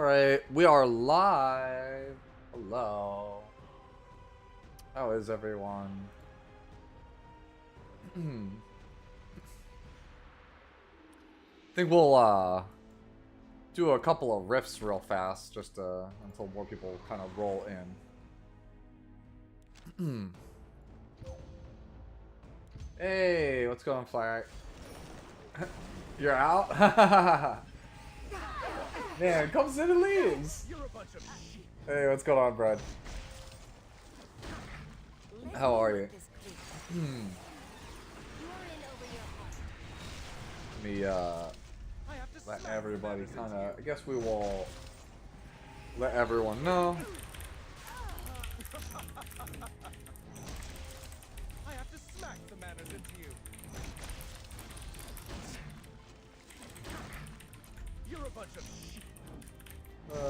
Alright, we are live. Hello. How is everyone? I think we'll do a couple of riffs real fast, just until more people kind of roll in. Hey, what's going on, Fly? You're out? Man, comes in and leaves. Hey, what's going on, Brad? How are you? Let me let everybody kind of. I guess we will let everyone know. I have to smack the manners into you. You're a bunch of shit. I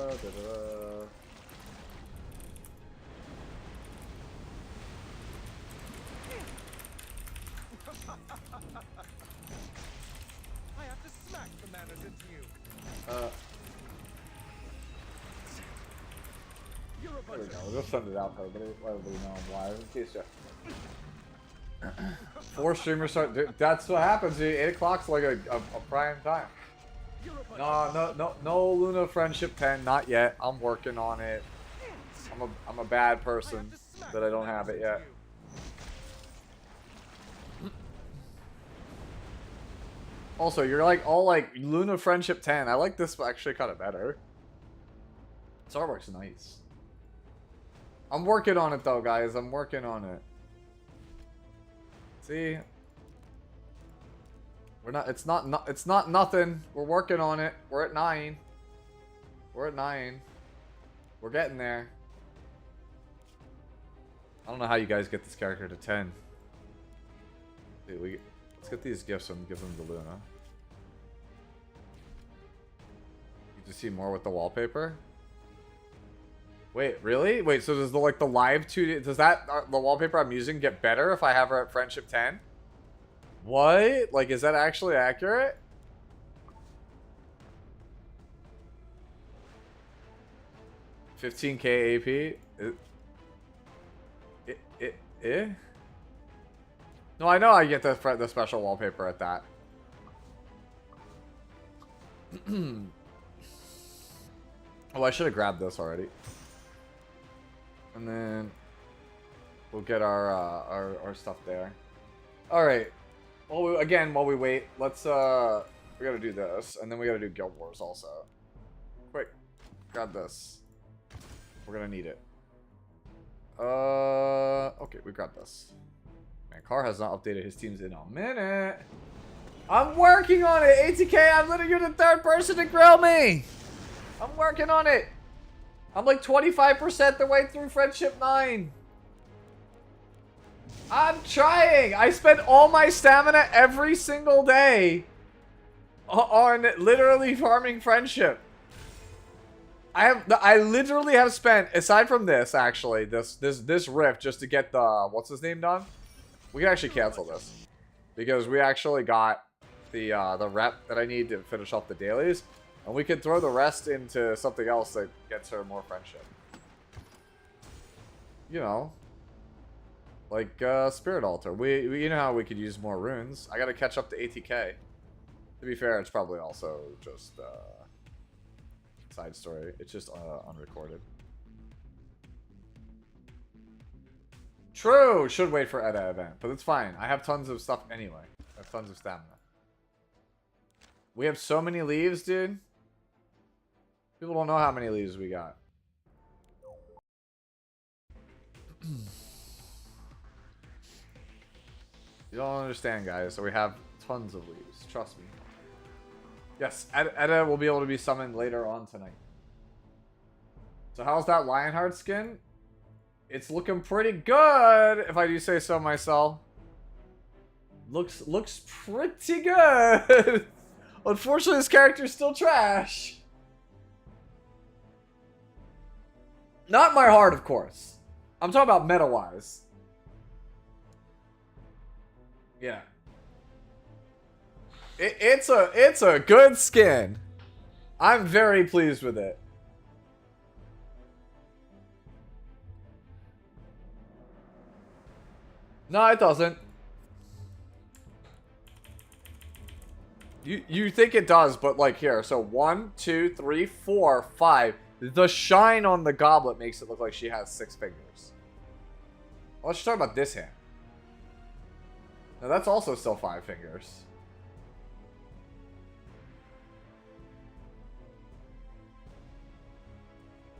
have to smack the manners into you. You're a There bunch we go. of We'll just send it out to everybody, let everybody know I'm live in case you. 4 streamers start. Dude, that's what happens. Dude. 8 o'clock's like a prime time. No Luna Friendship 10, not yet. I'm working on it. I'm a bad person that I don't have it yet. Also, you're like all like Luna Friendship 10. I like this actually kind of better. This artwork's nice. I'm working on it though, guys. I'm working on it. See? We're not, it's not nothing. We're working on it. We're at 9. We're at 9. We're getting there. I don't know how you guys get this character to 10. Dude, let's get these gifts and give them to Luna. You just see more with the wallpaper? Wait, really? Wait, so does the live 2D, does that, the wallpaper I'm using get better if I have her at Friendship 10? What? Like, is that actually accurate? $15K AP? No, I know I get the special wallpaper at that. Oh, I should have grabbed this already. And then we'll get our stuff there. All right. Well, again, while we wait, let's we gotta do this, and then we gotta do Guild Wars also. Quick, grab this. We're gonna need it. Okay, we grabbed this. Man, Carr has not updated his teams in a minute. I'm working on it, ATK. I'm literally you're the 3rd person to grill me. I'm working on it. I'm like 25% the way through Friendship 9. I'm trying. I spend all my stamina every single day on literally farming Friendship. I literally have spent, aside from this, actually, this rift just to get the what's his name done. We can actually cancel this because we actually got the rep that I need to finish off the dailies, and we can throw the rest into something else that gets her more Friendship. You know. Like, Spirit Altar. We you know how we could use more runes. I gotta catch up to ATK. To be fair, it's probably also just, side story. It's just, unrecorded. True! Should wait for Edda event. But it's fine. I have tons of stuff anyway. I have tons of stamina. We have so many leaves, dude. People don't know how many leaves we got. You don't understand, guys. So we have tons of leaves. Trust me. Yes, Edda will be able to be summoned later on tonight. So how's that Lionheart skin? It's looking pretty good, if I do say so myself. Looks pretty good. Unfortunately, this character's still trash. Not my heart, of course. I'm talking about meta-wise. Yeah. It's a good skin. I'm very pleased with it. No, it doesn't. You think it does, but like here. So 1, 2, 3, 4, 5. The shine on the goblet makes it look like she has 6 fingers. Well, let's talk about this hand. Now that's also still 5 fingers.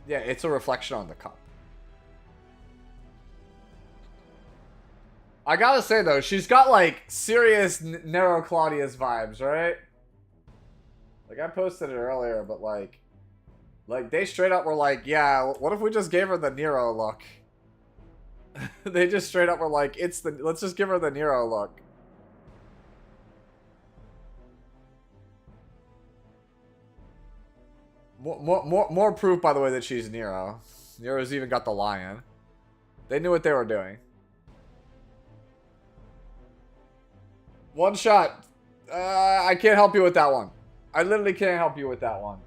Yeah, it's a reflection on the cup. I gotta say though, she's got like serious Nero Claudius vibes, right? Like I posted it earlier, but like they straight up were like, yeah, what if we just gave her the Nero look? They just straight up were like, let's just give her the Nero look. More proof, by the way, that she's Nero. Nero's even got the lion. They knew what they were doing. One shot. I can't help you with that one. I literally can't help you with that one.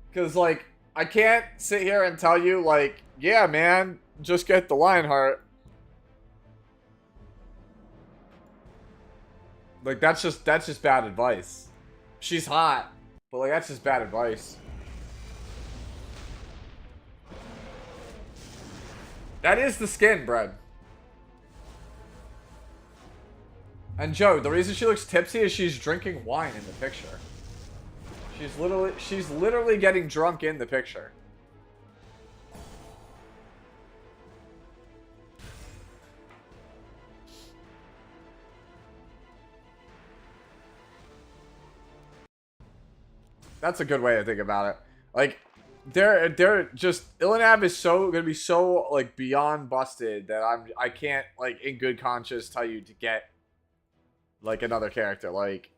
Because, like, I can't sit here and tell you, like, yeah, man, just get the lion heart. Like, that's just bad advice. She's hot, but, like, that's just bad advice. That is the skin, Brad. And Joe, the reason she looks tipsy is she's drinking wine in the picture. She's literally getting drunk in the picture. That's a good way to think about it. Like, they're just Ilanav is gonna be so like beyond busted that I can't like in good conscience tell you to get like another character. Like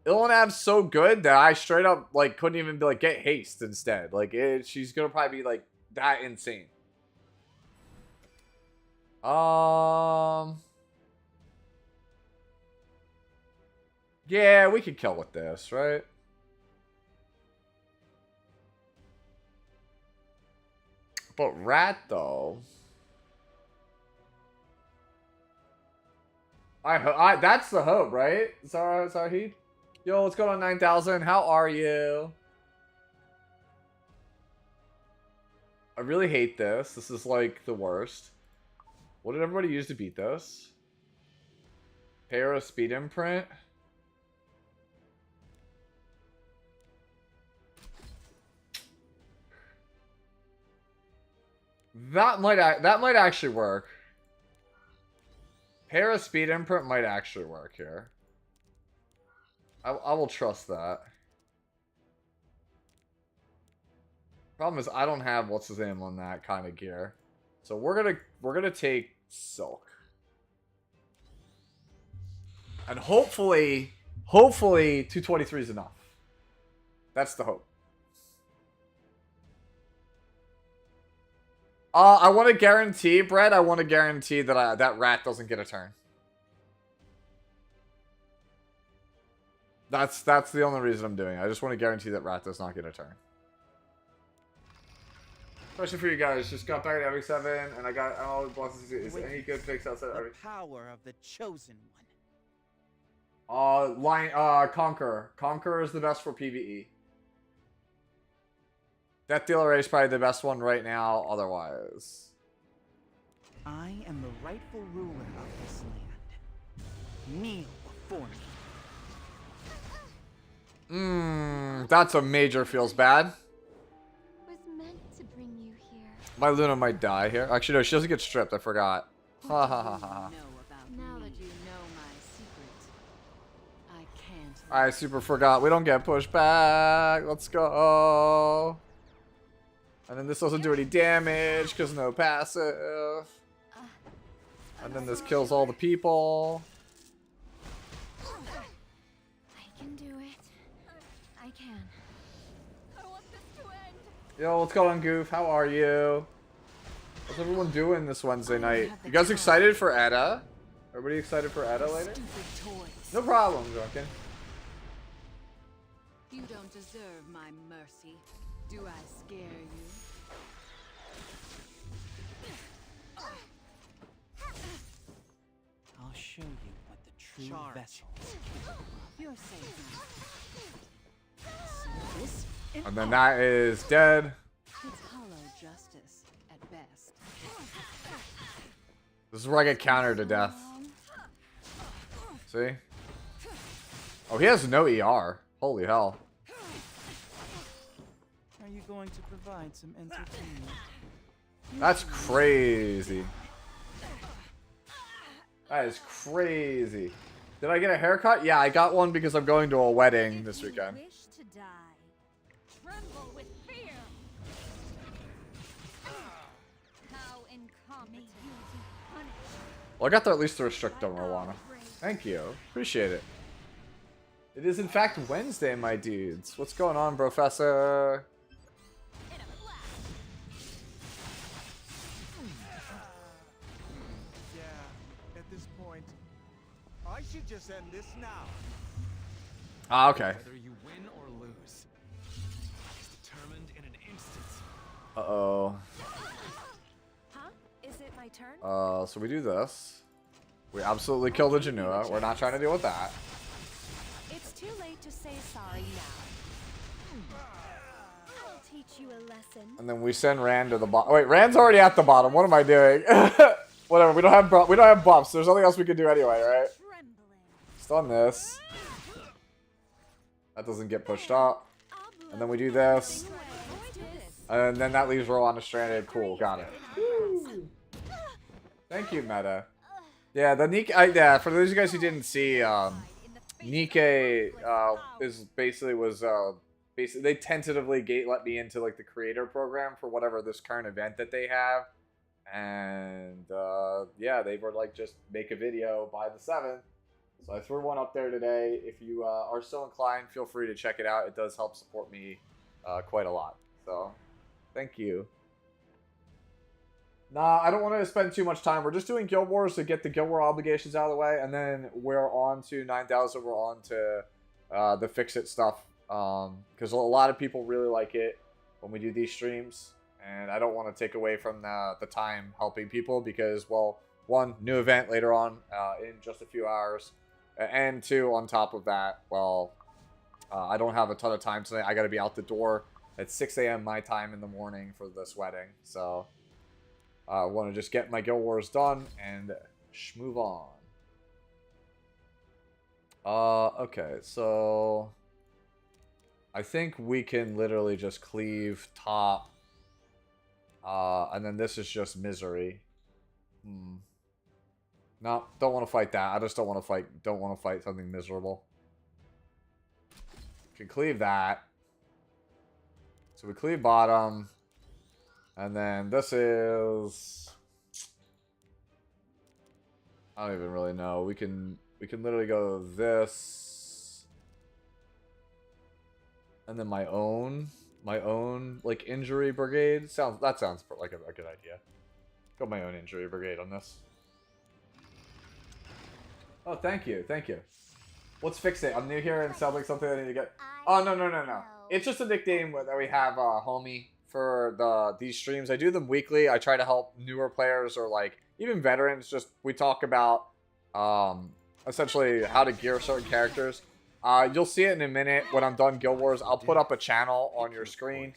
Ilanav's so good that I straight up like couldn't even be like get haste instead. Like she's gonna probably be like that insane. Yeah, we could kill with this, right? But rat though. That's the hope, right? Zahid? Yo, what's going on, 9,000? How are you? I really hate this. This is like the worst. What did everybody use to beat this? Para speed imprint. That might actually work. Para speed imprint might actually work here. I will trust that. Problem is I don't have what's his name on that kind of gear. So we're gonna take silk. And hopefully 223 is enough. That's the hope. I want to guarantee, Brett, I want to guarantee that that rat doesn't get a turn. That's the only reason I'm doing it. I just want to guarantee that rat does not get a turn. Question for you guys. Just got back at Epic 7 and I got all the bosses. Is any good picks outside of Epic? Power of the chosen one. Conqueror. Conqueror is the best for PvE. Death Dealer is probably the best one right now, otherwise. I am the rightful ruler of this land. Kneel before me. That's a major feels bad. Was meant to bring you here. My Luna might die here. Actually, no, she doesn't get stripped. I forgot. Ha ha ha ha. Now that you know my secret, I can't. I super forgot. We don't get pushed back. Let's go. And then this doesn't do any damage because no passive. And then this kills all the people. I can do it. I can. I want this to end. Yo, what's going on, Goof? How are you? What's everyone doing this Wednesday night? You guys excited for Edda? Everybody excited for Edda later? No problem, Drunken. You don't deserve my mercy. Do I scare you? show you what the true vessel is capable of. You're safe now. See this? And then that is dead. It's hollow justice at best. This is where I get countered to death. See? Oh, he has no ER. Holy hell. Are you going to provide some entertainment? That's crazy. That is crazy. Did I get a haircut? Yeah, I got one because I'm going to a wedding this weekend. Wish to die. Tremble with fear. How incompetent. Well, I got to at least restrict the marijuana. Thank you. Appreciate it. It is in fact Wednesday, my dudes. What's going on, Professor? Yeah, at this point, I should just end this now. Ah, okay. Whether you win or lose is determined in an instant. Uh-oh. Huh? Is it my turn? So we do this. We absolutely kill the Janua. We're not trying to deal with that. It's too late to say sorry now. I'll teach you a lesson. And then we send Rand to the bottom. Wait, Rand's already at the bottom. What am I doing? Whatever. We don't have buffs. There's nothing else we can do anyway, right? Trembling. Stun this. That doesn't get pushed up. And then we do this. And then that leaves Rowan stranded. Cool. Got it. Woo. Thank you, Meta. Yeah, the Nikke. Yeah, for those of you guys who didn't see, Nikke is basically they tentatively let me into like the creator program for whatever this current event that they have, and yeah, they were like, just make a video by the 7th. So I threw one up there today. If you are so inclined, feel free to check it out. It does help support me quite a lot. So thank you. Nah, I don't want to spend too much time. We're just doing Guild Wars to get the Guild War obligations out of the way, and then we're on to 9,000. We're on to the Fix-It stuff, because a lot of people really like it when we do these streams, and I don't want to take away from the time helping people because, well, one, new event later on in just a few hours, and two, on top of that, well, I don't have a ton of time tonight. I got to be out the door at 6 a.m. my time in the morning for this wedding, so I want to just get my Guild Wars done and move on. Okay, so I think we can literally just cleave top, and then this is just misery. No, don't want to fight that. I just don't want to fight something miserable. Can cleave that. So we cleave bottom. And then this is, I don't even really know. We can literally go this. And then my own like injury brigade. That sounds like a good idea. Go my own injury brigade on this. Oh, thank you. Thank you. Let's fix it. I'm new here and sounds like something I need to get. Oh, no. It's just a nickname that we have, homie, for these streams. I do them weekly. I try to help newer players or like even veterans. Just we talk about essentially how to gear certain characters. You'll see it in a minute when I'm done Guild Wars. I'll put up a channel on your screen,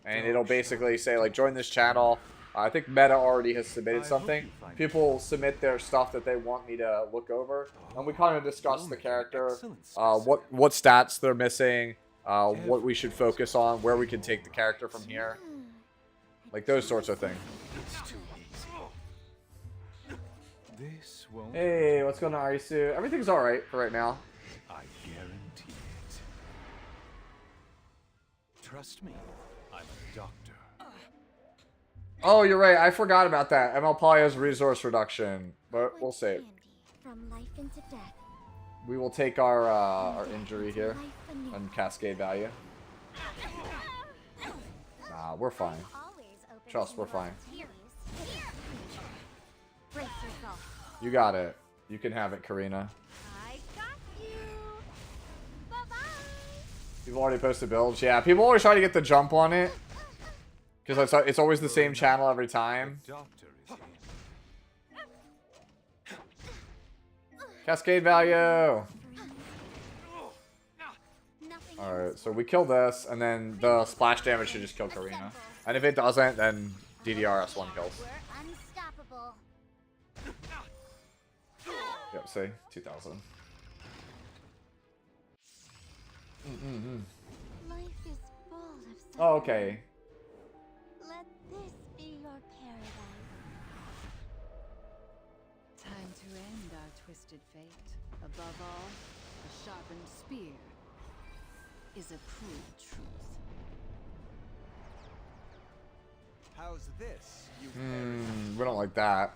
and it'll basically say like join this channel. I think Meta already has submitted something. People submit their stuff that they want me to look over, and we kind of discuss the character, what stats they're missing, what we should focus on, where we can take the character from here, like those sorts of things. Hey, what's going on, Arisu? Everything's all right for right now. I guarantee it. Trust me, I'm a doctor. Oh, you're right. I forgot about that. ML Poly has resource reduction, but we'll save. From life into death. We will take our injury here and cascade value. Nah, we're fine. Trust, we're fine. Brace yourself. You got it. You can have it, Karina. I got you. Bye-bye. You've already posted builds. Yeah, people always try to get the jump on it. Because it's always the same channel every time. Doctor is here. Cascade value. Nothing Alright, so we kill this, and then the splash damage should just kill Karina. And if it doesn't, then DDRS1 kills. We're unstoppable. Yep, see? 2000. Life is full of suffering. Oh, okay. Let this be your paradise. Time to end our twisted fate. Above all, a sharpened spear is a cruel truth. How's this, you We don't like that.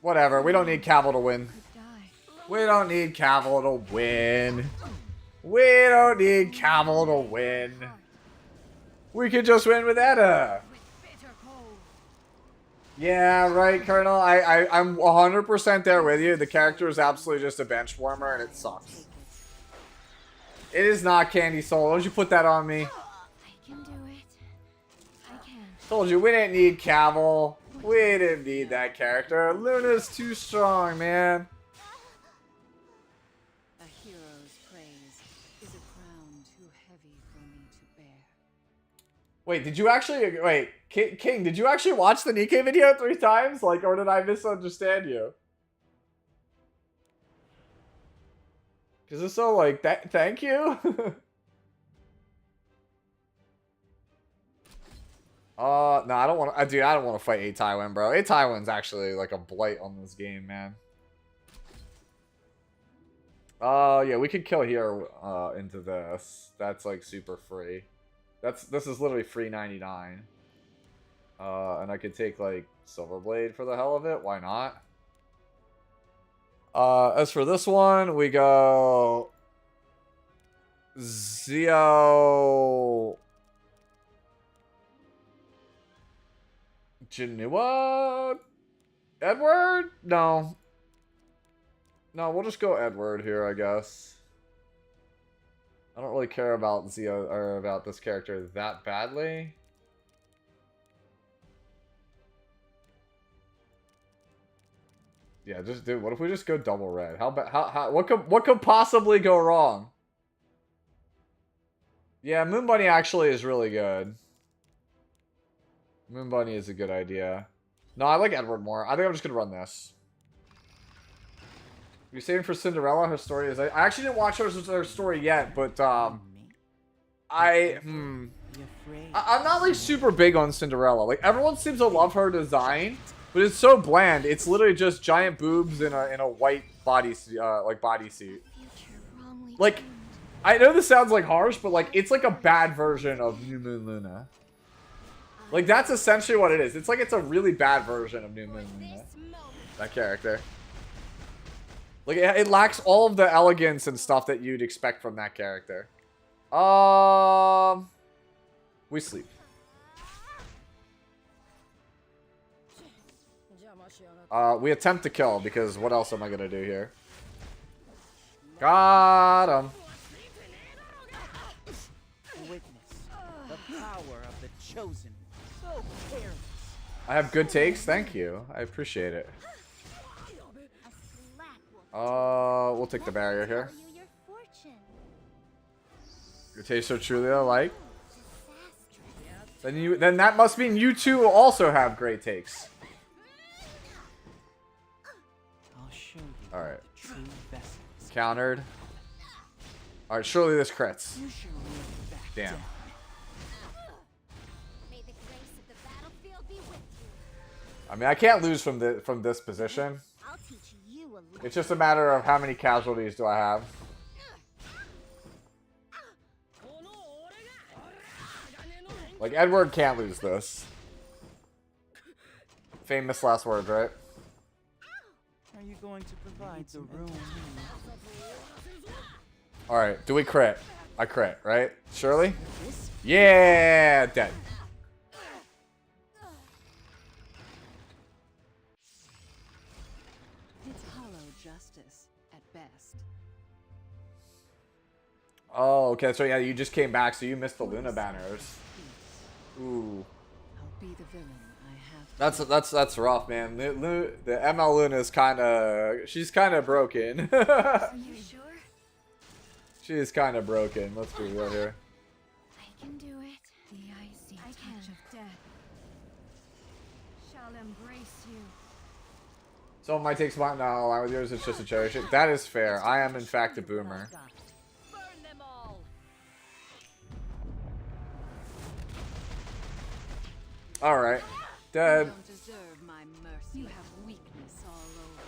Whatever, we don't need Cavill to win. Die. We don't need Cavill to win. We don't need Cavill to win. We could just win with Edda. Yeah, right, Colonel. I'm 100% there with you. The character is absolutely just a bench warmer, and it sucks. It is not Candy Soul. Don't you put that on me. I can do it. I can. Told you, we didn't need Cavill. We didn't need that character. Luna's too strong, man. A hero's praise is a crown too heavy for me to bear. Wait, did you actually... Wait, King, did you actually watch the Nikkei video 3 times? Like, or did I misunderstand you? Because it's so, like, thank you? No, I don't want to... Dude, I don't want to fight A Taiwan, bro. A Taiwan's actually, like, a blight on this game, man. Yeah, we could kill here into this. That's, like, super free. This is literally free 99. And I could take, like, Silverblade for the hell of it. Why not? As for this one, we go... Zio... Genua? Edward? No. No, we'll just go Edward here, I guess. I don't really care about Zio or about this character that badly. Yeah, just dude, what if we just go double red? What could possibly go wrong? Yeah, Moon Bunny actually is really good. Moon Bunny is a good idea. No, I like Edward more. I think I'm just gonna run this. You're saving for Cinderella? Her story is... I actually didn't watch her story yet, but, I'm not, like, super big on Cinderella. Like, everyone seems to love her design, but it's so bland. It's literally just giant boobs in a white bodysuit. Like, I know this sounds, like, harsh, but, like, it's, like, a bad version of New Moon Luna. Like, that's essentially what it is. It's like it's a really bad version of New Moon Luna. That character. Like, it lacks all of the elegance and stuff that you'd expect from that character. We sleep. We attempt to kill, because what else am I gonna do here? Got him. Witness the power of the chosen. So careless. I have good takes. Thank you. I appreciate it. We'll take the barrier here. Your taste so truly alike. Then that must mean you two also have great takes. I'll show you Alright. true vessels. Countered. Alright, surely this crits. You should move back Damn. down. May the grace of the battlefield be with you. I mean, I can't lose from this position. I'll teach you a lesson. It's just a matter of how many casualties do I have. Like, Edward can't lose this. Famous last words, right? Are you going to provide the room? Alright, do we crit? I crit, right? Surely? Yeah! Dead. It's hollow justice at best. Oh, okay, so yeah, you just came back, so you missed the Luna banners. Ooh. I'll be the villain I have That's rough, man. The ML Luna is she's kind of broken. Are you sure? She is kind of broken. Let's be real here. I can do it. The icy touch of death shall embrace you. Some of my takes might not align with yours. It's just a cherish it. That is fair. I am in fact a boomer. Burn them all. All right, You dead. don't deserve my mercy. You have weakness all over.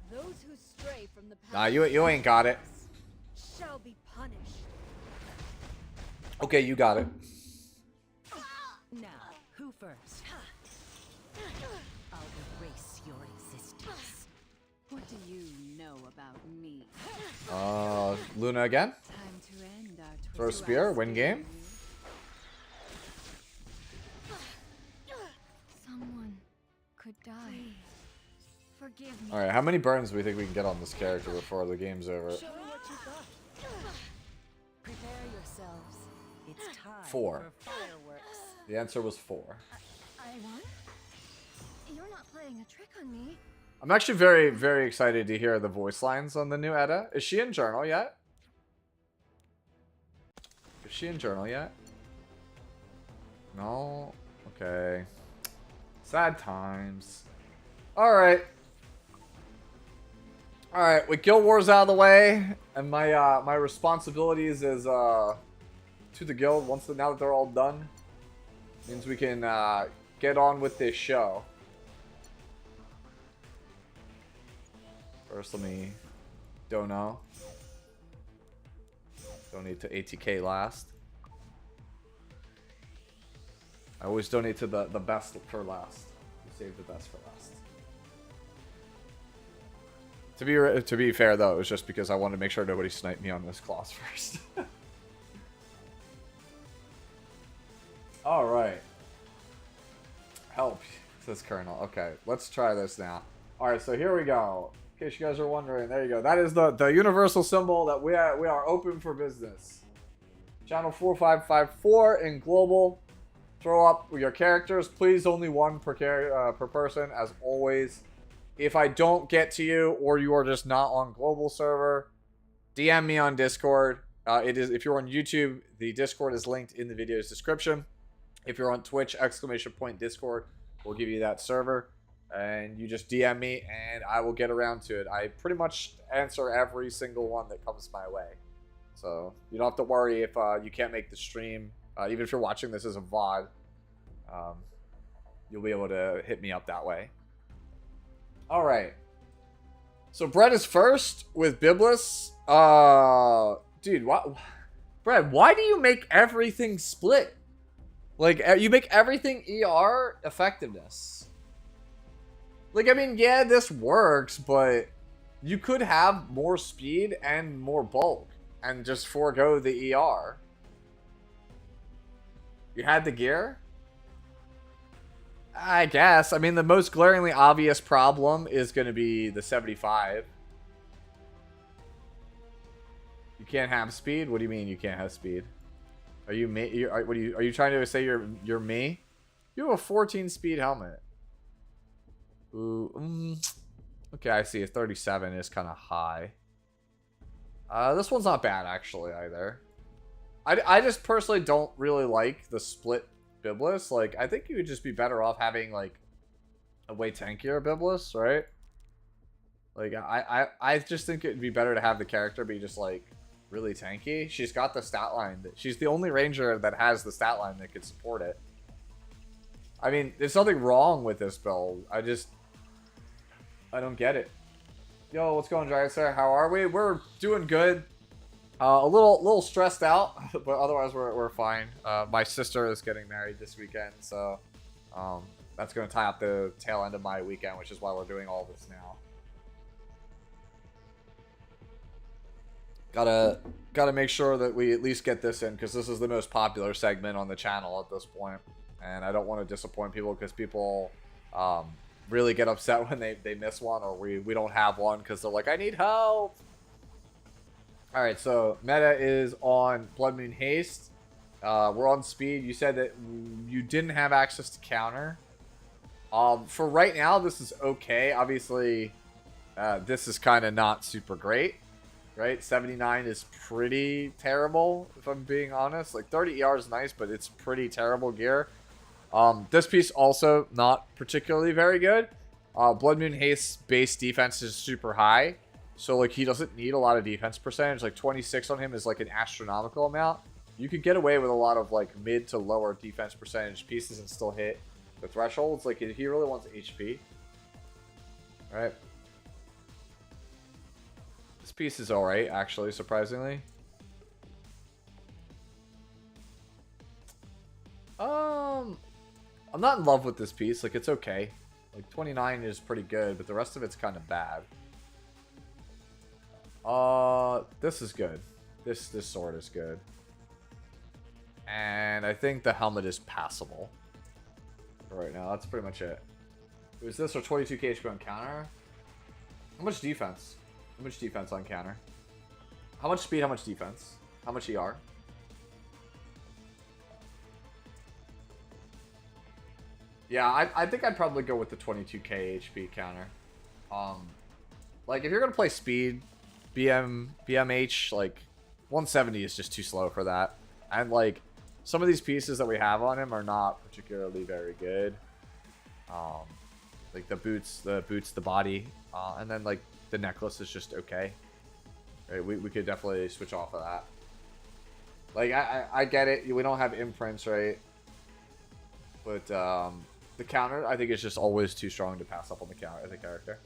Those who stray from the path Nah, you ain't got it. shall be punished. Okay, you got it. Now, who first? I'll erase your existence. What do you know about me? Luna again. Time to end our twisted Throw a spear, lives, win game. Someone could die. Forgive me. All right, how many burns do we think we can get on this character before the game's over? Show me what you got. Prepare yourselves. It's time 4. for fireworks. The answer was 4. I won? You're not playing a trick on me. I'm actually very, very excited to hear the voice lines on the new Edda. Is she in Journal yet? Is she in Journal yet? No? Okay. Sad times. Alright. Alright, with Guild Wars out of the way, and my my responsibilities is to the guild now that they're all done, means we can get on with this show. First, let me donate to ATK last. I always donate to the best for last. You save the best for last. To be fair though, it was just because I wanted to make sure nobody sniped me on this clause first. All right. Help, says Colonel. Okay, let's try this now. All right, so here we go. In case you guys are wondering, there you go. That is the universal symbol that we are open for business. Channel 4554 in global. Throw up your characters, please. Only one per person, as always. If I don't get to you, or you are just not on global server, DM me on Discord. If you're on YouTube, the Discord is linked in the video's description. If you're on Twitch, !Discord will give you that server. And you just DM me, and I will get around to it. I pretty much answer every single one that comes my way. So you don't have to worry if you can't make the stream. Even if you're watching this as a VOD, you'll be able to hit me up that way. All right. So Brett is first with Biblis. Dude, what? Brett, why do you make everything split? Like, you make everything ER effectiveness. Like, I mean, yeah, this works, but you could have more speed and more bulk and just forego the ER. You had the gear? I guess. I mean, the most glaringly obvious problem is going to be the 75. You can't have speed? What do you mean you can't have speed? Are you me? Are you trying to say you're me? You have a 14 speed helmet. Ooh, okay, I see. A 37 is kind of high. This one's not bad actually either. I just personally don't really like the split Biblis. Like, I think you would just be better off having like a way tankier Biblis, right? Like, I just think it'd be better to have the character be just like really tanky. She's got the stat line. She's the only ranger that has the stat line that could support it. I mean, there's nothing wrong with this build. I don't get it. Yo, what's going on, Giant Sir? How are we? We're doing good. A little stressed out, but otherwise we're fine. My sister is getting married this weekend, so that's going to tie up the tail end of my weekend, which is why we're doing all this now. Gotta make sure that we at least get this in, because this is the most popular segment on the channel at this point, and I don't want to disappoint people, because people really get upset when they miss one, or we don't have one because they're like, I need help. Alright, so meta is on Blood Moon Haste. We're on speed. You said that you didn't have access to counter. For right now, this is okay. Obviously, this is kind of not super great, right? 79 is pretty terrible, if I'm being honest. Like, 30 ER is nice, but it's pretty terrible gear. This piece also not particularly very good. Blood Moon Haste's base defense is super high, so like he doesn't need a lot of defense percentage. Like 26 on him is like an astronomical amount. You could get away with a lot of like mid to lower defense percentage pieces and still hit the thresholds. Like he really wants HP. All right. This piece is alright, actually, surprisingly. I'm not in love with this piece. Like, it's okay. Like, 29 is pretty good, but the rest of it's kind of bad. This is good. This sword is good. And I think the helmet is passable. For right now, that's pretty much it. Is this or 22k HP on counter? How much defense? How much defense on counter? How much speed, how much defense? How much ER? Yeah, I think I'd probably go with the 22k HP counter. Like, if you're going to play speed, BMH, like, 170 is just too slow for that. And, like, some of these pieces that we have on him are not particularly very good. Like, the boots, the body, and then, like, the necklace is just okay. Right, we could definitely switch off of that. Like, I get it. We don't have imprints, right? But, the counter, I think, is just always too strong to pass up on the counter as a character.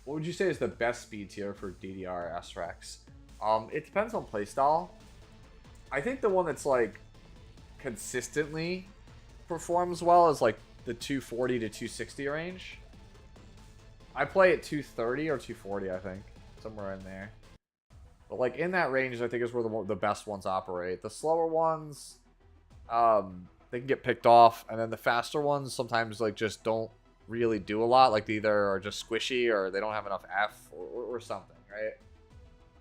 What would you say is the best speed tier for DDR SREX? It depends on playstyle. I think the one that's, like, consistently performs well is, like, the 240 to 260 range. I play at 230 or 240, I think. Somewhere in there. But, like, in that range, I think is where the best ones operate. The slower ones, they can get picked off. And then the faster ones sometimes, like, just don't really do a lot. Like, they either are just squishy or they don't have enough F or something, right?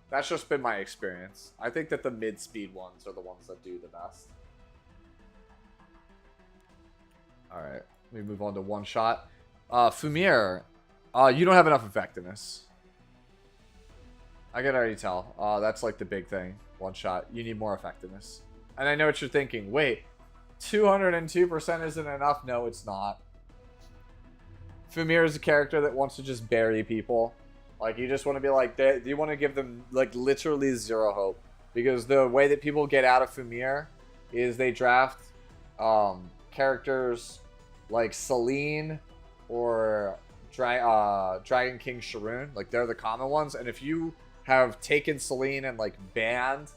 That's just been my experience. I think that the mid-speed ones are the ones that do the best. Alright, let me move on to one shot. Fumir, you don't have enough effectiveness. I can already tell. That's like the big thing. One shot. You need more effectiveness. And I know what you're thinking. Wait, 202% isn't enough? No, it's not. Fumir is a character that wants to just bury people. Like, you just want to be like, you want to give them, like, literally zero hope. Because the way that people get out of Fumir is they draft characters like Selene or Dragon King Sharoon. Like, they're the common ones. And if you have taken Selene and, like, banned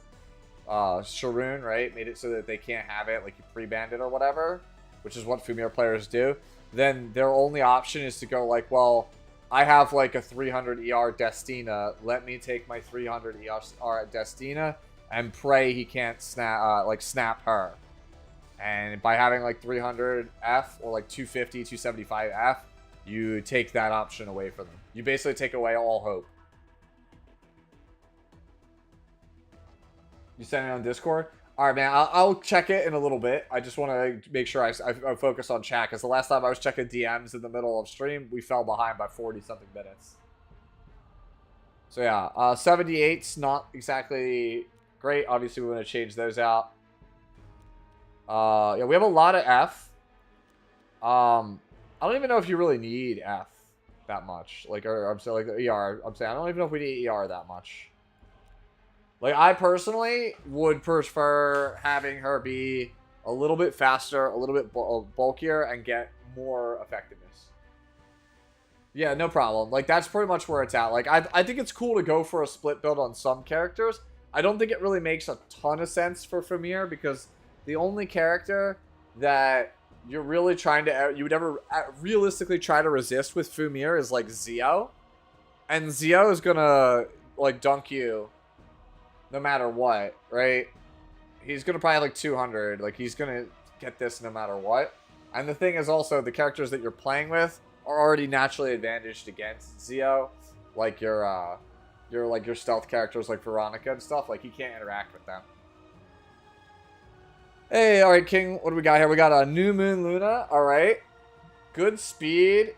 Sharoon, right? Made it so that they can't have it, like, you pre-banned it or whatever, which is what Fumir players do. Then their only option is to go like, well, I have like a 300 ER Destina. Let me take my 300 ER Destina and pray he can't snap her. And by having like 300 F or like 250, 275 F, you take that option away from them. You basically take away all hope. You send it on Discord? Alright, man, I'll check it in a little bit. I just want to make sure I focus on chat, because the last time I was checking DMs in the middle of stream, we fell behind by 40-something minutes. So yeah, 78's not exactly great. Obviously, we want to change those out. Yeah, we have a lot of F. I don't even know if you really need F that much. Like, or I'm saying, like, ER. I'm saying, I don't even know if we need ER that much. Like, I personally would prefer having her be a little bit faster, a little bit bulkier, and get more effectiveness. Yeah, no problem. Like, that's pretty much where it's at. Like, I think it's cool to go for a split build on some characters. I don't think it really makes a ton of sense for Fumir, because the only character that you're really trying to, you would ever realistically try to resist with Fumir is, like, Zio. And Zio is gonna, like, dunk you no matter what, right? He's gonna probably have like 200. Like, he's gonna get this no matter what. And the thing is also, the characters that you're playing with are already naturally advantaged against Zio. Like your stealth characters like Veronica and stuff. Like, he can't interact with them. Hey, all right, King. What do we got here? We got a New Moon Luna. All right. Good speed.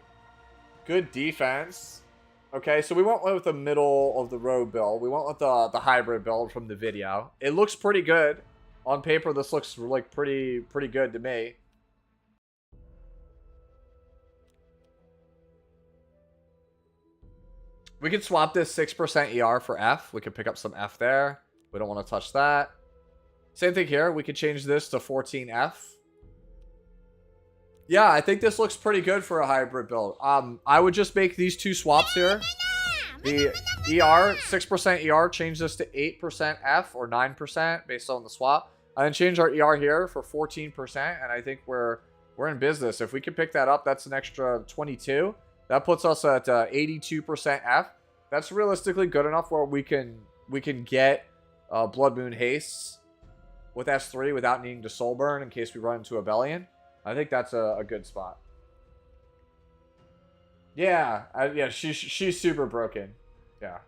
Good defense. Okay, so we went with the middle of the road build. We went with the hybrid build from the video. It looks pretty good. On paper, this looks like pretty good to me. We could swap this 6% ER for F. We could pick up some F there. We don't want to touch that. Same thing here. We could change this to 14F. Yeah, I think this looks pretty good for a hybrid build. I would just make these two swaps here. The ER, 6% ER, change this to 8% F or 9% based on the swap. And then change our ER here for 14%. And I think we're in business. If we can pick that up, that's an extra 22. That puts us at 82% F. That's realistically good enough where we can get Blood Moon Haste with S3 without needing to soul burn in case we run into a Bellion. I think that's a good spot. Yeah, yeah, she's super broken. Yeah.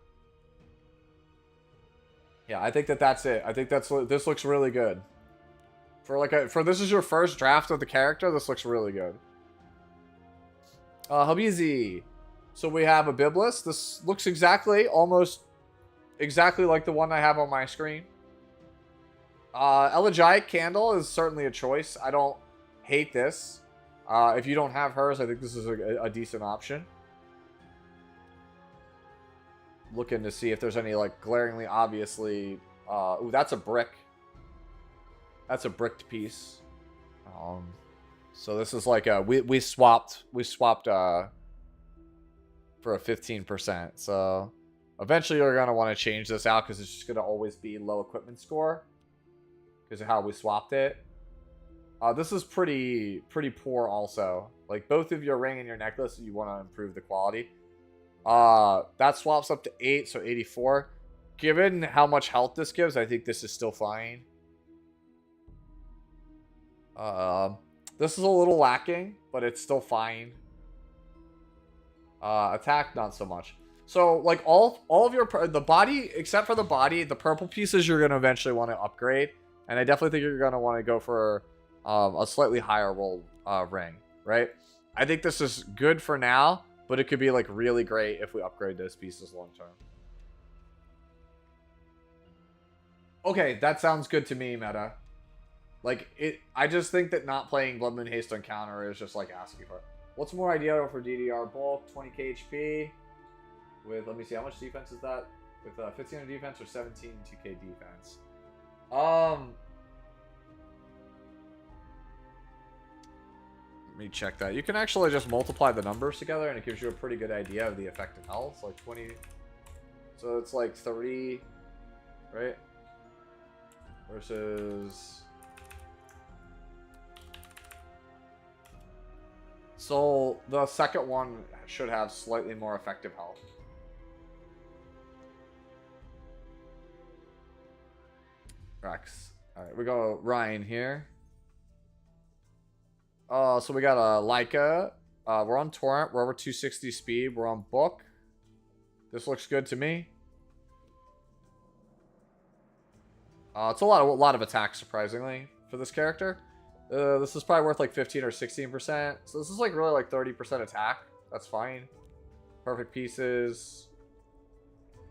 Yeah, I think that's it. I think this looks really good. For this is your first draft of the character, this looks really good. Habizi. So we have a Biblis. This looks almost exactly like the one I have on my screen. Elegiac Candle is certainly a choice. I don't hate this. If you don't have hers, I think this is a decent option. Looking to see if there's any like glaringly obviously. Ooh, that's a brick. That's a bricked piece. So this is like we swapped for a 15%. So eventually you're gonna want to change this out because it's just gonna always be low equipment score because of how we swapped it. This is pretty poor also. Like both of your ring and your necklace, you want to improve the quality. That swaps up to 8, so 84. Given how much health this gives, I think this is still fine. This is a little lacking, but it's still fine. Attack, not so much. So, like, all of your... The body, except for the body, the purple pieces you're going to eventually want to upgrade. And I definitely think you're going to want to go for a slightly higher roll ring, right? I think this is good for now, but it could be, like, really great if we upgrade those pieces long term. Okay, that sounds good to me, meta. Like, I just think that not playing Blood Moon Haste on counter is just, like, asking for it. What's more ideal for DDR bulk? 20k HP with, let me see, how much defense is that? With 15 defense or 17 2k defense? Let me check that. You can actually just multiply the numbers together and it gives you a pretty good idea of the effective health. Like 20, so it's like 30, right? Versus... So the second one should have slightly more effective health. Rex. Alright, we go Ryan here. So we got a Leica. We're on Torrent. We're over 260 speed. We're on Book. This looks good to me. It's a lot of attacks, surprisingly, for this character. This is probably worth like 15 or 16%. So this is like really like 30% attack. That's fine. Perfect pieces.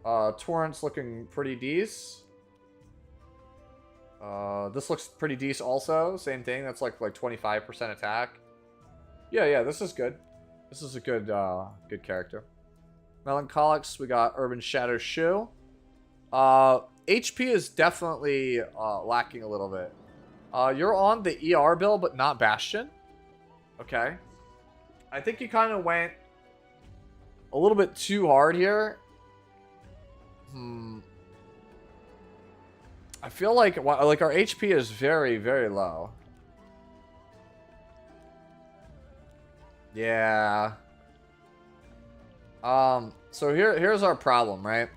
Torrent's looking pretty decent. This looks pretty decent also. Same thing. That's like 25% attack. Yeah, this is good. This is a good good character. Melancholics, we got Urban Shadow Shoe. HP is definitely lacking a little bit. You're on the ER build, but not Bastion. Okay. I think you kind of went a little bit too hard here. I feel like our HP is very, very low. Yeah. So here's our problem, right?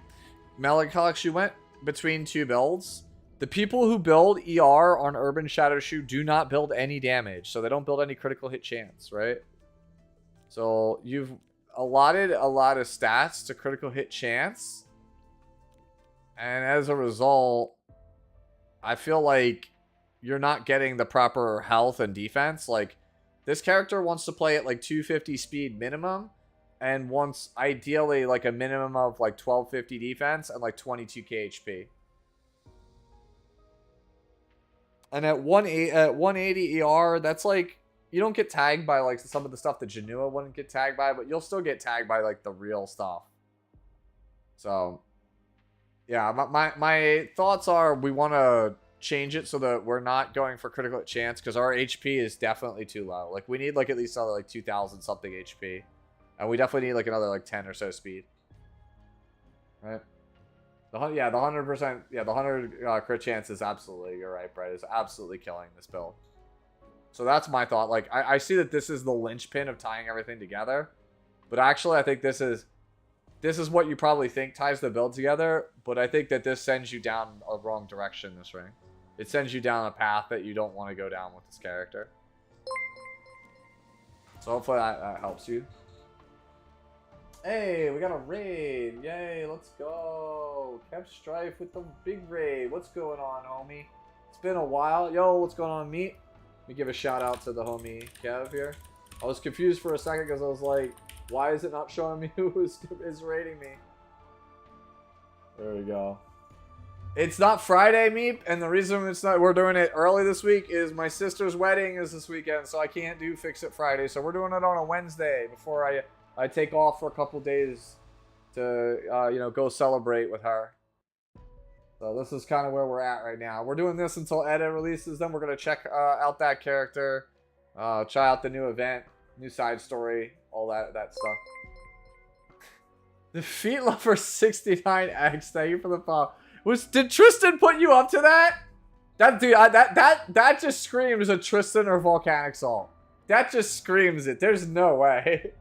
Melancholics, you went between two builds. The people who build ER on Urban Shadow Shoe do not build any damage, so they don't build any critical hit chance, right? So you've allotted a lot of stats to critical hit chance, and as a result, I feel like you're not getting the proper health and defense. Like, this character wants to play at like 250 speed minimum and wants ideally like a minimum of like 1250 defense and like 22k HP. And at 180 ER, that's like, you don't get tagged by like some of the stuff that Janua wouldn't get tagged by, but you'll still get tagged by like the real stuff. So, yeah, my thoughts are we want to change it so that we're not going for critical chance because our HP is definitely too low. Like, we need like at least another like 2,000 something HP. And we definitely need like another like 10 or so speed. Right? The 100%, yeah, the 100 crit chance is absolutely, you're right, Brett, is absolutely killing this build. So that's my thought. Like, I see that this is the linchpin of tying everything together. But actually, I think this is what you probably think ties the build together. But I think that this sends you down a wrong direction this ring. It sends you down a path that you don't want to go down with this character. So hopefully that helps you. Hey, we got a raid. Yay, let's go. Kev Strife with the big raid. What's going on, homie? It's been a while. Yo, what's going on, meat? Let me give a shout out to the homie Kev here. I was confused for a second because I was like, why is it not showing me who is raiding me? There we go. It's not Friday, Meep, and the reason we're doing it early this week is my sister's wedding is this weekend, so I can't do Fix It Friday. So we're doing it on a Wednesday before I take off for a couple days to, you know, go celebrate with her. So this is kind of where we're at right now. We're doing this until Edit releases. Then we're going to check out that character, try out the new event, new side story, all that stuff. The Feet Lover 69X, thank you for the follow. Did Tristan put you up to that? That dude, that just screams a Tristan or Volcanic Salt. That just screams it. There's no way.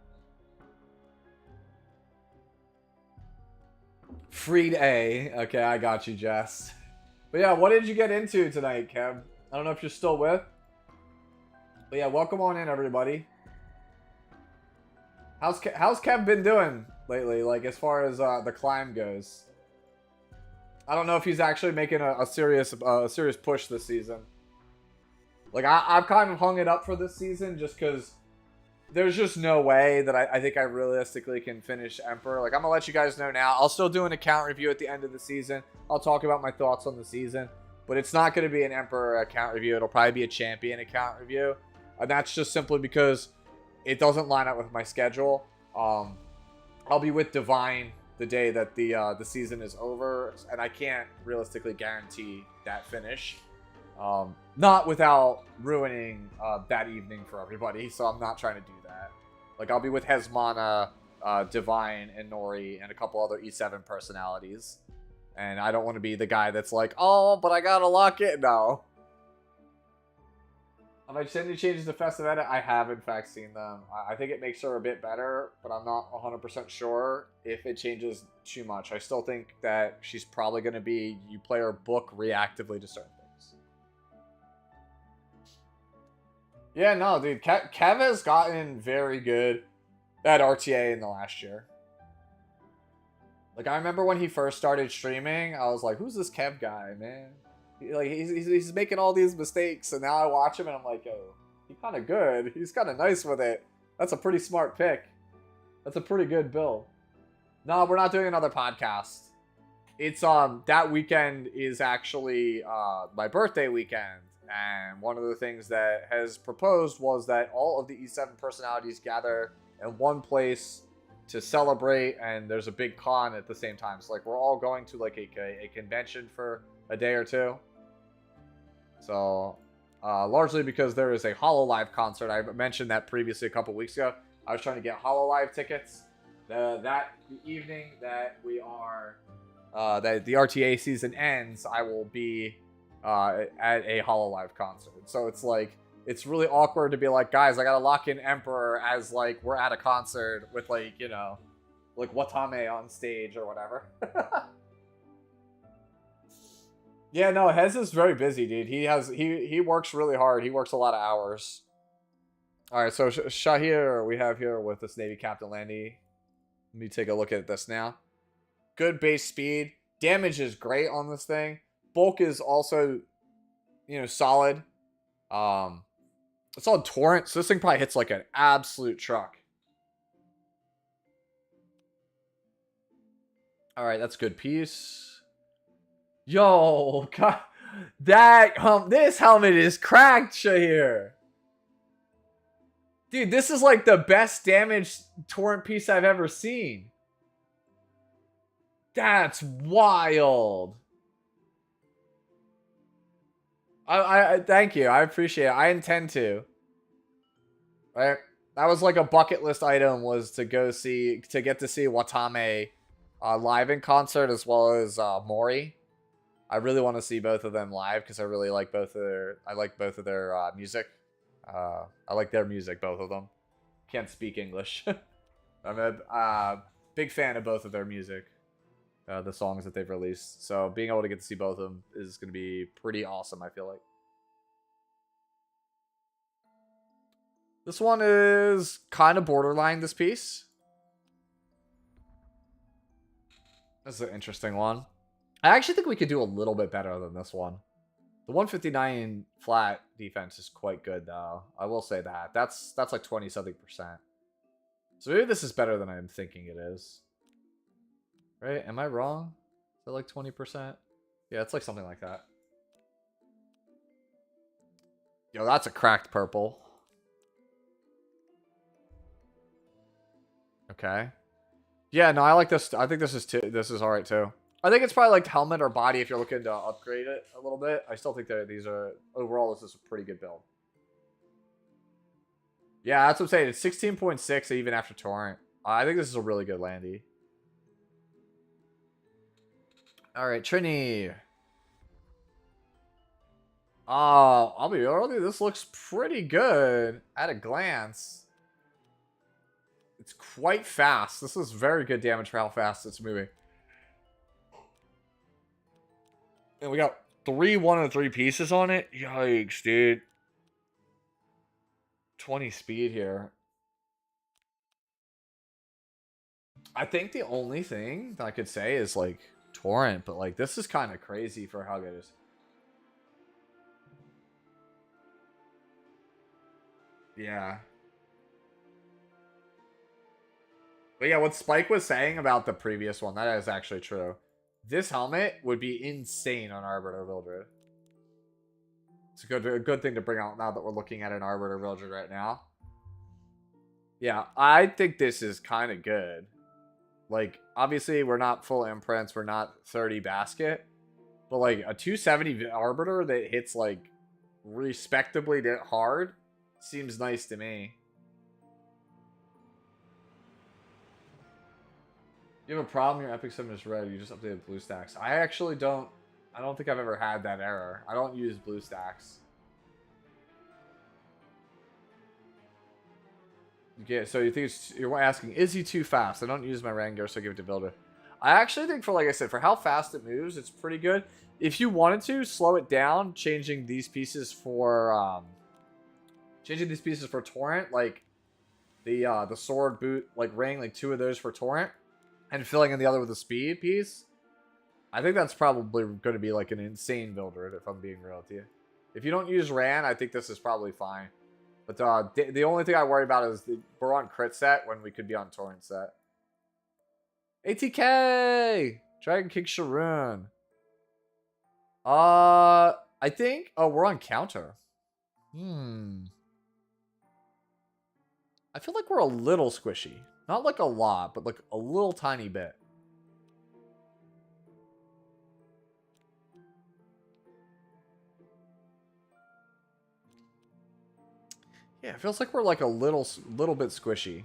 Freed A. Okay, I got you, Jess. But yeah, what did you get into tonight, Kev? I don't know if you're still with. But yeah, welcome on in, everybody. How's Kev been doing lately, like, as far as the climb goes? I don't know if he's actually making a serious push this season. Like, I've kind of hung it up for this season just because there's just no way that I think I realistically can finish Emperor. Like, I'm going to let you guys know now. I'll still do an account review at the end of the season. I'll talk about my thoughts on the season. But it's not going to be an Emperor account review. It'll probably be a Champion account review. And that's just simply because it doesn't line up with my schedule. I'll be with Divine the day that the season is over. And I can't realistically guarantee that finish. Not without ruining that evening for everybody, so I'm not trying to do that. Like, I'll be with Hezmana, Divine, and Nori, and a couple other E7 personalities. And I don't want to be the guy that's like, oh, but I gotta lock it. No. Have I seen any changes to Festive Edit? I have, in fact, seen them. I think it makes her a bit better, but I'm not 100% sure if it changes too much. I still think that she's probably going to be, you play her book reactively to certain things. Yeah, no, dude. Kev has gotten very good at RTA in the last year. Like, I remember when he first started streaming, I was like, who's this Kev guy, man? He's making all these mistakes, and now I watch him, and I'm like, yo, he's kind of good. He's kind of nice with it. That's a pretty smart pick. That's a pretty good build. No, we're not doing another podcast. It's, that weekend is actually, my birthday weekend. And one of the things that has proposed was that all of the E7 personalities gather in one place to celebrate, and there's a big con at the same time. So, like, we're all going to, like, a convention for a day or two. So, largely because there is a HoloLive concert. I mentioned that previously a couple weeks ago. I was trying to get HoloLive tickets. The evening that we are, that the RTA season ends, I will be at a HoloLive concert. So it's like, it's really awkward to be like, guys, I gotta lock in Emperor as like we're at a concert with like, you know, like Watame on stage or whatever. Yeah, no, Hez is very busy, dude. He works really hard. He works a lot of hours. All right, so Shahir we have here with this Navy Captain Landy. Let me take a look at this now. Good base speed. Damage is great on this thing. Bulk is also you know, solid. It's on torrent, so this thing probably hits like an absolute truck. All right, that's a good piece. Yo, God, that this helmet is cracked, Shahir. Dude, this is like the best damaged torrent piece I've ever seen. That's wild. I thank you. I appreciate it. I intend to. Right? That was like a bucket list item, was to get to see Watame live in concert, as well as Mori. I really want to see both of them live because I really like both of their music. I like their music, both of them. Can't speak English. I'm a big fan of both of their music. The songs that they've released. So being able to get to see both of them is going to be pretty awesome, I feel like. This one is kind of borderline, this piece. This is an interesting one. I actually think we could do a little bit better than this one. The 159 flat defense is quite good, though. I will say that. That's like 20-something%. So maybe this is better than I'm thinking it is. Right? Am I wrong? Is it like 20%? Yeah, it's like something like that. Yo, that's a cracked purple. Okay. Yeah, no, I like this. I think this is alright too. I think it's probably like helmet or body if you're looking to upgrade it a little bit. I still think that these are, overall, this is a pretty good build. Yeah, that's what I'm saying. It's 16.6 even after torrent. I think this is a really good landy. Alright, Trini. I'll be early. This looks pretty good at a glance. It's quite fast. This is very good damage for how fast it's moving. And we got 3 1 and 3 pieces on it. Yikes, dude. 20 speed here. I think the only thing that I could say is like torrent, but like this is kind of crazy for how good it is. Yeah. But yeah, what Spike was saying about the previous one, that is actually true. This helmet would be insane on Arbiter Vildred. It's a good thing to bring out now that we're looking at an Arbiter Vildred right now. Yeah, I think this is kind of good. Like, obviously, we're not full imprints. We're not 30 basket. But, like, a 270 Arbiter that hits, like, respectably hard seems nice to me. You have a problem, your Epic Summon is red. You just updated BlueStacks. I actually don't... I don't think I've ever had that error. I don't use BlueStacks. Okay, so you think you're asking, is he too fast? I don't use my Rangar, so I give it to Builder. I actually think for, like I said, for how fast it moves, it's pretty good. If you wanted to, slow it down, changing these pieces for Torrent, like the sword boot, like ring, like 2 of those for Torrent, and filling in the other with a speed piece. I think that's probably going to be like an insane builder, if I'm being real with you. If you don't use Ran, I think this is probably fine. But the only thing I worry about is we're on crit set when we could be on torrent set. ATK! Dragon King Sharoon. I think... Oh, we're on counter. I feel like we're a little squishy. Not like a lot, but like a little tiny bit. Yeah, it feels like we're like a little bit squishy.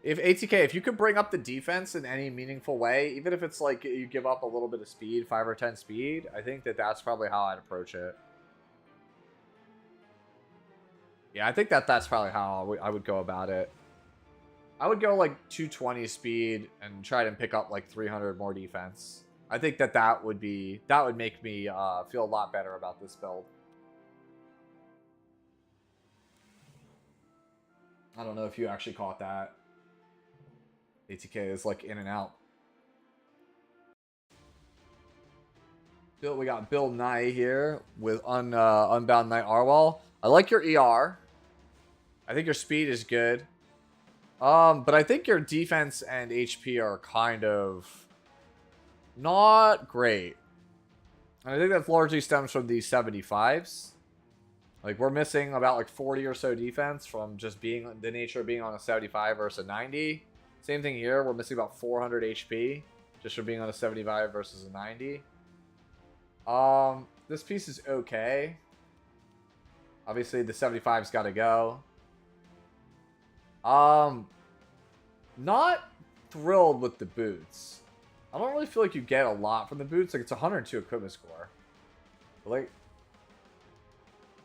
If ATK, if you could bring up the defense in any meaningful way, even if it's like you give up a little bit of speed, 5 or 10 speed, I think that's probably how I'd approach it. Yeah, I think that's probably how I would go about it. I would go like 220 speed and try to pick up like 300 more defense. I think that would make me feel a lot better about this build. I don't know if you actually caught that. ATK is like in and out. We got Bill Nye here with Unbound Knight Arwell. I like your ER. I think your speed is good. But I think your defense and HP are kind of not great. And I think that largely stems from these 75s. Like, we're missing about like 40 or so defense from just being the nature of being on a 75 versus a 90. Same thing here. We're missing about 400 HP just from being on a 75 versus a 90. This piece is okay. Obviously, the 75's got to go. Not thrilled with the boots. I don't really feel like you get a lot from the boots. Like, it's 102 equipment score. But, like,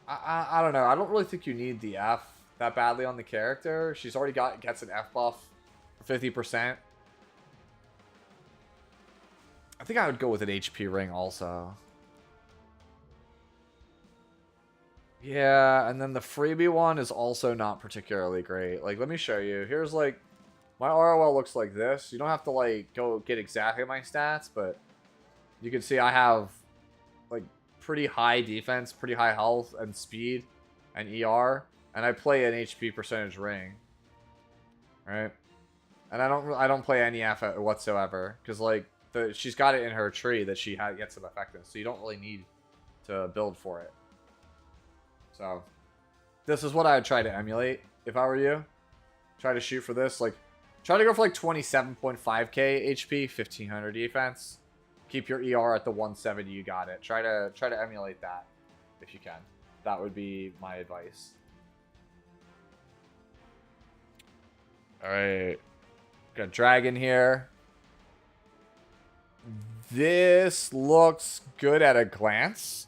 I don't know. I don't really think you need the F that badly on the character. She's already gets an F buff for 50%. I think I would go with an HP ring also. Yeah, and then the freebie one is also not particularly great. Like, let me show you. Here's, like, my ROL looks like this. You don't have to, like, go get exactly my stats, but you can see I have, like, pretty high defense, pretty high health and speed and ER, and I play an HP percentage ring, right? And I don't play any F whatsoever because, like, she's got it in her tree that she gets some effectiveness, so you don't really need to build for it. So this is what I would try to emulate if I were you. Try to shoot for this, like, try to go for like 27.5k HP, 1500 defense. Keep your ER at the 170. You got it. Try to emulate that if you can. That would be my advice. All right, got Dragon here. This looks good at a glance,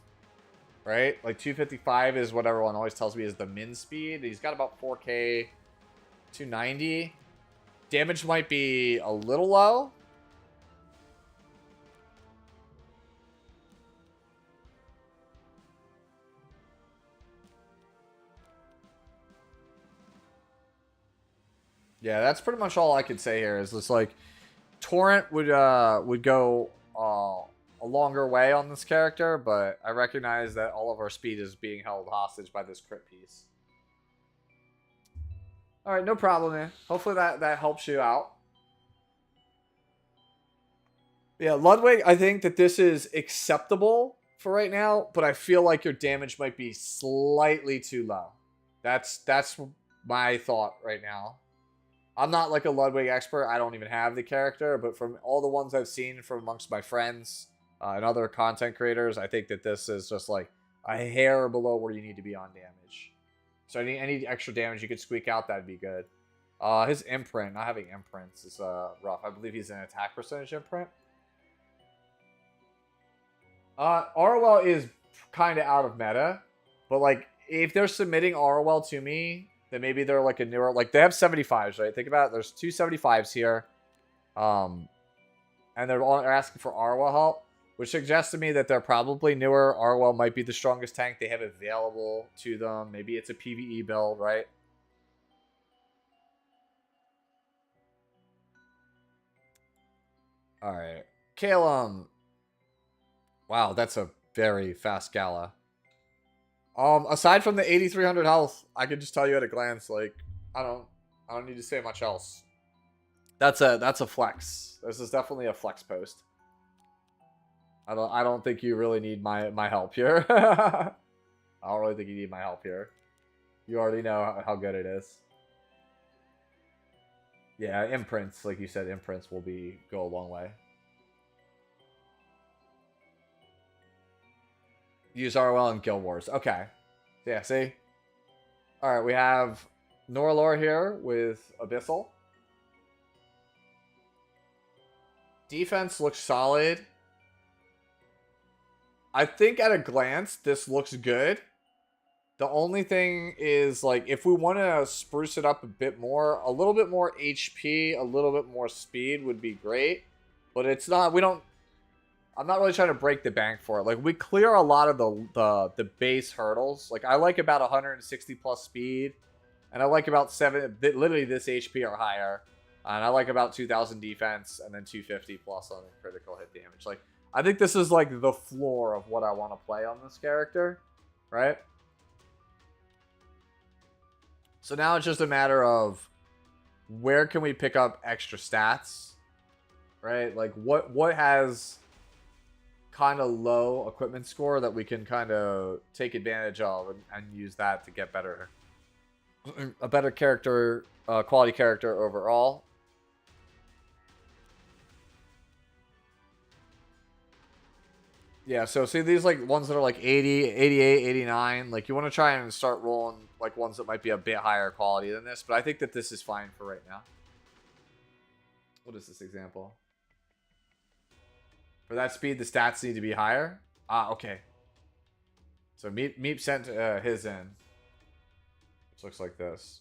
right? Like 255 is what everyone always tells me is the min speed. He's got about 4k, 290. Damage might be a little low. Yeah, that's pretty much all I could say here. Is this like Torrent would go a longer way on this character, but I recognize that all of our speed is being held hostage by this crit piece. All right, no problem, man. Hopefully that helps you out. Yeah, Ludwig, I think that this is acceptable for right now, but I feel like your damage might be slightly too low. That's my thought right now. I'm not like a Ludwig expert. I don't even have the character, but from all the ones I've seen from amongst my friends and other content creators, I think that this is just like a hair below where you need to be on damage. So any extra damage you could squeak out, that'd be good. His imprint, not having imprints, is rough. I believe he's an attack percentage imprint. ROL is kind of out of meta, but like if they're submitting ROL to me, then maybe they're like a newer, like they have 75s, right? Think about it. There's two 75s here. And they're asking for ROL help, which suggests to me that they're probably newer. ROL might be the strongest tank they have available to them. Maybe it's a PvE build, right? All right. Calum. Wow, that's a very fast Gala. Aside from the 8,300 health, I can just tell you at a glance, like, I don't need to say much else. That's a flex. This is definitely a flex post. I don't think you really need my help here. I don't really think you need my help here. You already know how good it is. Yeah, imprints, like you said, imprints will go a long way. Use ROL in Guild Wars. Okay. Yeah, see? Alright, we have Norlor here with Abyssal. Defense looks solid. I think at a glance, this looks good. The only thing is, like, if we want to spruce it up a bit more, a little bit more HP, a little bit more speed would be great. But it's not, I'm not really trying to break the bank for it. Like, we clear a lot of the base hurdles. Like, I like about 160 plus speed. And I like about literally this HP or higher. And I like about 2,000 defense and then 250 plus on critical hit damage. Like, I think this is like the floor of what I want to play on this character, right? So now it's just a matter of where can we pick up extra stats, right? Like what has kind of low equipment score that we can kind of take advantage of and use that to get a better character, quality character overall. Yeah, so see these like ones that are like 80, 88, 89, like you want to try and start rolling like ones that might be a bit higher quality than this, but I think that this is fine for right now. What is this example? For that speed, the stats need to be higher. Ah, okay. So Meep sent his in, which looks like this.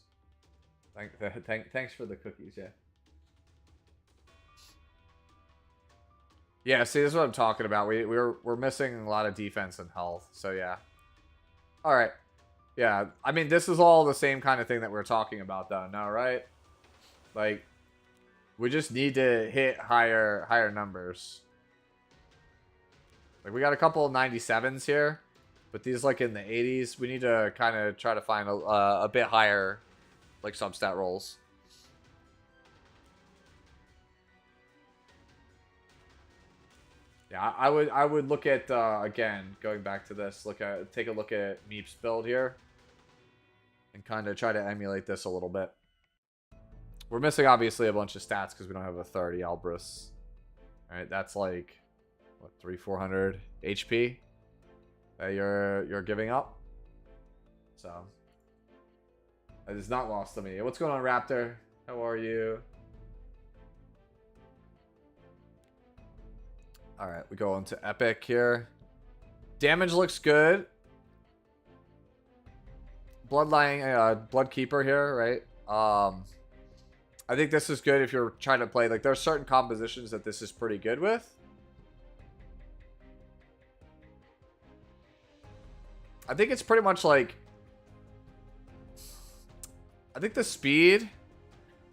Thanks for the cookies, yeah. Yeah, see, this is what I'm talking about. We're missing a lot of defense and health, so yeah. All right, yeah. I mean, this is all the same kind of thing that we're talking about, though. No, right? Like, we just need to hit higher numbers. Like, we got a couple of 97s here, but these like in the 80s. We need to kind of try to find a bit higher, like substat rolls. Yeah, I would look at again, going back to this, take a look at Meep's build here and kind of try to emulate this a little bit. We're missing obviously a bunch of stats because we don't have a 30 Albris. All right, that's like what, 300-400 HP that you're giving up. So it is not lost to me. What's going on, Raptor? How are you? Alright, we go into Epic here. Damage looks good. Bloodkeeper here, right? I think this is good if you're trying to play. Like, there are certain compositions that this is pretty good with. I think it's pretty much like... I think the speed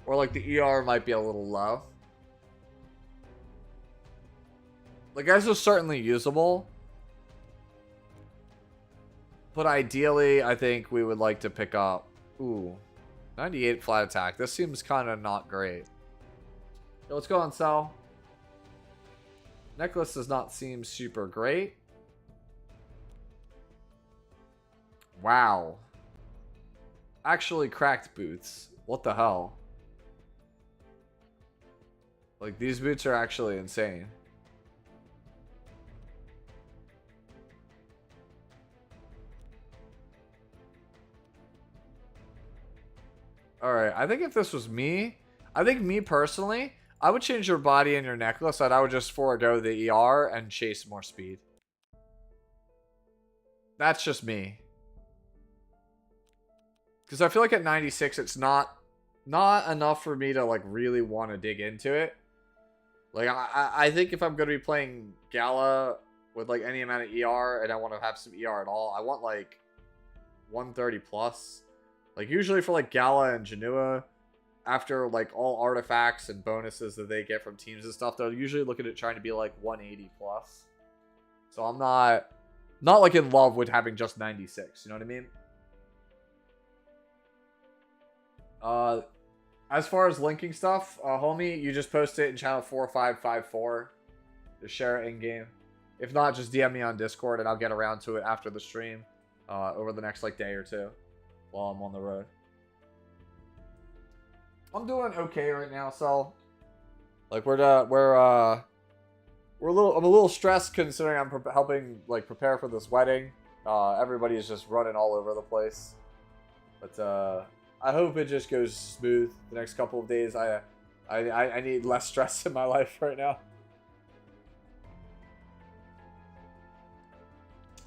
or like the ER might be a little low. Like, guys are certainly usable. But ideally, I think we would like to pick up... Ooh. 98 flat attack. This seems kind of not great. Yo, let's go on, Sal. Necklace does not seem super great. Wow. Actually cracked boots. What the hell? Like, these boots are actually insane. Alright, I think if this was me, I think me personally, I would change your body and your necklace, and I would just forego the ER and chase more speed. That's just me. Because I feel like at 96, it's not enough for me to like really want to dig into it. Like, I think if I'm going to be playing Gala with like any amount of ER, and I want to have some ER at all, I want like 130 plus. Like, usually for, like, Gala and Janua, after, like, all artifacts and bonuses that they get from teams and stuff, they're usually looking at trying to be, like, 180 plus. So I'm not, like, in love with having just 96, you know what I mean? As far as linking stuff, homie, you just post it in channel 4554. Just share it in-game. If not, just DM me on Discord, and I'll get around to it after the stream, over the next, like, day or two. While I'm on the road. I'm doing okay right now, so like I'm a little stressed considering I'm helping like prepare for this wedding. Everybody is just running all over the place, but I hope it just goes smooth the next couple of days. I need less stress in my life right now.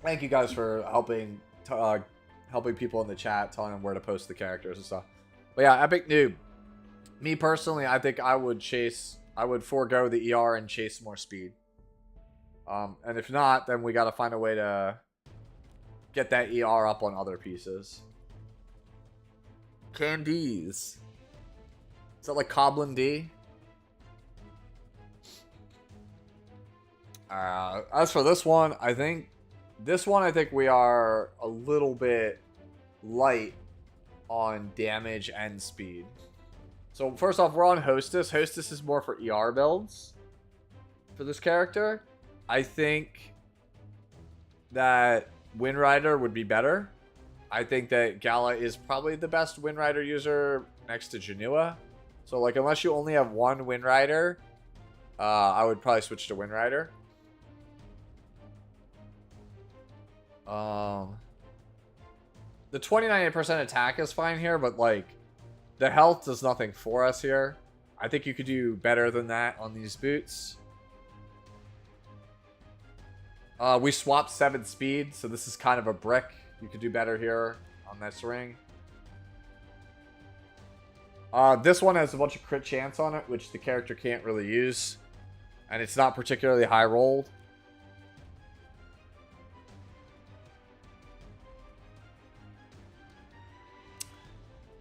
Thank you guys for helping people in the chat, telling them where to post the characters and stuff. But yeah, Epic Noob. Me personally, I think I would forego the ER and chase more speed. And if not, then we got to find a way to get that ER up on other pieces. Candies. Is that like Coblin D? As for this one, I think we are a little bit light on damage and speed. So first off, we're on Hostess. Hostess is more for ER builds for this character. I think that Wind Rider would be better. I think that Gala is probably the best Wind Rider user next to Janua. So like, unless you only have one Wind Rider, I would probably switch to Wind Rider. The 29% attack is fine here, but like the health does nothing for us here. I think you could do better than that on these boots. We swapped 7 speed, so this is kind of a brick. You could do better here on this ring. This one has a bunch of crit chance on it, which the character can't really use. And it's not particularly high rolled.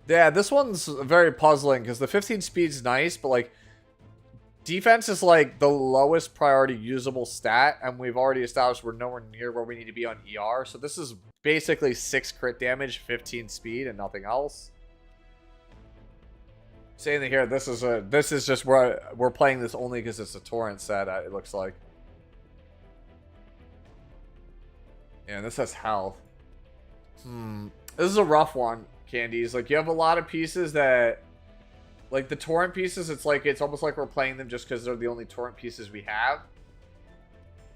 Yeah, this one's very puzzling because the 15 speed's nice, but like defense is like the lowest priority usable stat, and we've already established we're nowhere near where we need to be on ER. So this is basically 6 crit damage, 15 speed, and nothing else. Saying that here, this is just where we're playing this only because it's a torrent set. It looks like. Yeah, this has health. This is a rough one, Candies. Like, you have a lot of pieces that, like the torrent pieces, it's almost like we're playing them just because they're the only torrent pieces we have.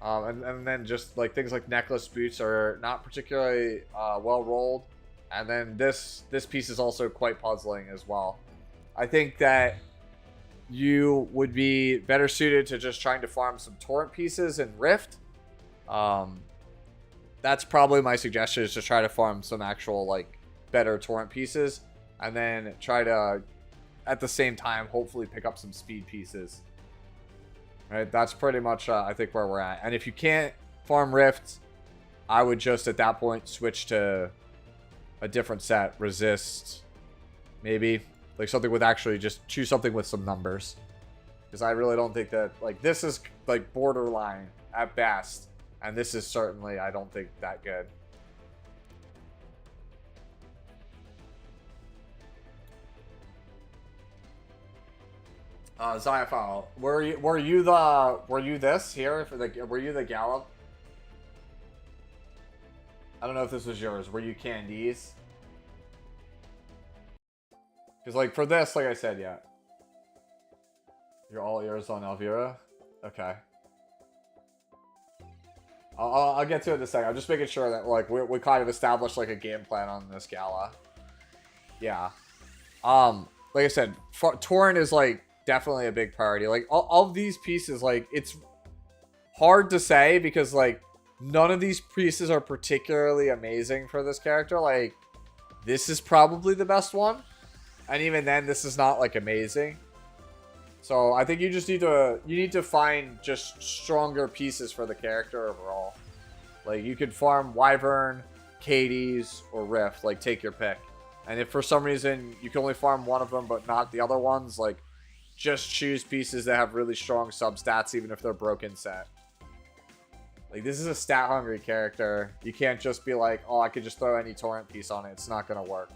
And then just like things like necklace boots are not particularly well rolled. And then this piece is also quite puzzling as well. I think that you would be better suited to just trying to farm some torrent pieces in Rift. That's probably my suggestion, is to try to farm some actual like better torrent pieces, and then try to at the same time hopefully pick up some speed pieces. Right, that's pretty much I think where we're at. And if you can't farm Rift, I would just at that point switch to a different set, resist, maybe. Like something with actually just choose something with some numbers. Because I really don't think that, like, this is like borderline at best. And this is certainly, I don't think, that good. Zyafile, were you this here? For the, were you the Gallop? I don't know if this was yours. Were you Candies? Because, like, for this, like I said, yeah. You're all ears on Elvira? Okay. I'll get to it in a second. I'm just making sure that, like, we kind of established, like, a game plan on this Gala. Yeah. Like I said, Torrent is, like, definitely a big priority. Like, all of these pieces, like, it's hard to say because, like, none of these pieces are particularly amazing for this character. Like, this is probably the best one. And even then, this is not, like, amazing. So, I think you just need to find just stronger pieces for the character overall. Like, you could farm Wyvern, Katie's, or Rift. Like, take your pick. And if for some reason you can only farm one of them but not the other ones, like, just choose pieces that have really strong substats even if they're broken set. Like, this is a stat-hungry character. You can't just be like, oh, I could just throw any torrent piece on it. It's not going to work.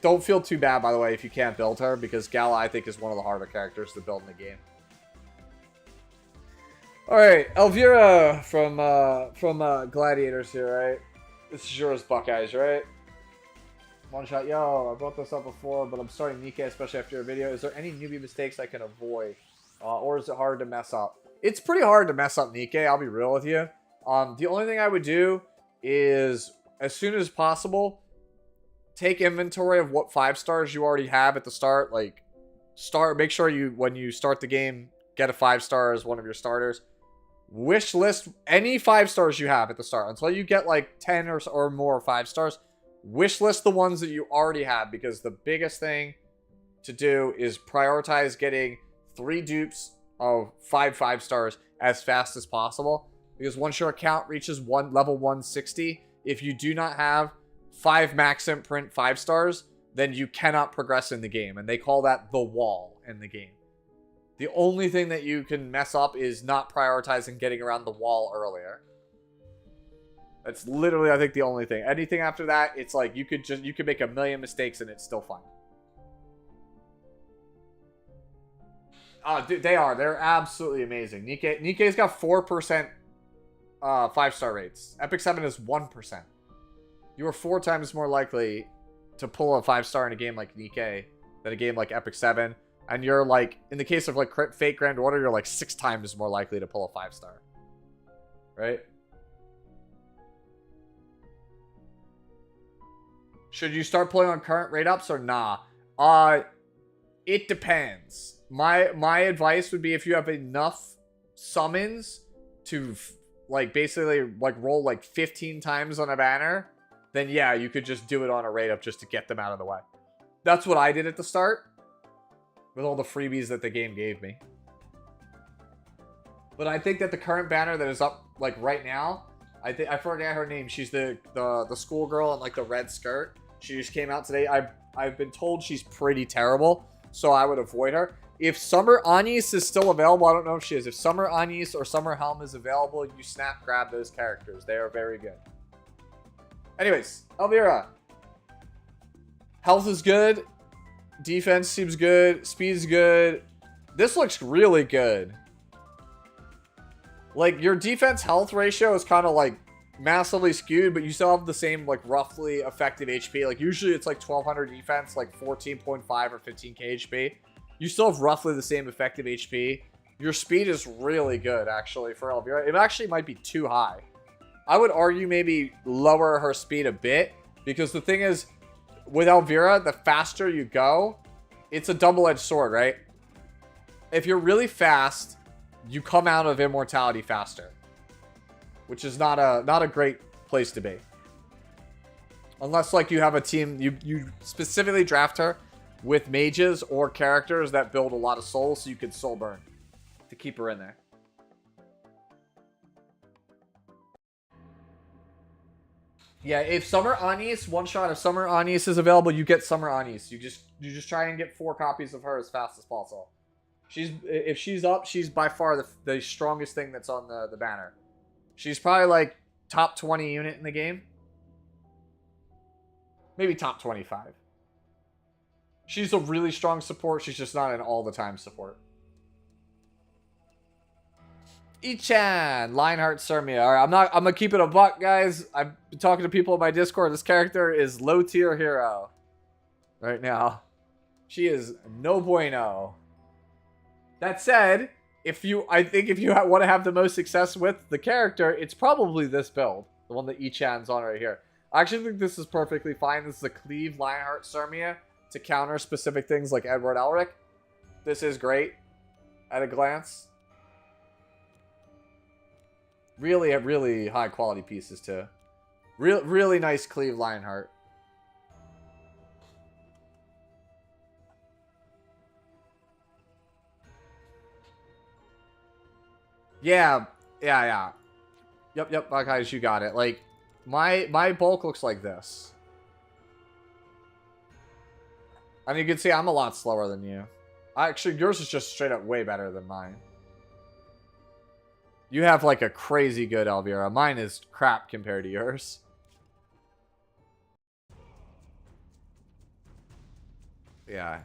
Don't feel too bad, by the way, if you can't build her, because Gala, I think, is one of the harder characters to build in the game. Alright, Elvira from Gladiators here, right? This is yours, Buckeyes, right? One shot. Yo, I brought this up before, but I'm starting Nikke, especially after your video. Is there any newbie mistakes I can avoid? Or is it hard to mess up? It's pretty hard to mess up Nikke, I'll be real with you. The only thing I would do is, as soon as possible, take inventory of what 5-stars you already have at the start. Like, make sure you, when you start the game, get a 5-star as one of your starters. Wish list any 5-stars you have at the start. Until you get like 10 or more 5-stars, wish list the ones that you already have, because the biggest thing to do is prioritize getting 3 dupes of 5-5-stars as fast as possible. Because once your account reaches level 160, if you do not have 5 max imprint 5-stars, then you cannot progress in the game. And they call that the wall in the game. The only thing that you can mess up is not prioritizing getting around the wall earlier. That's literally, I think, the only thing. Anything after that, it's like you could make a million mistakes and it's still fine. Oh, dude, they are. They're absolutely amazing. Nikkei's got 4% 5-star rates. Epic 7 is 1%. You are 4 times more likely to pull a 5-star in a game like Nikkei than a game like Epic 7. And you're like, in the case of like Fate Grand Order, you're like 6 times more likely to pull a 5-star. Right? Should you start pulling on current rate ups or nah? It depends. My advice would be if you have enough summons to like basically like roll like 15 times on a banner, then yeah, you could just do it on a rate up just to get them out of the way. That's what I did at the start with all the freebies that the game gave me. But I think that the current banner that is up like right now, I forget her name. She's the schoolgirl in like the red skirt. She just came out today. I've been told she's pretty terrible, so I would avoid her. If Summer Anis is still available, I don't know if she is. If Summer Anis or Summer Helm is available, you snap grab those characters. They are very good. Anyways, Elvira. Health is good. Defense seems good. Speed is good. This looks really good. Like, your defense health ratio is kind of like massively skewed, but you still have the same like roughly effective HP. Like usually it's like 1200 defense, like 14.5 or 15k HP. You still have roughly the same effective HP. Your speed is really good actually for Elvira. It actually might be too high. I would argue maybe lower her speed a bit, because the thing is with Elvira, the faster you go, it's a double-edged sword, right? If you're really fast, you come out of immortality faster, which is not a great place to be. Unless like you have a team, you specifically draft her with mages or characters that build a lot of souls, so you can soul burn to keep her in there. Yeah, if Summer Anis, one shot of Summer Anis is available, you get Summer Anis. You just try and get 4 copies of her as fast as possible. If she's up, she's by far the strongest thing that's on the banner. She's probably like top 20 unit in the game. Maybe top 25. She's a really strong support. She's just not an all-the-time support. Ichan, Lionheart, Sirmia. All right, I'm gonna keep it a buck, guys. I've been talking to people in my Discord. This character is low tier hero right now. She is no bueno. That said, I think if you want to have the most success with the character, it's probably this build, the one that Ichan's on right here. I actually think this is perfectly fine. This is a Cleave Lionheart Sirmia to counter specific things like Edward Elric. This is great at a glance. Really, really high quality pieces too. Really nice Cleave Lionheart. Yeah. Yep, guys, you got it. Like, my bulk looks like this. And you can see I'm a lot slower than you. Actually, yours is just straight up way better than mine. You have like a crazy good Elvira. Mine is crap compared to yours. Yeah.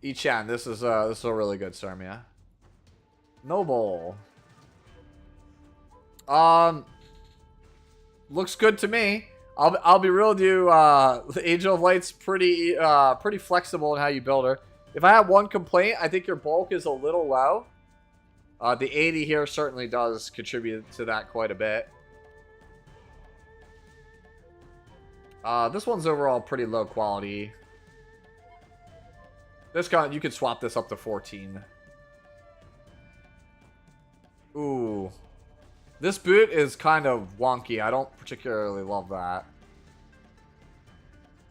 Ichan, this is a really good Sirmia. Noble. Looks good to me. I'll be real with you. The Angel of Light's pretty flexible in how you build her. If I have one complaint, I think your bulk is a little low. The 80 here certainly does contribute to that quite a bit. This one's overall pretty low quality. This guy, you could swap this up to 14. Ooh. This boot is kind of wonky. I don't particularly love that.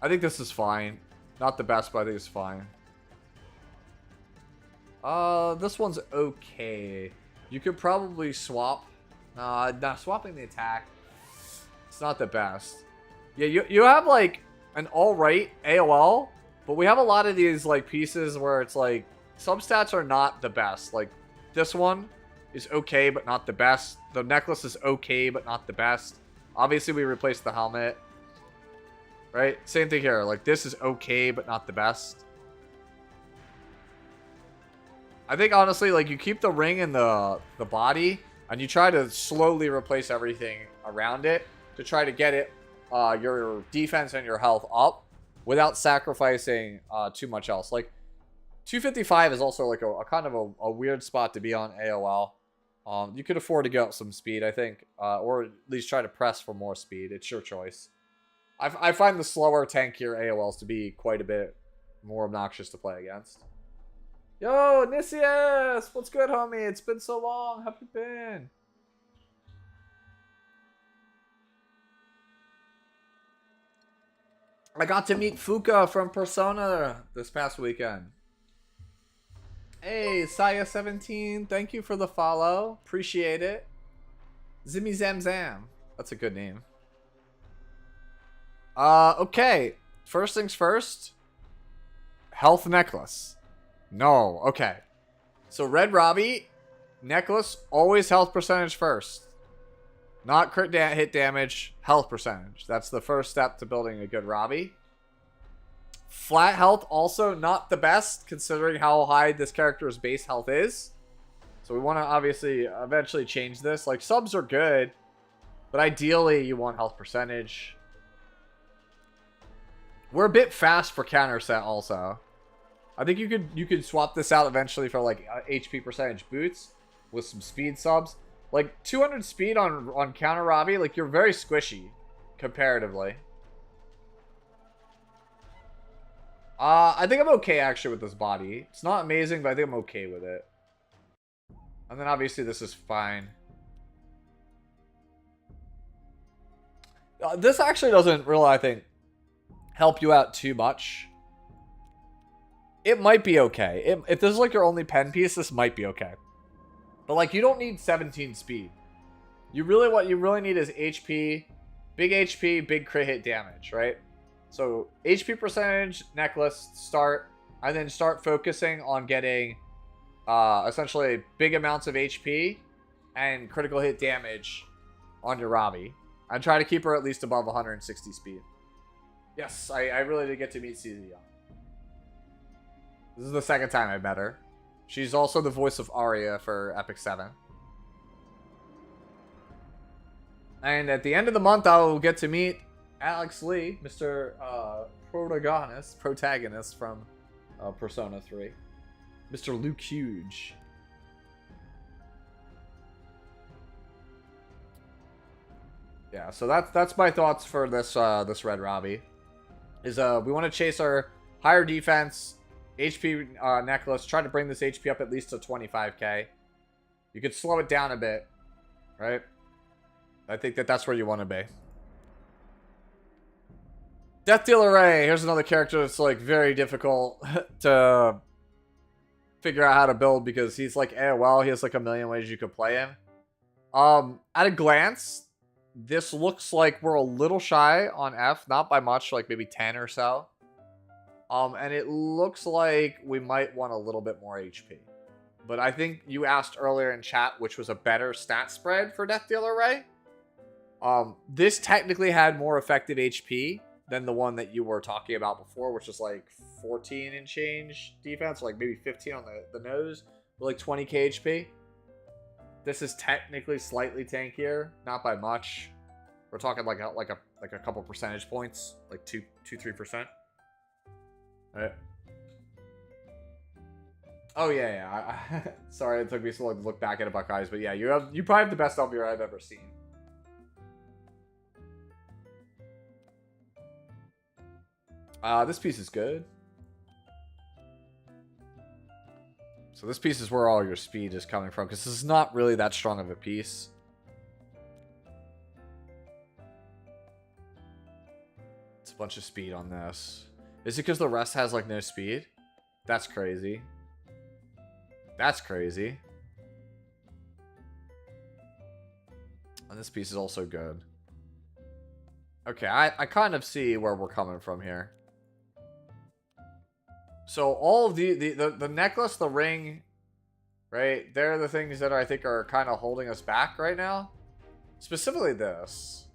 I think this is fine. Not the best, but I think it's fine. This one's okay. You could probably swap. Nah, swapping the attack. It's not the best. Yeah, you have like an alright AOL, but we have a lot of these like pieces where it's like some stats are not the best. Like, this one is okay, but not the best. The necklace is okay, but not the best. Obviously, we replaced the helmet. Right? Same thing here. Like, this is okay, but not the best. I think, honestly, like, you keep the ring and the body, and you try to slowly replace everything around it to try to get it, your defense and your health up without sacrificing too much else. Like, 255 is also, like, a kind of a weird spot to be on AOL. You could afford to get up some speed, I think, or at least try to press for more speed. It's your choice. I find the slower, tankier AOLs to be quite a bit more obnoxious to play against. Yo, Nicias! What's good, homie? It's been so long. How have you been? I got to meet Fuka from Persona this past weekend. Hey, Saya17, thank you for the follow. Appreciate it. Zimmy Zam Zam. That's a good name. Okay. First things first. Health necklace. No. Okay. So Red Robbie, necklace, always health percentage first. Not crit hit damage, health percentage. That's the first step to building a good Robbie. Flat health, also not the best, considering how high this character's base health is. So we want to obviously eventually change this. Like, subs are good, but ideally you want health percentage. We're a bit fast for counter set also. I think you could swap this out eventually for like HP percentage boots with some speed subs. Like 200 speed on counter Robbie, like you're very squishy comparatively. I think I'm okay actually with this body. It's not amazing, but I think I'm okay with it. And then obviously this is fine. This actually doesn't really, I think, help you out too much. It might be okay. If this is like your only pen piece, this might be okay. But like, you don't need 17 speed. What you really need is HP, big crit hit damage, right? So HP percentage, necklace, start, and then start focusing on getting essentially big amounts of HP and critical hit damage on your Robbie. And try to keep her at least above 160 speed. Yes, I really did get to meet CZ Young. This is the second time I met her. She's also the voice of Arya for Epic 7. And at the end of the month, I will get to meet Alex Lee, Mr. Protagonist from Persona 3. Mr. Luke Huge. Yeah, so that's my thoughts for this this Red Robbie. Is we want to chase our higher defense, HP necklace, try to bring this HP up at least to 25k. You could slow it down a bit, right? I think that's where you want to be. Death Dealer Ray. Here's another character that's like very difficult to figure out how to build because he's like AOL. He has like a million ways you could play him. At a glance, this looks like we're a little shy on F, not by much, like maybe 10 or so. And it looks like we might want a little bit more HP. But I think you asked earlier in chat which was a better stat spread for Death Dealer Ray. This technically had more effective HP than the one that you were talking about before, which is like 14 and change defense, like maybe 15 on the nose, with like 20k HP. This is technically slightly tankier, not by much. We're talking like a couple percentage points, like 3%. Right. Oh yeah. Sorry, it took me so long to look back at it, Buckeyes, but yeah, you probably have the best Elvier I've ever seen. This piece is good. So this piece is where all your speed is coming from, because this is not really that strong of a piece. It's a bunch of speed on this. Is it because the rest has like no speed? That's crazy. That's crazy. And this piece is also good. Okay, I kind of see where we're coming from here. So all of the necklace, the ring, right? They're the things that I think are kind of holding us back right now. Specifically this.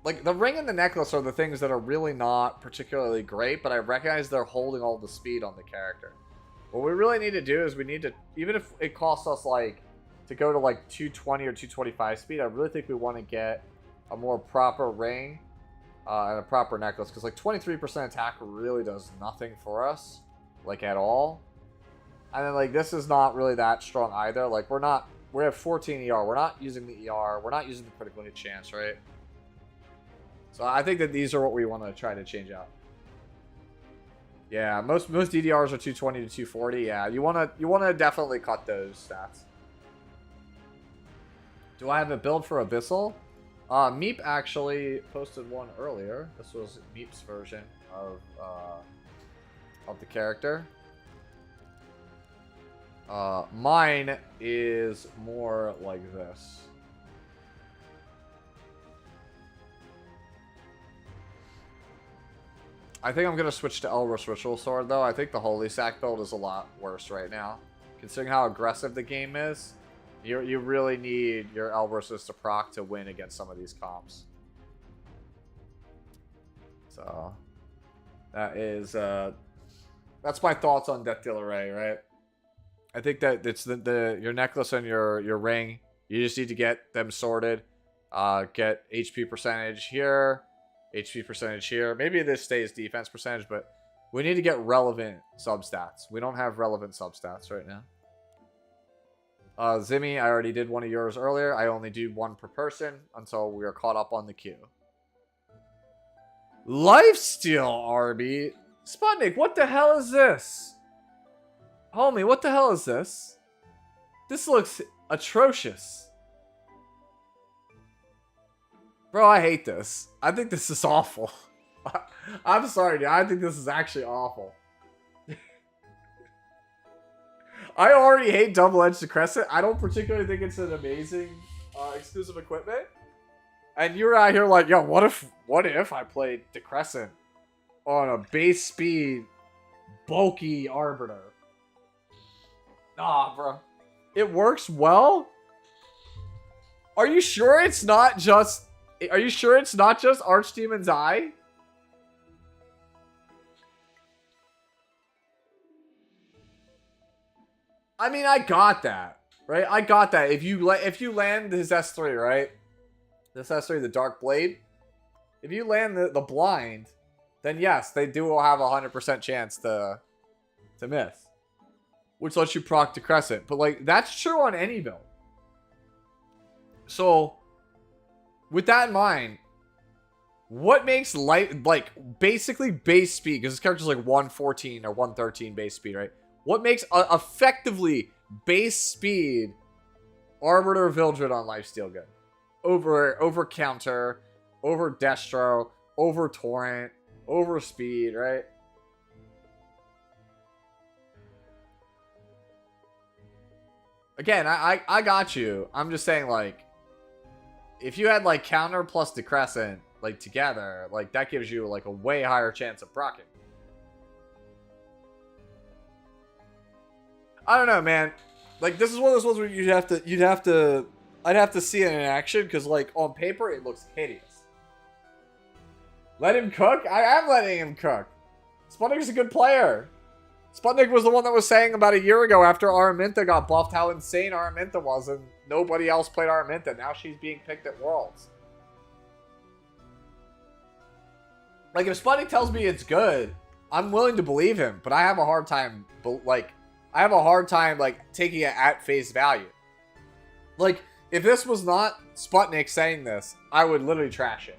Like, the ring and the necklace are the things that are really not particularly great, but I recognize they're holding all the speed on the character. What we really need to do is we need to, even if it costs us, like, to go to, like, 220 or 225 speed, I really think we want to get a more proper ring and a proper necklace. Because, like, 23% attack really does nothing for us, like, at all. And then, like, this is not really that strong either. Like, we have 14 ER. We're not using the ER. We're not using the critical hit chance, right? So I think that these are what we want to try to change out. Yeah, most DDRs are 220 to 240. Yeah, you wanna definitely cut those stats. Do I have a build for Abyssal? Meep actually posted one earlier. This was Meep's version of the character. Mine is more like this. I think I'm going to switch to Elros Ritual Sword, though. I think the Holy Sack build is a lot worse right now. Considering how aggressive the game is, you really need your Elbroses to proc to win against some of these comps. So, that is, that's my thoughts on Death Dealer Ray, right? I think that it's your necklace and your ring. You just need to get them sorted. Get HP percentage here. HP percentage here. Maybe this stays defense percentage, but we need to get relevant substats. We don't have relevant substats right now. Zimmy, I already did one of yours earlier. I only do one per person until we are caught up on the queue. Lifesteal, Arby. Sputnik, what the hell is this? Homie, what the hell is this? This looks atrocious. Bro, I hate this. I think this is awful. I'm sorry, dude. I think this is actually awful. I already hate double-edged Crescent. I don't particularly think it's an amazing exclusive equipment. And you're out here like, yo, what if I played Decrescent on a base speed, bulky Arbiter? Nah, bro. It works well? Are you sure it's not just... Are you sure it's not just Archdemon's Eye? I mean, I got that, right? I got that. If you land his S3, right? This S3, the Dark Blade. If you land the blind, then yes, they do have a 100% chance to miss, which lets you proc to Crescent. But like, that's true on any build. So, with that in mind, what makes basically base speed, because this character's like 114 or 113 base speed, right? What makes effectively base speed Arbiter Vildred on Lifesteal good? Over Counter, over Destro, over Torrent, over Speed, right? Again, I got you. I'm just saying, like, if you had like Counter plus Decrescent like together, like that gives you like a way higher chance of proccing. I don't know, man. Like, this is one of those ones where I'd have to see it in action, because like on paper it looks hideous. Let him cook? I am letting him cook. Sputnik's a good player. Sputnik was the one that was saying about a year ago after Araminta got buffed how insane Araminta was, and nobody else played Araminta. Now she's being picked at Worlds. Like, if Sputnik tells me it's good, I'm willing to believe him, but I have a hard time, taking it at face value. Like, if this was not Sputnik saying this, I would literally trash it.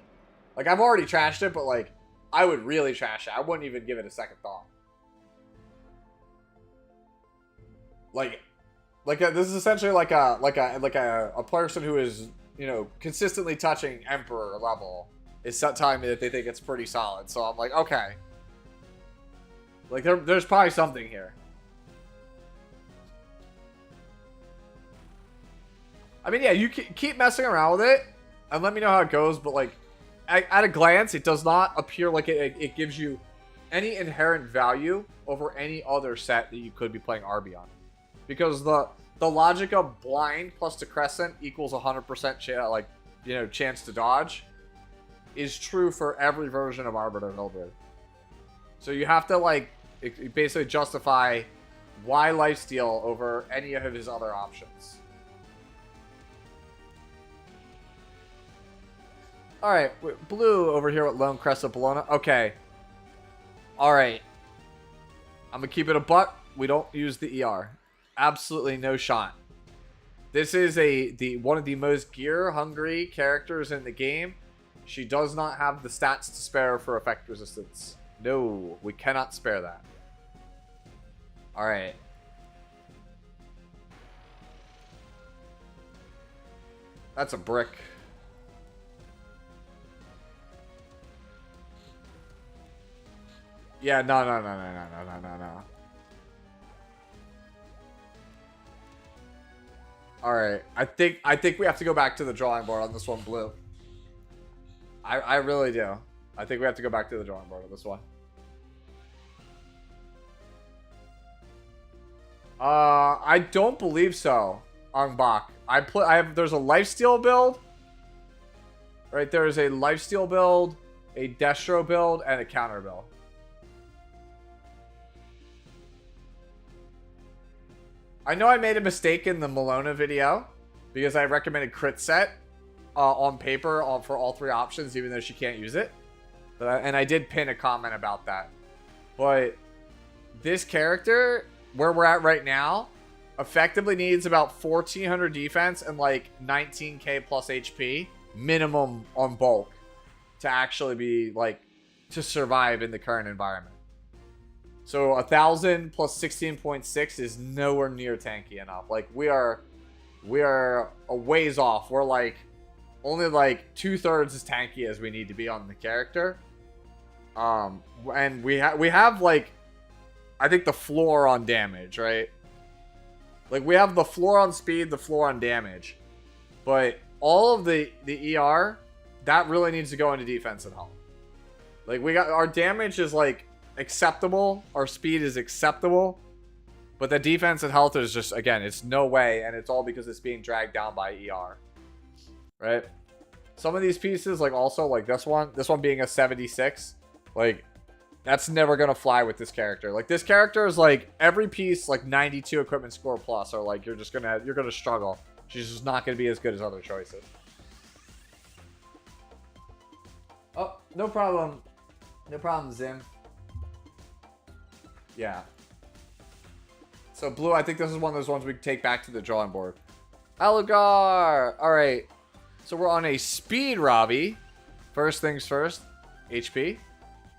Like, I've already trashed it, but like, I would really trash it. I wouldn't even give it a second thought. This is essentially like a person who is, you know, consistently touching Emperor level is telling me that they think it's pretty solid. So I'm like, okay. Like, there's probably something here. I mean, yeah, you keep messing around with it and let me know how it goes, but like, at a glance, it does not appear like it gives you any inherent value over any other set that you could be playing RB on. Because the logic of blind plus decrescent equals 100% chance to dodge is true for every version of Arbiter Hildred. So you have to like basically justify why lifesteal over any of his other options. Alright, blue over here with Lone Crest of Bologna. Okay. Alright. I'm gonna keep it a buck. We don't use the ER. Absolutely no shot. This is one of the most gear-hungry characters in the game. She does not have the stats to spare for effect resistance. No, we cannot spare that. Alright. That's a brick. Yeah, no. Alright, I think we have to go back to the drawing board on this one, blue. I really do. I think we have to go back to the drawing board on this one. I don't believe so, Angbak. There's a lifesteal build. Right, there's a lifesteal build, a Destro build, and a counter build. I know I made a mistake in the Malona video because I recommended crit set on paper for all three options, even though she can't use it. And I did pin a comment about that. But this character, where we're at right now, effectively needs about 1400 defense and like 19k plus HP minimum on bulk to actually be like to survive in the current environment. So 1000 plus 16.6 is nowhere near tanky enough. Like we are a ways off. We're like only like 2/3 as tanky as we need to be on the character. And we have like I think the floor on damage, right? Like we have the floor on speed, the floor on damage. But all of the ER that really needs to go into defense and health. Like we got our damage is like acceptable, our speed is acceptable, but the defense and health is just, again, it's no way, and it's all because it's being dragged down by ER, right? Some of these pieces, like also like this one being a 76, like that's never gonna fly with this character. Like this character is like every piece like 92 equipment score plus, or like you're gonna struggle. She's just not gonna be as good as other choices. Oh, no problem, Zim. Yeah. So, blue, I think this is one of those ones we can take back to the drawing board. Algar! Alright. So, we're on a speed Robbie. First things first. HP.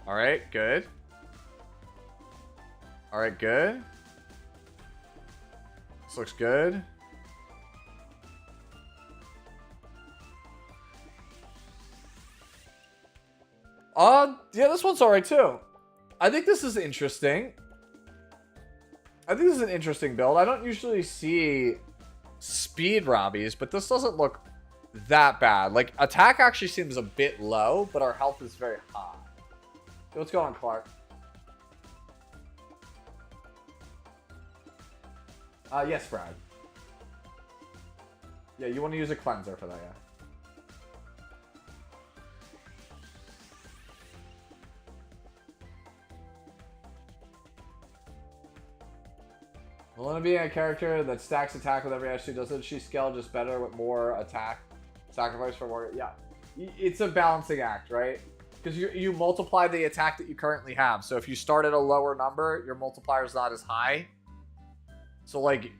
Alright, good. Alright, good. This looks good. Yeah, this one's alright, too. I think this is interesting. I think this is an interesting build. I don't usually see speed Robbies, but this doesn't look that bad. Like, attack actually seems a bit low, but our health is very high. Hey, what's going on, Clark? Yes, Brad. Yeah, you want to use a cleanser for that, yeah. Malona being a character that stacks attack with every action, doesn't she scale just better with more attack? Sacrifice for more? Yeah. It's a balancing act, right? Because you multiply the attack that you currently have. So if you start at a lower number, your multiplier is not as high. So like,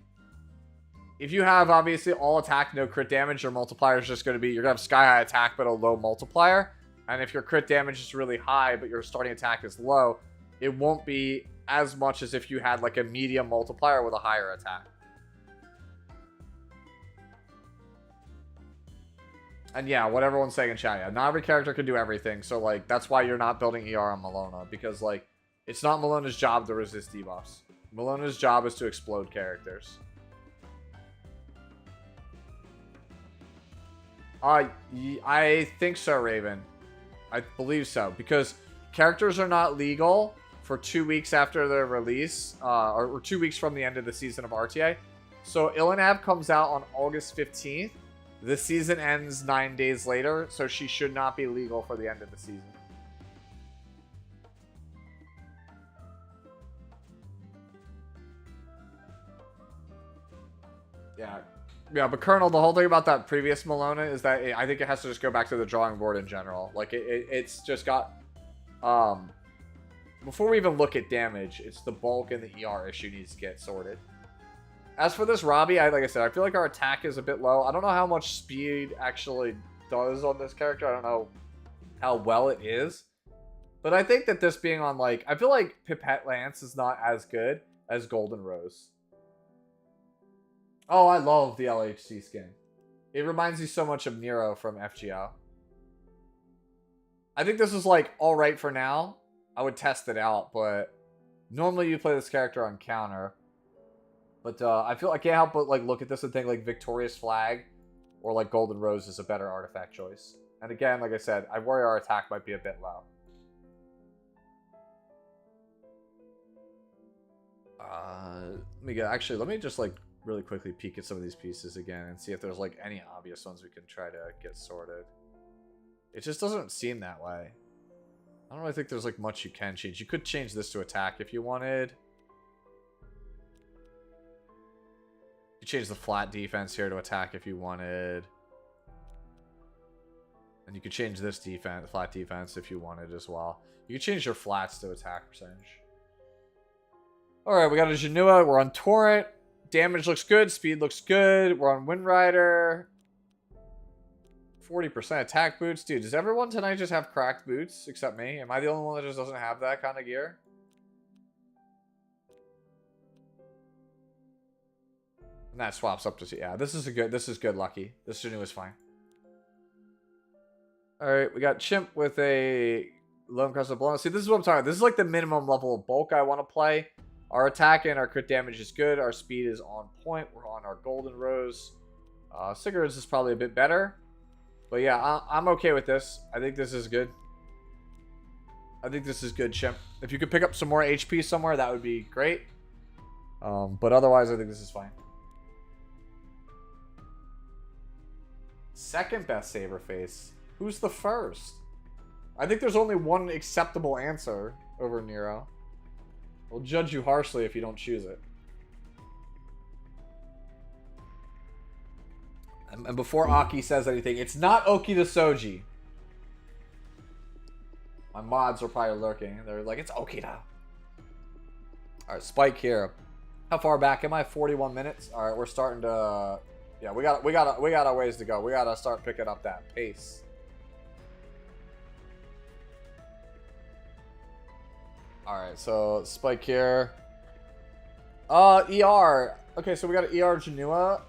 if you have obviously all attack, no crit damage, your multiplier is just going to be, you're going to have sky high attack, but a low multiplier. And if your crit damage is really high, but your starting attack is low, it won't be as much as if you had like a medium multiplier with a higher attack. And yeah, what everyone's saying in chat, yeah, not every character can do everything, so like that's why you're not building ER on Malona, because like it's not Malona's job to resist debuffs. Malona's job is to explode characters. I think so, Raven. I believe so, because characters are not legal for 2 weeks after their release, or 2 weeks from the end of the season of RTA. So Ilanav comes out on August 15th. The season ends 9 days later, so she should not be legal for the end of the season. Yeah. Yeah, but Colonel, the whole thing about that previous Malona is that I think it has to just go back to the drawing board in general. Like, it's just got... Before we even look at damage, it's the bulk and the ER issue needs to get sorted. As for this Robbie, like I said, I feel like our attack is a bit low. I don't know how much speed actually does on this character. I don't know how well it is. But I think that this being on, like... I feel like Pipette Lance is not as good as Golden Rose. Oh, I love the LHC skin. It reminds me so much of Nero from FGO. I think this is, like, alright for now. I would test it out, but... Normally you play this character on counter. But I feel I can't help but, like, look at this and think, like, Victorious Flag or, like, Golden Rose is a better artifact choice. And again, like I said, I worry our attack might be a bit low. Let me just, like, really quickly peek at some of these pieces again and see if there's, like, any obvious ones we can try to get sorted. It just doesn't seem that way. I don't really think there's, like, much you can change. You could change this to attack if you wanted. You change the flat defense here to attack if you wanted. And you could change this defense, flat defense, if you wanted as well. You could change your flats to attack percentage. Alright, we got a Genua. We're on Torrent. Damage looks good. Speed looks good. We're on Wind Rider. 40% attack boots. Dude, does everyone tonight just have cracked boots except me? Am I the only one that just doesn't have that kind of gear? And that swaps up to... Yeah, this is good, Lucky. This Genua is fine. Alright, we got Chimp with a Lone Crest of Blown. See, this is what I'm talking about. This is like the minimum level of bulk I want to play. Our attack and our crit damage is good. Our speed is on point. We're on our Golden Rose. Cigarettes is probably a bit better. But yeah, I'm okay with this. I think this is good. I think this is good, Chimp. If you could pick up some more HP somewhere, that would be great. But otherwise, I think this is fine. Second best saber face. Who's the first? I think there's only one acceptable answer over Nero. We'll judge you harshly if you don't choose it. And before Aki says anything, it's not Oki the Soji. My mods are probably lurking. They're like, it's Okita. Alright, Spike here. How far back am I? 41 minutes? Alright, we're starting to... Yeah, we got a ways to go. We gotta start picking up that pace. Alright, so Spike here. ER. Okay, so we got an ER Genua.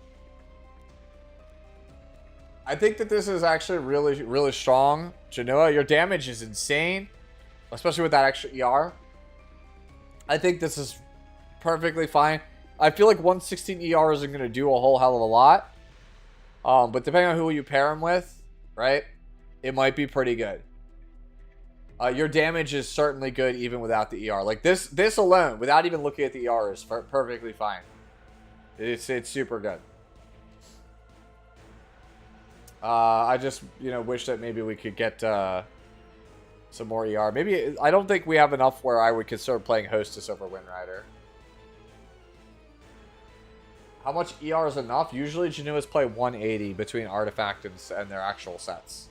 I think that this is actually really, really strong. Genua, your damage is insane. Especially with that extra ER. I think this is perfectly fine. I feel like 116 ER isn't going to do a whole hell of a lot. But depending on who you pair him with, right? It might be pretty good. Your damage is certainly good even without the ER. Like this alone, without even looking at the ER, is perfectly fine. It's super good. I just, wish that maybe we could get some more ER. Maybe, I don't think we have enough where I would consider playing Hostess over Wind Rider. How much ER is enough? Usually Genuas play 180 between Artifact and their actual sets.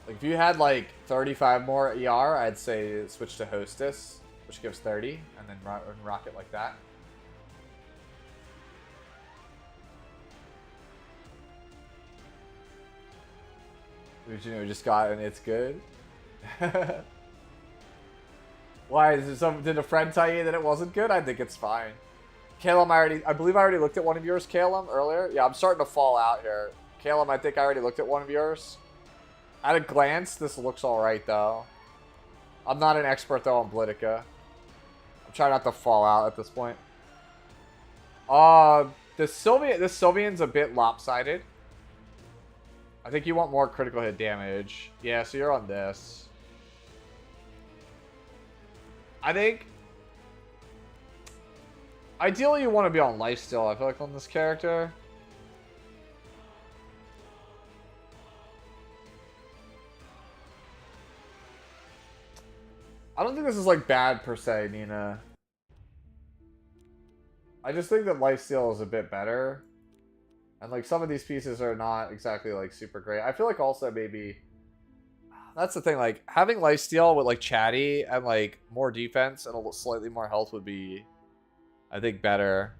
Like, if you had, like, 35 more ER, I'd say switch to Hostess, which gives 30, and then rock it like that. We just got and it's good. Why? Is there did a friend tell you that it wasn't good? I think it's fine. Calum, I believe I already looked at one of yours, Calum, earlier. Yeah, I'm starting to fall out here. Calum, I think I already looked at one of yours. At a glance, this looks alright, though. I'm not an expert, though, on Blitica. I'm trying not to fall out at this point. The Sylvian's a bit lopsided. I think you want more critical hit damage. Yeah, so you're on this. I think... Ideally, you want to be on lifesteal, I feel like, on this character. I don't think this is, like, bad per se, Nina. I just think that lifesteal is a bit better. And, like, some of these pieces are not exactly, like, super great. I feel like also maybe... That's the thing, like, having lifesteal with, like, chatty and, like, more defense and a slightly more health would be, I think, better.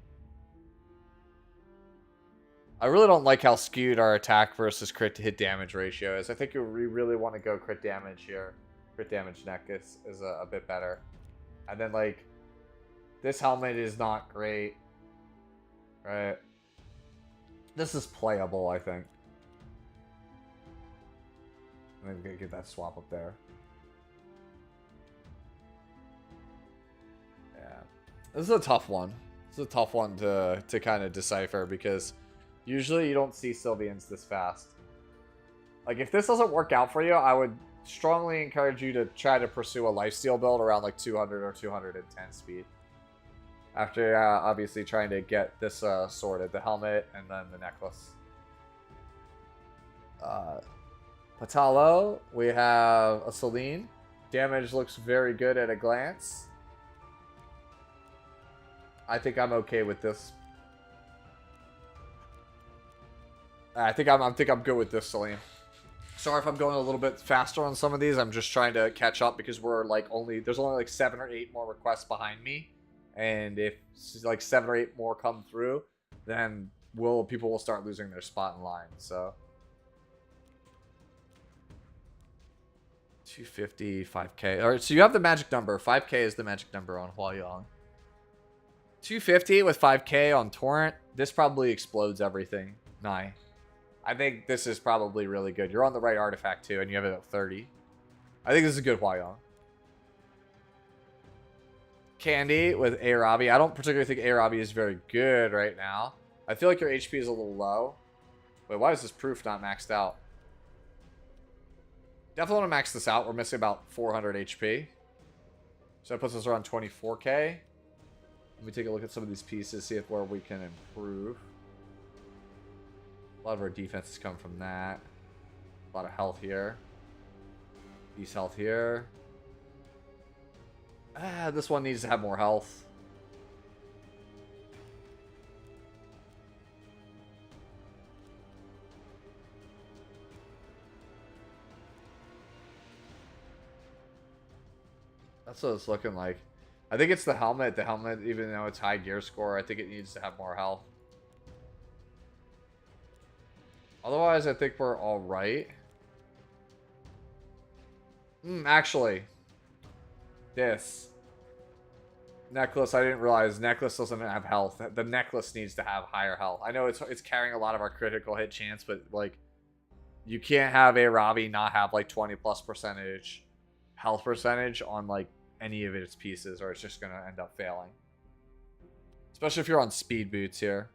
I really don't like how skewed our attack versus crit to hit damage ratio is. I think we really want to go crit damage here. Crit damage neck is a bit better. And then, like, this helmet is not great. Right? This is playable, I think. I'm gonna get that swap up there. Yeah. This is a tough one. This is a tough one to kind of decipher because usually you don't see Sylvians this fast. Like, if this doesn't work out for you, I would strongly encourage you to try to pursue a lifesteal build around like 200 or 210 speed. After obviously trying to get this sorted, the helmet and then the necklace. Patalo, we have a Celine. Damage looks very good at a glance. I think I'm okay with this. I think I'm good with this, Celine. Sorry if I'm going a little bit faster on some of these. I'm just trying to catch up because we're like there's only like 7 or 8 more requests behind me, and if like 7 or 8 more come through, then people will start losing their spot in line. So 250, 5K. All right, so you have the magic number. 5K is the magic number on Huayong. 250 with 5K on Torrent. This probably explodes everything. Nigh. I think this is probably really good. You're on the right artifact too, and you have it at 30. I think this is a good Huayong. Candy with Arabi. I don't particularly think Arabi is very good right now. I feel like your HP is a little low. Wait, why is this proof not maxed out? Definitely want to max this out. We're missing about 400 HP. So that puts us around 24K. Let me take a look at some of these pieces, see where we can improve. A lot of our defenses come from that. A lot of health here. East health here. This one needs to have more health. That's what it's looking like. I think it's the helmet. The helmet, even though it's high gear score, I think it needs to have more health. Otherwise, I think we're all right. Actually, this necklace, I didn't realize necklace doesn't have health. The necklace needs to have higher health. I know it's carrying a lot of our critical hit chance, but like, you can't have a Robbie not have like 20+% health percentage on like any of its pieces, or it's just gonna end up failing. Especially if you're on speed boots here.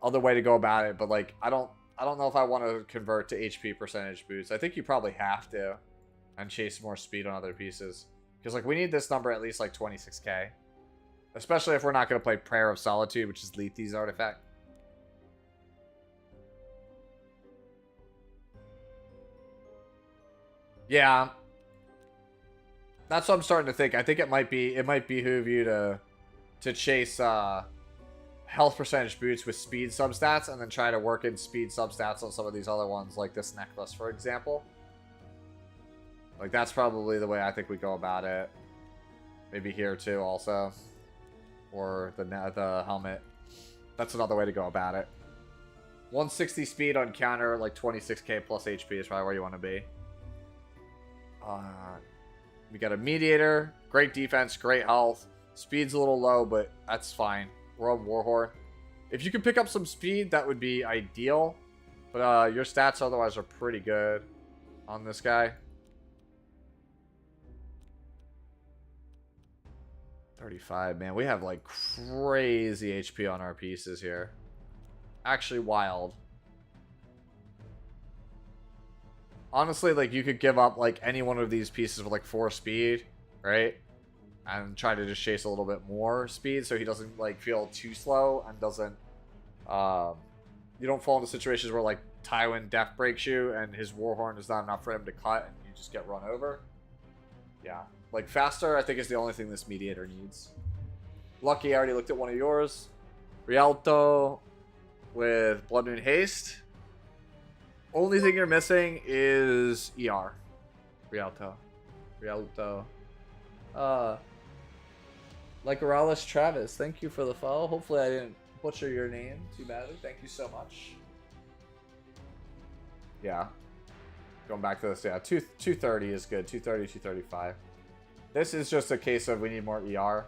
Other way to go about it, but like I don't know if I want to convert to HP percentage boots. I think you probably have to and chase more speed on other pieces. Because like we need this number at least like 26K. Especially if we're not gonna play Prayer of Solitude, which is Lethe's artifact. Yeah. That's what I'm starting to think. I think it might behoove you to chase health percentage boots with speed substats and then try to work in speed substats on some of these other ones, like this necklace, for example. Like, that's probably the way I think we go about it. Maybe here, too, also. Or the helmet. That's another way to go about it. 160 speed on counter, like 26K plus HP is probably where you want to be. We got a mediator. Great defense, great health. Speed's a little low, but that's fine. We're on Warhorn. If you could pick up some speed, that would be ideal. But your stats otherwise are pretty good on this guy. 35, man. We have like crazy HP on our pieces here. Actually wild. honestly, like, you could give up, like, any one of these pieces with, like, 4 speed, right? And try to just chase a little bit more speed so he doesn't, like, feel too slow and doesn't, you don't fall into situations where, like, Tywin death breaks you and his Warhorn is not enough for him to cut and you just get run over. Yeah. Like, faster, I think, is the only thing this mediator needs. Lucky, I already looked at one of yours. Rialto with Blood Moon Haste. Only thing you're missing is ER. Rialto. Like Orales Travis, thank you for the follow. Hopefully I didn't butcher your name too badly. Thank you so much. Yeah. Going back to this, yeah, 230 is good. 230, 235. This is just a case of we need more ER.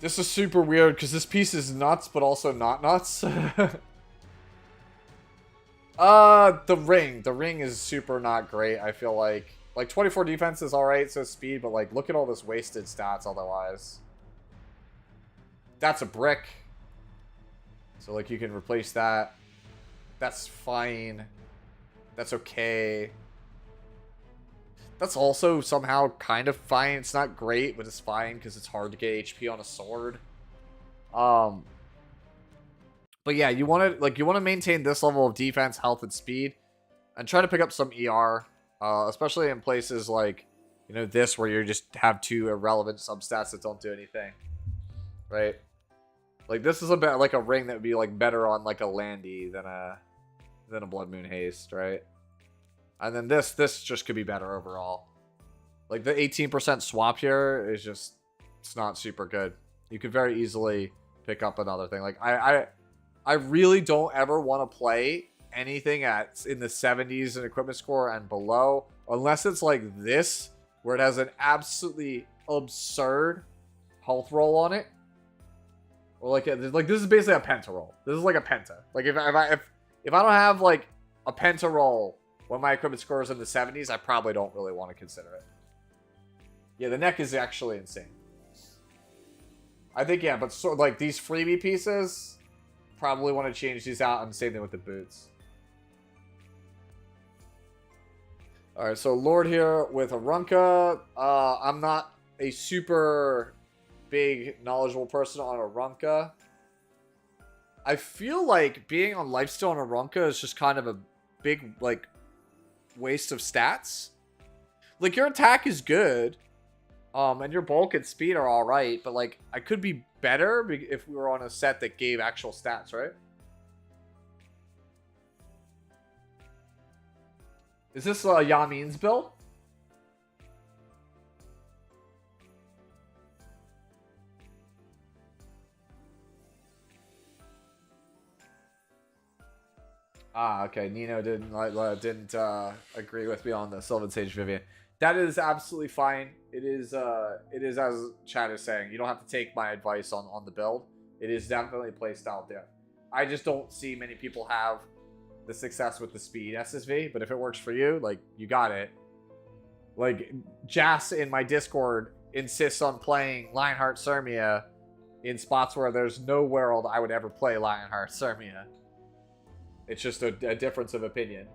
This is super weird because this piece is nuts, but also not nuts. The ring. The ring is super not great, I feel like. Like, 24 defense is alright, so speed, but, like, look at all this wasted stats otherwise. That's a brick. So, like, you can replace that. That's fine. That's okay. That's also somehow kind of fine. It's not great, but it's fine because it's hard to get HP on a sword. But yeah, you want to maintain this level of defense, health, and speed, and try to pick up some ER, especially in places like, you know, this where you just have 2 irrelevant substats that don't do anything, right? Like, this is a bit like a ring that would be like better on like a Landy than a Blood Moon Haste, right? And then this just could be better overall. Like, the 18% swap here is just, it's not super good. You could very easily pick up another thing. Like, I really don't ever want to play anything in the 70s in equipment score and below, unless it's like this, where it has an absolutely absurd health roll on it. Or like this is basically a penta roll. This is like a penta. Like, if I don't have like a penta roll when my equipment score is in the 70s, I probably don't really want to consider it. Yeah, the neck is actually insane. I think, yeah, but so, like, these freebie pieces, probably want to change these out, and same thing with the boots. Alright, so Lord here with Arunca. I'm not a super big, knowledgeable person on Arunca. I feel like being on lifesteal on Arunca is just kind of a big, like, waste of stats. Like, your attack is good, and your bulk and speed are alright, but, like, I could be better if we were on a set that gave actual stats, right? Is this Yamin's build? Ah, okay. Nino didn't agree with me on the Sylvan Sage Vivian. That is absolutely fine. It is as Chad is saying. You don't have to take my advice on the build. It is definitely playstyle there. I just don't see many people have the success with the speed SSV, but if it works for you, like, you got it. Like, Jas in my Discord insists on playing Lionheart Sirmia in spots where there's no world I would ever play Lionheart Sirmia. It's just a difference of opinion.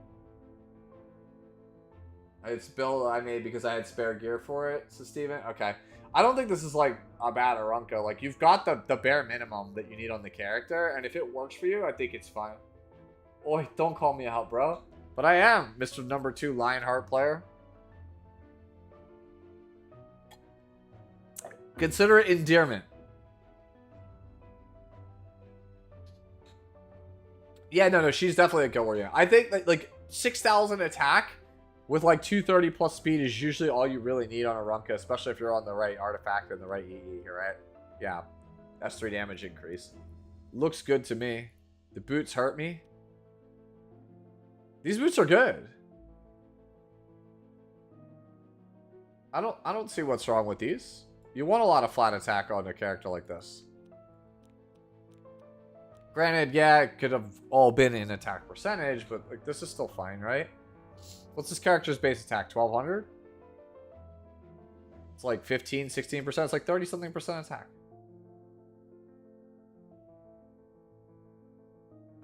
It's build I made because I had spare gear for it, says Steven. Okay. I don't think this is, like, a bad Arunca. Like, you've got the bare minimum that you need on the character, and if it works for you, I think it's fine. Oi, don't call me out, bro. But I am Mr. Number 2 Lionheart player. Consider it endearment. Yeah, no, she's definitely a Guild Warrior. I think that, like, 6,000 attack with, like, 230 plus speed is usually all you really need on a Arunca, especially if you're on the right artifact and the right EE here, right? Yeah, that's 3 damage increase. Looks good to me. The boots hurt me. These boots are good. I don't see what's wrong with these. You want a lot of flat attack on a character like this. Granted, yeah, it could have all been in attack percentage, but, like, this is still fine, right? What's this character's base attack? 1,200? It's like 15, 16%. It's like 30-something percent attack.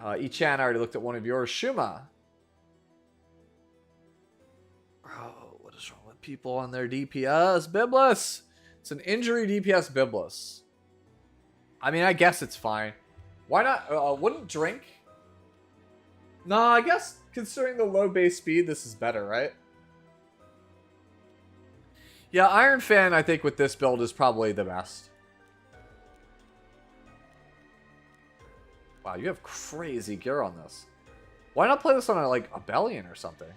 Ichan, I already looked at one of yours. Shuma. what is wrong with people on their DPS? Bibless! It's an injury DPS Bibless. I mean, I guess it's fine. Why not? Wouldn't drink? No, I guess considering the low base speed, this is better, right? Yeah, Iron Fan, I think, with this build is probably the best. Wow, you have crazy gear on this. Why not play this on, like, a Bellion or something?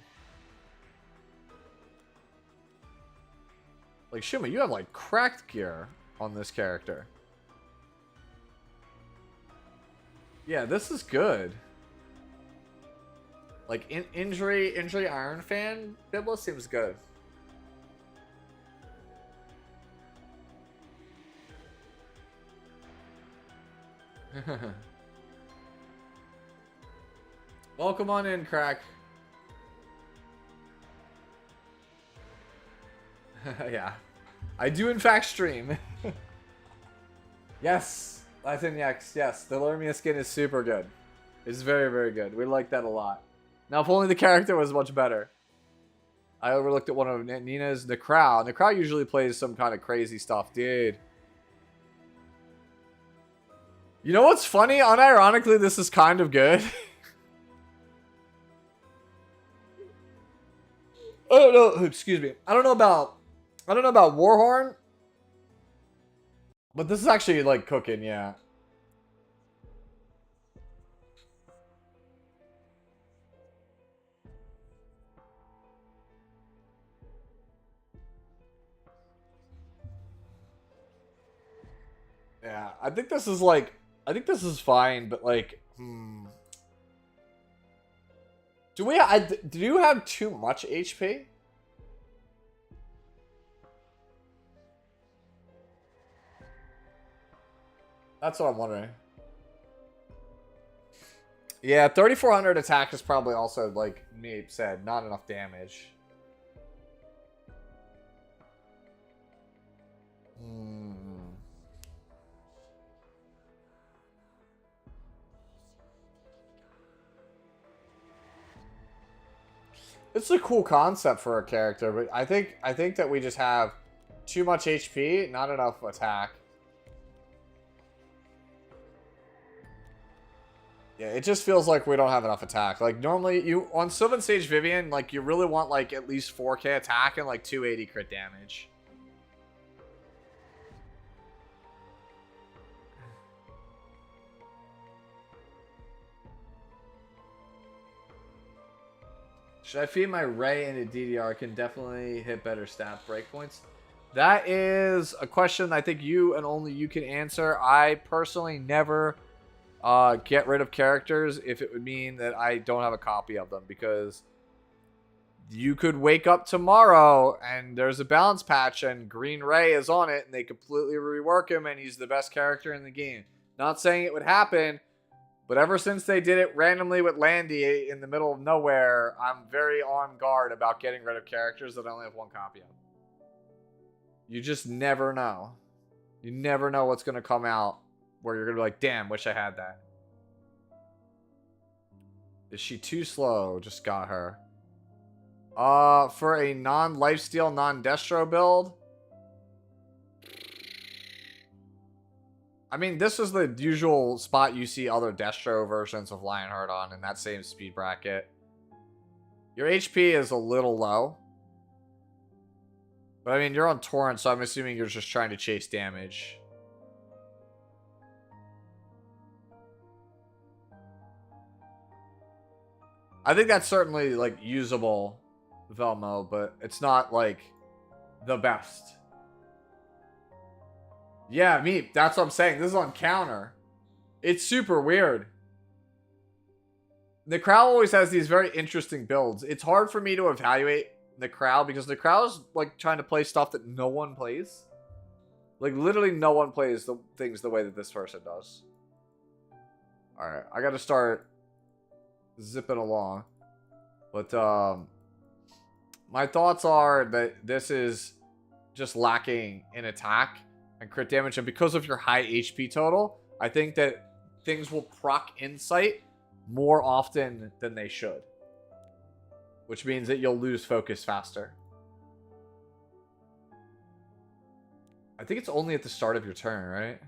Like, Shuma, you have, like, cracked gear on this character. Yeah, this is good. Like, injury Iron Fan, Bibla seems good. Welcome on in, Crack. Yeah. I do in fact stream. Yes. Latinx, yes. The Lurmia skin is super good. It's very, very good. We like that a lot. Now, if only the character was much better. I overlooked at one of Nina's Necrow. Necrow usually plays some kind of crazy stuff, dude. You know what's funny? Unironically, this is kind of good. Oh no, excuse me. I don't know about Warhorn, but this is actually like cooking, yeah. Yeah, I think this is like, I think this is fine, but like, do you have too much HP? That's what I'm wondering. Yeah, 3,400 attack is probably also, like Meep said, not enough damage. It's a cool concept for a character, but I think that we just have too much HP, not enough attack. Yeah, it just feels like we don't have enough attack. Like normally you on Sylvan Sage Vivian, like you really want like at least 4k attack and like 280 crit damage. Should I feed my Ray into DDR? Can definitely hit better stat breakpoints. That is a question I think you and only you can answer. I personally never get rid of characters if it would mean that I don't have a copy of them, because you could wake up tomorrow and there's a balance patch and Green Ray is on it and they completely rework him and he's the best character in the game. Not saying it would happen, but ever since they did it randomly with Landy in the middle of nowhere, I'm very on guard about getting rid of characters that I only have one copy of. You just never know. You never know what's going to come out where you're going to be like, damn, wish I had that. Is she too slow? Just got her. For a non-lifesteal, non-destro build, I mean, this is the usual spot you see other Destro versions of Lionheart on in that same speed bracket. Your HP is a little low. But I mean, you're on Torrent, so I'm assuming you're just trying to chase damage. I think that's certainly, like, usable Velmo, but it's not, like, the best. Yeah, me. That's what I'm saying. This is on counter. It's super weird. The crowd always has these very interesting builds. It's hard for me to evaluate the crowd because the crowd is like trying to play stuff that no one plays. Like literally no one plays the things the way that this person does. Alright, I gotta start zipping along. But my thoughts are that this is just lacking in attack and crit damage, and because of your high HP total, I think that things will proc insight more often than they should. Which means that you'll lose focus faster. I think it's only at the start of your turn, right?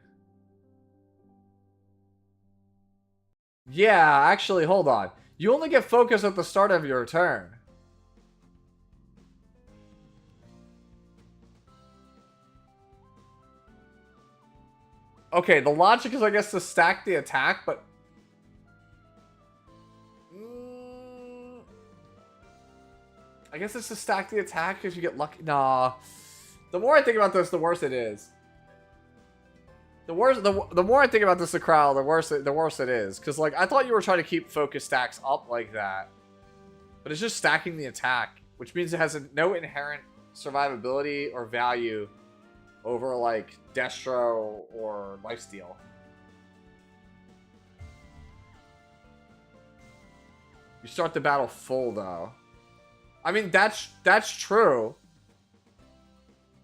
Yeah, actually, hold on. You only get focus at the start of your turn. Okay, the logic is, I guess, to stack the attack, but... I guess it's to stack the attack if you get lucky. Nah. The more I think about this, the worse it is. The more I think about this, the crowd, the worse it is. Because, like, I thought you were trying to keep focus stacks up like that. But it's just stacking the attack, which means it has no inherent survivability or value over, like, Destro or Lifesteal. You start the battle full, though. I mean, that's true.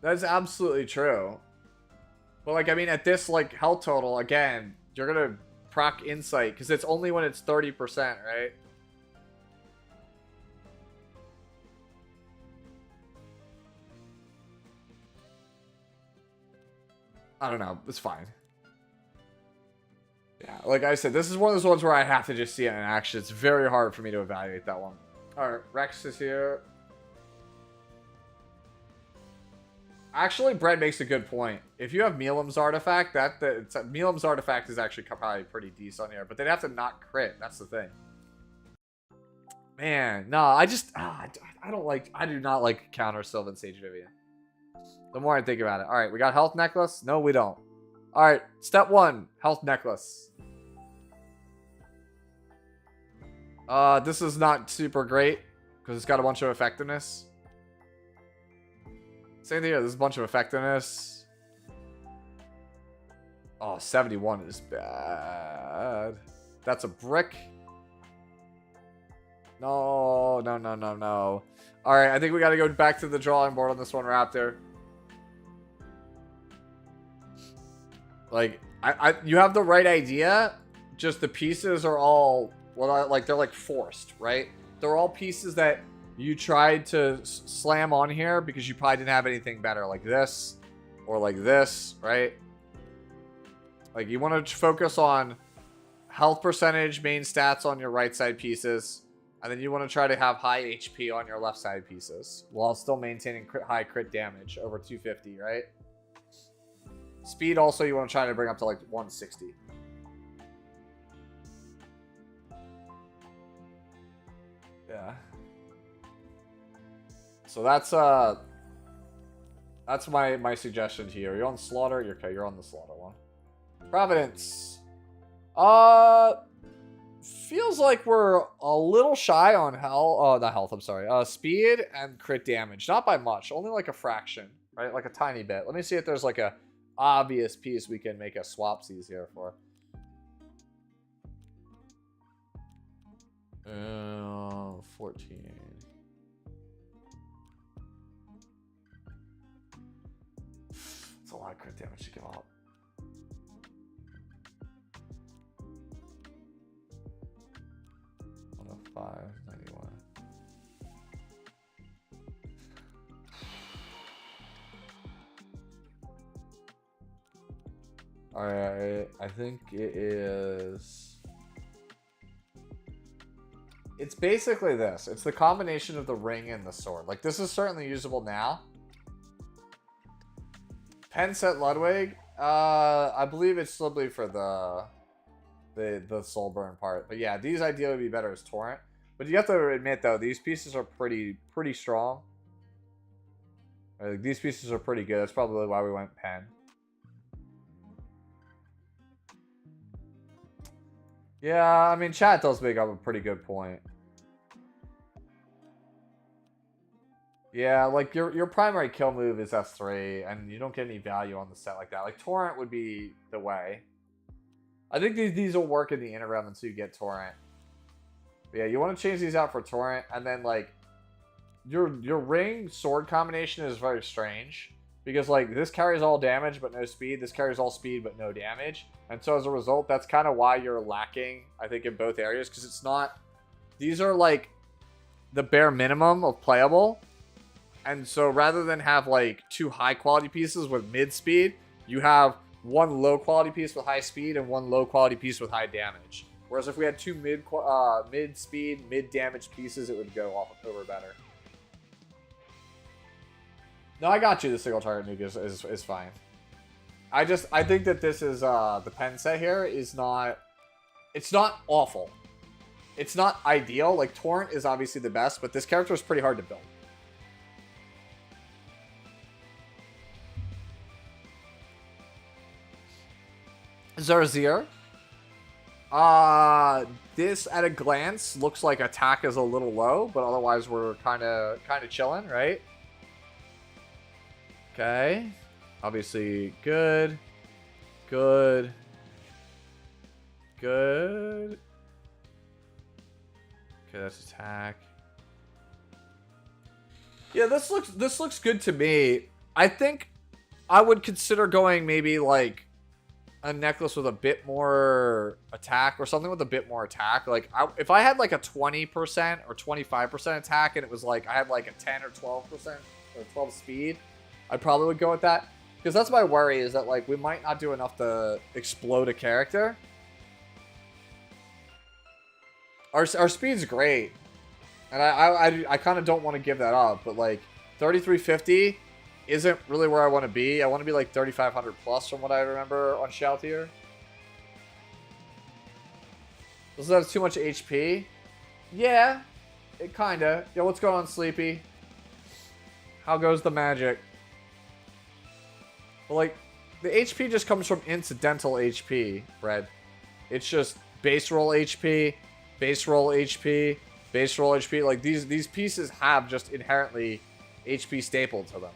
That's absolutely true. But, like, I mean, at this, like, health total, again, you're gonna proc Insight, because it's only when it's 30%, right? I don't know. It's fine. Yeah, like I said, this is one of those ones where I have to just see it in action. It's very hard for me to evaluate that one. Alright, Rex is here. Actually, Brett makes a good point. If you have Milam's Artifact, Milam's Artifact is actually probably pretty decent here. But they'd have to not crit. That's the thing. Man, no, I do not like counter Sylvan Sage Vivian. The more I think about it. Alright, we got Health Necklace? No, we don't. Alright, step 1, Health Necklace. This is not super great, because it's got a bunch of effectiveness. Same thing here, there's a bunch of effectiveness. Oh, 71 is bad. That's a brick. No, no, no, no, no. Alright, I think we gotta go back to the drawing board on this one, Raptor. Like, you have the right idea, just the pieces are all, well, like, they're like forced, right? They're all pieces that you tried to slam on here because you probably didn't have anything better, like this, or like this, right? Like, you want to focus on health percentage, main stats on your right side pieces, and then you want to try to have high HP on your left side pieces, while still maintaining high crit damage, over 250, right? Speed also you want to try to bring up to like 160. Yeah. So that's my suggestion to you. You're on Slaughter, you're on the Slaughter one. Providence. Feels like we're a little shy on not health, I'm sorry. Speed and crit damage. Not by much, only like a fraction, right? Like a tiny bit. Let me see if there's like a obvious piece we can make a swapsies here for. 14. It's a lot of crit damage to give up. On a 591. Alright, I think it is... It's basically this. It's the combination of the ring and the sword. Like, this is certainly usable now. Pen set Ludwig. I believe it's simply for the soul burn part. But yeah, these ideally would be better as torrent. But you have to admit though, these pieces are pretty strong. Like, these pieces are pretty good. That's probably why we went pen. Yeah, I mean, chat does make up a pretty good point. Yeah, like, your primary kill move is F3, and you don't get any value on the set like that. Like, Torrent would be the way. I think these will work in the interim until you get Torrent. But yeah, you want to change these out for Torrent, and then, like, your ring sword combination is very strange. Because, like, this carries all damage but no speed. This carries all speed but no damage. And so, as a result, that's kind of why you're lacking, I think, in both areas. Because it's not... These are, like, the bare minimum of playable. And so rather than have like 2 high quality pieces with mid speed, you have 1 low quality piece with high speed and 1 low quality piece with high damage. Whereas if we had 2 mid speed, mid damage pieces, it would go off over better. No, I got you. The single target nuke is fine. I think that this is the pen set here is not. It's not awful. It's not ideal. Like Torrent is obviously the best, but this character is pretty hard to build. Zarzir. This at a glance looks like attack is a little low, but otherwise we're kind of chilling, right? Okay. Obviously good. Good. Good. Okay, that's attack. Yeah, this looks good to me. I think I would consider going maybe like a necklace with a bit more attack or something with a bit more attack. Like if I had like a 20% or 25% attack and it was like I had like a 10 or 12% or 12 speed, I probably would go with that. Because that's my worry is that like we might not do enough to explode a character. Our speed's great. And I kind of don't want to give that up, but like 3350 isn't really where I want to be. I want to be like 3500 plus from what I remember on Shaltier. Does that have too much HP? Yeah, it kinda. Yo, what's going on, Sleepy? How goes the magic? Well, like, the HP just comes from incidental HP, Red. It's just base roll HP, base roll HP, base roll HP. Like, these pieces have just inherently HP stapled to them.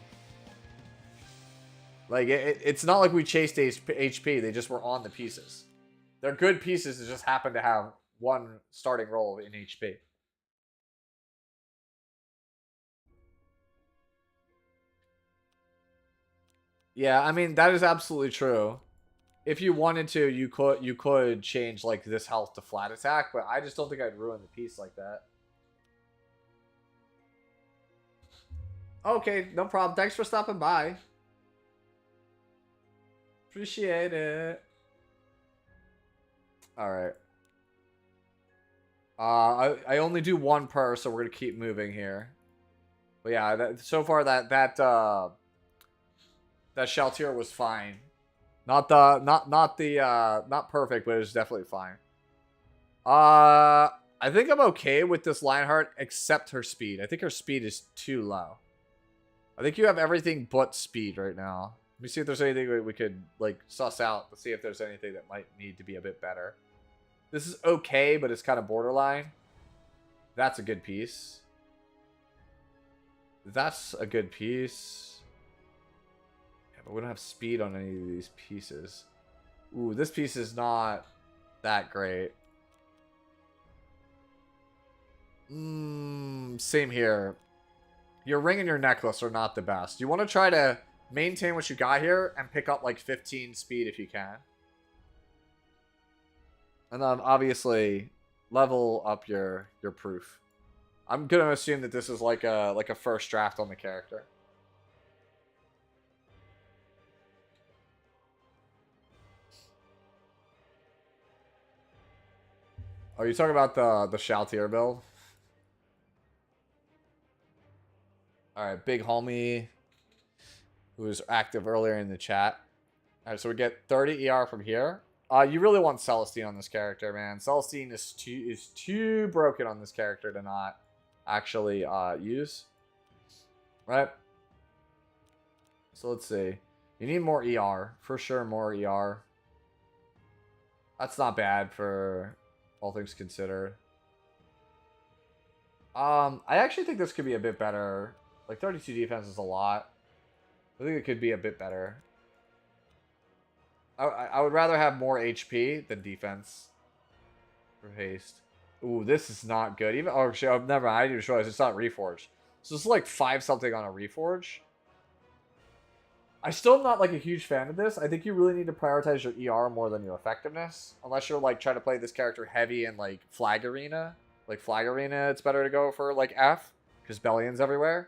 Like, it's not like we chased HP. They just were on the pieces. They're good pieces that just happen to have one starting roll in HP. Yeah, I mean, that is absolutely true. If you wanted to, you could change, like, this health to flat attack, but I just don't think I'd ruin the piece like that. Okay, no problem. Thanks for stopping by. Appreciate it. Alright. I only do 1 per, so we're gonna keep moving here. But yeah, so far that Shaltier was fine. Not perfect, but it was definitely fine. I think I'm okay with this Lionheart, except her speed. I think her speed is too low. I think you have everything but speed right now. Let me see if there's anything we could, like, suss out to see if there's anything that might need to be a bit better. This is okay, but it's kind of borderline. That's a good piece. That's a good piece. Yeah, but we don't have speed on any of these pieces. Ooh, this piece is not that great. Same here. Your ring and your necklace are not the best. You want to try to maintain what you got here and pick up like 15 speed if you can. And then obviously level up your proof. I'm gonna assume that this is like a first draft on the character. Are you talking about the Shaltier build? Alright, Big Homie, who was active earlier in the chat. Alright, so we get 30 ER from here. You really want Celestine on this character, man. Celestine is too broken on this character to not actually use. Right? So let's see. You need more ER. For sure, more ER. That's not bad for all things considered. I actually think this could be a bit better. Like, 32 defense is a lot. I think it could be a bit better. I would rather have more HP than defense. For haste. Ooh, this is not good. Even never mind. I didn't even realize it's not Reforge. So it's like 5 something on a Reforge. I still am not like a huge fan of this. I think you really need to prioritize your ER more than your effectiveness. Unless you're like trying to play this character heavy in like Flag Arena. Like Flag Arena, it's better to go for like F. Because Bellion's everywhere.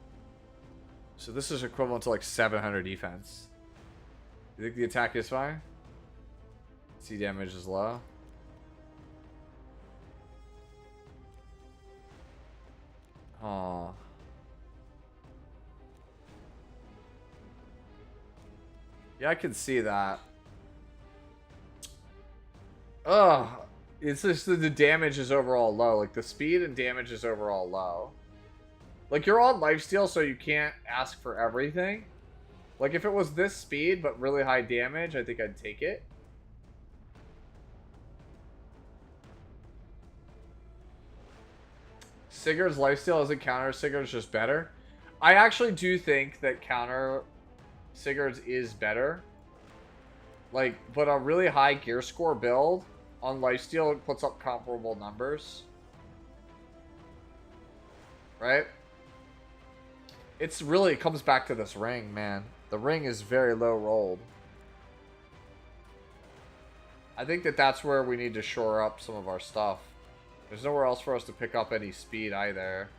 So this is equivalent to like 700 defense. You think the attack is fine? C damage is low. Oh. Yeah, I can see that. Ugh. It's just that the damage is overall low. Like, the speed and damage is overall low. Like, you're on lifesteal, so you can't ask for everything. Like, if it was this speed, but really high damage, I think I'd take it. Sigurd's lifesteal isn't counter. Sigurd's just better. I actually do think that counter Sigurd's is better. Like, but a really high gear score build on lifesteal puts up comparable numbers. Right? It's really, it comes back to this ring, man. The ring is very low rolled. I think that that's where we need to shore up some of our stuff. There's nowhere else for us to pick up any speed either.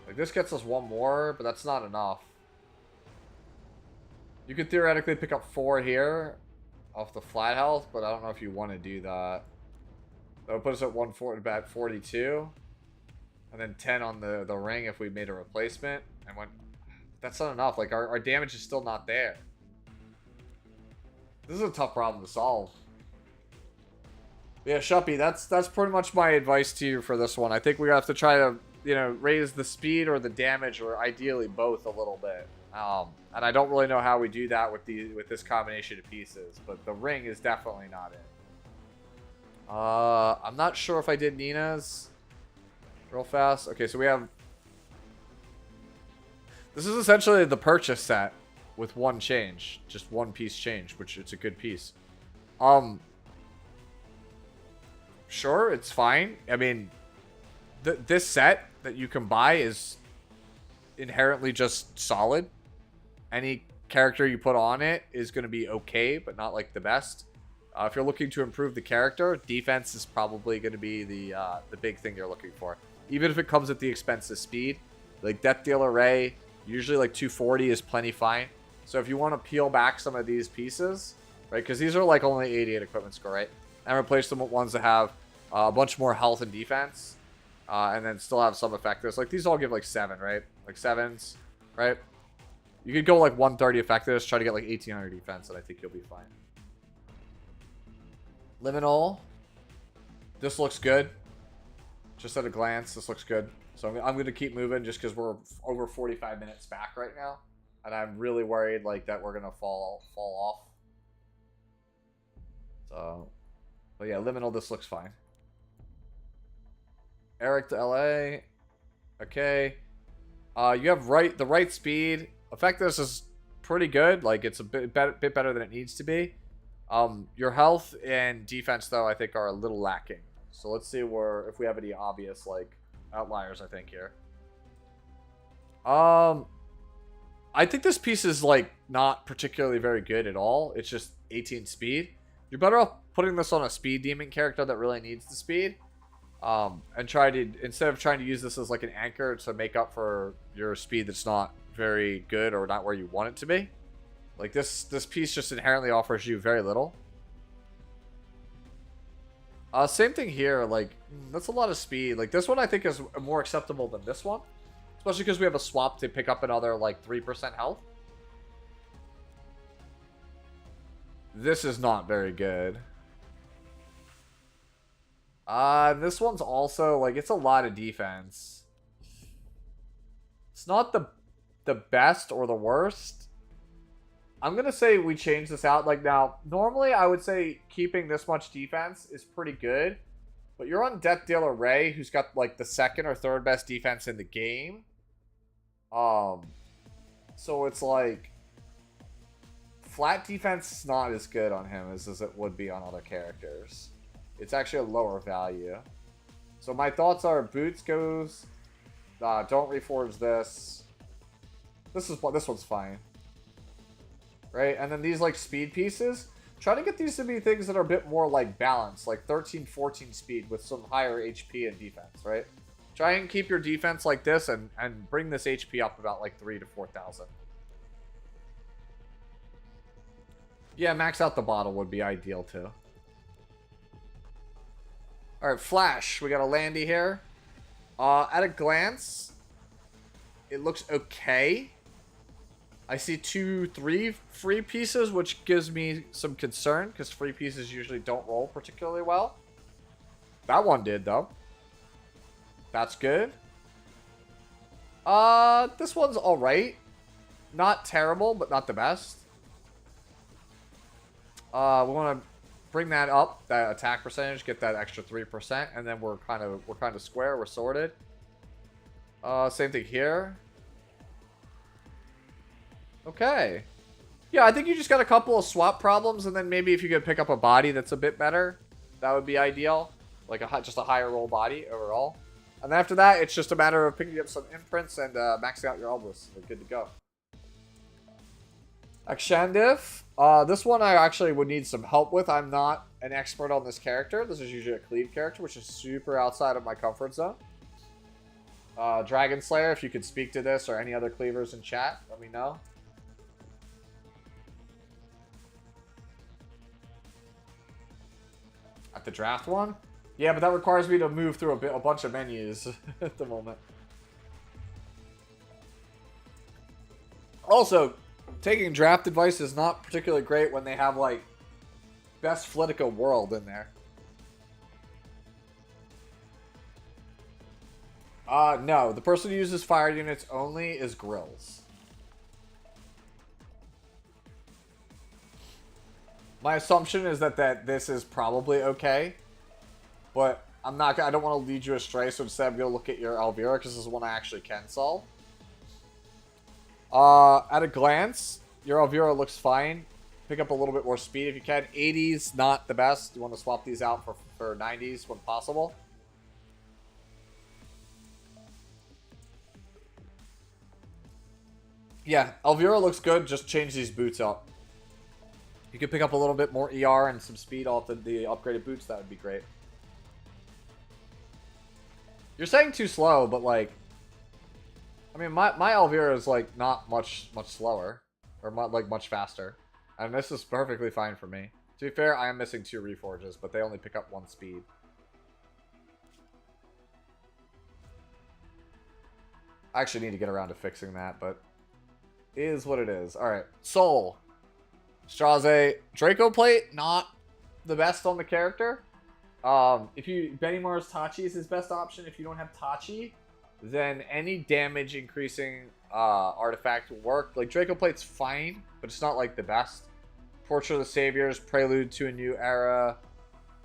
Like, this gets us one more, but that's not enough. You could theoretically pick up 4 here off the flat health, but I don't know if you want to do that. That would put us at 42. And then 10 on the ring if we made a replacement. And went, that's not enough. Like, our damage is still not there. This is a tough problem to solve. Yeah, Shuppy, that's pretty much my advice to you for this one. I think we have to try to, you know, raise the speed or the damage, or ideally both a little bit. And I don't really know how we do that with this combination of pieces, but the ring is definitely not it. I'm not sure if I did Nina's real fast. Okay, so we have... This is essentially the purchase set with one change. Just one piece change, which it's a good piece. Sure, it's fine. I mean, this set that you can buy is inherently just solid. Any character you put on it is going to be okay, but not like the best. If you're looking to improve the character, defense is probably going to be the big thing you're looking for. Even if it comes at the expense of speed. Like Death Dealer Ray, usually like 240 is plenty fine. So if you want to peel back some of these pieces, right, because these are like only 88 equipment score, right? And replace them with ones that have a bunch more health and defense. And then still have some effectiveness. Like these all give like 7, right? Like 7s, right? You could go like 130 effectiveness, try to get like 1800 defense, and I think you'll be fine. Liminal. This looks good. Just at a glance, this looks good. So I'm going to keep moving just because we're over 45 minutes back right now. And I'm really worried like that we're going to fall off. So, but yeah, Liminal, this looks fine. Eric to LA. Okay. You have the right speed. Effectiveness is pretty good. Like, it's a bit better than it needs to be. Your health and defense, though, I think are a little lacking. So let's see if we have any obvious, like, outliers, I think, here. I think this piece is, like, not particularly very good at all. It's just 18 speed. You're better off putting this on a speed demon character that really needs the speed. And instead of trying to use this as, like, an anchor to make up for your speed that's not very good or not where you want it to be. Like, this piece just inherently offers you very little. Same thing here. Like, that's a lot of speed. Like, this one I think is more acceptable than this one. Especially because we have a swap to pick up another, like, 3% health. This is not very good. This one's also, like, it's a lot of defense. It's not the best or the worst. I'm going to say we change this out. Like, now, normally I would say keeping this much defense is pretty good. But you're on Death Dealer Ray, who's got, like, the second or third best defense in the game. So it's like... Flat defense is not as good on him as it would be on other characters. It's actually a lower value. So my thoughts are Boots goes... don't reforge this. This one's fine. Right? And then these, like, speed pieces. Try to get these to be things that are a bit more, like, balanced. Like 13, 14 speed with some higher HP and defense, right? Try and keep your defense like this and bring this HP up about like 3,000 to 4,000. Yeah, max out the bottle would be ideal too. Alright, Flash. We got a Landy here. At a glance, it looks okay. I see 2, 3 free pieces, which gives me some concern, because free pieces usually don't roll particularly well. That one did, though. That's good. This one's alright. Not terrible, but not the best. We want to bring that up, that attack percentage, get that extra 3%, and then we're kind of square, we're sorted. Same thing here. Okay. Yeah, I think you just got a couple of swap problems, and then maybe if you could pick up a body that's a bit better, that would be ideal. Like just a higher roll body overall. And then after that, it's just a matter of picking up some imprints and maxing out your Elvis. We're good to go. Akshandif. This one I actually would need some help with. I'm not an expert on this character. This is usually a cleave character, which is super outside of my comfort zone. Dragon Slayer, if you could speak to this or any other cleavers in chat, let me know. At the draft one? Yeah, but that requires me to move through a bunch of menus at the moment. Also, taking draft advice is not particularly great when they have, like, best Flitica world in there. No. The person who uses fire units only is Grills. My assumption is that this is probably okay. But I don't want to lead you astray, so instead I'm going to look at your Elvira, because this is one I actually can solve. At a glance, your Elvira looks fine. Pick up a little bit more speed if you can. 80s, not the best. You want to swap these out for 90s when possible. Yeah, Elvira looks good. Just change these boots out. You could pick up a little bit more ER and some speed off the upgraded boots. That would be great. You're saying too slow, but like, I mean, my Elvira is like not much slower, or much faster, and this is perfectly fine for me. To be fair, I am missing 2 reforges, but they only pick up 1 speed. I actually need to get around to fixing that, but it is what it is. All right, Soul, Straze, Draco Plate, not the best on the character. Benny Mars Tachi is his best option. If you don't have Tachi, then any damage increasing artifact will work. Like, Draco Plate's fine, but it's not like the best. Portrait of the Saviors, Prelude to a New Era.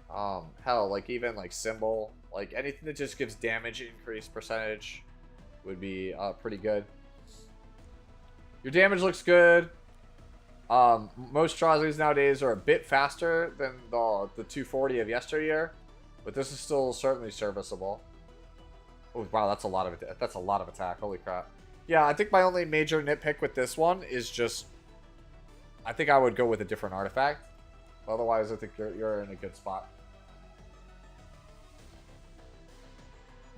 Hell, like even like Symbol, like anything that just gives damage increase percentage would be pretty good. Your damage looks good. Most Strazes nowadays are a bit faster than the 240 of yesteryear, but this is still certainly serviceable. Oh wow, that's a lot of attack. Holy crap! Yeah, I think my only major nitpick with this one is just, I think I would go with a different artifact. Otherwise, I think you're in a good spot.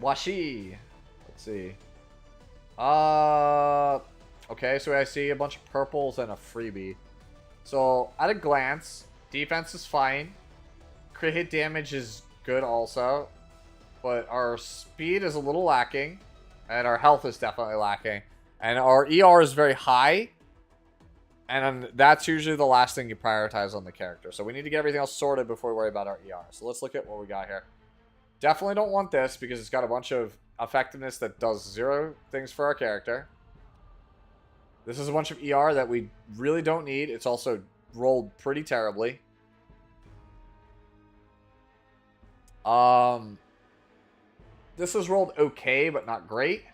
Washi. Let's see. Okay, so I see a bunch of purples and a freebie. So, at a glance, defense is fine. Crit hit damage is good also. But our speed is a little lacking. And our health is definitely lacking. And our ER is very high. And that's usually the last thing you prioritize on the character. So we need to get everything else sorted before we worry about our ER. So let's look at what we got here. Definitely don't want this because it's got a bunch of effectiveness that does 0 things for our character. This is a bunch of ER that we really don't need. It's also rolled pretty terribly. This is rolled okay, but not great.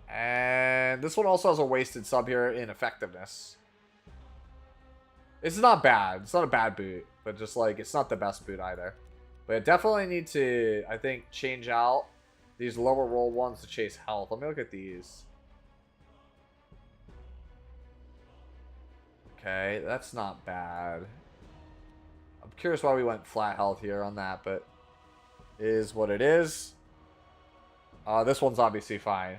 And this one also has a wasted sub here in effectiveness. It's not bad. It's not a bad boot, but just like, it's not the best boot either. But I definitely need to, I think, change out these lower roll ones to chase health. Let me look at these. Okay, that's not bad. I'm curious why we went flat health here on that, but is what it is. This one's obviously fine.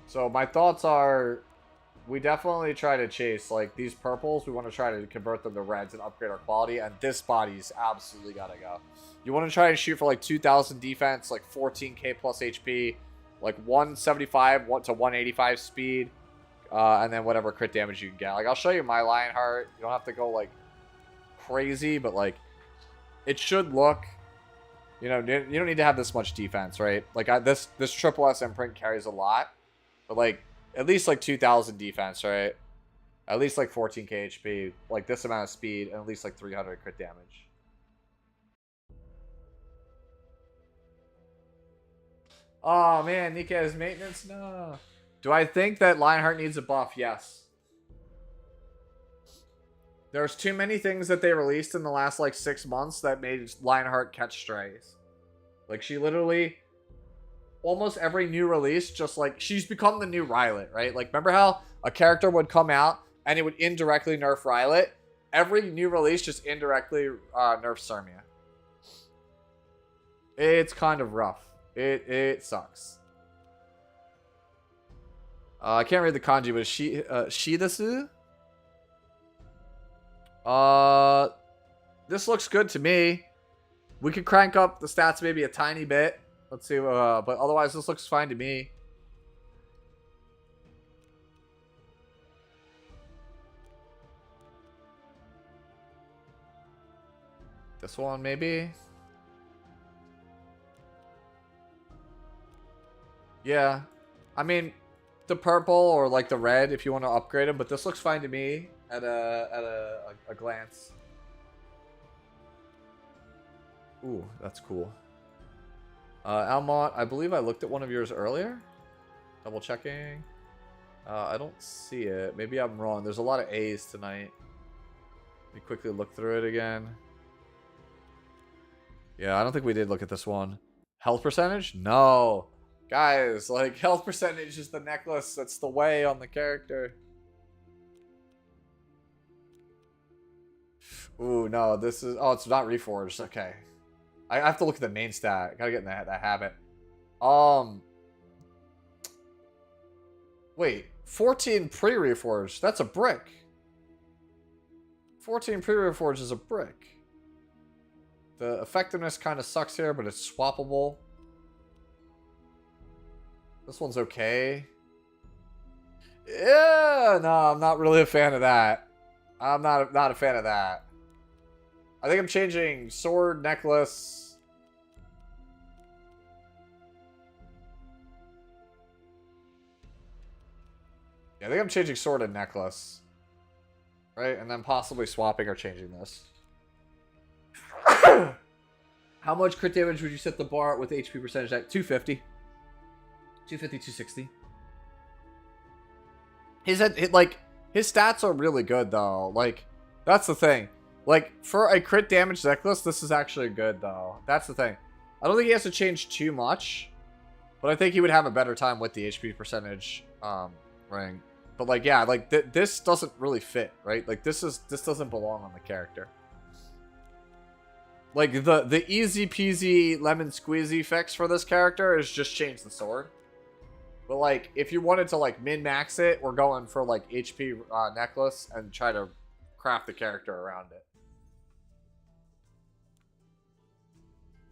So my thoughts are, we definitely try to chase, like, these purples. We want to try to convert them to reds and upgrade our quality. And this body's absolutely got to go. You want to try and shoot for, like, 2,000 defense, like, 14k plus HP, like, 175 to 185 speed, and then whatever crit damage you can get. Like, I'll show you my Lionheart. You don't have to go, like, crazy, but, like, it should look... You know, you don't need to have this much defense, right? Like, this triple S imprint carries a lot. But, like, at least, like, 2,000 defense, right? At least, like, 14k HP. Like, this amount of speed. And at least, like, 300 crit damage. Oh, man. Nika has maintenance? No. Do I think that Lionheart needs a buff? Yes. There's too many things that they released in the last, like, 6 months that made Lionheart catch strays. Like, she literally... Almost every new release, just, like... She's become the new Rylot, right? Like, remember how a character would come out and it would indirectly nerf Rylot? Every new release just indirectly nerfs Cermia. It's kind of rough. It sucks. I can't read the kanji, but Shidasu? This looks good to me. We could crank up the stats maybe a tiny bit. Let's see, but otherwise this looks fine to me. This one maybe? Yeah. I mean, the purple or like the red if you want to upgrade them, but this looks fine to me at a glance. Ooh, that's cool. Almont, I believe I looked at one of yours earlier. Double checking. I don't see it. Maybe I'm wrong. There's a lot of A's tonight. Let me quickly look through it again. Yeah, I don't think we did look at this one. Health percentage? No. Guys, like, health percentage is the necklace that's the way on the character. Ooh, no, this is... Oh, it's not reforged. Okay. I have to look at the main stat. I gotta get in that habit. Wait. 14 pre-reforged. That's a brick. 14 pre-reforged is a brick. The effectiveness kind of sucks here, but it's swappable. This one's okay. Yeah, no, I'm not really a fan of that. I'm not a fan of that. I think I'm changing sword, necklace. Yeah, I think I'm changing sword and necklace. Right? And then possibly swapping or changing this. How much crit damage would you set the bar with HP percentage at? 250. 250, 260. His stats are really good though. Like, that's the thing. Like, for a crit damage necklace, this is actually good though. That's the thing. I don't think he has to change too much, but I think he would have a better time with the HP percentage ring. But like, yeah, like this doesn't really fit, right? Like this doesn't belong on the character. Like the easy peasy lemon squeezy fix for this character is just change the sword. But like, if you wanted to like min-max it, we're going for like HP necklace and try to craft the character around it.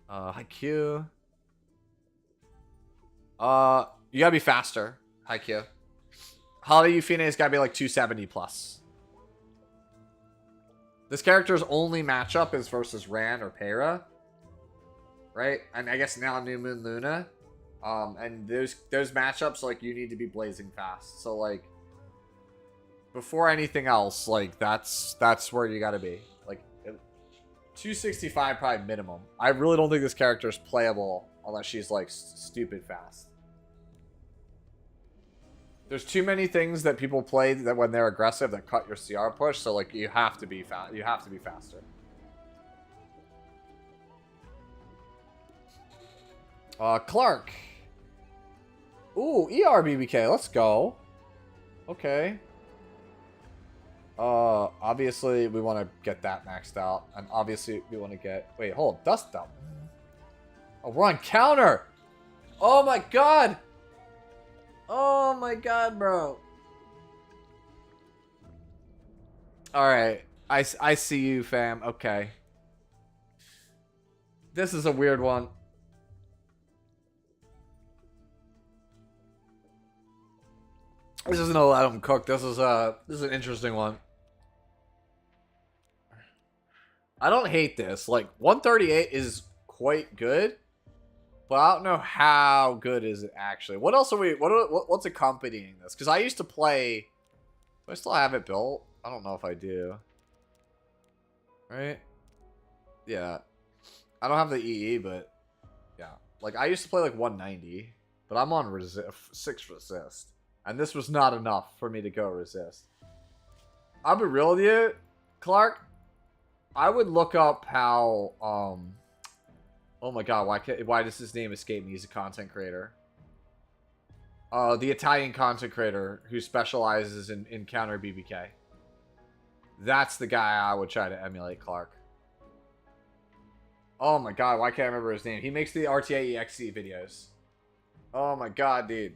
Haikyuu. You gotta be faster, Haikyuu. Holiday Euphina's gotta be like 270 plus. This character's only matchup is versus Ran or Pera. Right? And I guess now New Moon Luna. And those matchups, like, you need to be blazing fast. So, like, before anything else, like, that's where you gotta be. Like, 265 probably minimum. I really don't think this character is playable unless she's, like, stupid fast. There's too many things that people play that when they're aggressive that cut your CR push, so, like, you have to be fast. You have to be faster. Clark. Ooh, ERBBK, let's go. Okay. Obviously we want to get that maxed out. And obviously we want to get... Wait, hold. Dust Belt. Oh, we're on counter. Oh my god. Oh my god, bro. Alright. I see you, fam. Okay. This is a weird one. This isn't a let 'em cook. This is an interesting one. I don't hate this. Like 138 is quite good, but I don't know how good is it actually. What else are we? What's accompanying this? Because I used to play. Do I still have it built? I don't know if I do. Right? Yeah. I don't have the EE, but yeah. Like I used to play like 190, but I'm on 6 resist. And this was not enough for me to go resist. I'll be real with you, Clark. I would look up how, oh my god, why does his name escape me? He's a content creator. The Italian content creator who specializes in counter BBK. That's the guy I would try to emulate, Clark. Oh my god, why can't I remember his name? He makes the RTA EXE videos. Oh my god, dude.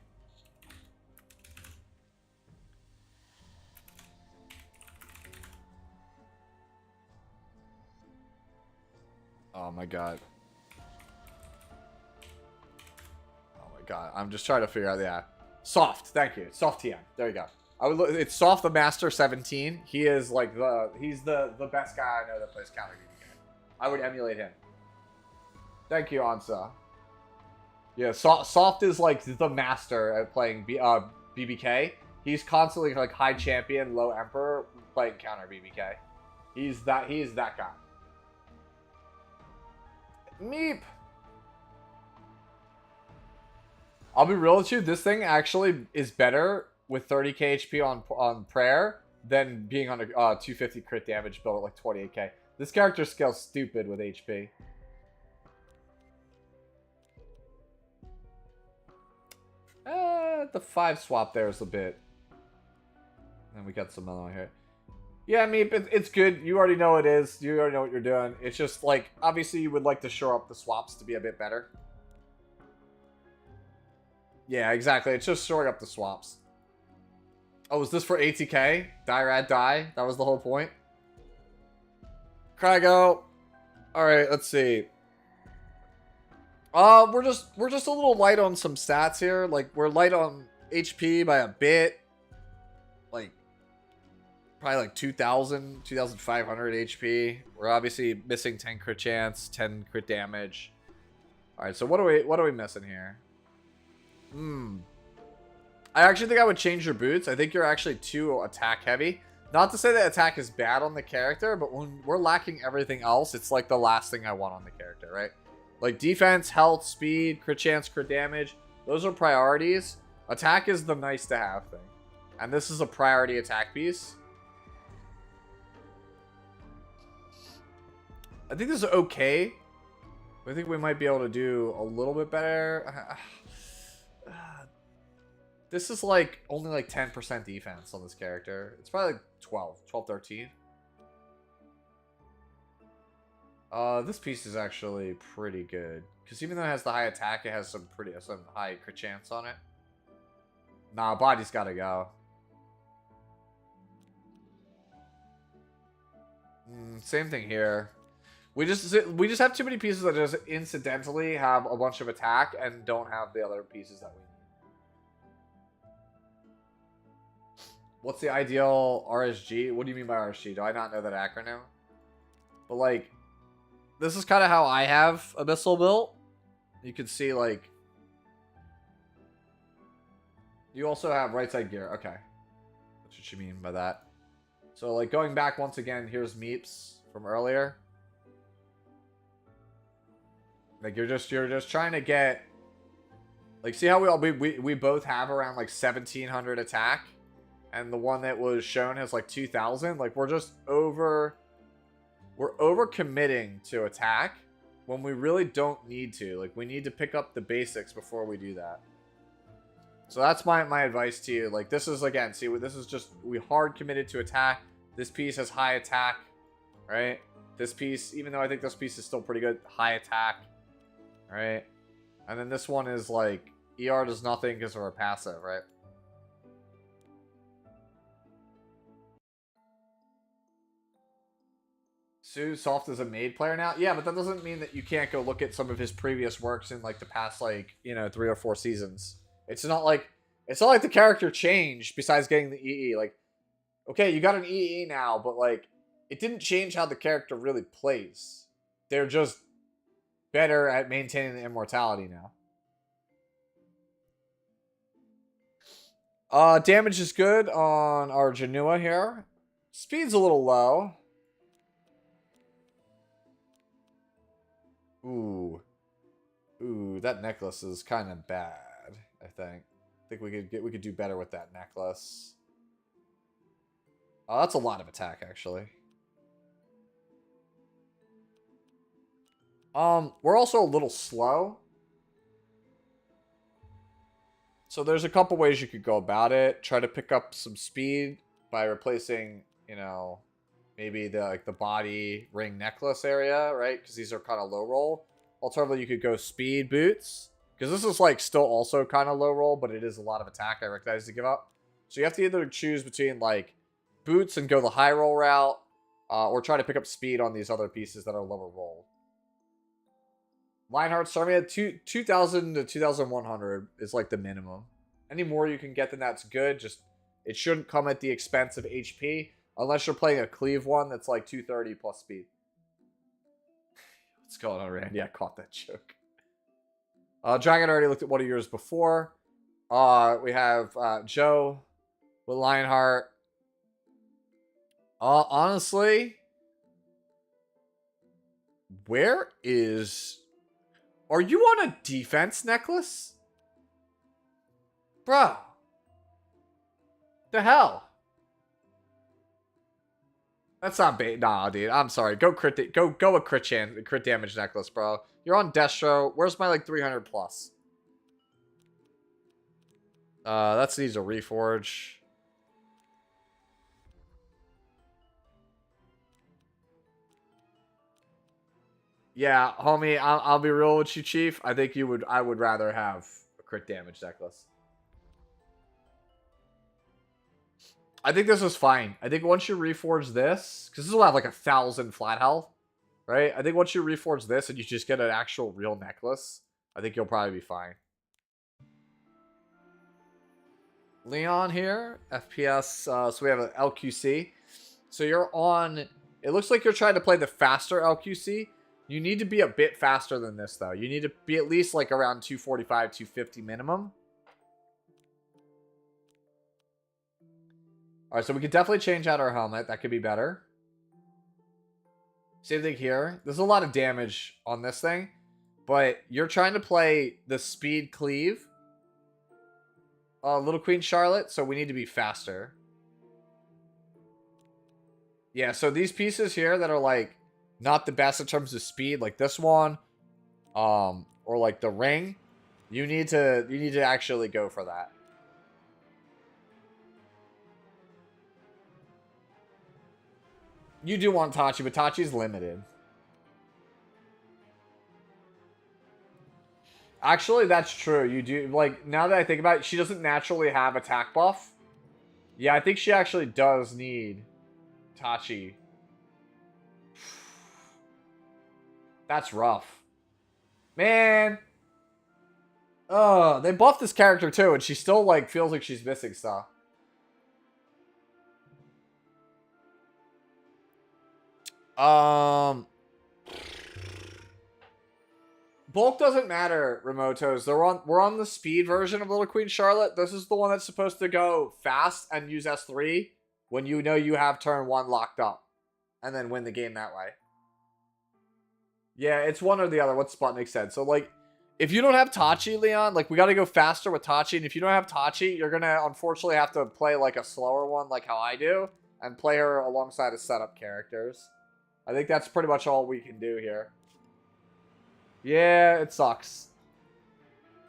Oh my god. Oh my god. I'm just trying to figure out, yeah. Soft, thank you. Soft TM. There you go. I would look, it's Soft the Master 17. He is like he's the best guy I know that plays counter BBK. I would emulate him. Thank you, Ansa. Yeah, Soft is like the master at playing BBK. He's constantly like high champion, low emperor playing counter BBK. He's that guy. Meep. I'll be real with you. This thing actually is better with 30k HP on prayer than being on a 250 crit damage build at like 28k. This character scales stupid with HP. The 5 swap there is a bit. And we got some mellow here. Yeah, Meep, it's good. You already know it is. You already know what you're doing. It's just like, obviously you would like to shore up the swaps to be a bit better. Yeah, exactly. It's just shoring up the swaps. Oh, was this for ATK? Die, Rad, die? That was the whole point? Krygo. Alright, let's see. We're just a little light on some stats here. Like, we're light on HP by a bit. Like, probably like 2,000, 2,500 HP. We're obviously missing 10 crit chance, 10 crit damage. Alright, so what are we missing here? I actually think I would change your boots. I think you're actually too attack heavy. Not to say that attack is bad on the character, but when we're lacking everything else, it's like the last thing I want on the character, right? Like defense, health, speed, crit chance, crit damage. Those are priorities. Attack is the nice to have thing. And this is a priority attack piece. I think this is okay. I think we might be able to do a little bit better. This is like only like 10% defense on this character. It's probably like 12, 13. This piece is actually pretty good. Because even though it has the high attack, it has some high crit chance on it. Nah, body's gotta go. Same thing here. We just have too many pieces that just incidentally have a bunch of attack and don't have the other pieces that we need. What's the ideal RSG? What do you mean by RSG? Do I not know that acronym? But like, this is kind of how I have Abyssal built. You can see like, you also have right side gear. Okay, that's what you mean by that. So like going back once again, here's Meeps from earlier. Like you're just trying to get, like, see how we both have around like 1,700 attack, and the one that was shown has like 2,000. Like we're over committing to attack when we really don't need to. Like we need to pick up the basics before we do that. So that's my advice to you. Like this is, again, see, this is just, we hard committed to attack. This piece has high attack, right? This piece, even though I think this piece is still pretty good, high attack. right? And then this one is like, ER does nothing because of her passive, right? Sue's soft as a maid player now? Yeah, but that doesn't mean that you can't go look at some of his previous works in like the past, like, you know, 3 or 4 seasons. It's not like the character changed besides getting the EE. Like, okay, you got an EE now, but like, it didn't change how the character really plays. They're just better at maintaining the immortality now. Damage is good on our Janua here. Speed's a little low. Ooh. Ooh, that necklace is kind of bad, I think. I think we could do better with that necklace. Oh, that's a lot of attack, actually. We're also a little slow. So there's a couple ways you could go about it. Try to pick up some speed by replacing, you know, maybe the body ring necklace area, right? Because these are kind of low roll. Alternatively, you could go speed boots. Because this is like still also kind of low roll, but it is a lot of attack I recognize to give up. So you have to either choose between like boots and go the high roll route, or try to pick up speed on these other pieces that are lower roll. Lionheart Starmia, 2,000 to 2,100 is like the minimum. Any more you can get than that's good. Just it shouldn't come at the expense of HP. Unless you're playing a cleave one that's like 230 plus speed. What's going on, Randy? I caught that joke. Dragon already looked at one of yours before. We have Joe with Lionheart. Honestly, where is... Are you on a defense necklace? Bro. The hell? That's not bait. Nah, dude. I'm sorry. Go crit. Go a crit damage necklace, bro. You're on Destro. Where's my like 300 plus? That needs a reforge. Yeah, homie. I'll be real with you, Chief. I think you would. I would rather have a crit damage necklace. I think this is fine. I think once you reforge this, because this will have like 1,000 flat health, right? I think once you reforge this and you just get an actual real necklace, I think you'll probably be fine. Leon here, FPS. So we have an LQC. So you're on. It looks like you're trying to play the faster LQC. You need to be a bit faster than this, though. You need to be at least like around 245, 250 minimum. Alright, so we could definitely change out our helmet. That could be better. Same thing here. There's a lot of damage on this thing. But you're trying to play the speed cleave. Little Queen Charlotte, so we need to be faster. Yeah, so these pieces here that are like not the best in terms of speed, like this one, or like the ring, you need to actually go for that. You do want Tachi, but Tachi's limited. Actually, that's true. You do, like, now that I think about it, she doesn't naturally have attack buff. Yeah, I think she actually does need Tachi. That's rough. Man. They buffed this character too, and she still, like, feels like she's missing stuff. Bulk doesn't matter, Remotos. We're on the speed version of Little Queen Charlotte. This is the one that's supposed to go fast and use S3 when you know you have turn 1 locked up. And then win the game that way. Yeah, it's one or the other. What Sputnik said. So, like, if you don't have Tachi, Leon, like, we got to go faster with Tachi. And if you don't have Tachi, you're going to unfortunately have to play, like, a slower one, like how I do. And play her alongside of setup characters. I think that's pretty much all we can do here. Yeah, it sucks.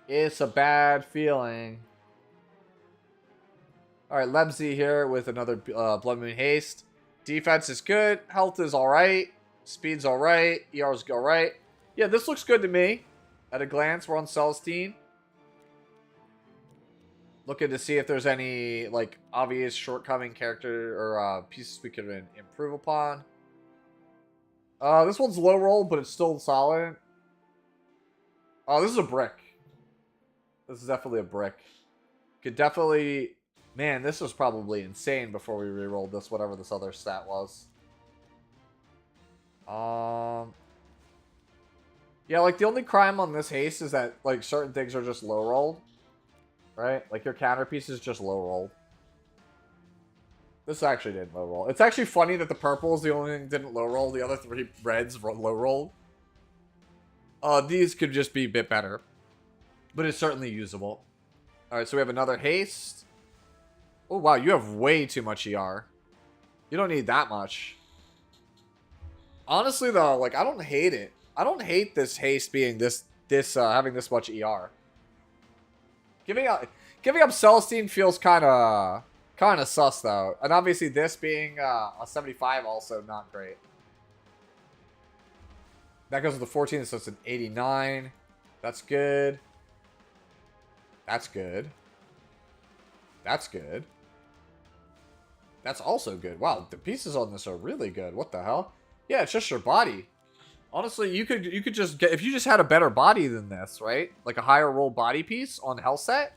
It's a bad feeling. Alright, Lebsy here with another Blood Moon Haste. Defense is good. Health is alright. Speed's alright. ER's alright. Yeah, this looks good to me. At a glance, we're on Celestine. Looking to see if there's any, like, obvious shortcoming character or pieces we could improve upon. This one's low roll, but it's still solid. Oh, this is a brick. This is definitely a brick. Could definitely... Man, this was probably insane before we re-rolled this, whatever this other stat was. Yeah, like, the only crime on this haste is that, like, certain things are just low-rolled. Right? Like, your counter piece is just low-rolled. This actually didn't low-roll. It's actually funny that the purple is the only thing that didn't low-roll. The other 3 reds low-rolled. These could just be a bit better. But it's certainly usable. Alright, so we have another haste. Oh, wow, you have way too much ER. You don't need that much. Honestly, though, like, I don't hate it. I don't hate this haste being having this much ER. Giving up Celestine feels kind of sus, though. And obviously, this being a 75 also not great. That goes with the 14, so it's an 89. That's good. That's good. That's good. That's also good. Wow, the pieces on this are really good. What the hell? Yeah, it's just your body. Honestly, you could just get, if you just had a better body than this, right? Like a higher roll body piece on Hellset.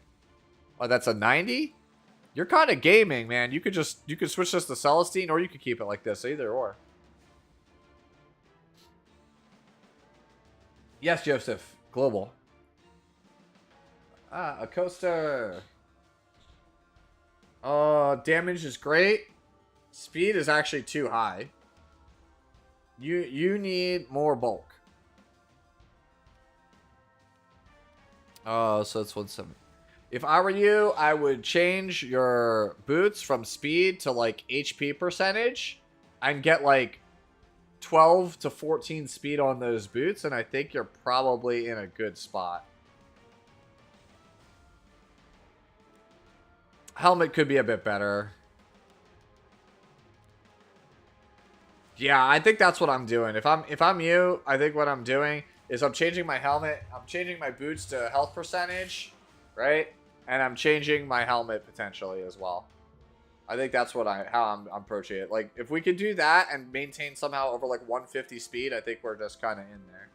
Oh, that's a 90. You're kind of gaming, man. You could switch this to Celestine, or you could keep it like this, either or. Yes, Joseph. Global. Ah, a coaster. Damage is great. Speed is actually too high. You need more bulk. Oh, so it's 170. If I were you, I would change your boots from speed to like HP percentage and get like 12 to 14 speed on those boots, and I think you're probably in a good spot. Helmet could be a bit better. Yeah, I think that's what I'm doing. If I'm you, I think what I'm doing is I'm changing my helmet, I'm changing my boots to health percentage, right? And I'm changing my helmet potentially as well. I think that's what how I'm approaching it. Like, if we could do that and maintain somehow over like 150 speed, I think we're just kind of in there.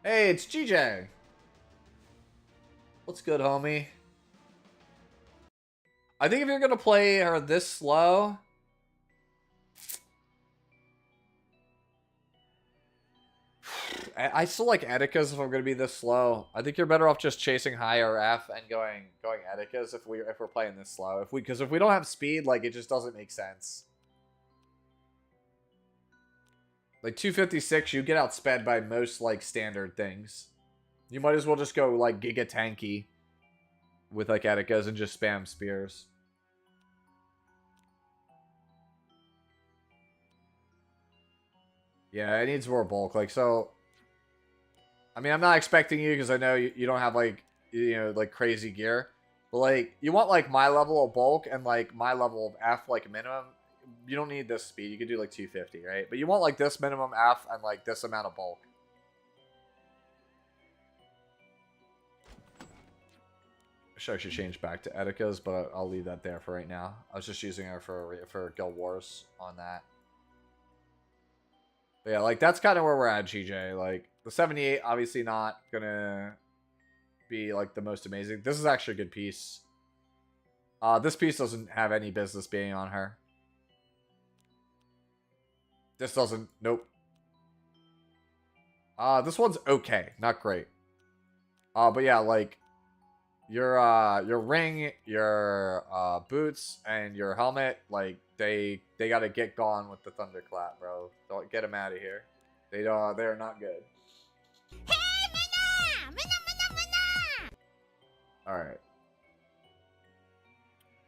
Hey, it's GJ. What's good, homie? I think if you're going to play her this slow... I still like Eticas if I'm going to be this slow. I think you're better off just chasing higher F and going Eticas if we're playing this slow. Because if we don't have speed, like, it just doesn't make sense. Like 256, you get outsped by most like standard things. You might as well just go like Giga Tanky with like Eticas and just spam spears. Yeah, it needs more bulk. Like, so... I mean, I'm not expecting you because I know you don't have, like, you know, like, crazy gear. But, like, you want, like, my level of bulk and, like, my level of F, like, minimum. You don't need this speed. You could do, like, 250, right? But you want, like, this minimum F and, like, this amount of bulk. I should change back to Eticas, but I'll leave that there for right now. I was just using her for Guild Wars on that. But yeah, like, that's kind of where we're at, GJ. Like, the 78, obviously not gonna be, like, the most amazing. This is actually a good piece. This piece doesn't have any business being on her. This doesn't. Nope. This one's okay. Not great. But yeah, like, your ring, your boots, and your helmet, like, they gotta get gone with the thunderclap, bro. Don't get them out of here. They're not good. All right.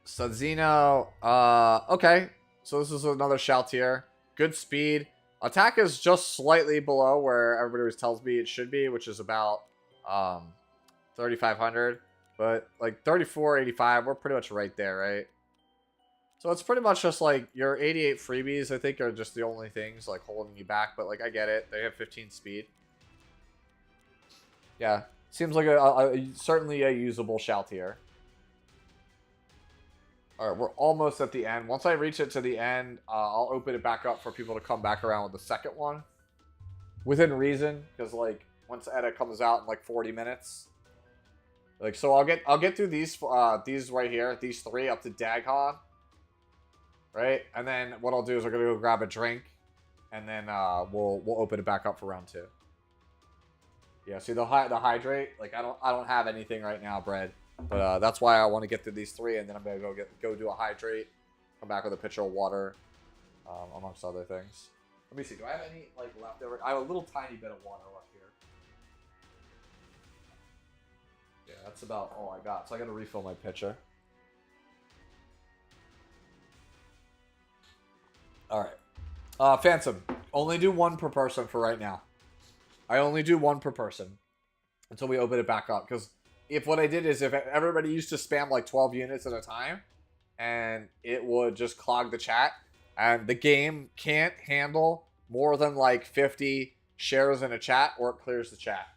Sadzino. Okay. So this is another Shoutier. Good speed. Attack is just slightly below where everybody always tells me it should be, which is about 3,500. But like 3485, we're pretty much right there, right? So it's pretty much just like your 88 freebies, I think, are just the only things like holding you back. But like, I get it. They have 15 speed. Yeah. Seems like certainly a usable Shoutier. Alright, we're almost at the end. Once I reach it to the end, I'll open it back up for people to come back around with the second one. Within reason, because like, once Edda comes out in like 40 minutes. Like, so I'll get through these right here, these 3 up to Daghon. Right? And then what I'll do is we're gonna go grab a drink. And then we'll open it back up for round 2. Yeah, see the hydrate, like I don't have anything right now, bread. But that's why I want to get through these 3, and then I'm gonna go do a hydrate, come back with a pitcher of water, amongst other things. Let me see. Do I have any like leftover? I have a little tiny bit of water left here. Yeah, that's about all I got. So I gotta refill my pitcher. All right, Phantom. Only do 1 per person for right now. I only do 1 per person until we open it back up. Because if what I did is if everybody used to spam like 12 units at a time, and it would just clog the chat, and the game can't handle more than like 50 shares in a chat, or it clears the chat.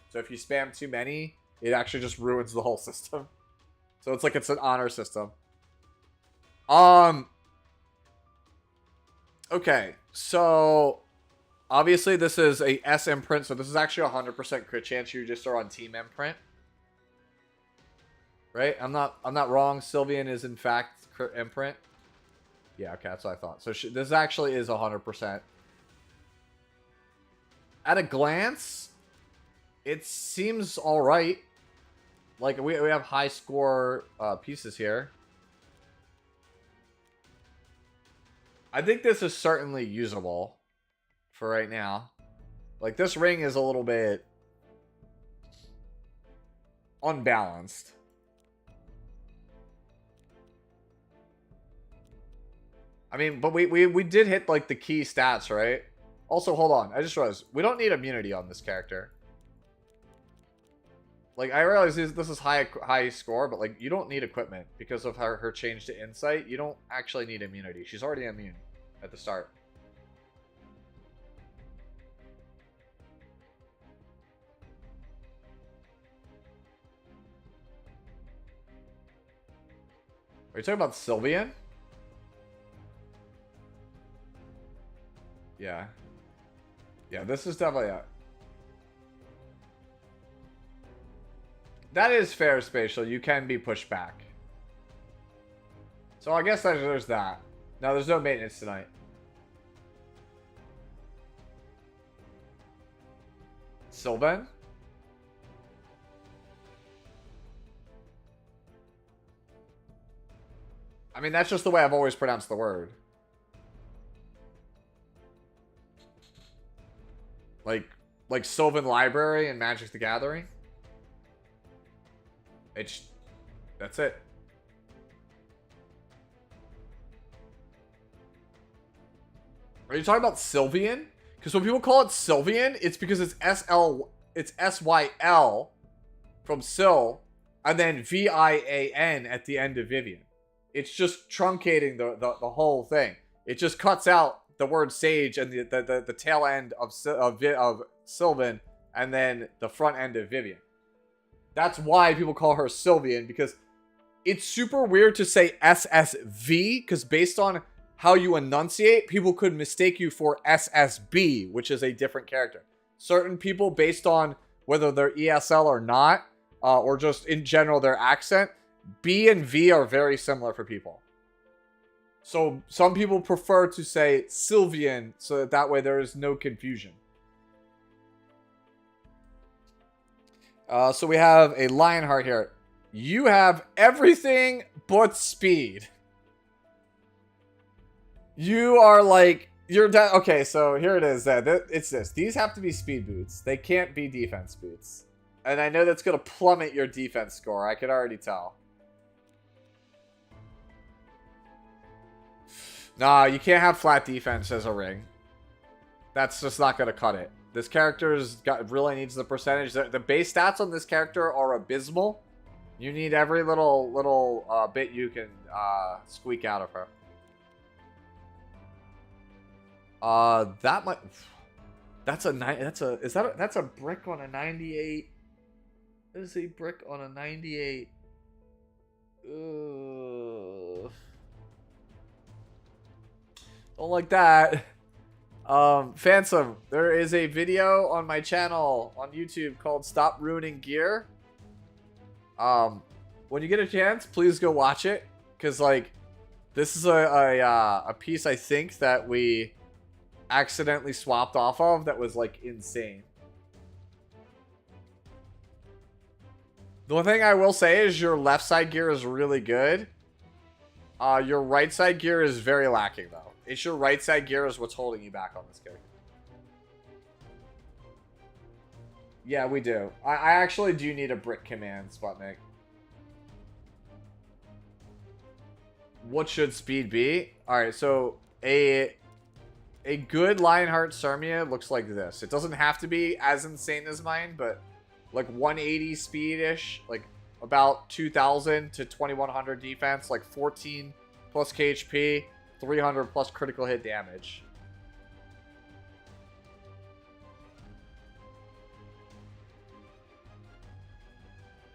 So if you spam too many, it actually just ruins the whole system. So it's like it's an honor system. Okay, so obviously this is a S imprint, so this is actually 100% crit chance you just are on team imprint. Right? I'm not wrong. Sylvian is in fact crit imprint. Yeah, okay, that's what I thought. So this actually is 100%. At a glance, it seems all right. Like we have high score pieces here. I think this is certainly usable for right now. Like, this ring is a little bit unbalanced. I mean, but we did hit, like, the key stats, right? Also, hold on. I just realized, we don't need immunity on this character. Like, I realize this is high score, but, like, you don't need equipment because of her change to insight. You don't actually need immunity. She's already immune at the start. Are you talking about Sylvian? Yeah. Yeah, this is definitely a... That is fair, Spatial. You can be pushed back. So I guess there's that. No, there's no maintenance tonight. Sylvan? I mean, that's just the way I've always pronounced the word. Like Sylvan Library and Magic the Gathering? That's it. Are you talking about Sylvian? Because when people call it Sylvian, it's because it's S-Y-L from Syl, and then V-I-A-N at the end of Vivian. It's just truncating the whole thing. It just cuts out the word sage and the tail end of Sylvan, and then the front end of Vivian. That's why people call her Sylvian, because it's super weird to say SSV, because based on how you enunciate, people could mistake you for SSB, which is a different character. Certain people, based on whether they're ESL or not, or just in general their accent, B and V are very similar for people. So some people prefer to say Sylvian, so that way there is no confusion. So we have a Lionheart here. You have everything but speed. You are like, okay, so here it is. It's this. These have to be speed boots. They can't be defense boots. And I know that's going to plummet your defense score. I can already tell. Nah, you can't have flat defense as a ring. That's just not going to cut it. This character's really needs the percentage. The base stats on this character are abysmal. You need every little bit you can squeak out of her. That might. That's a that's a brick on a 98. That is a brick on a 98. Ugh. Don't like that. Phantom, there is a video on my channel on YouTube called Stop Ruining Gear. When you get a chance, please go watch it. Because, like, this is a piece, I think, that we accidentally swapped off of that was, like, insane. The one thing I will say is your left side gear is really good. Your right side gear is very lacking, though. It's your right side gear is what's holding you back on this character. Yeah, we do. I actually do need a brick command, Sputnik. What should speed be? Alright, so a good Lionheart Sirmia looks like this. It doesn't have to be as insane as mine, but like 180 speed-ish, like about 2,000 to 2,100 defense, like 14 plus KHP, 300 plus critical hit damage.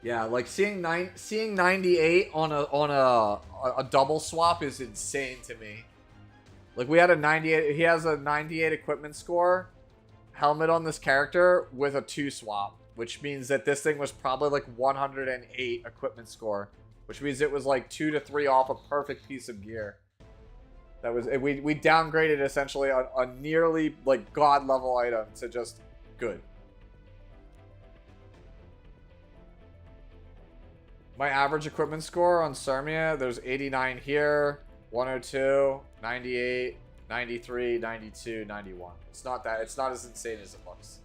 Yeah, like seeing 98 on a double swap is insane to me. Like we had a 98, he has a 98 equipment score helmet on this character with a 2 swap, which means that this thing was probably like 108 equipment score, which means it was like 2 to 3 off a perfect piece of gear. That was we downgraded essentially a nearly like god level item to just good. My average equipment score on Sirmia, there's 89 here, 102, 98, 93, 92, 91. It's not that, it's not as insane as it looks.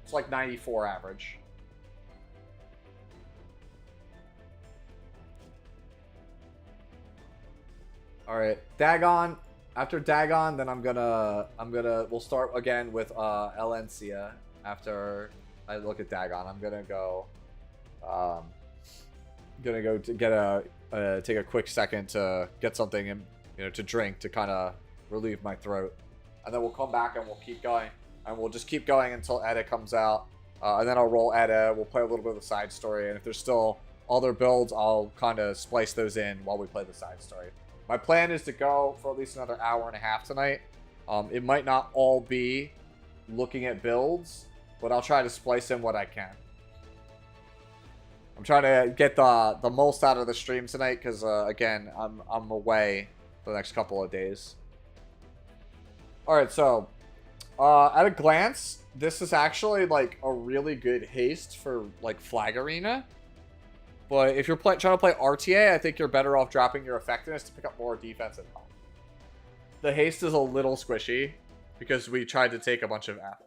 It's like 94 average. All right, Dagon. After Dagon, then we'll start again with Elencia. After I look at Dagon, I'm gonna go to get take a quick second to get something in, to drink to kind of relieve my throat, and then we'll come back and we'll keep going, and we'll just keep going until Edda comes out, and then I'll roll Edda. We'll play a little bit of the side story, and if there's still other builds, I'll kind of splice those in while we play the side story. My plan is to go for at least another hour and a half tonight. It might not all be looking at builds, but I'll try to splice in what I can. I'm trying to get the most out of the stream tonight because, again, I'm away for the next couple of days. Alright, so, at a glance, this is actually, like, a really good haste for, like, Flag Arena. But if you're trying to play RTA, I think you're better off dropping your effectiveness to pick up more defense and health. The haste is a little squishy because we tried to take a bunch of F.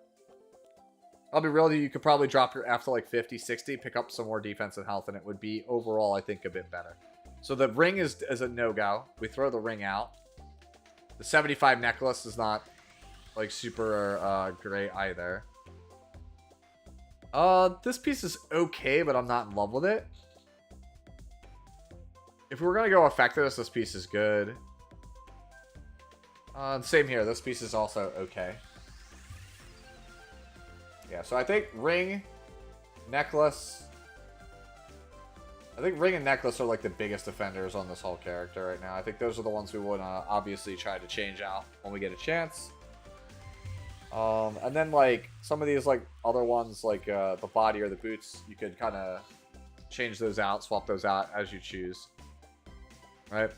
I'll be real with you, you could probably drop your F to like 50, 60, pick up some more defense and health, and it would be overall, I think, a bit better. So the ring is a no-go. We throw the ring out. The 75 necklace is not like super great either. This piece is okay, but I'm not in love with it. If we're gonna go effectiveness, this piece is good. Same here. This piece is also okay. Yeah, so I think ring, necklace. I think ring and necklace are like the biggest offenders on this whole character right now. I think those are the ones we would obviously try to change out when we get a chance. And then like some of these like other ones like the body or the boots, you could kind of change those out, swap those out as you choose. Right?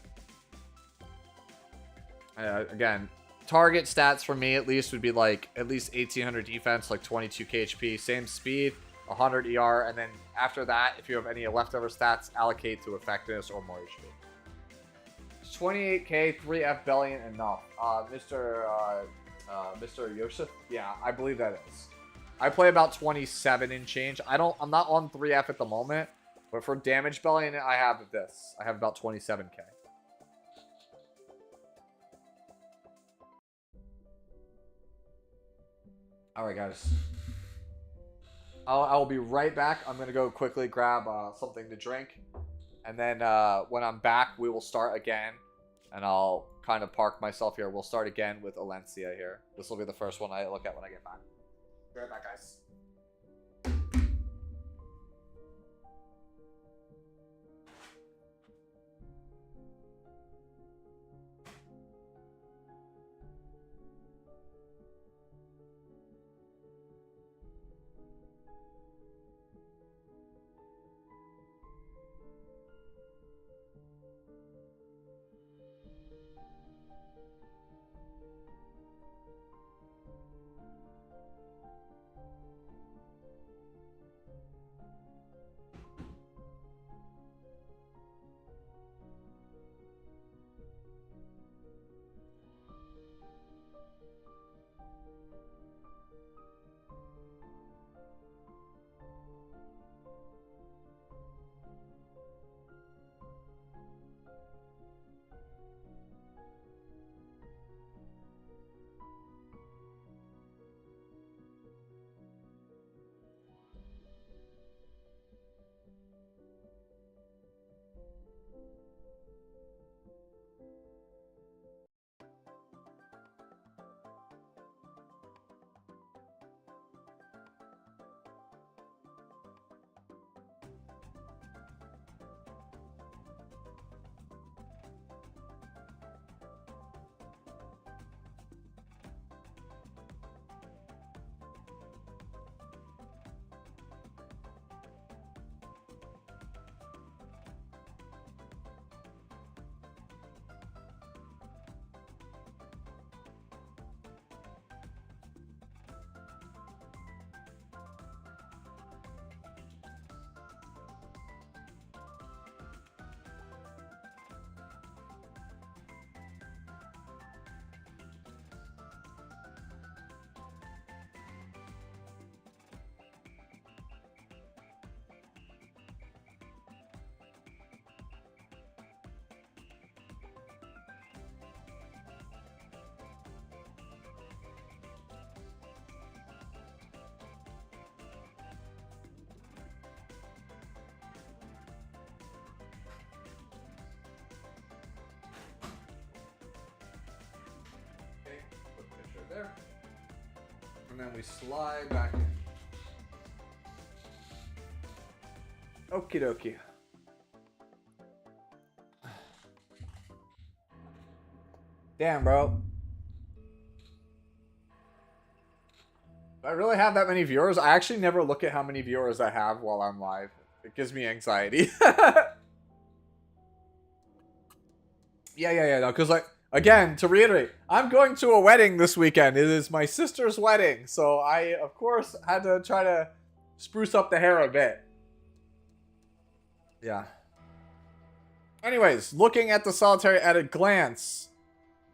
Again, target stats for me at least would be like at least 1800 defense, like 22 KHP, same speed, 100 ER, and then after that, if you have any leftover stats, allocate to effectiveness or more HP. 28k, 3F Bellion enough. Mr. Yosef? Yeah, I believe that is. I play about 27 and change. I'm not on 3F at the moment, but for damage Bellion, I have this. I have about 27k. Alright, guys. I will be right back. I'm going to go quickly grab something to drink. And then when I'm back, we will start again And I'll kind of park myself here. We'll start again with Alencia here. This will be the first one I look at when I get back. Be right back, guys. There. And then we slide back in. Okie dokie. Damn, bro. Do I really have that many viewers? I actually never look at how many viewers I have while I'm live. It gives me anxiety. Yeah, no, because like, again, to reiterate, I'm going to a wedding this weekend. It is my sister's wedding, so I, of course, had to try to spruce up the hair a bit. Yeah. Anyways, looking at the solitary at a glance,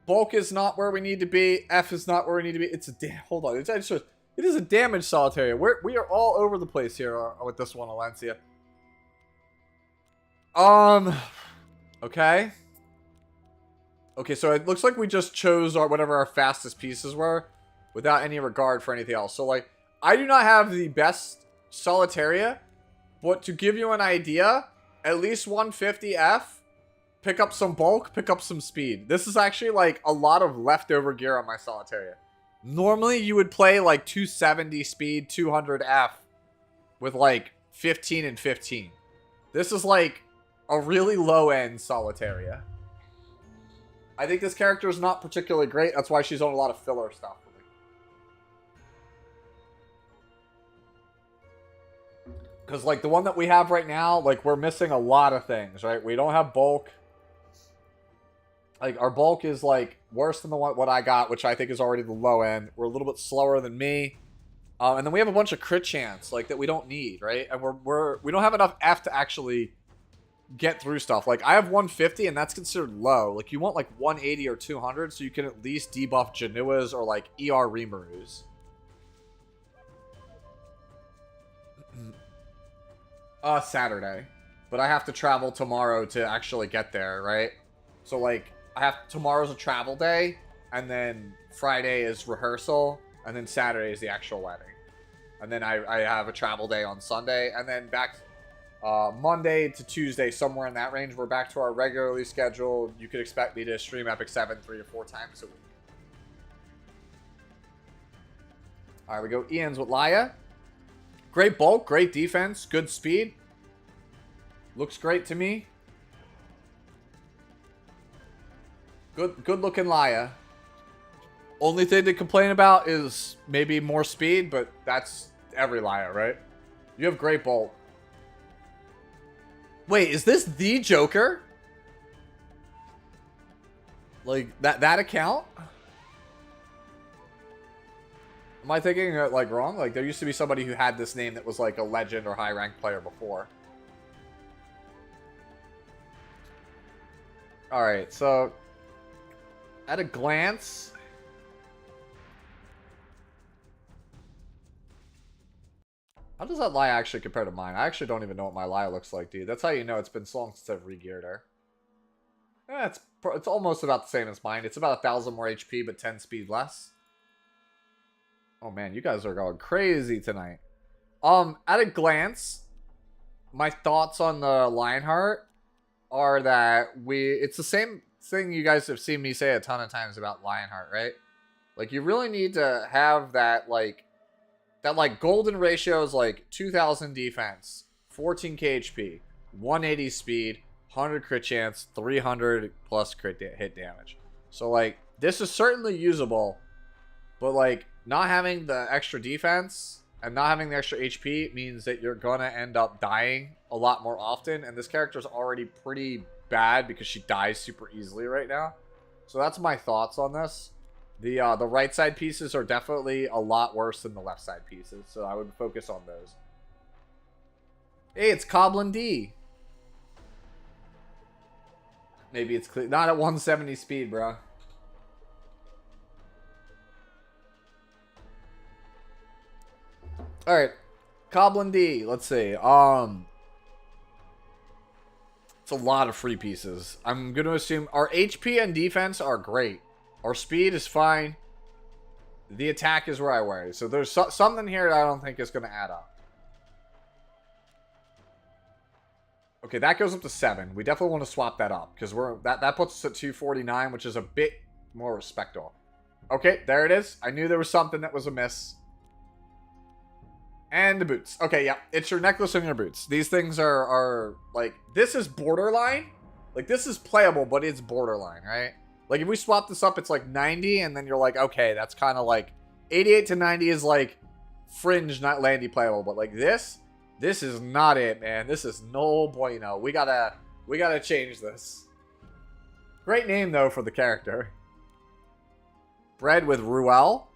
bulk is not where we need to be. F is not where we need to be. It's a hold on. It is a damaged solitary. We are all over the place here with this one, Alencia. Okay. Okay, so it looks like we just chose whatever our fastest pieces were without any regard for anything else. So, like, I do not have the best Solitaria, but to give you an idea, at least 150F, pick up some bulk, pick up some speed. This is actually, like, a lot of leftover gear on my Solitaria. Normally, you would play, like, 270 speed, 200F with, like, 15 and 15. This is, like, a really low-end Solitaria. I think this character is not particularly great. That's why she's on a lot of filler stuff for me. Because, like, the one that we have right now, like, we're missing a lot of things, right? We don't have bulk. Like, our bulk is, like, worse than the one what I got, which I think is already the low end. We're a little bit slower than me. And then we have a bunch of crit chance, like, that we don't need, right? And we don't have enough F to actually get through stuff. Like, I have 150 and that's considered low. Like, you want like 180 or 200 so you can at least debuff Januas or like ER Rimurus. Saturday. But I have to travel tomorrow to actually get there, right? So like, tomorrow's a travel day, and then Friday is rehearsal, and then Saturday is the actual wedding. And then I have a travel day on Sunday, and then back Monday to Tuesday, somewhere in that range. We're back to our regularly scheduled. You could expect me to stream Epic 7 3 or 4 times a week. All right, we go Ian's with Laya. Great bulk, great defense, good speed. Looks great to me. Good looking Laya. Only thing to complain about is maybe more speed, but that's every Laya, right? You have great bulk. Wait, is this the Joker? Like, that account? Am I thinking it, like, wrong? Like, there used to be somebody who had this name that was, like, a legend or high-ranked player before. Alright, so... At a glance... How does that Laya actually compare to mine? I actually don't even know what my Laya looks like, dude. That's how you know it's been so long since I've re-geared her. Yeah, it's almost about the same as mine. It's about 1,000 more HP, but 10 speed less. Oh man, you guys are going crazy tonight. At a glance, my thoughts on the Lionheart are that it's the same thing you guys have seen me say a ton of times about Lionheart, right? Like, you really need to have that, like golden ratio is like 2,000 defense, 14k HP, 180 speed, 100 crit chance, 300 plus crit hit damage. So, like, this is certainly usable, but, like, not having the extra defense and not having the extra HP means that you're gonna end up dying a lot more often, and this character is already pretty bad because she dies super easily right now. So that's my thoughts on this. The right side pieces are definitely a lot worse than the left side pieces, so I would focus on those. Hey, it's Coblin D. Maybe it's clear. Not at 170 speed, bro. Alright. Coblin D. Let's see. It's a lot of free pieces. I'm going to assume our HP and defense are great. Our speed is fine. The attack is where I worry. So there's something here that I don't think is going to add up. Okay, that goes up to 7. We definitely want to swap that up because that puts us at 249, which is a bit more respectable. Okay, there it is. I knew there was something that was amiss. And the boots. Okay, yeah. It's your necklace and your boots. These things are like, this is borderline. Like, this is playable, but it's borderline, right? Like, if we swap this up, it's like 90, and then you're like, okay, that's kind of like 88 to 90 is like fringe, not landy playable. But like this is not it, man. This is no bueno. We gotta change this. Great name though for the character. Bred with Ruel.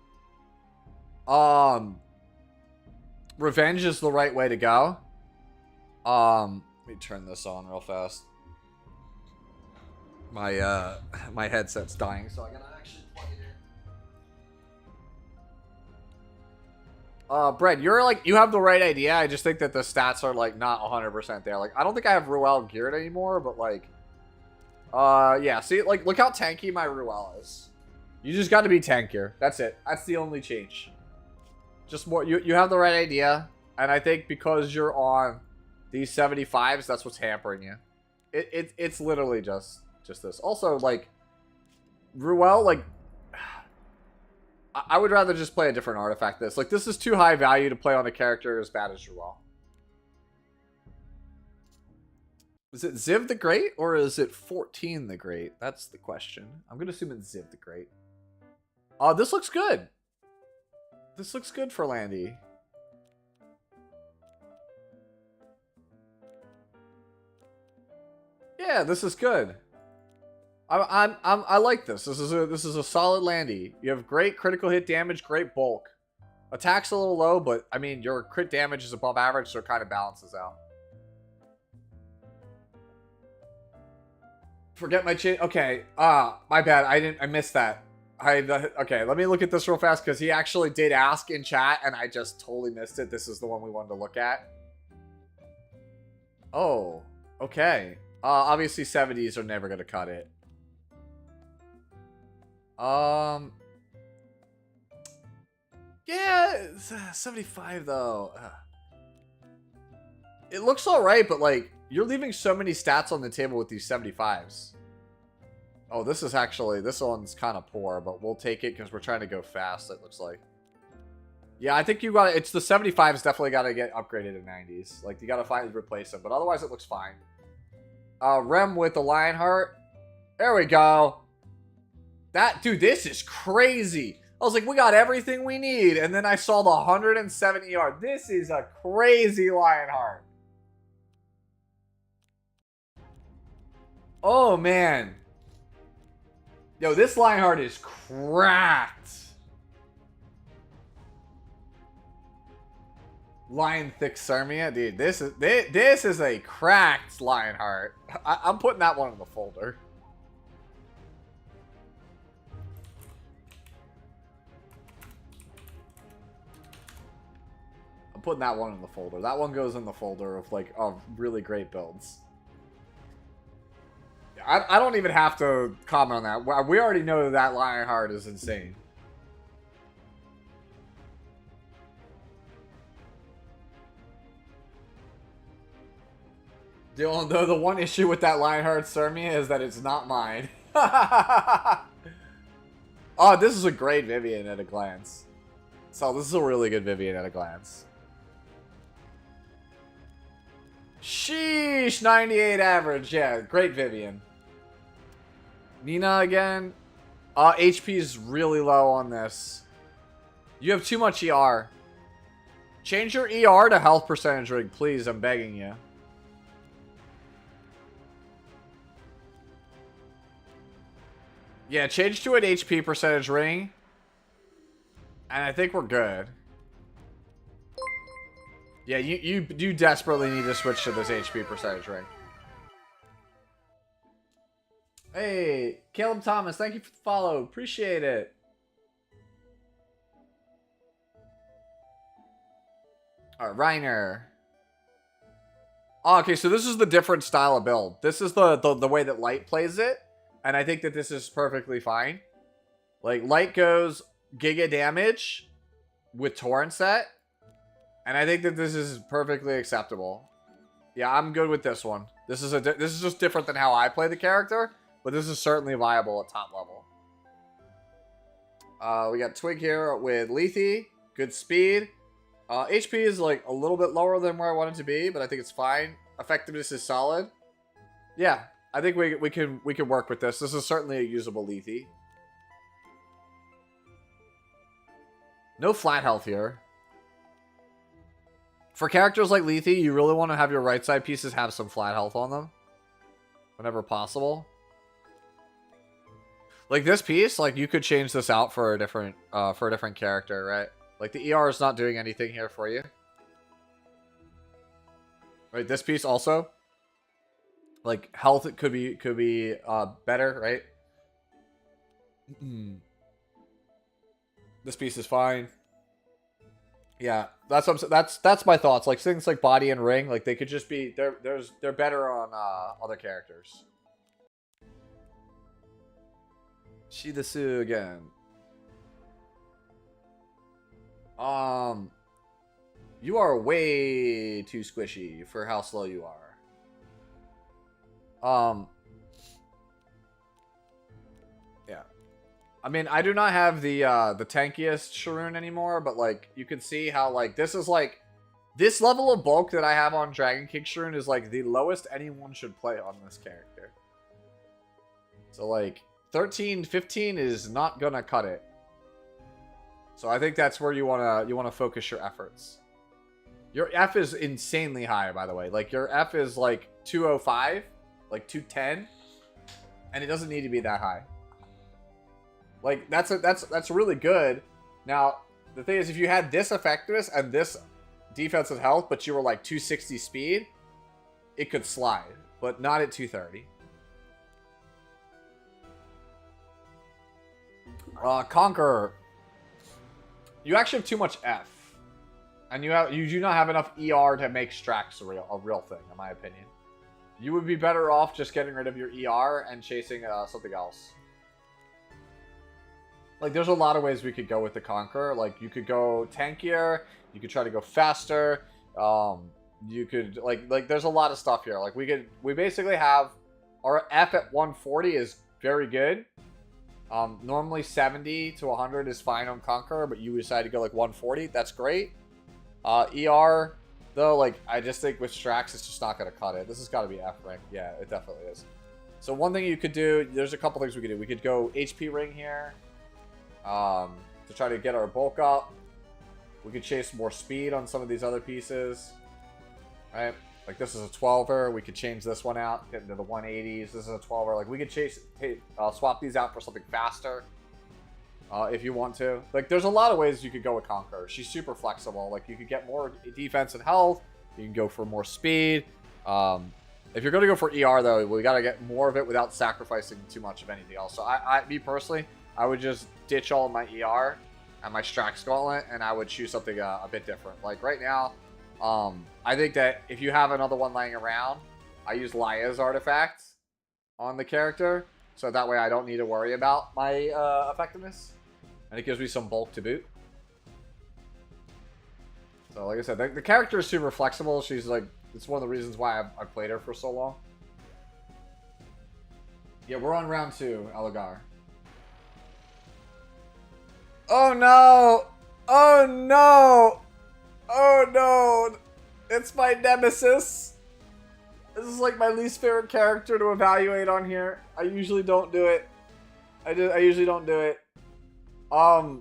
Revenge is the right way to go. Let me turn this on real fast. My headset's dying, so I gotta actually plug it in. Brett, you're like, you have the right idea. I just think that the stats are like not 100% there. Like, I don't think I have Ruel geared anymore, but like, yeah. See, like, look how tanky my Ruel is. You just got to be tankier. That's it. That's the only change. Just more. You have the right idea, and I think because you're on these 75s, that's what's hampering you. It's literally just this. Also, like, Ruel, like, I would rather just play a different artifact this. Like, this is too high value to play on a character as bad as Ruel. Is it Ziv the Great, or is it 14 the Great? That's the question. I'm going to assume it's Ziv the Great. This looks good. This looks good for Landy. Yeah, this is good. I like this. This is a solid Landy. You have great critical hit damage, great bulk. Attack's a little low, but I mean your crit damage is above average, so it kind of balances out. Forget my chin. Okay. My bad. I missed that. Okay, let me look at this real fast because he actually did ask in chat and I just totally missed it. This is the one we wanted to look at. Oh, okay. Obviously 70s are never gonna cut it. Yeah, 75 though. It looks alright, but like, you're leaving so many stats on the table with these 75s. Oh, this is actually, this one's kind of poor, but we'll take it because we're trying to go fast, it looks like. Yeah, I think you got it's the 75s definitely got to get upgraded to 90s. Like, you got to finally replace them, but otherwise it looks fine. Rem with the Lionheart. There we go. That, dude, this is crazy. I was like, we got everything we need, and then I saw the 107 ER. This is a crazy Lionheart. Oh, man. Yo, this Lionheart is cracked. Lion Thick Sarmia, dude, this is a cracked Lionheart. I'm putting that one in the folder. I'm putting that one in the folder. That one goes in the folder of like really great builds. I don't even have to comment on that. We already know that Lionheart is insane. Dylan, though, the one issue with that Lionheart Sermia is that it's not mine. Oh, this is a great Vivian at a glance. So this is a really good Vivian at a glance. Sheesh, 98 average. Yeah, great Vivian. Nina again. HP is really low on this. You have too much ER. Change your ER to health percentage rig, please. I'm begging you. Yeah, change to an HP percentage ring. And I think we're good. Yeah, you desperately need to switch to this HP percentage ring. Hey, Caleb Thomas, thank you for the follow. Appreciate it. Alright, Reiner. Oh, okay, so this is the different style of build. This is the way that Light plays it. And I think that this is perfectly fine. Like, Light goes Giga damage with Torrent set. And I think that this is perfectly acceptable. Yeah, I'm good with this one. This is just different than how I play the character. But this is certainly viable at top level. We got Twig here with Lethe. Good speed. HP is like a little bit lower than where I want it to be, but I think it's fine. Effectiveness is solid. Yeah, I think we can work with this. This is certainly a usable Lethe. No flat health here. For characters like Lethe, you really want to have your right side pieces have some flat health on them. Whenever possible. Like this piece, like you could change this out for a different character, right? Like the ER is not doing anything here for you. Right, this piece also. Like health it could be better, right? This piece is fine. Yeah, that's my thoughts. Like things like body and ring, like they could just be they're better on other characters. Shidasu again. You are way too squishy for how slow you are. Yeah. I mean, I do not have the tankiest Sharoon anymore, but like you can see how like this is like this level of bulk that I have on Dragon King Sharoon is like the lowest anyone should play on this character. So like 13, 15 is not gonna cut it. So I think that's where you wanna focus your efforts. Your F is insanely high, by the way. Like your F is like 205, like 210, and it doesn't need to be that high. Like that's really good. Now the thing is, if you had this effectiveness and this defensive health, but you were like 260 speed, it could slide, but not at 230. Conqueror. You actually have too much F. And you do not have enough ER to make Strax a real thing, in my opinion. You would be better off just getting rid of your ER and chasing something else. Like, there's a lot of ways we could go with the Conqueror. Like, you could go tankier. You could try to go faster. you could like there's a lot of stuff here. Like we basically have our F at 140 is very good. Normally 70 to 100 is fine on Conqueror, but you decide to go like 140. That's great. ER though, like I just think with Strax it's just not gonna cut it. This has got to be F rank. Yeah, it definitely is. So one thing you could do, there's a couple things we could do. We could go HP ring here, to try to get our bulk up. We could chase more speed on some of these other pieces, right? Like this is a 12er. We could change this one out, get into the 180s. This is a 12er. Like we could swap these out for something faster, if you want to. Like there's a lot of ways you could go with Conqueror. She's super flexible. Like you could get more defense and health. You can go for more speed. If you're going to go for ER though, we got to get more of it without sacrificing too much of anything else. So me personally, I would just ditch all of my ER and my Strax Gauntlet, and I would choose something a bit different. Like right now, I think that if you have another one laying around, I use Laya's artifact on the character, so that way I don't need to worry about my effectiveness, and it gives me some bulk to boot. So like I said, the character is super flexible. She's like, it's one of the reasons why I played her for so long. Yeah, we're on round 2, Elegar. Oh no! Oh no! Oh no! It's my nemesis! This is like my least favorite character to evaluate on here. I usually don't do it. I usually don't do it. I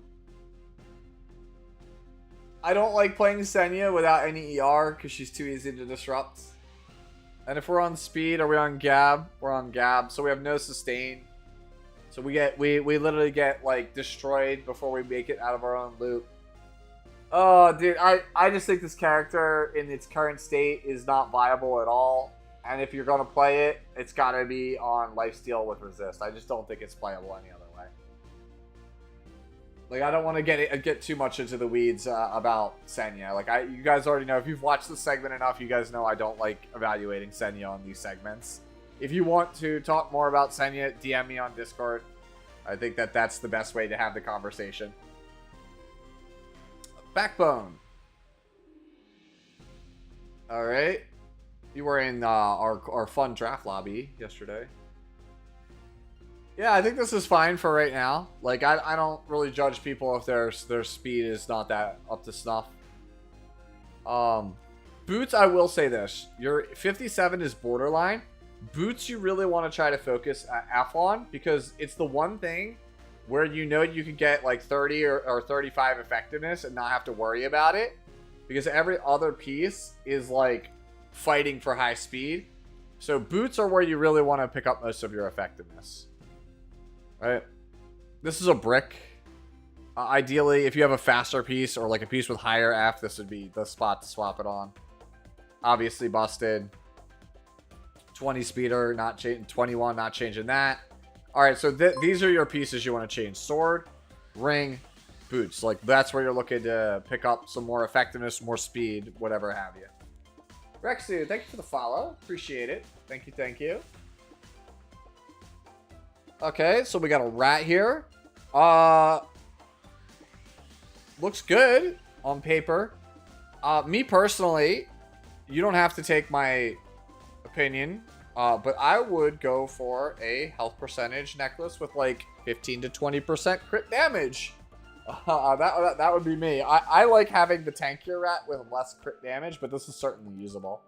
don't like playing Senya without any ER because she's too easy to disrupt. And if we're on speed, are we on Gab? We're on Gab, so we have no sustain. So we literally get like destroyed before we make it out of our own loop. Oh, dude, I just think this character in its current state is not viable at all. And if you're gonna play it, it's gotta be on lifesteal with resist. I just don't think it's playable any other way. Like I don't want to get too much into the weeds about Senya. Like you guys already know, if you've watched the segment enough, you guys know I don't like evaluating Senya on these segments. If you want to talk more about Senya, DM me on Discord. I think that's the best way to have the conversation. Backbone. All right. You were in our fun draft lobby yesterday. Yeah, I think this is fine for right now. Like, I don't really judge people if their speed is not that up to snuff. Boots, I will say this. Your 57 is borderline. Boots, you really want to try to focus at Athlon because it's the one thing where you know you can get like 30 or 35 effectiveness and not have to worry about it, because every other piece is like fighting for high speed. So boots are where you really want to pick up most of your effectiveness. Right? This is a brick. Ideally, if you have a faster piece or like a piece with higher F, this would be the spot to swap it on. Obviously busted. 20 speeder, not changing. 21, not changing that. All right, so these are your pieces you want to change: sword, ring, boots. Like that's where you're looking to pick up some more effectiveness, more speed, whatever have you. Rexu, thank you for the follow. Appreciate it. Thank you, thank you. Okay, so we got a rat here. Looks good on paper. Me personally, you don't have to take my opinion, but I would go for a health percentage necklace with like 15 to 20% crit damage. That would be me. I like having the tankier rat with less crit damage, but this is certainly usable.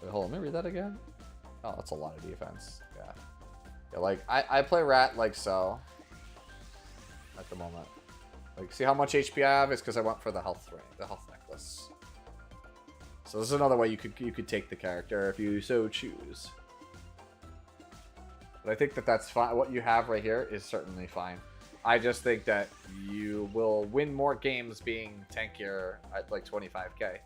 Wait, hold on, let me read that again. Oh, that's a lot of defense. Yeah. Yeah, like I play rat like so at the moment. Like, see how much HP I have? It's because I went for the health ring, the health necklace. So this is another way you could take the character if you so choose. But I think that's fine. What you have right here is certainly fine. I just think that you will win more games being tankier at like 25k.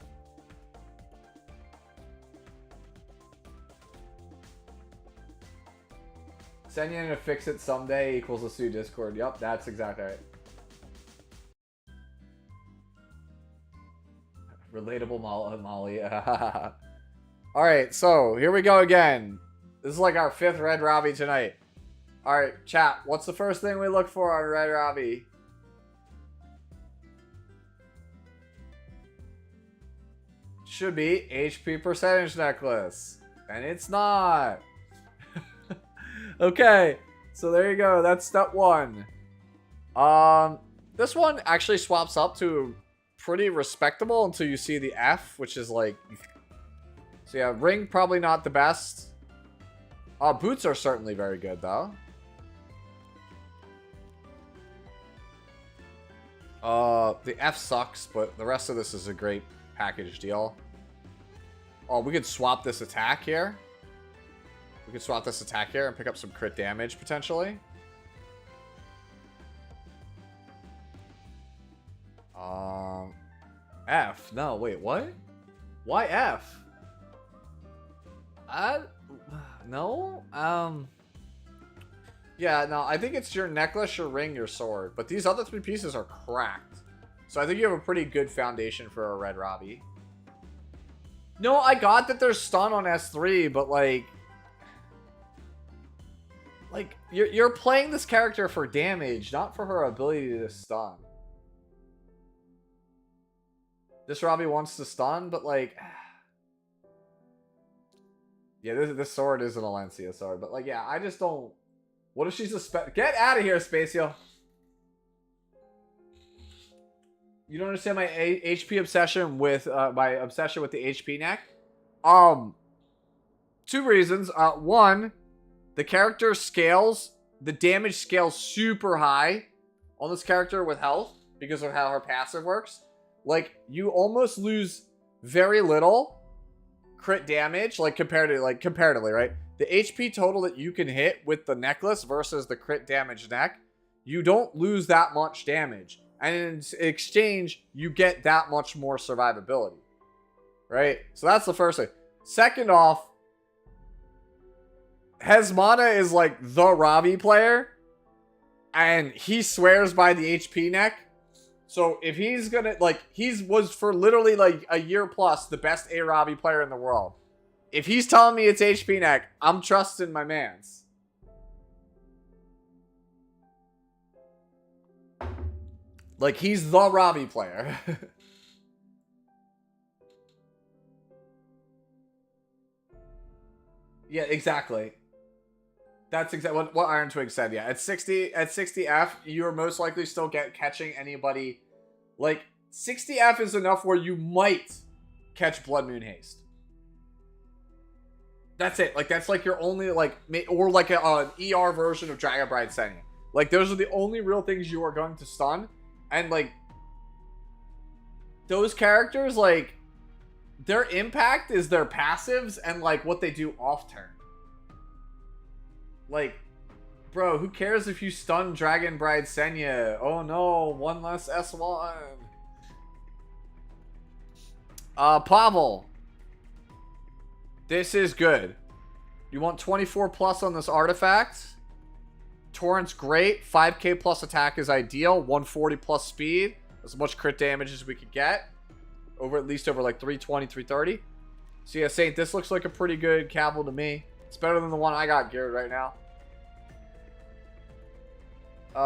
Senya to fix it someday equals a Sue Discord. Yup, that's exactly right. Relatable Molly. Alright, so here we go again. This is like our 5th Red Robbie tonight. Alright, chat, what's the first thing we look for on Red Robbie? should be HP percentage necklace. And it's not. Okay, so there you go. That's step 1. This one actually swaps up to pretty respectable until you see the F, which is like... So yeah, ring probably not the best. Boots are certainly very good, though. The F sucks, but the rest of this is a great package deal. Oh, we could swap this attack here. We could swap this attack here and pick up some crit damage, potentially. F. No, wait, what? Why F? No? Yeah, no, I think it's your necklace, your ring, your sword. But these other 3 pieces are cracked. So I think you have a pretty good foundation for a Red Robbie. No, I got that there's stun on S3, but like... Like, you're playing this character for damage, not for her ability to stun. This Robbie wants to stun, but like... Yeah, this sword is an Alencia sword, but like, yeah, I just don't... What if she's a Get out of here, Spacio! You don't understand my HP obsession with, my obsession with the HP neck? 2 reasons. 1, the character scales, the damage scales super high on this character with health because of how her passive works. Like, you almost lose very little crit damage, like comparatively, right? The HP total that you can hit with the necklace versus the crit damage neck, you don't lose that much damage. And in exchange, you get that much more survivability. Right? So that's the first thing. Second off, Hezmana is like the Robbie player. And he swears by the HP neck. So if he's gonna, like, was for literally like a year plus the best A-Robbie player in the world. If he's telling me it's HP neck, I'm trusting my mans. Like, he's the Robbie player. Yeah, exactly. That's exactly what Iron Twig said. Yeah, at 60F, you're most likely still catching anybody. Like, 60F is enough where you might catch Blood Moon Haste. That's it. Like, that's like your only, like, or like an ER version of Dragon Bride Senya. Like, those are the only real things you are going to stun. And, like, those characters, like, their impact is their passives and, like, what they do off-turn. Like, bro, who cares if you stun Dragon Bride Senya? Oh, no, 1 less S1. Pavel. This is good. You want 24 plus on this artifact? Torrent's great. 5k plus attack is ideal. 140 plus speed. As much crit damage as we could get. At least over like 320, 330. So yeah, Saint, this looks like a pretty good Cavill to me. It's better than the one I got geared right now.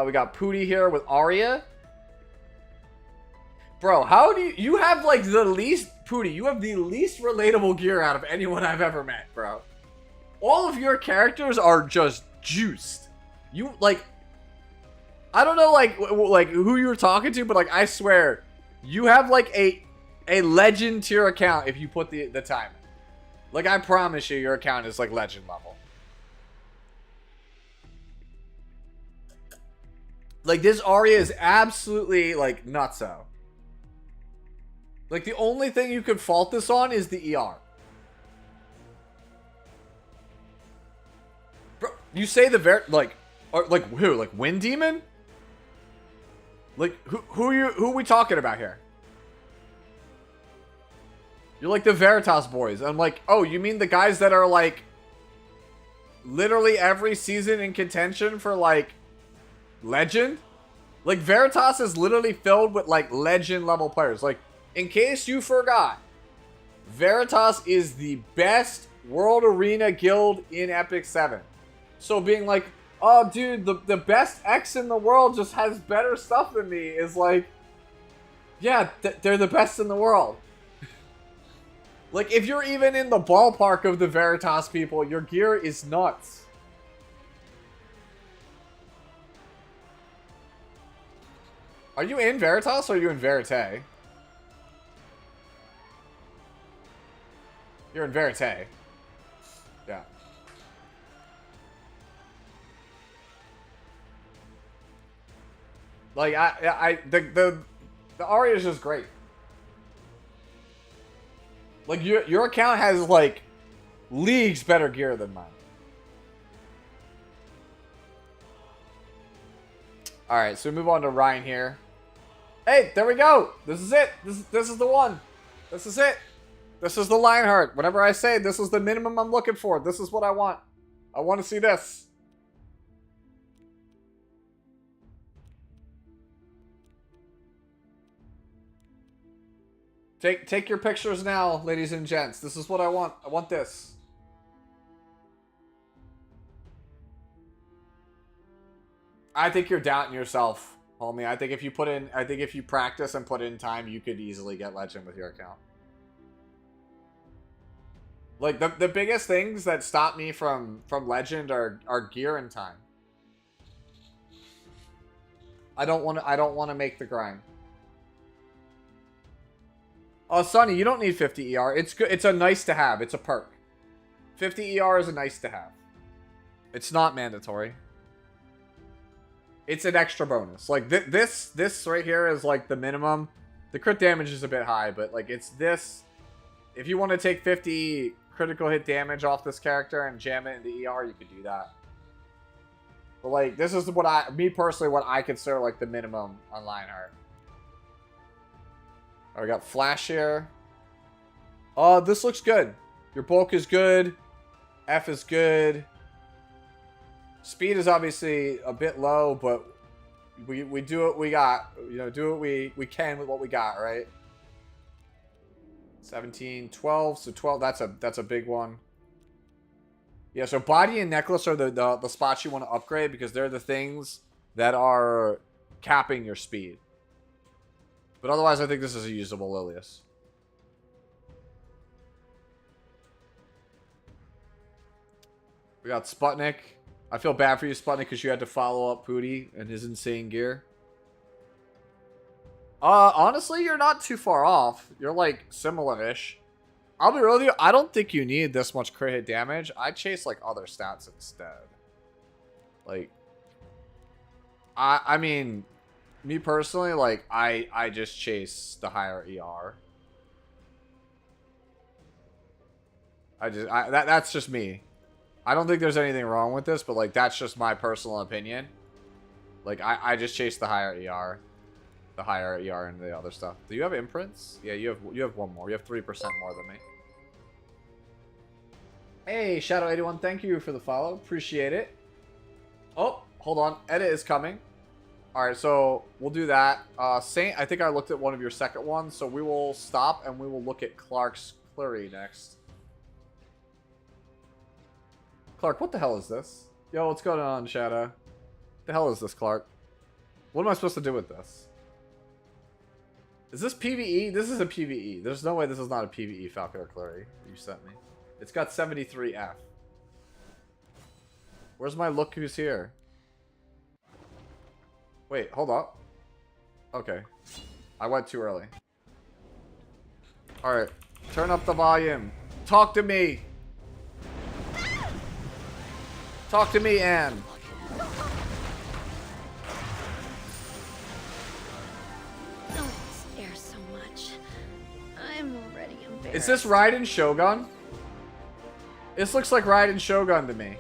We got Pooty here with Arya. Bro, how do you have like the least... Pooty, you have the least relatable gear out of anyone I've ever met, bro. All of your characters are just juiced. You, like... I don't know, like who you were talking to, but, like, I swear, you have, like, a legend tier account if you put the time in. Like, I promise you, your account is, like, legend level. Like, this Arya is absolutely, like, nutso. Like, the only thing you could fault this on is the ER. Bro, you say the like who? Like, Wind Demon? Like, who are we talking about here? You're like the Veritas boys. I'm like, oh, you mean the guys that are, like, literally every season in contention for, like, legend? Like, Veritas is literally filled with, like, legend level players. Like, in case you forgot, Veritas is the best World Arena guild in Epic 7. So being like, oh, dude, the best X in the world just has better stuff than me is like, yeah, they're the best in the world. Like, if you're even in the ballpark of the Veritas people, your gear is nuts. Are you in Veritas or are you in Verite? You're in Verite. Yeah. Like, the Aria is just great. Like, your account has, like, leagues better gear than mine. Alright, so we move on to Ryan here. Hey, there we go! This is it! This is the one! This is it! This is the Lionheart. Whenever I say this is the minimum I'm looking for, this is what I want. I want to see this. Take your pictures now, ladies and gents. This is what I want. I want this. I think you're doubting yourself, homie. I think if you practice and put in time, you could easily get legend with your account. Like the biggest things that stop me from legend are gear and time. I don't want to make the grind. Oh, Sonny, you don't need 50 ER. It's good. It's a nice to have. It's a perk. 50 ER is a nice to have. It's not mandatory. It's an extra bonus. Like this right here is like the minimum. The crit damage is a bit high, but like it's this. If you want to take 50 critical hit damage off this character and jam it into ER, you could do that. But like this is what me personally, what I consider like the minimum on Lionheart. We got Flash here. Oh, this looks good. Your bulk is good. F is good. Speed is obviously a bit low, but we do what we got. You know, do what we can with what we got, right? 17, 12. So 12, that's a big one. Yeah, so body and necklace are the spots you want to upgrade because they're the things that are capping your speed. But otherwise, I think this is a usable Lilius. We got Sputnik. I feel bad for you, Sputnik, because you had to follow up Pooty and his insane gear. Honestly, you're not too far off. You're, like, similar-ish. I'll be real with you, I don't think you need this much crit hit damage. I chase, like, other stats instead. Like, I mean... Me personally, like, I just chase the higher ER. That's just me. I don't think there's anything wrong with this, but, like, that's just my personal opinion. Like, I just chase the higher ER. The higher ER and the other stuff. Do you have imprints? Yeah, you have one more. You have 3% more than me. Hey, Shadow81, thank you for the follow. Appreciate it. Oh, hold on. Edit is coming. Alright, so we'll do that. Saint, I think I looked at one of your second ones, so we will stop and we will look at Clark's Clury next. Clark, what the hell is this? Yo, what's going on, Shadow? What the hell is this, Clark? What am I supposed to do with this? Is this PvE? This is a PvE. There's no way this is not a PvE Falcon or Clury you sent me. It's got 73F. Where's my look who's here? Wait, hold up. Okay. I went too early. Alright. Turn up the volume. Talk to me. Talk to me, Anne. Don't stare so much. I'm already embarrassed. Is this Raiden Shogun? This looks like Raiden Shogun to me.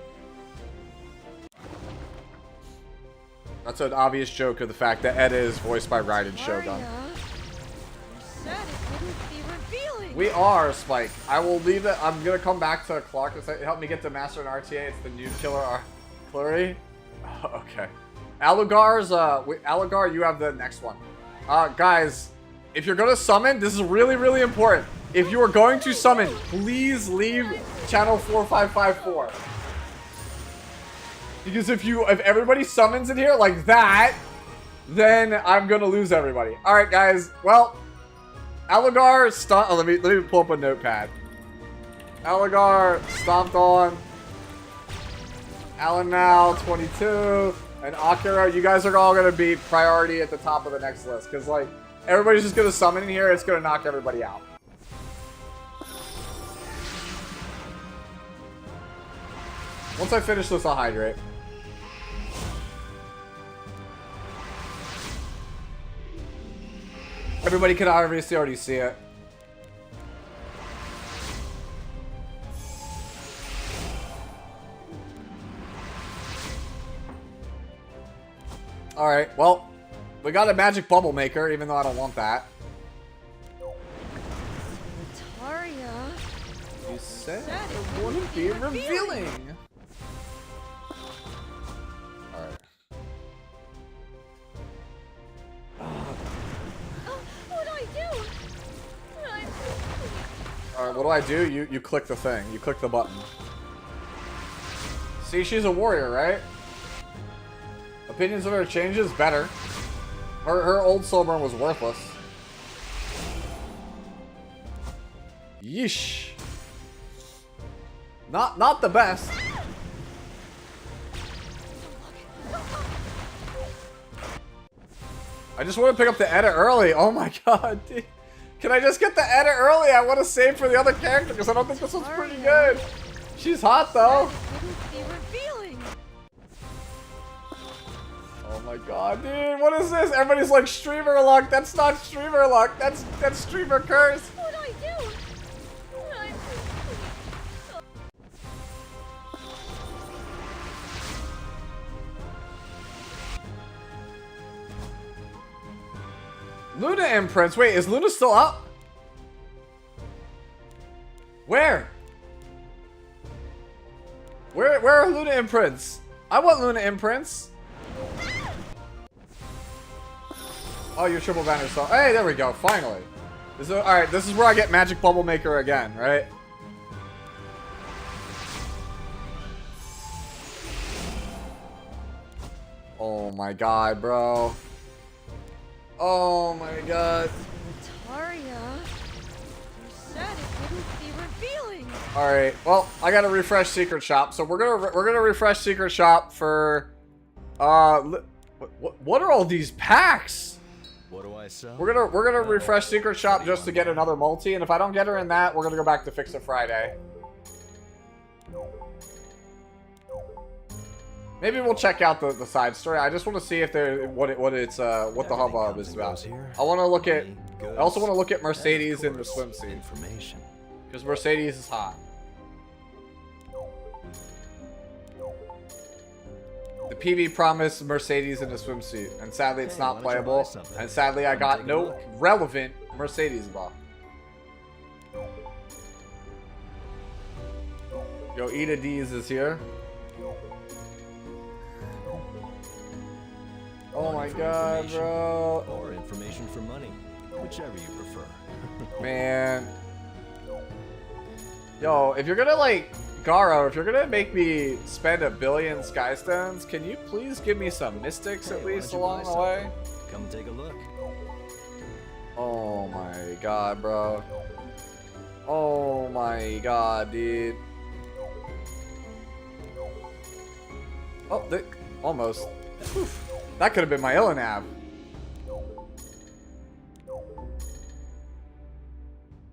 That's an obvious joke of the fact that Eda is voiced by Raiden Shogun. Said it wouldn't be revealing. We are, Spike. I will leave it. I'm going to come back to Clark and say, help me get to Master and RTA. It's the new killer Clury. Okay. Alugar, you have the next one. Guys, if you're going to summon, this is really, really important. If you are going to summon, please leave channel 4554. Because if everybody summons in here like that, then I'm gonna lose everybody. Alright guys, well, Elgar stomped. Oh, let me pull up a notepad. Elgar stomped on. Alan now 22 and Akira. You guys are all gonna be priority at the top of the next list because like everybody's just gonna summon in here. It's gonna knock everybody out. Once I finish this, I'll hydrate. Everybody can obviously already see it. Alright, well, we got a magic bubble maker, even though I don't want that. Taria. You said Said it wouldn't be revealing. Alright. What do I do? Alright, what do I do? You click the thing. You click the button. See, she's a warrior, right? Opinions of her changes? Better. Her old Soulburn was worthless. Yeesh. Not the best. I just want to pick up the edit early. Oh my god, dude. Can I just get the edit early? I want to save for the other character because I don't think this one's pretty good. She's hot though. Oh my god, dude, what is this? Everybody's like streamer luck. That's not streamer luck. That's streamer curse. What do I do? Luna imprints. Wait, is Luna still up? Where? Where are Luna imprints? I want Luna imprints. Oh, your triple banner saw. Hey, there we go. Finally. All right, this is where I get Magic Bubble Maker again, right? Oh my god, bro. Oh my god. Taria. You said it wouldn't be revealing. All right. Well, I gotta refresh Secret Shop, so we're gonna refresh Secret Shop for what are all these packs? What do I sell? We're gonna refresh Secret Shop just to get another multi, and if I don't get her in that, we're gonna go back to Fix It Friday. Maybe we'll check out the side story. I just want to see if there what the hubbub is about. I want to look at. I also want to look at Mercedes in the swimsuit Information. because Mercedes is hot. The PV promised Mercedes in a swimsuit, and sadly it's Hey, not why don't you buy playable. something? And sadly I Come got take a no look. relevant Mercedes buff. Yo, Ida D's is here. Oh my god, Information bro. Or information for money, whichever you prefer. Man. Yo, if you're gonna like, Garo, if you're gonna make me spend 1 billion Skystones, can you please give me some Mystics Hey, at why least don't you buy along the way? Come take a look. Oh my god, bro. Oh my god, dude. Oh, almost. Oof. That could have been my Illinav.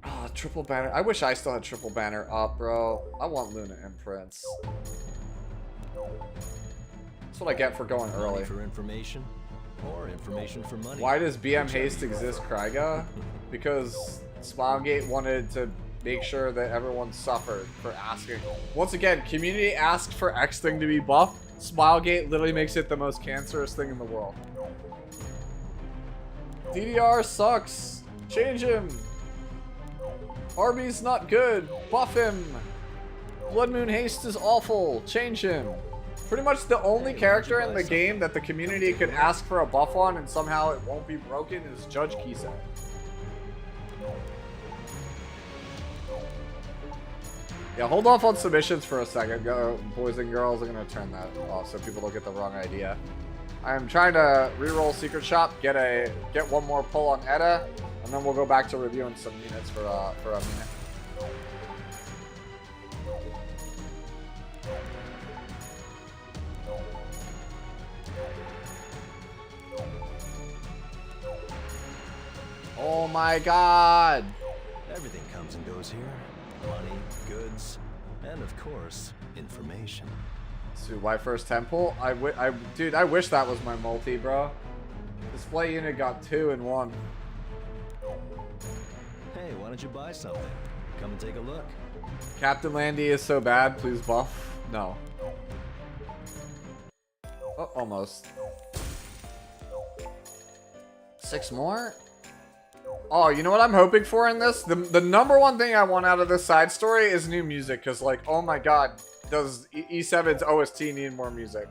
Oh, triple banner. I wish I still had triple banner up, bro. I want Luna imprints. That's what I get for going Money early. for information, or information for money. Why does BM Whichever Haste you exist, prefer. Kryga? Because Smilegate wanted to make sure that everyone suffered for asking. Once again, community asked for X thing to be buffed. Smilegate literally makes it the most cancerous thing in the world. DDR sucks. Change him. Arby's not good. Buff him. Blood Moon Haste is awful. Change him. Pretty much the only character in the game that the community could ask for a buff on and somehow it won't be broken is Judge Kisa. Yeah, hold off on submissions for a second, boys and girls. I'm gonna turn that off so people don't get the wrong idea. I'm trying to reroll Secret Shop, get one more pull on Edda, And then we'll go back to reviewing some units for a minute. Oh my god! Everything comes and goes here. Money, goods, and of course, information. Dude, why first temple? Dude, I wish that was my multi, bro. Display unit got 2 in 1. Hey, why don't you buy something? Come and take a look. Captain Landy is so bad, please buff. No. Oh, almost. 6 more? Oh, you know what I'm hoping for in this? The number one thing I want out of this side story is new music, because, like, oh my god, does E7's OST need more music?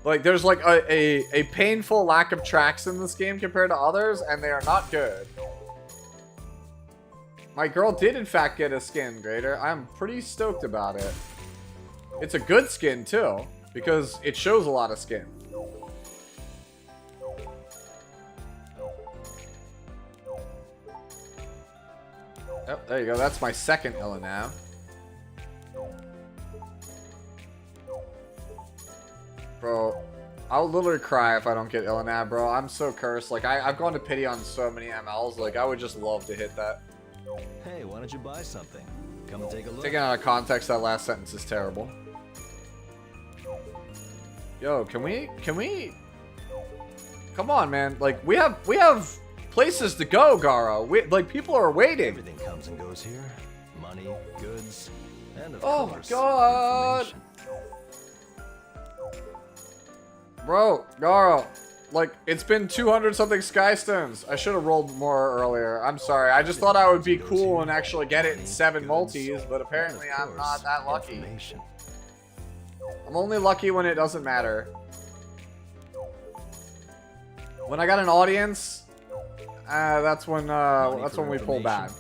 Like, there's, like, a painful lack of tracks in this game compared to others, and they are not good. My girl did, in fact, get a skin, Grader. I'm pretty stoked about it. It's a good skin, too, because it shows a lot of skin. Oh, there you go. That's my second Illinav. Bro, I'll literally cry if I don't get Illinav, bro. I'm so cursed. Like, I've gone to pity on so many MLs. Like, I would just love to hit that. Hey, why don't you buy something? Come and take a look. Taken out of context, that last sentence is terrible. Yo, can we? Come on, man. Like, we have places to go, Garo. Like, people are waiting. Everything comes and goes here. Money, goods, and of Oh course, my god. information. Bro, Garo. Like, it's been 200 something Skystones. I should have rolled more earlier. I'm sorry. I just thought I would be cool and actually get it in 7 multis, but apparently I'm not that lucky. I'm only lucky when it doesn't matter. When I got an audience, that's when we pull back.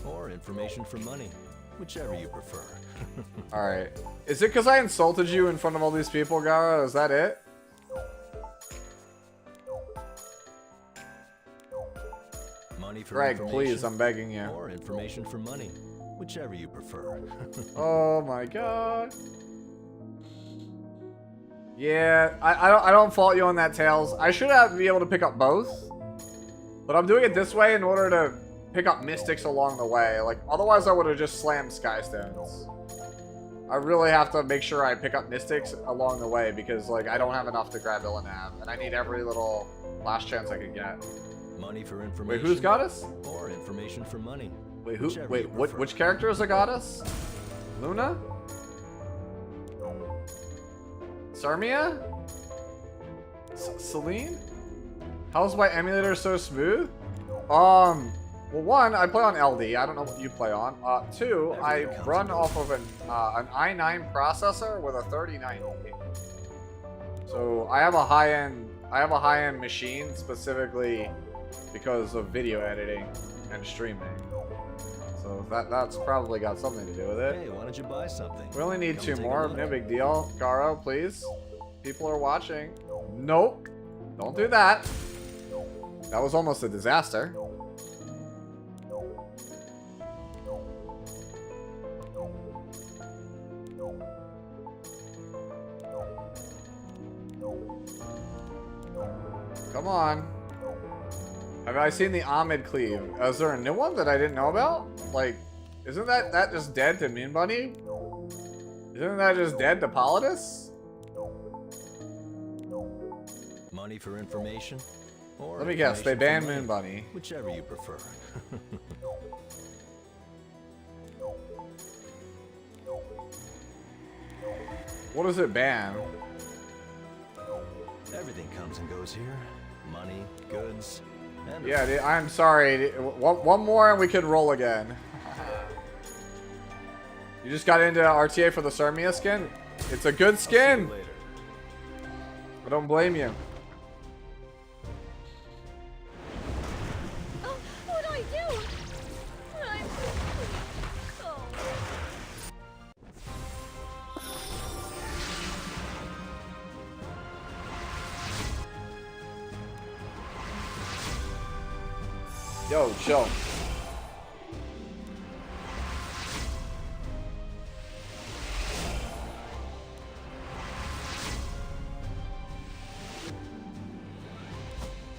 Or information for money, whichever you prefer. All right. Is it because I insulted you in front of all these people, Garo? Is that it? Money for Greg, information, please, I'm begging you. or information for money, whichever you prefer. Oh my god. Yeah, I don't fault you on that, Tails. I should be able to pick up both. But I'm doing it this way in order to pick up Mystics along the way. Like, otherwise I would have just slammed Skystones. I really have to make sure I pick up Mystics along the way because, like, I don't have enough to grab Illinav. And I need every little last chance I can get. Money for information. Wait, who's Goddess? Or information for money. Wait, who? Whichever Wait, you what? prefer. Which character is a Goddess? Luna? Sarmia? Celine? How's my emulator so smooth? Well, one, I play on LD. I don't know what you play on. Two, I run off of an i9 processor with a 3090. So I have a high-end machine specifically because of video editing and streaming. So that's probably got something to do with it. Hey, why don't you buy something? We only need Come 2 take a more. look. No big deal. Garo, please. People are watching. Nope. Don't do that. That was almost a disaster. Come on. Have I seen the Ahmed Cleave? Is there a new one that I didn't know about? Like, isn't that just dead to Moon Bunny? Isn't that just dead to Politis? Money for information. Or Let me guess, they information banned for money, Moon Bunny. Whichever you prefer. What does it ban? Everything comes and goes here. Money, goods, and Yeah, dude, I'm sorry. One more and we could roll again. You just got into RTA for the Sarmia skin? It's a good I'll see skin. you later. I don't blame you. Oh, what do I do? I'm... Oh. Yo, chill.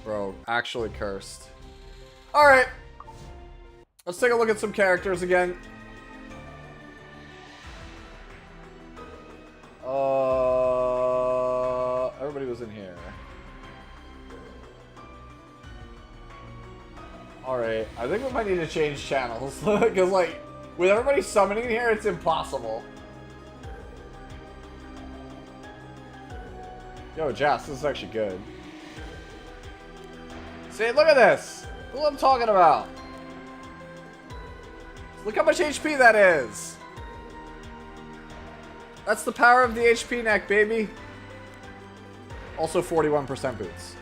Bro, actually cursed. Alright. Let's take a look at some characters again. Everybody was in here. Alright, I think we might need to change channels. Because, like, with everybody summoning here, it's impossible. Yo, Jas, this is actually good. See, look at this! Look what I'm talking about! Look how much HP that is! That's the power of the HP neck, baby! Also 41% boots.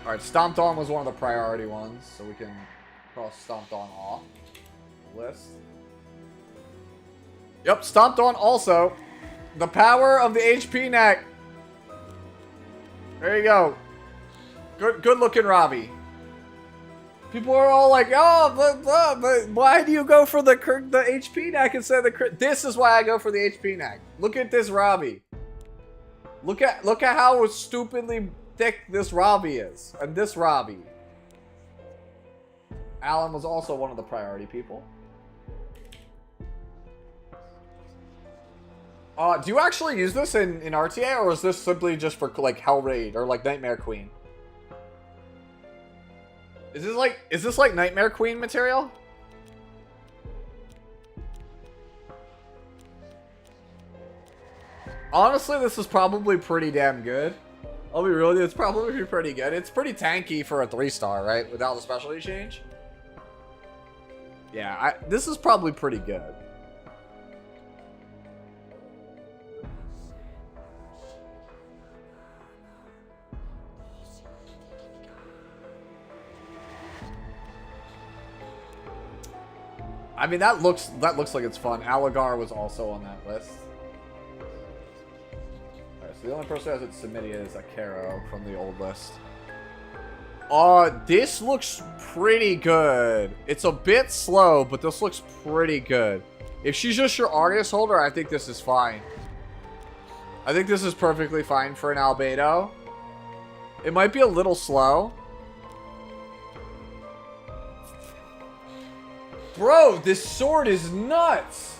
Alright, Stomped On was one of the priority ones, so we can cross Stomped On off the list. Yep, Stomped On also. The power of the HP neck. There you go. Good looking Robbie. People are all like, oh, but why do you go for the HP neck instead of the crit? This is why I go for the HP neck. Look at this Robbie. Look at how stupidly thick this Robbie is. And this Robbie. Alan was also one of the priority people. Do you actually use this in RTA, or is this simply just for like Hell Raid or like Nightmare Queen? Is this like Nightmare Queen material? Honestly, this is probably pretty damn good. I'll be real with you, it's probably pretty good. It's pretty tanky for a 3-star, right? Without the specialty change. Yeah, this is probably pretty good. I mean, that looks like it's fun. Aligar was also on that list. Alright, so the only person who has it submitted is Akero from the old list. This looks pretty good. It's a bit slow, but this looks pretty good. If she's just your Argus holder, I think this is fine. I think this is perfectly fine for an Albedo. It might be a little slow. Bro, this sword is nuts!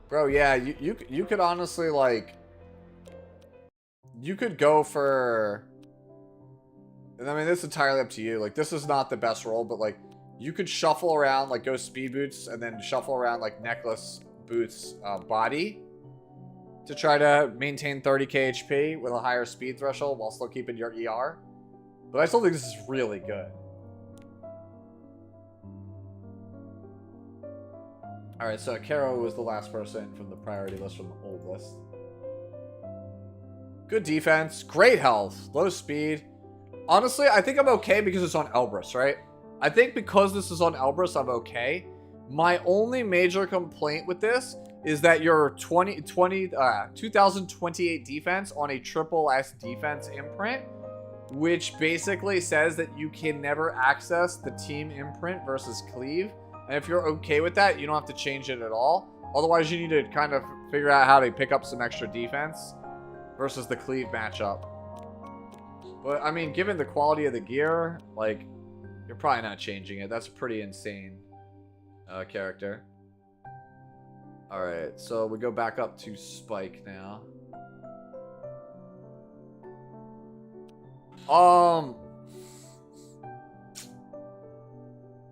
Bro, yeah, you could honestly, like... You could go for... I mean, this is entirely up to you. Like, this is not the best roll, but, like, you could shuffle around, like, go speed boots, and then shuffle around, like, necklace... Boots body to try to maintain 30k HP with a higher speed threshold while still keeping your ER. But I still think this is really good. Alright, so Karo was the last person from the priority list from the old list. Good defense, great health, low speed. Honestly, I think I'm okay because it's on Elbrus, right? I think because this is on Elbrus, I'm okay. My only major complaint with this is that your 2028 defense on a triple S defense imprint, which basically says that you can never access the team imprint versus cleave. And if you're okay with that, you don't have to change it at all. Otherwise, you need to kind of figure out how to pick up some extra defense versus the cleave matchup. But, I mean, given the quality of the gear, like, you're probably not changing it. That's pretty insane. Character. Alright, so we go back up to Spike now.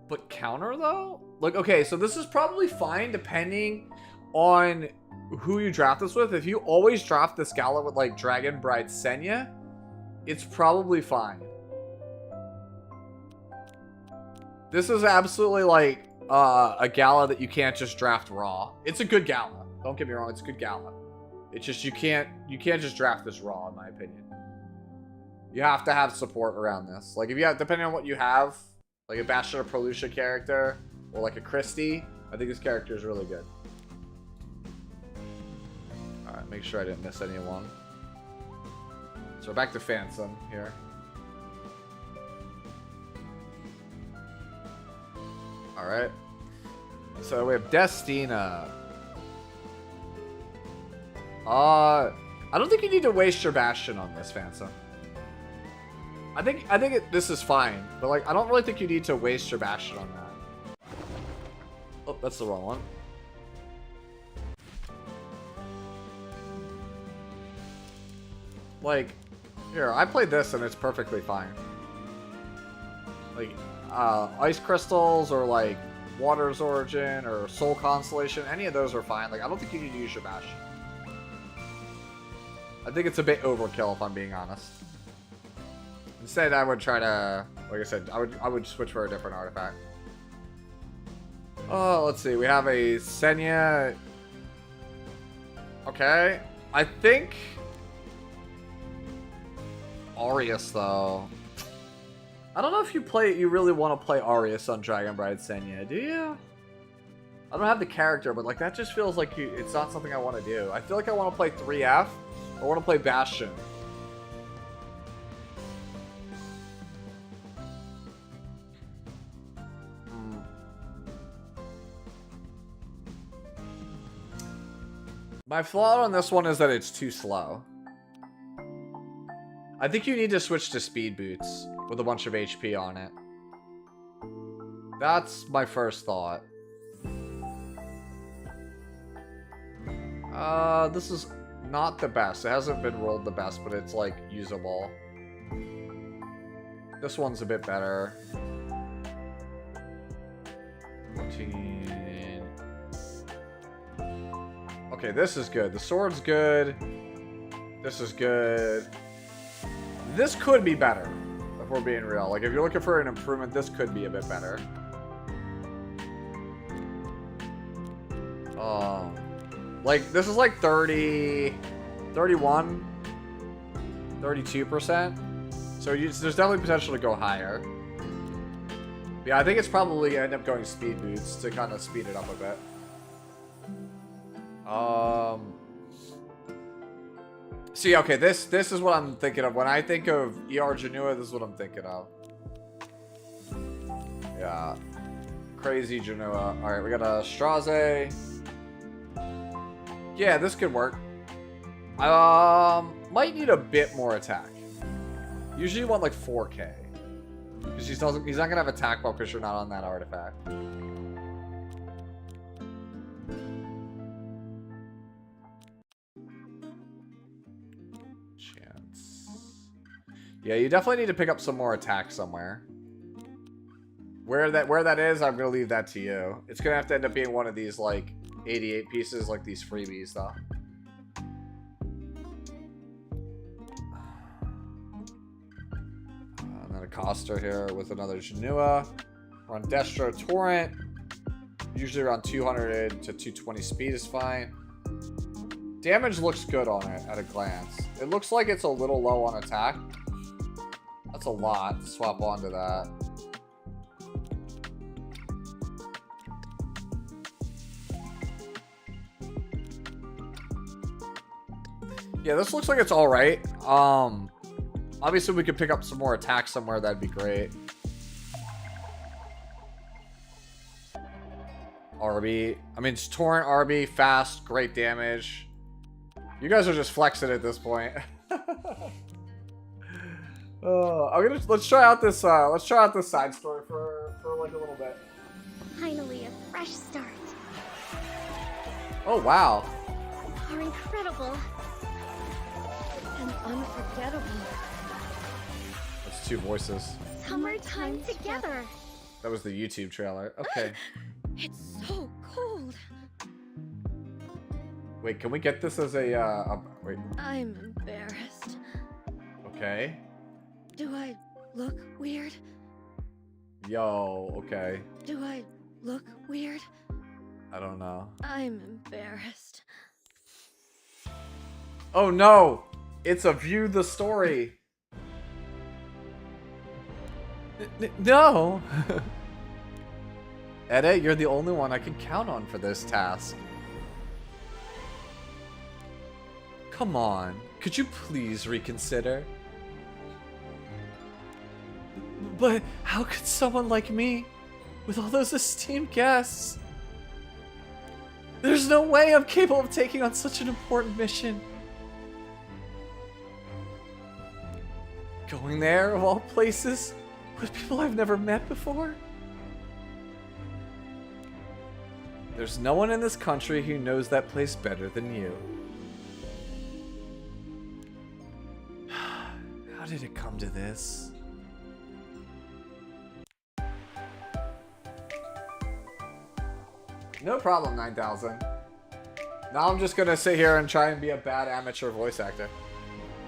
But counter though? Like, okay, so this is probably fine depending on who you draft this with. If you always draft this gala with like Dragon Bride Senya, it's probably fine. This is absolutely like a gala that you can't just draft raw. It's a good gala. Don't get me wrong, it's a good gala. It's just you can't just draft this raw, in my opinion. You have to have support around this. Like, if you have, depending on what you have, like a Bastion or Pelucia character, or like a Christie, I think this character is really good. Alright, make sure I didn't miss anyone. So back to Phantom here. Alright. So we have Destina. I don't think you need to waste your Bastion on this, Phantom. I think this is fine, but like I don't really think you need to waste your Bastion on that. Oh, that's the wrong one. Like, here, I played this and it's perfectly fine. Like, Ice Crystals or like Water's Origin or Soul Constellation, any of those are fine. Like, I don't think you need to use your Bastion. I think it's a bit overkill if I'm being honest. Instead, I would try to, like I said, I would switch for a different artifact. Oh, let's see. We have a Senya. Okay. I think Aureus, though. I don't know if you really want to play Aureus on Dragon Bride Senya, do you? I don't have the character, but like that just feels like it's not something I want to do. I feel like I want to play 3F. I want to play Bastion. My flaw on this one is that it's too slow. I think you need to switch to speed boots with a bunch of HP on it. That's my first thought. This is not the best. It hasn't been rolled the best, but it's like usable. This one's a bit better. 14. Okay, this is good. The sword's good. This is good. This could be better, if we're being real. Like, if you're looking for an improvement, this could be a bit better. Like, this is like 30, 31, 32%. So there's definitely potential to go higher. Yeah, I think it's probably going to end up going speed boots to kind of speed it up a bit. See, okay, this is what I'm thinking of. When I think of ER Janua, this is what I'm thinking of. Yeah. Crazy Janua. Alright, we got a Straze. Yeah, this could work. Might need a bit more attack. Usually you want like 4K. Because he's not gonna have attack buff because you're not on that artifact. Yeah, you definitely need to pick up some more attack somewhere. Where that is, I'm gonna leave that to you. It's gonna have to end up being one of these like 88 pieces, like these freebies, though. And then a Coster here with another Janua. We're on Destro Torrent. Usually around 200 to 220 speed is fine. Damage looks good on it at a glance. It looks like it's a little low on attack. That's a lot to swap onto that. Yeah, this looks like it's alright. Obviously we could pick up some more attack somewhere, that'd be great. RB. I mean, it's Torrent, RB, fast, great damage. You guys are just flexing at this point. Let's try out this side story for like a little bit. Finally, a fresh start. Oh wow. Are incredible and unforgettable. That's two voices. Summertime together. That was the YouTube trailer. Okay. It's so cold. Wait, can we get this as a wait? I'm embarrassed. Okay. Do I look weird? Yo, okay. Do I look weird? I don't know. I'm embarrassed. Oh no! It's a view the story. No! Edda, you're the only one I can count on for this task. Come on, could you please reconsider? But how could someone like me, with all those esteemed guests? There's no way I'm capable of taking on such an important mission. Going there, of all places, with people I've never met before? There's no one in this country who knows that place better than you. How did it come to this? No problem, 9000. Now I'm just gonna sit here and try and be a bad amateur voice actor.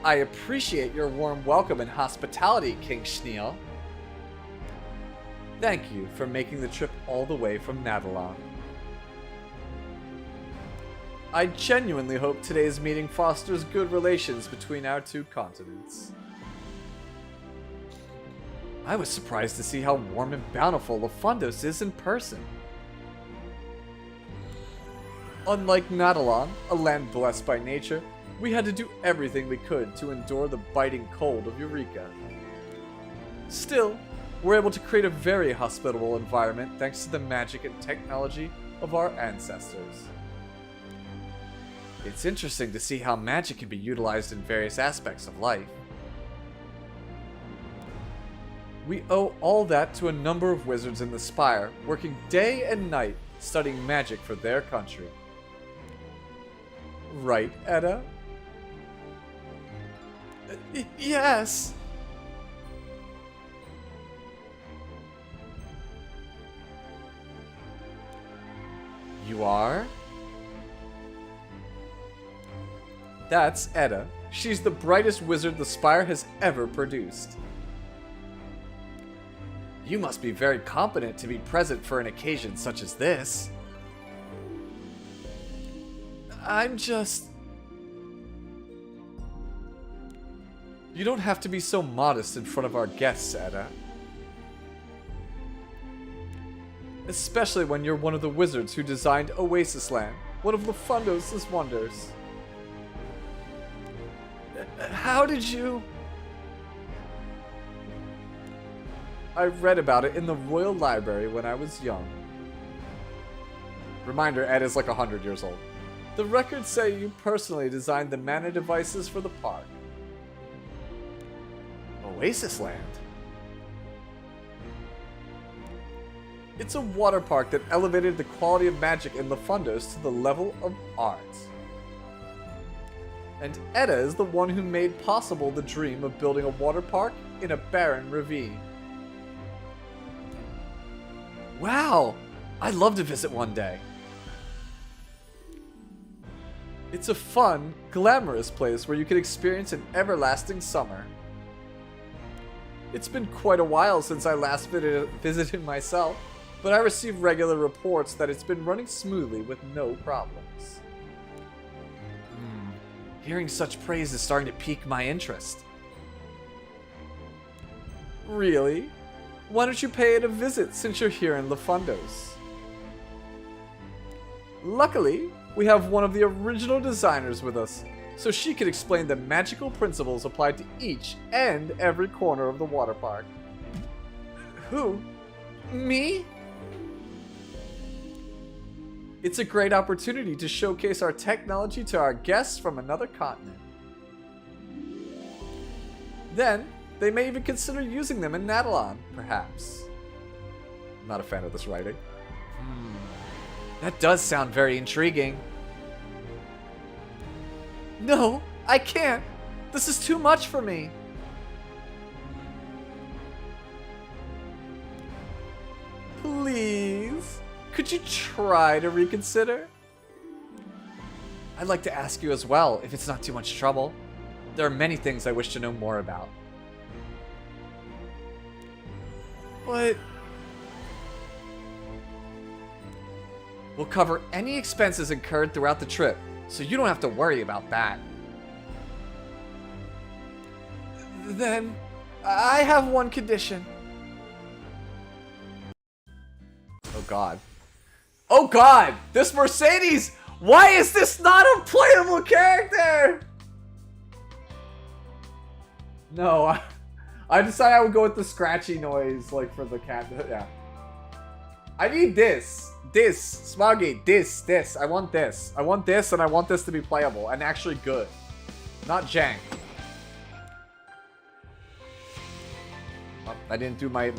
I appreciate your warm welcome and hospitality, King Schneal. Thank you for making the trip all the way from Navalon. I genuinely hope today's meeting fosters good relations between our two continents. I was surprised to see how warm and bountiful Lafundos is in person. Unlike Natalon, a land blessed by nature, we had to do everything we could to endure the biting cold of Eureka. Still, we're able to create a very hospitable environment thanks to the magic and technology of our ancestors. It's interesting to see how magic can be utilized in various aspects of life. We owe all that to a number of wizards in the Spire, working day and night studying magic for their country. Right, Edda? Yes! You are? That's Edda. She's the brightest wizard the Spire has ever produced. You must be very competent to be present for an occasion such as this. I'm just... You don't have to be so modest in front of our guests, Edda. Especially when you're one of the wizards who designed Oasis Land, one of Lafundos' wonders. How did you... I read about it in the Royal Library when I was young. Reminder, Ed is like 100 years old. The records say you personally designed the mana devices for the park. Oasis Land? It's a water park that elevated the quality of magic in Lafundos to the level of art. And Edda is the one who made possible the dream of building a water park in a barren ravine. Wow! I'd love to visit one day. It's a fun, glamorous place where you can experience an everlasting summer. It's been quite a while since I last visited myself, but I receive regular reports that it's been running smoothly with no problems. Hearing such praise is starting to pique my interest. Really? Why don't you pay it a visit since you're here in Lafundos? Luckily, we have one of the original designers with us, so she can explain the magical principles applied to each and every corner of the water park. Who? Me? It's a great opportunity to showcase our technology to our guests from another continent. Then, they may even consider using them in Natalon, perhaps. I'm not a fan of this writing. That does sound very intriguing. No, I can't. This is too much for me. Please, could you try to reconsider? I'd like to ask you as well, if it's not too much trouble. There are many things I wish to know more about. But... we'll cover any expenses incurred throughout the trip, so you don't have to worry about that. Then, I have one condition. Oh god. Oh god! This Mercedes! Why is this not a playable character? No, I decided I would go with the scratchy noise, like, for the cat. Yeah. I need this. This. Smoggy. This. I want this. I want this, and I want this to be playable and actually good. Not jank. Oh, I didn't do my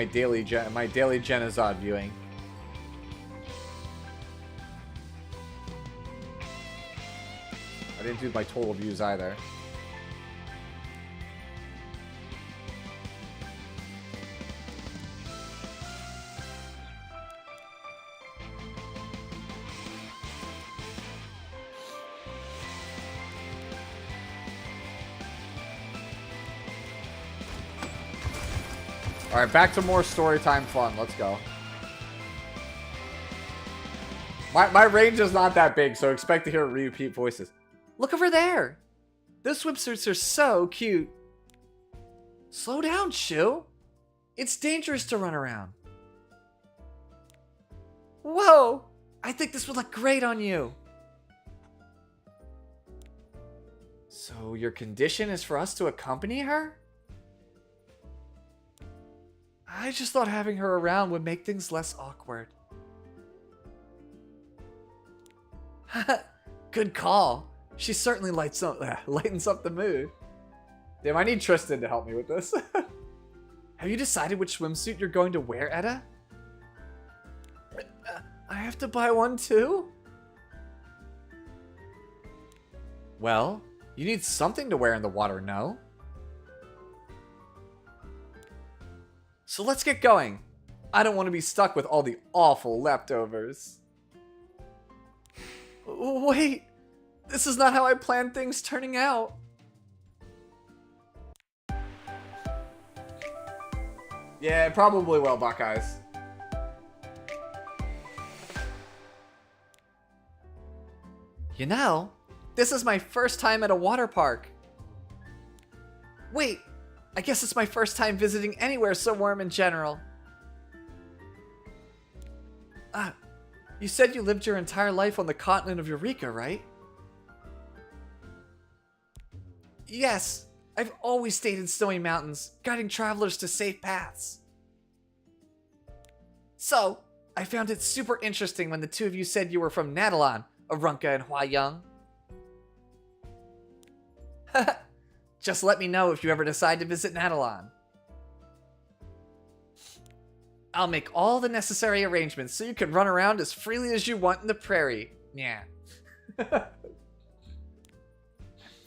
daily Genozod viewing. I didn't do my total views either. Alright, back to more storytime fun. Let's go. My range is not that big, so expect to hear repeat voices. Look over there! Those swimsuits are so cute. Slow down, Shu. It's dangerous to run around. Whoa! I think this would look great on you. So your condition is for us to accompany her? I just thought having her around would make things less awkward. Good call. She certainly lightens up the mood. Damn, I need Tristan to help me with this. Have you decided which swimsuit you're going to wear, Etta? I have to buy one too? Well, you need something to wear in the water, no? So let's get going. I don't want to be stuck with all the awful leftovers. Wait, this is not how I planned things turning out. Yeah, it probably will, Buckeyes. You know, this is my first time at a water park. Wait, I guess it's my first time visiting anywhere so warm in general. You said you lived your entire life on the continent of Eureka, right? Yes, I've always stayed in snowy mountains, guiding travelers to safe paths. So, I found it super interesting when the two of you said you were from Nadalon, Arunca and Hua-Young. Just let me know if you ever decide to visit Nadalon. I'll make all the necessary arrangements so you can run around as freely as you want in the prairie. Yeah.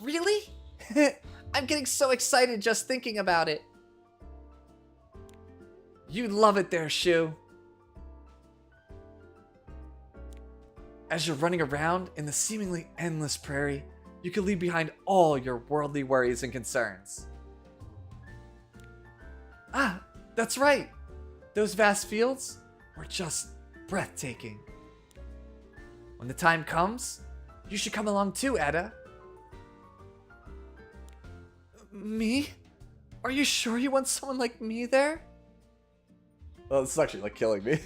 Really? I'm getting so excited just thinking about it. You'd love it there, Shu. As you're running around in the seemingly endless prairie, you can leave behind all your worldly worries and concerns. Ah, that's right. Those vast fields were just breathtaking. When the time comes, you should come along too, Etta. Me? Are you sure you want someone like me there? Oh, this is actually like killing me.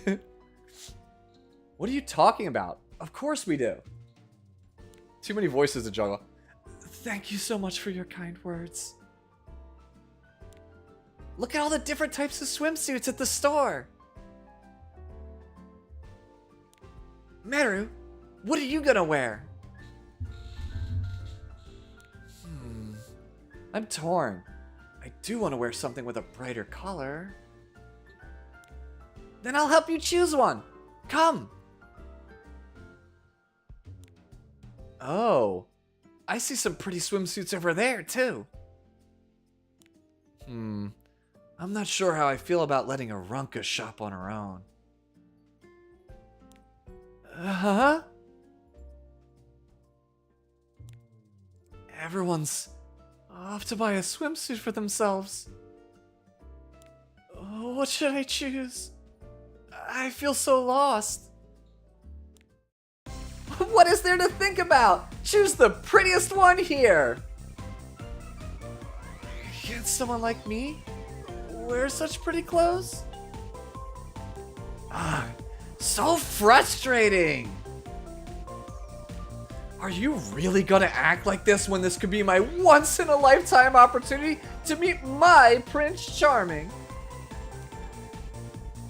What are you talking about? Of course we do. Too many voices to juggle. Thank you so much for your kind words. Look at all the different types of swimsuits at the store. Meru, what are you gonna wear? I'm torn. I do want to wear something with a brighter color. Then I'll help you choose one. Come. Oh, I see some pretty swimsuits over there, too. I'm not sure how I feel about letting Arunca shop on her own. Huh? Everyone's off to buy a swimsuit for themselves. What should I choose? I feel so lost. What is there to think about? Choose the prettiest one here. Can't someone like me wear such pretty clothes? So frustrating! Are you really gonna act like this when this could be my once-in-a-lifetime opportunity to meet my Prince Charming?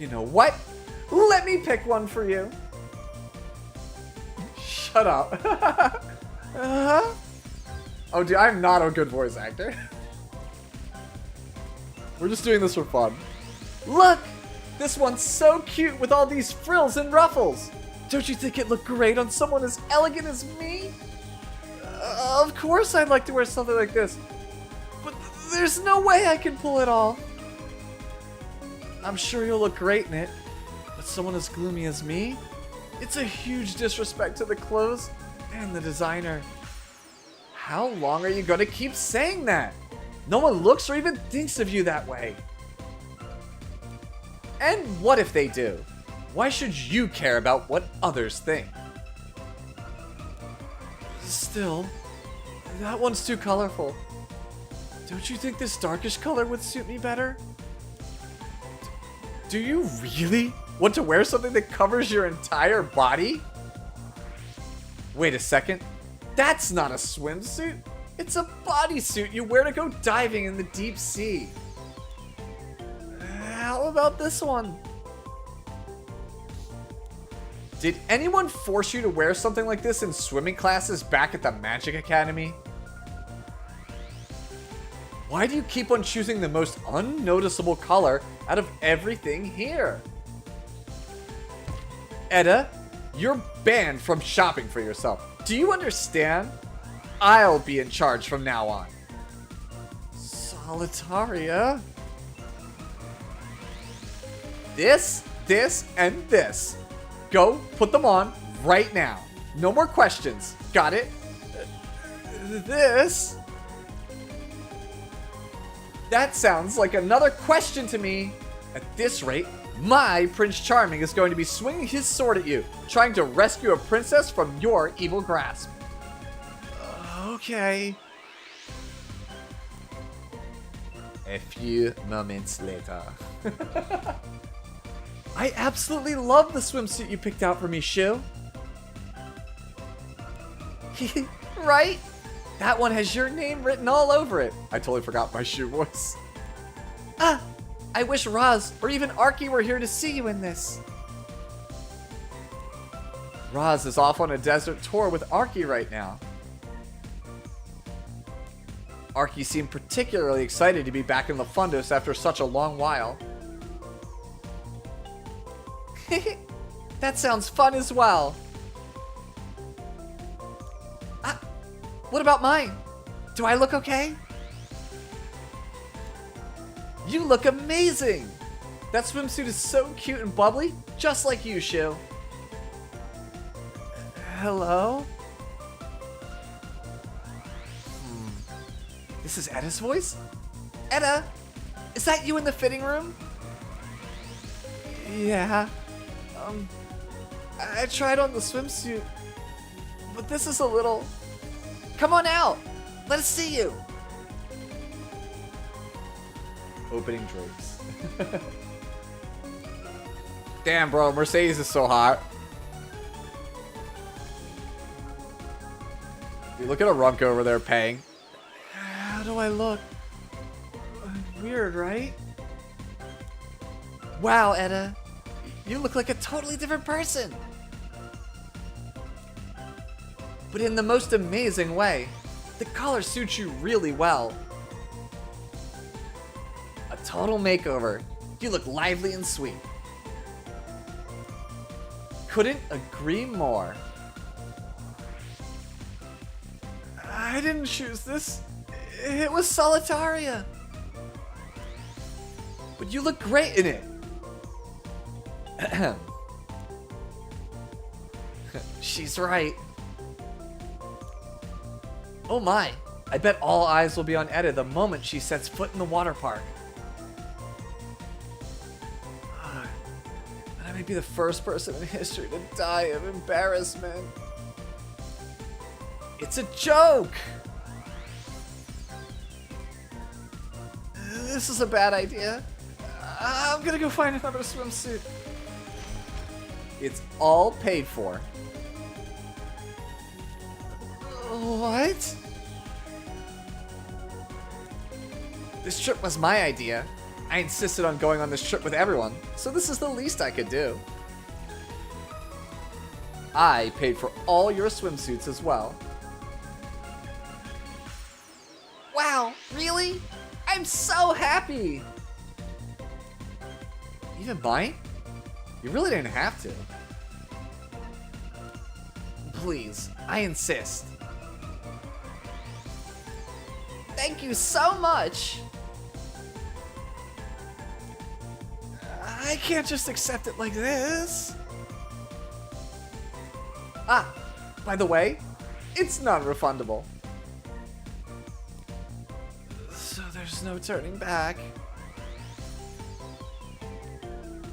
You know what? Let me pick one for you. Shut up. Oh, dude, I'm not a good voice actor. We're just doing this for fun. Look! This one's so cute with all these frills and ruffles. Don't you think it looked great on someone as elegant as me? Of course I'd like to wear something like this. But there's no way I can pull it off. I'm sure you'll look great in it. But someone as gloomy as me? It's a huge disrespect to the clothes and the designer. How long are you gonna keep saying that? No one looks or even thinks of you that way. And what if they do? Why should you care about what others think? Still, that one's too colorful. Don't you think this darkish color would suit me better? Do you really want to wear something that covers your entire body? Wait a second. That's not a swimsuit. It's a bodysuit you wear to go diving in the deep sea. How about this one? Did anyone force you to wear something like this in swimming classes back at the Magic Academy? Why do you keep on choosing the most unnoticeable color out of everything here? Edda, you're banned from shopping for yourself. Do you understand? I'll be in charge from now on. Solitaria? This, and this. Go, put them on right now. No more questions. Got it? This? That sounds like another question to me. At this rate, my Prince Charming is going to be swinging his sword at you, trying to rescue a princess from your evil grasp. Okay. A few moments later. I absolutely love the swimsuit you picked out for me, Shu. Right? That one has your name written all over it. I totally forgot my Shu voice. Ah, I wish Raz or even Arky were here to see you in this. Raz is off on a desert tour with Arky right now. Arky seemed particularly excited to be back in Lefundus after such a long while. That sounds fun as well. What about mine? Do I look okay? You look amazing! That swimsuit is so cute and bubbly, just like you, Shu. Hello? This is Edda's voice? Edda, is that you in the fitting room? Yeah. I tried on the swimsuit, but this is a little... Come on out! Let us see you! Opening drapes. Damn, bro, Mercedes is so hot. Dude, look at Arunca over there paying. How do I look? Weird, right? Wow, Edda. You look like a totally different person. But in the most amazing way. The color suits you really well. A total makeover. You look lively and sweet. Couldn't agree more. I didn't choose this. It was Solitaria. But you look great in it. She's right. Oh my, I bet all eyes will be on Edda the moment she sets foot in the water park. And I may be the first person in history to die of embarrassment. It's a joke! This is a bad idea. I'm gonna go find another swimsuit. It's all paid for. What? This trip was my idea. I insisted on going on this trip with everyone, so this is the least I could do. I paid for all your swimsuits as well. Wow, really? I'm so happy! Even mine? You really didn't have to. Please, I insist. Thank you so much! I can't just accept it like this. Ah, by the way, it's non-refundable. So there's no turning back.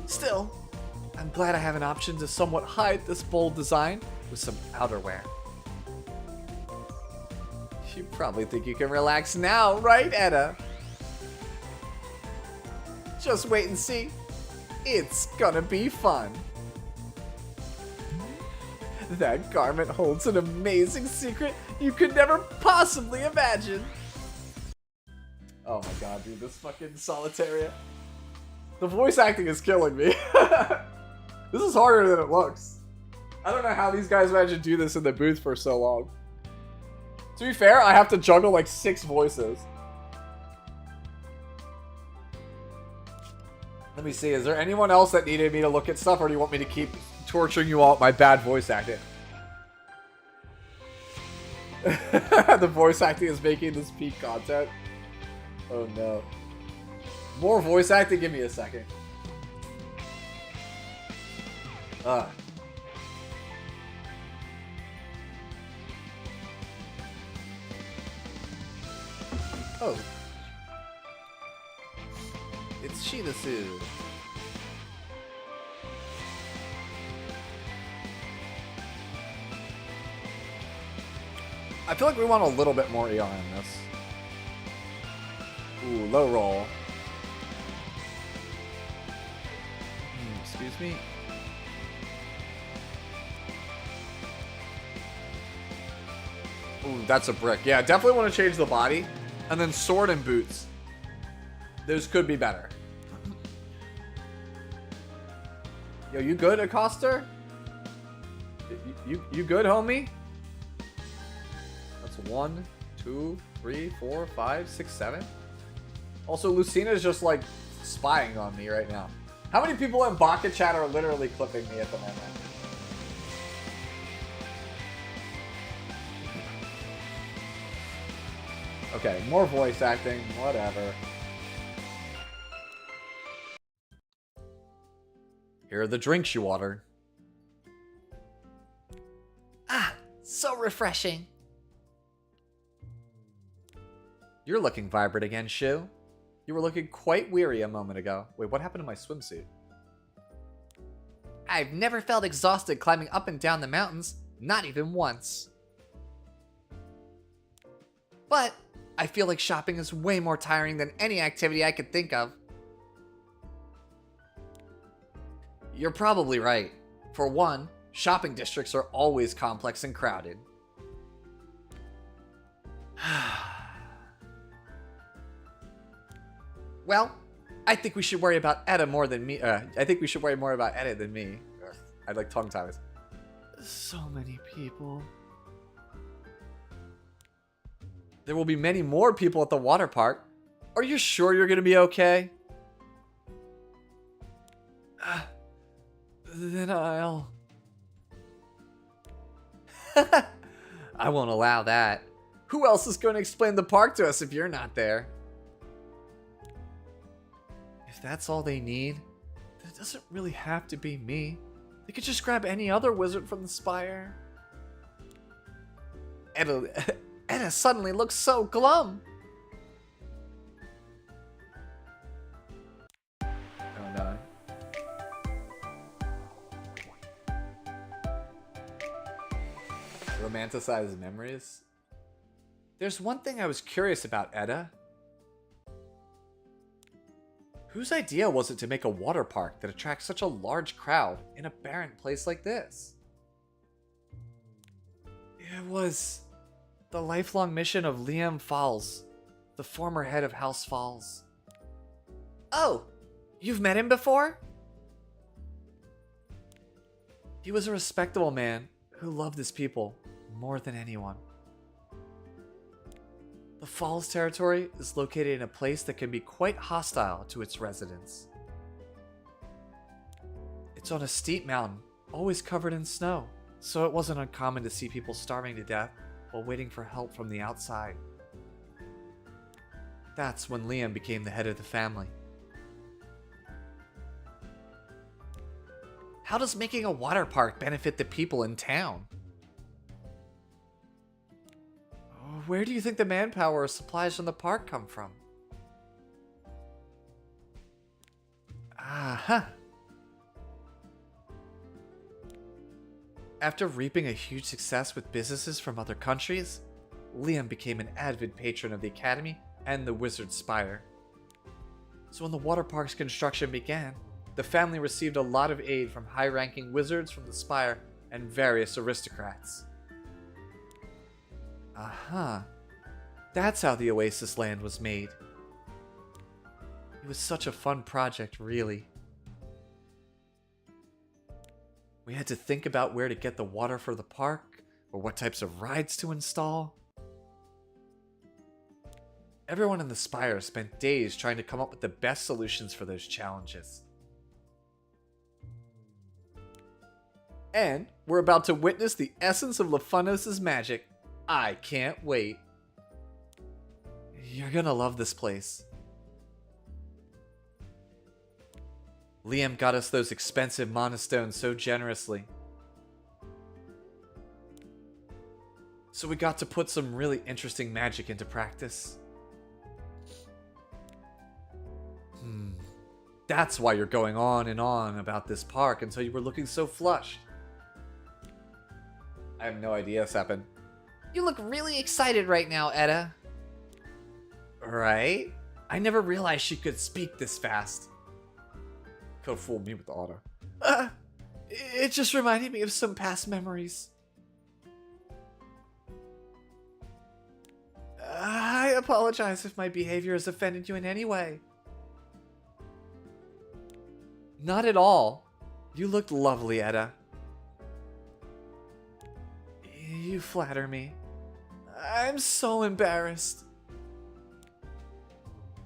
Still, I'm glad I have an option to somewhat hide this bold design with some outerwear. You probably think you can relax now, right, Etta? Just wait and see. It's gonna be fun. That garment holds an amazing secret you could never possibly imagine. Oh my god, dude, this fucking Solitaria. The voice acting is killing me. This is harder than it looks. I don't know how these guys managed to do this in the booth for so long. To be fair, I have to juggle like 6 voices. Let me see, is there anyone else that needed me to look at stuff, or do you want me to keep torturing you all with my bad voice acting? The voice acting is making this peak content. Oh no. More voice acting? Give me a second. Oh. It's Shinasu. I feel like we want a little bit more ER in this. Ooh, low roll. Excuse me? Ooh, that's a brick. Yeah, definitely want to change the body. And then sword and boots. Those could be better. Yo, you good, Acoster? You good, homie? That's 1, 2, 3, 4, 5, 6, 7. Also, Lucina is just like spying on me right now. How many people in Baka chat are literally clipping me at the moment? Okay, more voice acting, whatever. Here are the drinks you ordered. Ah, so refreshing. You're looking vibrant again, Shu. You were looking quite weary a moment ago. Wait, what happened to my swimsuit? I've never felt exhausted climbing up and down the mountains, not even once. But I feel like shopping is way more tiring than any activity I could think of. You're probably right. For one, shopping districts are always complex and crowded. Well, I think we should worry about Etta more than me. I think we should worry more about Etta than me. Ugh, I like tongue ties. So many people. There will be many more people at the water park. Are you sure you're gonna be okay? Then I'll... I won't allow that. Who else is going to explain the park to us if you're not there? If that's all they need, then it doesn't really have to be me. They could just grab any other wizard from the spire. Etta suddenly looks so glum. Oh no. Romanticize memories? There's one thing I was curious about, Etta. Whose idea was it to make a water park that attracts such a large crowd in a barren place like this? It was the lifelong mission of Liam Falls, the former head of House Falls. Oh, you've met him before? He was a respectable man who loved his people more than anyone. The Falls territory is located in a place that can be quite hostile to its residents. It's on a steep mountain, always covered in snow, so it wasn't uncommon to see people starving to death while waiting for help from the outside. That's when Liam became the head of the family. How does making a water park benefit the people in town? Where do you think the manpower or supplies from the park come from? Aha! After reaping a huge success with businesses from other countries, Liam became an avid patron of the Academy and the Wizard Spire. So when the water park's construction began, the family received a lot of aid from high-ranking wizards from the Spire and various aristocrats. Aha. That's how the Oasis land was made. It was such a fun project, really. We had to think about where to get the water for the park, or what types of rides to install. Everyone in the Spire spent days trying to come up with the best solutions for those challenges. And we're about to witness the essence of LaFunos' magic. I can't wait. You're gonna love this place. Liam got us those expensive monastones so generously. So we got to put some really interesting magic into practice. That's why you're going on and on about this park until you were looking so flushed. I have no idea, Seppin. You look really excited right now, Etta. Right? I never realized she could speak this fast. Could've fooled me with the auto. It just reminded me of some past memories. I apologize if my behavior has offended you in any way. Not at all. You looked lovely, Etta. You flatter me. I'm so embarrassed.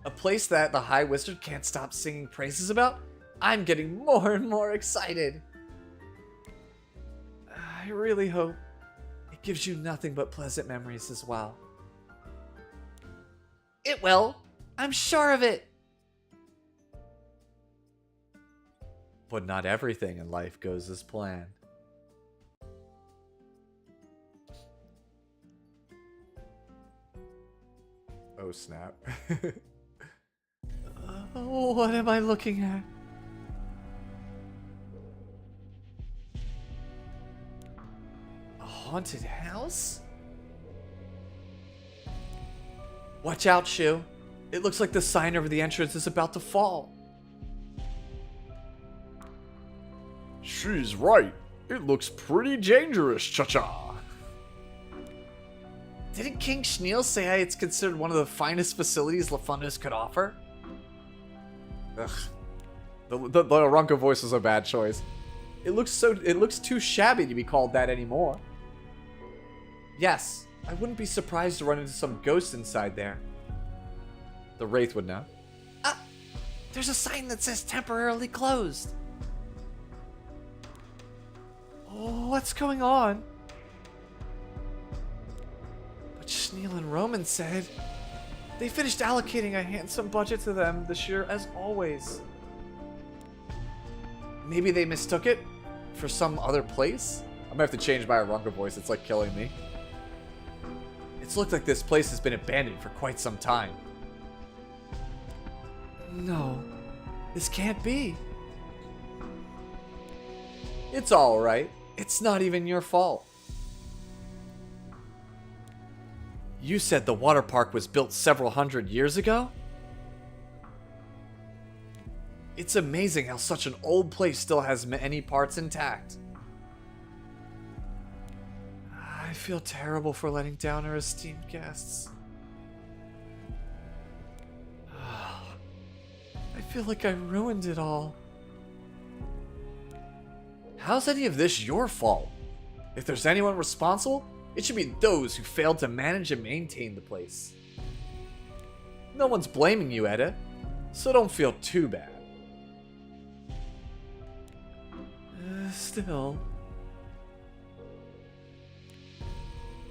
A place that the High Wizard can't stop singing praises about? I'm getting more and more excited. I really hope it gives you nothing but pleasant memories as well. It will. I'm sure of it. But not everything in life goes as planned. Oh snap. Oh, what am I looking at? A haunted house? Watch out, Shu. It looks like the sign over the entrance is about to fall. She's right. It looks pretty dangerous, cha-cha. Didn't King Schneal say it's considered one of the finest facilities LaFunos could offer? Ugh. The Ronco voice was a bad choice. It looks too shabby to be called that anymore. Yes, I wouldn't be surprised to run into some ghosts inside there. The Wraith would know. There's a sign that says temporarily closed. Oh, what's going on? But Schneal and Roman said they finished allocating a handsome budget to them this year as always. Maybe they mistook it for some other place? I'm gonna have to change my Aronga voice, it's like killing me. It's looked like this place has been abandoned for quite some time. No, this can't be. It's alright. It's not even your fault. You said the water park was built several hundred years ago? It's amazing how such an old place still has many parts intact. I feel terrible for letting down our esteemed guests. I feel like I ruined it all. How's any of this your fault? If there's anyone responsible, it should be those who failed to manage and maintain the place. No one's blaming you, Edda, so don't feel too bad. Still...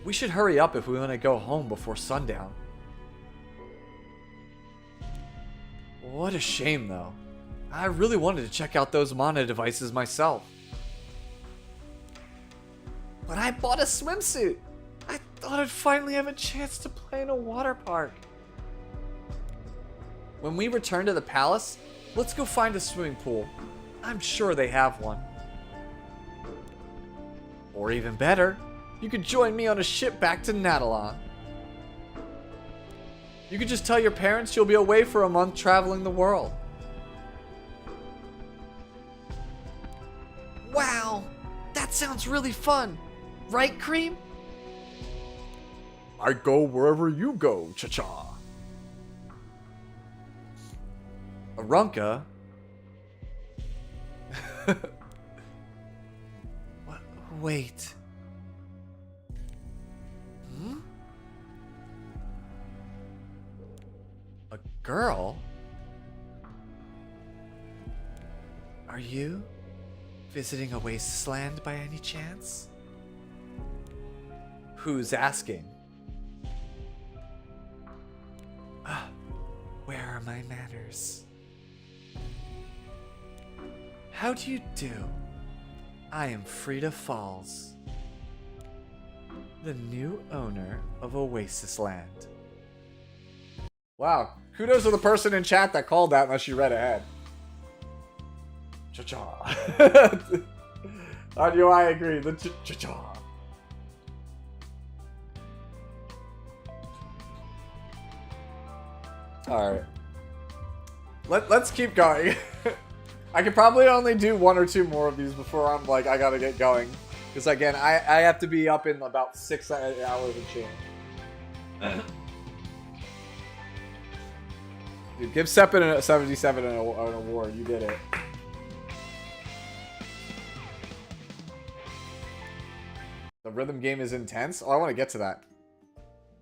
we should hurry up if we want to go home before sundown. What a shame, though. I really wanted to check out those mana devices myself. But I bought a swimsuit! I thought I'd finally have a chance to play in a water park. When we return to the palace, let's go find a swimming pool. I'm sure they have one. Or even better, you could join me on a ship back to Natalon. You could just tell your parents you'll be away for a month traveling the world. Wow! That sounds really fun! Right, Cream? I go wherever you go, Cha-Cha. Arunca? What? Wait. A girl? Are you visiting a wasteland by any chance? Who's asking? Where are my manners? How do you do? I am Frida Falls, the new owner of Oasis Land. Wow, kudos to the person in chat that called that unless you read ahead. Cha-cha. On you, I agree. The cha-cha. Alright. Let's keep going. I could probably only do 1 or 2 more of these before I'm like, I gotta get going. Because again, I have to be up in about 6 hours and change. Dude, give Sepin a 77 an award. You did it. The rhythm game is intense? Oh, I want to get to that.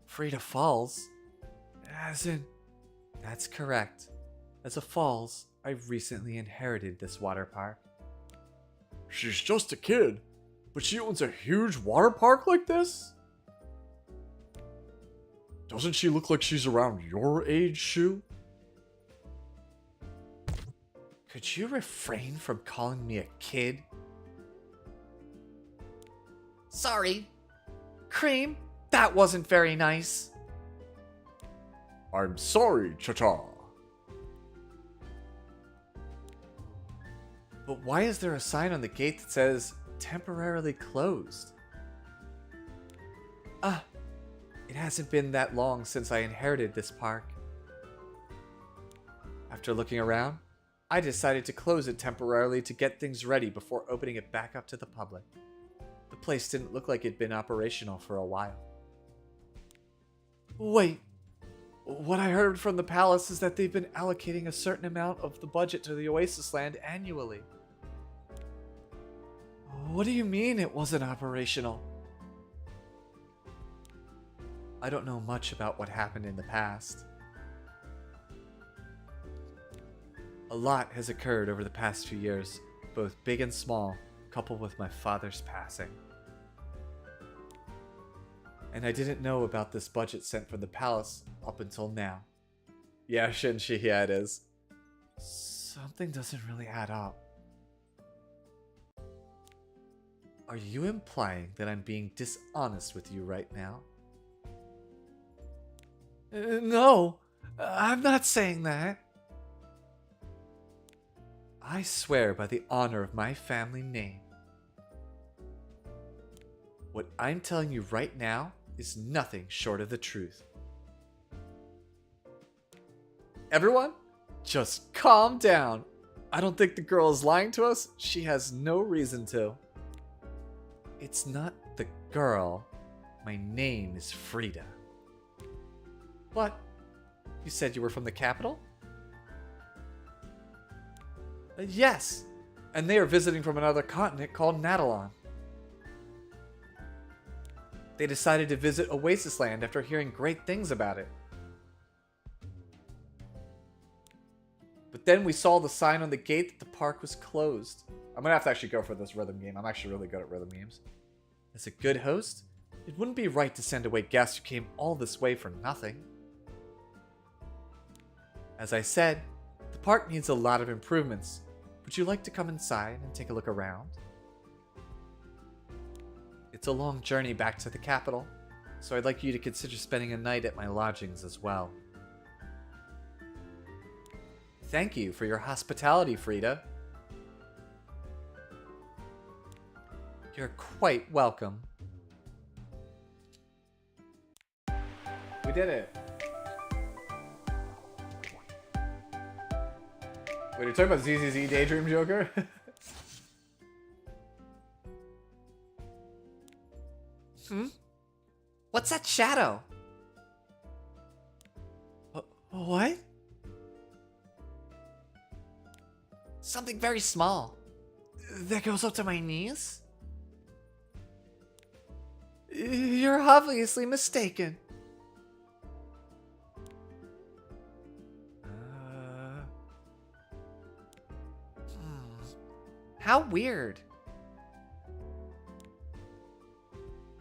Frida Falls? As in... That's correct. As a Falls, I recently inherited this water park. She's just a kid, but she owns a huge water park like this? Doesn't she look like she's around your age, Shu? Could you refrain from calling me a kid? Sorry. Cream, that wasn't very nice. I'm sorry, Cha-Cha. But why is there a sign on the gate that says temporarily closed? It hasn't been that long since I inherited this park. After looking around, I decided to close it temporarily to get things ready before opening it back up to the public. The place didn't look like it'd been operational for a while. Wait, what I heard from the palace is that they've been allocating a certain amount of the budget to the Oasis Land annually. What do you mean it wasn't operational? I don't know much about what happened in the past. A lot has occurred over the past few years, both big and small, coupled with my father's passing. And I didn't know about this budget sent from the palace up until now. Yeah, shouldn't she? Yeah, it is. Something doesn't really add up. Are you implying that I'm being dishonest with you right now? No, I'm not saying that. I swear by the honor of my family name. What I'm telling you right now is nothing short of the truth. Everyone, just calm down. I don't think the girl is lying to us. She has no reason to. It's not the girl. My name is Frida. What? You said you were from the capital? Yes. And they are visiting from another continent called Natalon. They decided to visit Oasis Land after hearing great things about it. But then we saw the sign on the gate that the park was closed. I'm gonna have to actually go for this rhythm game. I'm actually really good at rhythm games. As a good host, it wouldn't be right to send away guests who came all this way for nothing. As I said, the park needs a lot of improvements. Would you like to come inside and take a look around? It's a long journey back to the capital, so I'd like you to consider spending a night at my lodgings as well. Thank you for your hospitality, Frida. You're quite welcome. We did it. Wait, you're talking about ZZZ Daydream Joker? What's that shadow? What? Something very small. That goes up to my knees? You're obviously mistaken. How weird.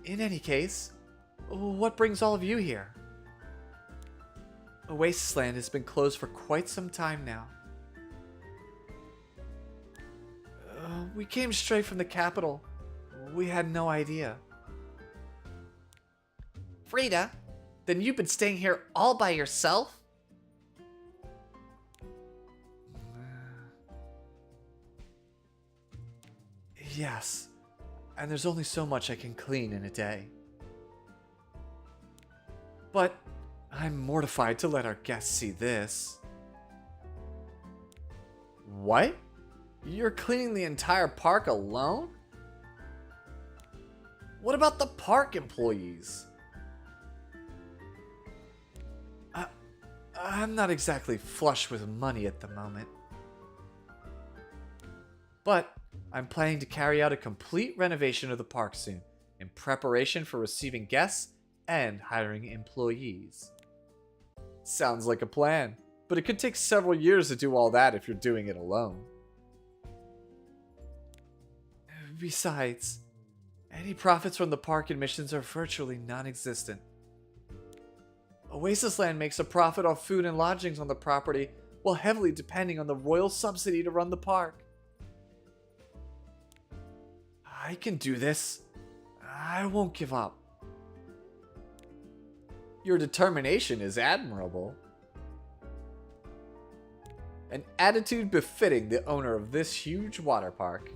In any case, what brings all of you here? Oasis Land has been closed for quite some time now. We came straight from the capital. We had no idea. Frida, then you've been staying here all by yourself? Yes, and there's only so much I can clean in a day. But I'm mortified to let our guests see this. What? You're cleaning the entire park alone? What about the park employees? I'm not exactly flush with money at the moment. But I'm planning to carry out a complete renovation of the park soon, in preparation for receiving guests and hiring employees. Sounds like a plan, but it could take several years to do all that if you're doing it alone. Besides, any profits from the park admissions are virtually non-existent. Oasis Land makes a profit off food and lodgings on the property while heavily depending on the royal subsidy to run the park. I can do this. I won't give up. Your determination is admirable. An attitude befitting the owner of this huge water park.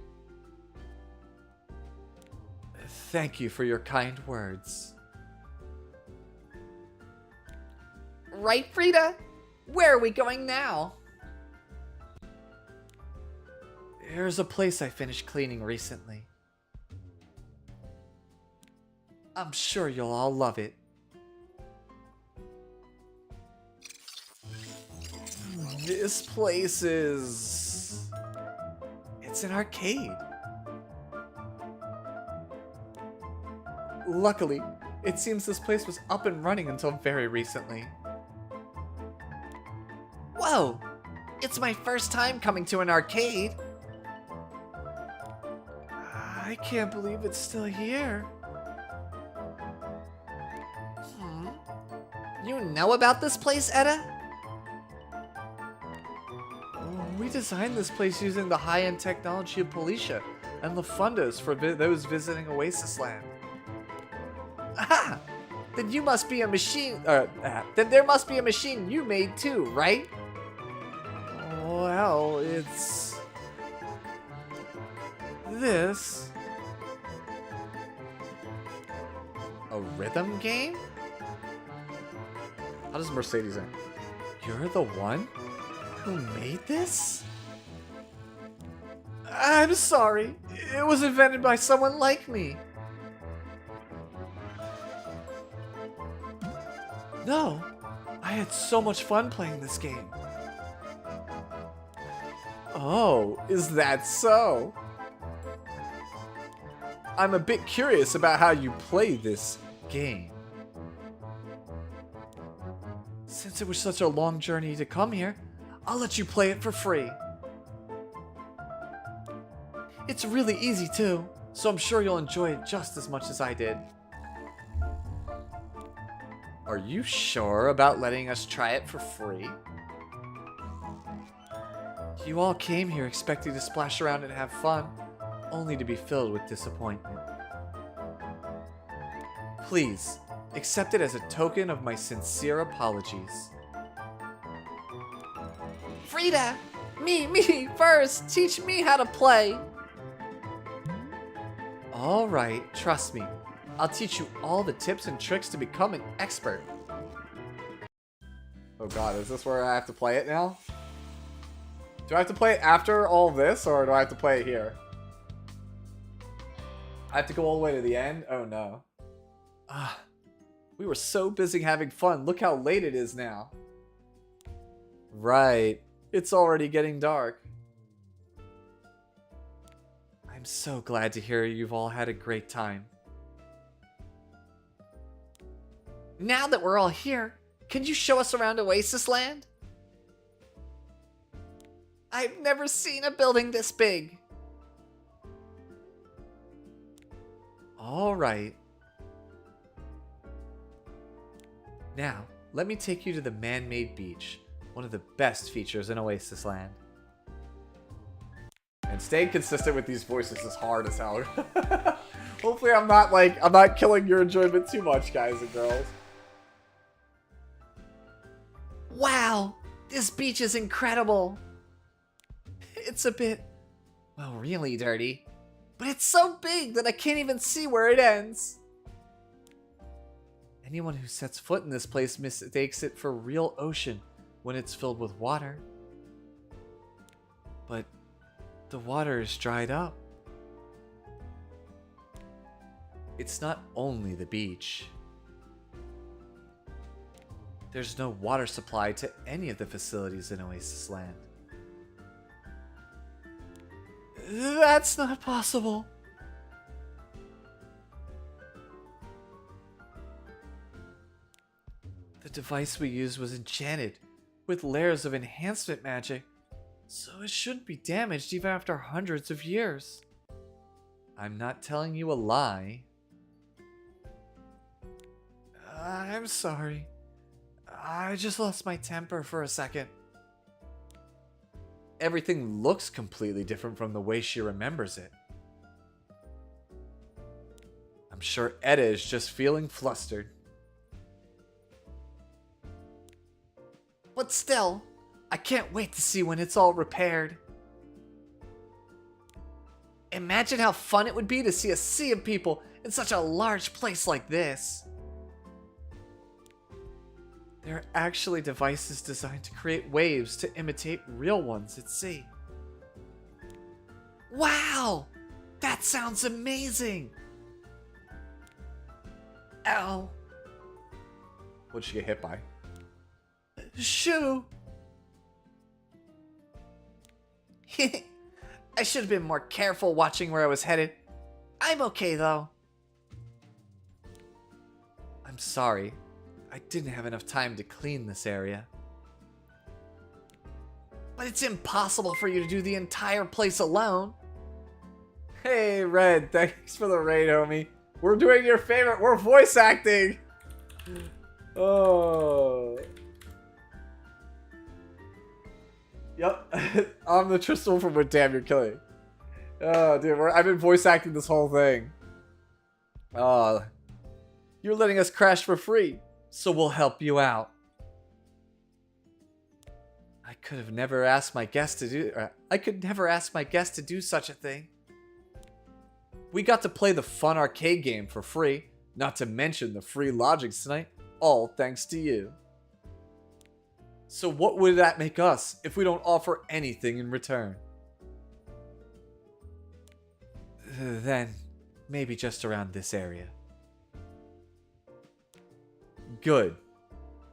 Thank you for your kind words. Right, Frida? Where are we going now? There's a place I finished cleaning recently. I'm sure you'll all love it. This place is... It's an arcade. Luckily, it seems this place was up and running until very recently. Whoa! It's my first time coming to an arcade. I can't believe it's still here. You know about this place, Etta? We designed this place using the high-end technology of Policia and the fundos for those visiting Oasis Land. Aha! Then you must be a machine, then there must be a machine you made too, right? Well, it's... this. A rhythm game? How does Mercedes end? You're the one who made this? I'm sorry. It was invented by someone like me. No, I had so much fun playing this game. Oh, is that so? I'm a bit curious about how you play this game. Since it was such a long journey to come here, I'll let you play it for free. It's really easy too, so I'm sure you'll enjoy it just as much as I did. Are you sure about letting us try it for free? You all came here expecting to splash around and have fun, only to be filled with disappointment. Please, accept it as a token of my sincere apologies. Frida! Me first! Teach me how to play! Alright, trust me. I'll teach you all the tips and tricks to become an expert. Oh god, is this where I have to play it now? Do I have to play it after all of this, or do I have to play it here? I have to go all the way to the end? Oh no. We were so busy having fun. Look how late it is now. Right. It's already getting dark. I'm so glad to hear you've all had a great time. Now that we're all here, can you show us around Oasis Land? I've never seen a building this big. All right. Now, let me take you to the man-made beach, one of the best features in Oasis Land. And staying consistent with these voices is hard as hell. Hopefully I'm not killing your enjoyment too much, guys and girls. Wow, this beach is incredible. It's a bit, well, really dirty, but it's so big that I can't even see where it ends. Anyone who sets foot in this place mistakes it for real ocean when it's filled with water. But the water is dried up. It's not only the beach. There's no water supply to any of the facilities in Oasis Land. That's not possible. The device we used was enchanted with layers of enhancement magic, so it shouldn't be damaged even after hundreds of years. I'm not telling you a lie. I'm sorry. I just lost my temper for a second. Everything looks completely different from the way she remembers it. I'm sure Etta is just feeling flustered. But still, I can't wait to see when it's all repaired. Imagine how fun it would be to see a sea of people in such a large place like this. There are actually devices designed to create waves to imitate real ones at sea. Wow! That sounds amazing! Ow. What'd she get hit by? Shoo! I should have been more careful watching where I was headed. I'm okay though. I'm sorry. I didn't have enough time to clean this area. But it's impossible for you to do the entire place alone. Hey, Red, thanks for the raid, homie. We're doing your favorite. We're voice acting. Oh. Yep. I'm the Tristan from What Damn You're Killing. Oh, dude, I've been voice acting this whole thing. You're letting us crash for free, so we'll help you out. I could never ask my guest to do such a thing. We got to play the fun arcade game for free, not to mention the free lodgings tonight, all thanks to you. So what would that make us if we don't offer anything in return? Then, maybe just around this area. Good.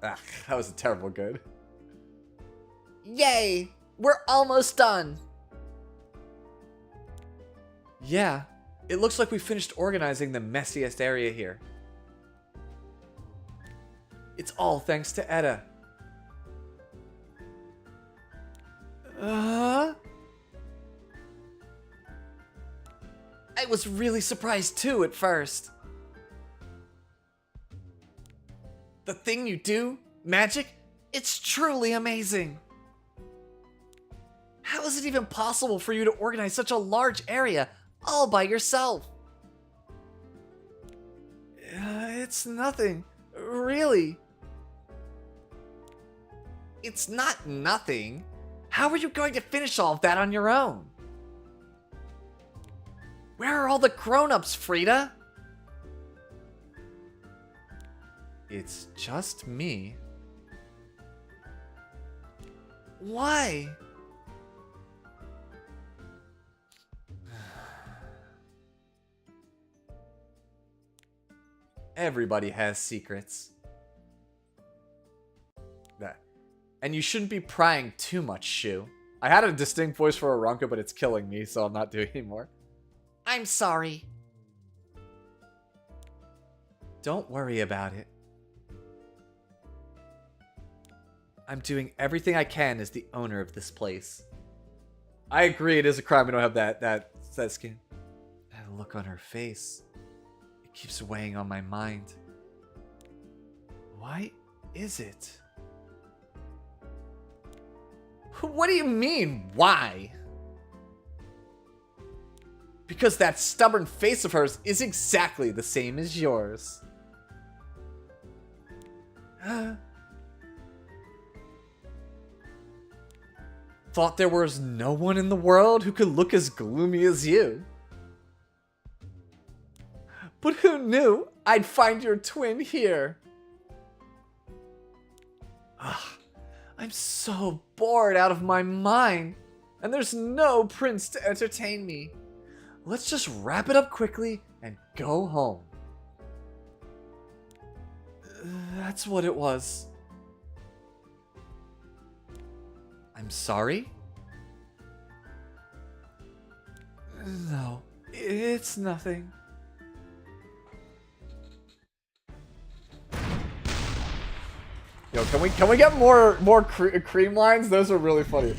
Ah, that was a terrible good. Yay! We're almost done! Yeah, it looks like we finished organizing the messiest area here. It's all thanks to Etta. I was really surprised too at first. The thing you do, magic, it's truly amazing. How is it even possible for you to organize such a large area all by yourself? It's nothing, really. It's not nothing. How are you going to finish all of that on your own? Where are all the grown-ups, Frida? It's just me. Why? Everybody has secrets. And you shouldn't be prying too much, Shu. I had a distinct voice for Aranka, but it's killing me, so I'm not doing anymore. I'm sorry. Don't worry about it. I'm doing everything I can as the owner of this place. I agree, it is a crime we don't have that skin. That look on her face. It keeps weighing on my mind. Why is it? What do you mean, why? Because that stubborn face of hers is exactly the same as yours. Thought there was no one in the world who could look as gloomy as you. But who knew I'd find your twin here? I'm so bored out of my mind, and there's no prince to entertain me. Let's just wrap it up quickly and go home. That's what it was. I'm sorry? No, it's nothing. Yo, can we get more cream lines? Those are really funny.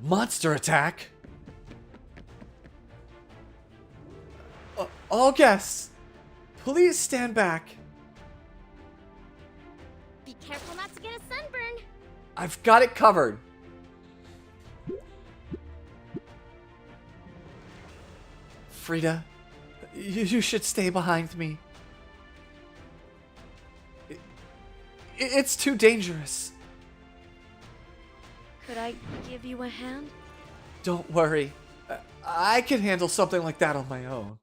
Monster attack. All guests, please stand back. Be careful not to get a sunburn. I've got it covered. Frida, you should stay behind me. It's too dangerous. Could I give you a hand? Don't worry. I can handle something like that on my own.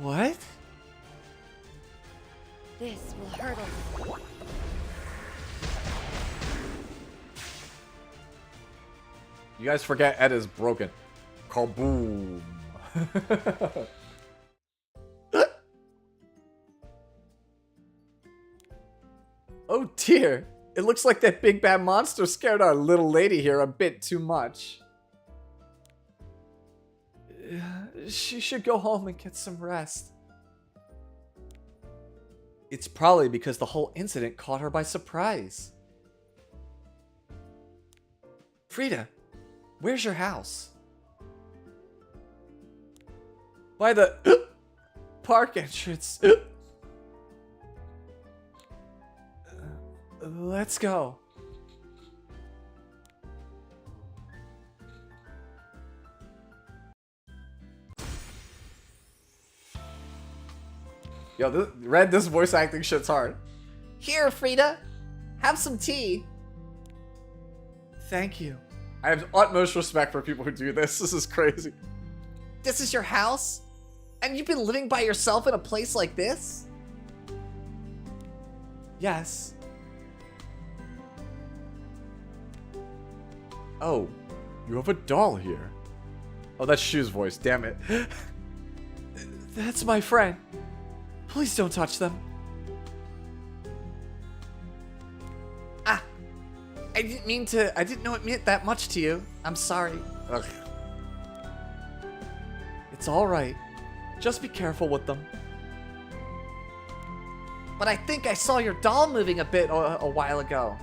What? This will hurt a little. You guys forget Edda's broken. Kaboom. Oh dear. It looks like that big bad monster scared our little lady here a bit too much. She should go home and get some rest. It's probably because the whole incident caught her by surprise. Frida, where's your house? By the park entrance. Let's go. Yo, this voice acting shit's hard. Here, Frida. Have some tea. Thank you. I have utmost respect for people who do this. This is crazy. This is your house? And you've been living by yourself in a place like this? Yes. Oh, you have a doll here. Oh, that's Shu's voice, damn it. That's my friend. Please don't touch them. Ah, I didn't know it meant that much to you. I'm sorry. Ugh. It's alright. Just be careful with them. But I think I saw your doll moving a bit a while ago.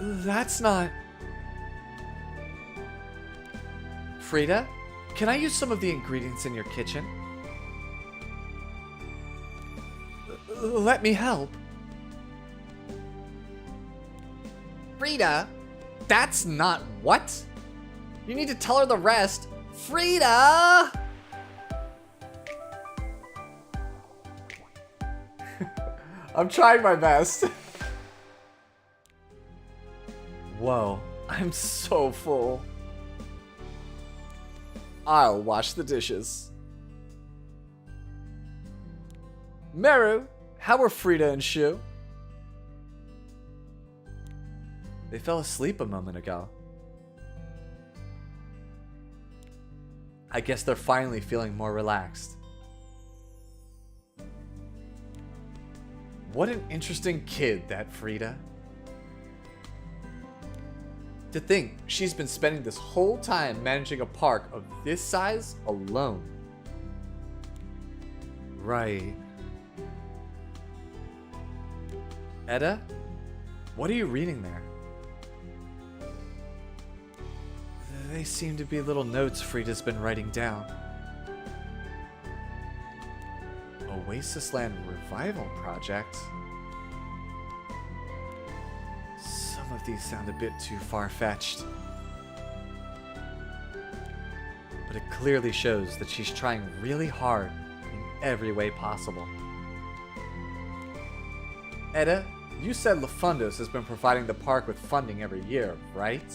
That's not... Frida, can I use some of the ingredients in your kitchen? Let me help. Frida? That's not what? You need to tell her the rest. Frida! I'm trying my best. Whoa, I'm so full. I'll wash the dishes. Meru, how are Frida and Shu? They fell asleep a moment ago. I guess they're finally feeling more relaxed. What an interesting kid, that Frida. To think she's been spending this whole time managing a park of this size alone. Right. Edda, what are you reading there? They seem to be little notes Frida's been writing down. Oasis Land Revival Project? Some of these sound a bit too far-fetched. But it clearly shows that she's trying really hard in every way possible. Edda, you said LaFundos has been providing the park with funding every year, right?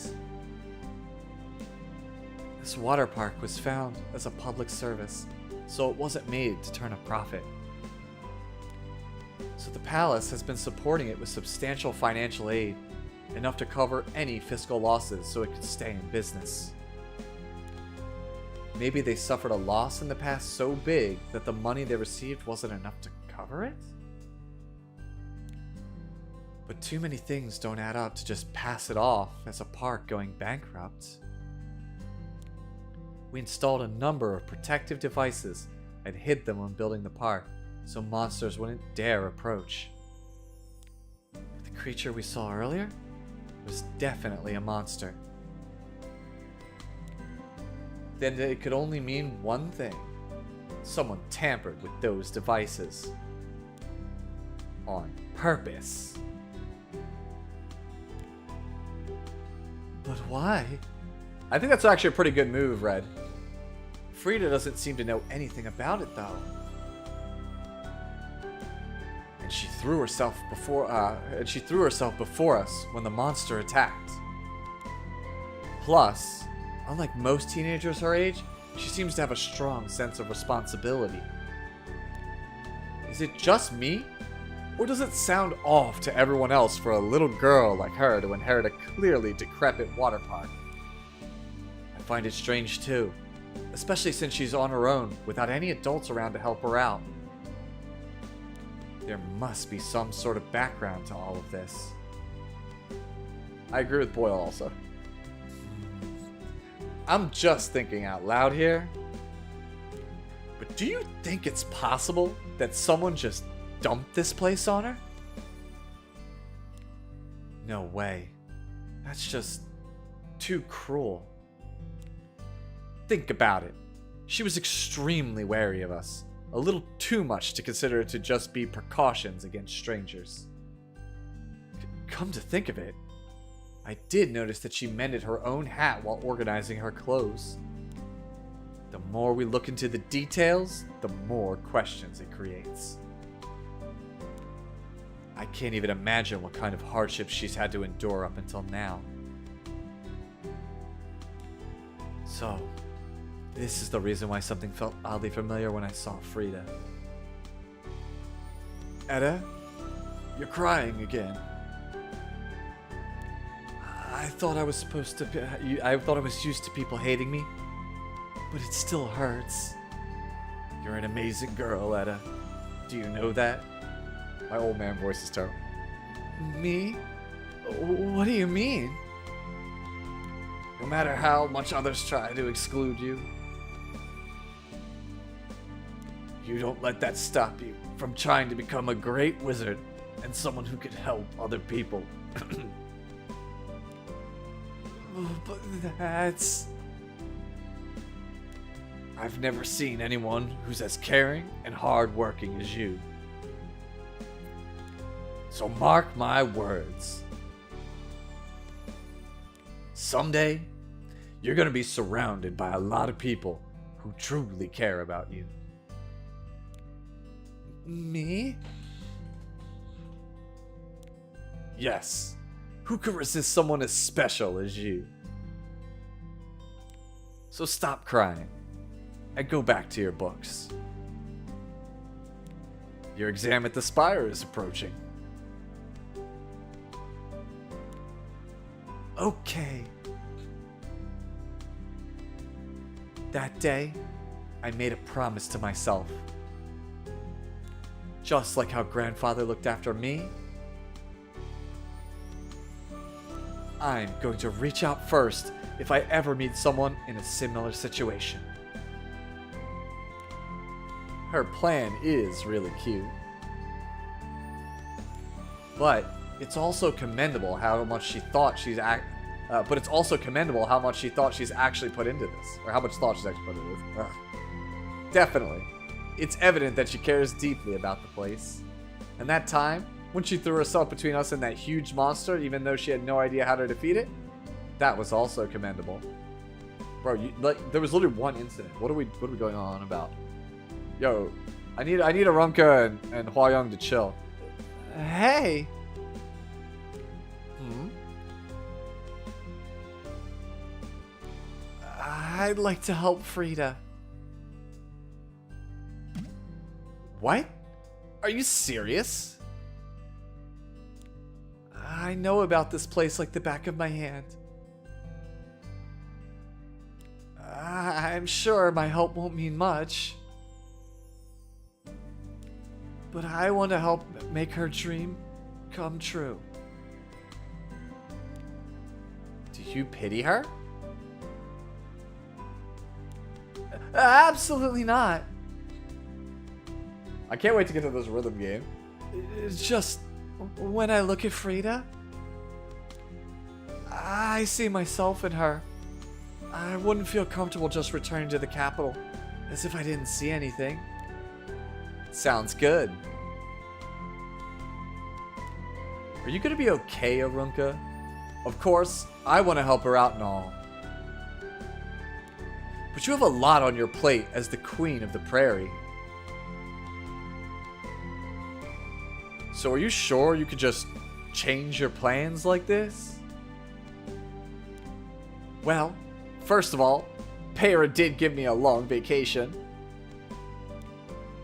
This water park was found as a public service, so it wasn't made to turn a profit. So the palace has been supporting it with substantial financial aid, enough to cover any fiscal losses so it could stay in business. Maybe they suffered a loss in the past so big that the money they received wasn't enough to cover it? But too many things don't add up to just pass it off as a park going bankrupt. We installed a number of protective devices and hid them when building the park, so monsters wouldn't dare approach. The creature we saw earlier was definitely a monster. Then it could only mean one thing. Someone tampered with those devices. On purpose. But why? I think that's actually a pretty good move, Red. Frida doesn't seem to know anything about it, though. And she threw herself before us when the monster attacked. Plus, unlike most teenagers her age, she seems to have a strong sense of responsibility. Is it just me? Or does it sound off to everyone else for a little girl like her to inherit a clearly decrepit water park? I find it strange too, especially since she's on her own without any adults around to help her out. There must be some sort of background to all of this. I agree with Boyle also. I'm just thinking out loud here. But do you think it's possible that someone just dumped this place on her? No way. That's just too cruel. Think about it. She was extremely wary of us. A little too much to consider it to just be precautions against strangers. Come to think of it, I did notice that she mended her own hat while organizing her clothes. The more we look into the details, the more questions it creates. I can't even imagine what kind of hardships she's had to endure up until now. So, this is the reason why something felt oddly familiar when I saw Frida. Edda, you're crying again. I thought I was supposed to be... I thought I was used to people hating me. But it still hurts. You're an amazing girl, Etta. Do you know that? My old man voice is terrible. Me? What do you mean? No matter how much others try to exclude you, you don't let that stop you from trying to become a great wizard and someone who could help other people. But that's... I've never seen anyone who's as caring and hardworking as you. So mark my words. Someday, you're going to be surrounded by a lot of people who truly care about you. Me? Yes. Who could resist someone as special as you? So stop crying and go back to your books. Your exam at the Spire is approaching. Okay. That day, I made a promise to myself. Just like how grandfather looked after me, I'm going to reach out first if I ever meet someone in a similar situation. Her plan is really cute. But it's also commendable how much she thought she's actually put into this, or how much thought she's actually put into this. Ugh. Definitely, it's evident that she cares deeply about the place. And that time when she threw herself between us and that huge monster, even though she had no idea how to defeat it, that was also commendable. Bro, there was literally one incident. What are we going on about? Yo, I need a Rumka and Hua Young to chill. Hey. I'd like to help Frida. What? Are you serious? I know about this place like the back of my hand. I'm sure my help won't mean much. But I want to help make her dream come true. Do you pity her? Absolutely not. I can't wait to get to this rhythm game. It's just when I look at Frida, I see myself in her. I wouldn't feel comfortable just returning to the capital as if I didn't see anything. Sounds good. Are you gonna be okay, Arunka? Of course, I want to help her out and all. But you have a lot on your plate as the queen of the prairie. So are you sure you could just change your plans like this? Well, first of all, Para did give me a long vacation.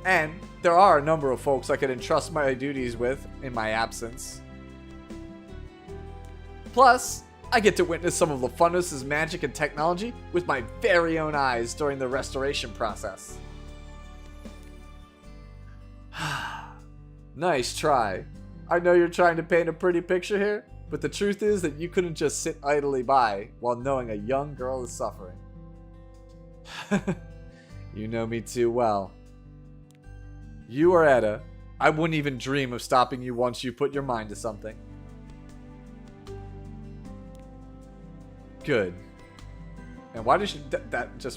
And there are a number of folks I could entrust my duties with in my absence. Plus, I get to witness some of Lefunos' magic and technology with my very own eyes during the restoration process. Nice try. I know you're trying to paint a pretty picture here, but the truth is that you couldn't just sit idly by while knowing a young girl is suffering. You know me too well. You or Etta, I wouldn't even dream of stopping you once you put your mind to something. Good. And why does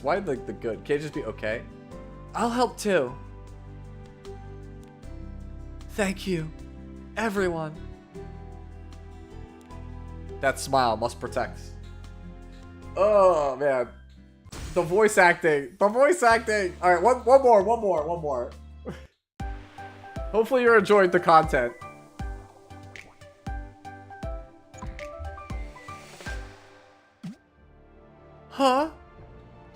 why like the good? Can't it just be okay? I'll help too. Thank you, everyone. That smile must protect. Oh man, the voice acting, the voice acting. All right, one more. Hopefully you're enjoying the content. Huh?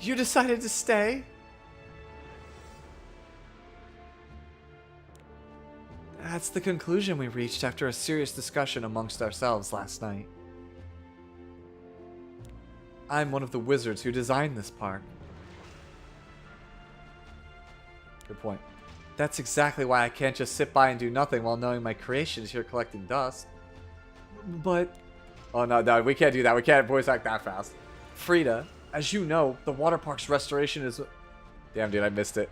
You decided to stay? That's the conclusion we reached after a serious discussion amongst ourselves last night. I'm one of the wizards who designed this park. Good point. That's exactly why I can't just sit by and do nothing while knowing my creation is here collecting dust. But... Oh, no, we can't do that. We can't voice act that fast. Frida, as you know, the water park's restoration is... Damn, dude, I missed it.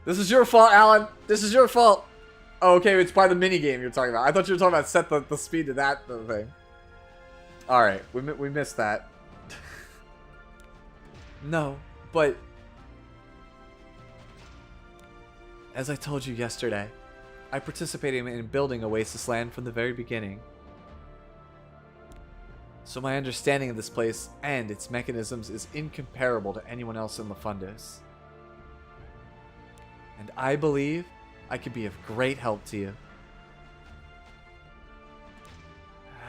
This is your fault, Alan. This is your fault. Oh, okay, it's by the minigame you're talking about. I thought you were talking about set the speed to that thing. Alright, we missed that. No, but... As I told you yesterday, I participated in building Oasis Land from the very beginning. So my understanding of this place and its mechanisms is incomparable to anyone else in Lefundus. And I believe I could be of great help to you.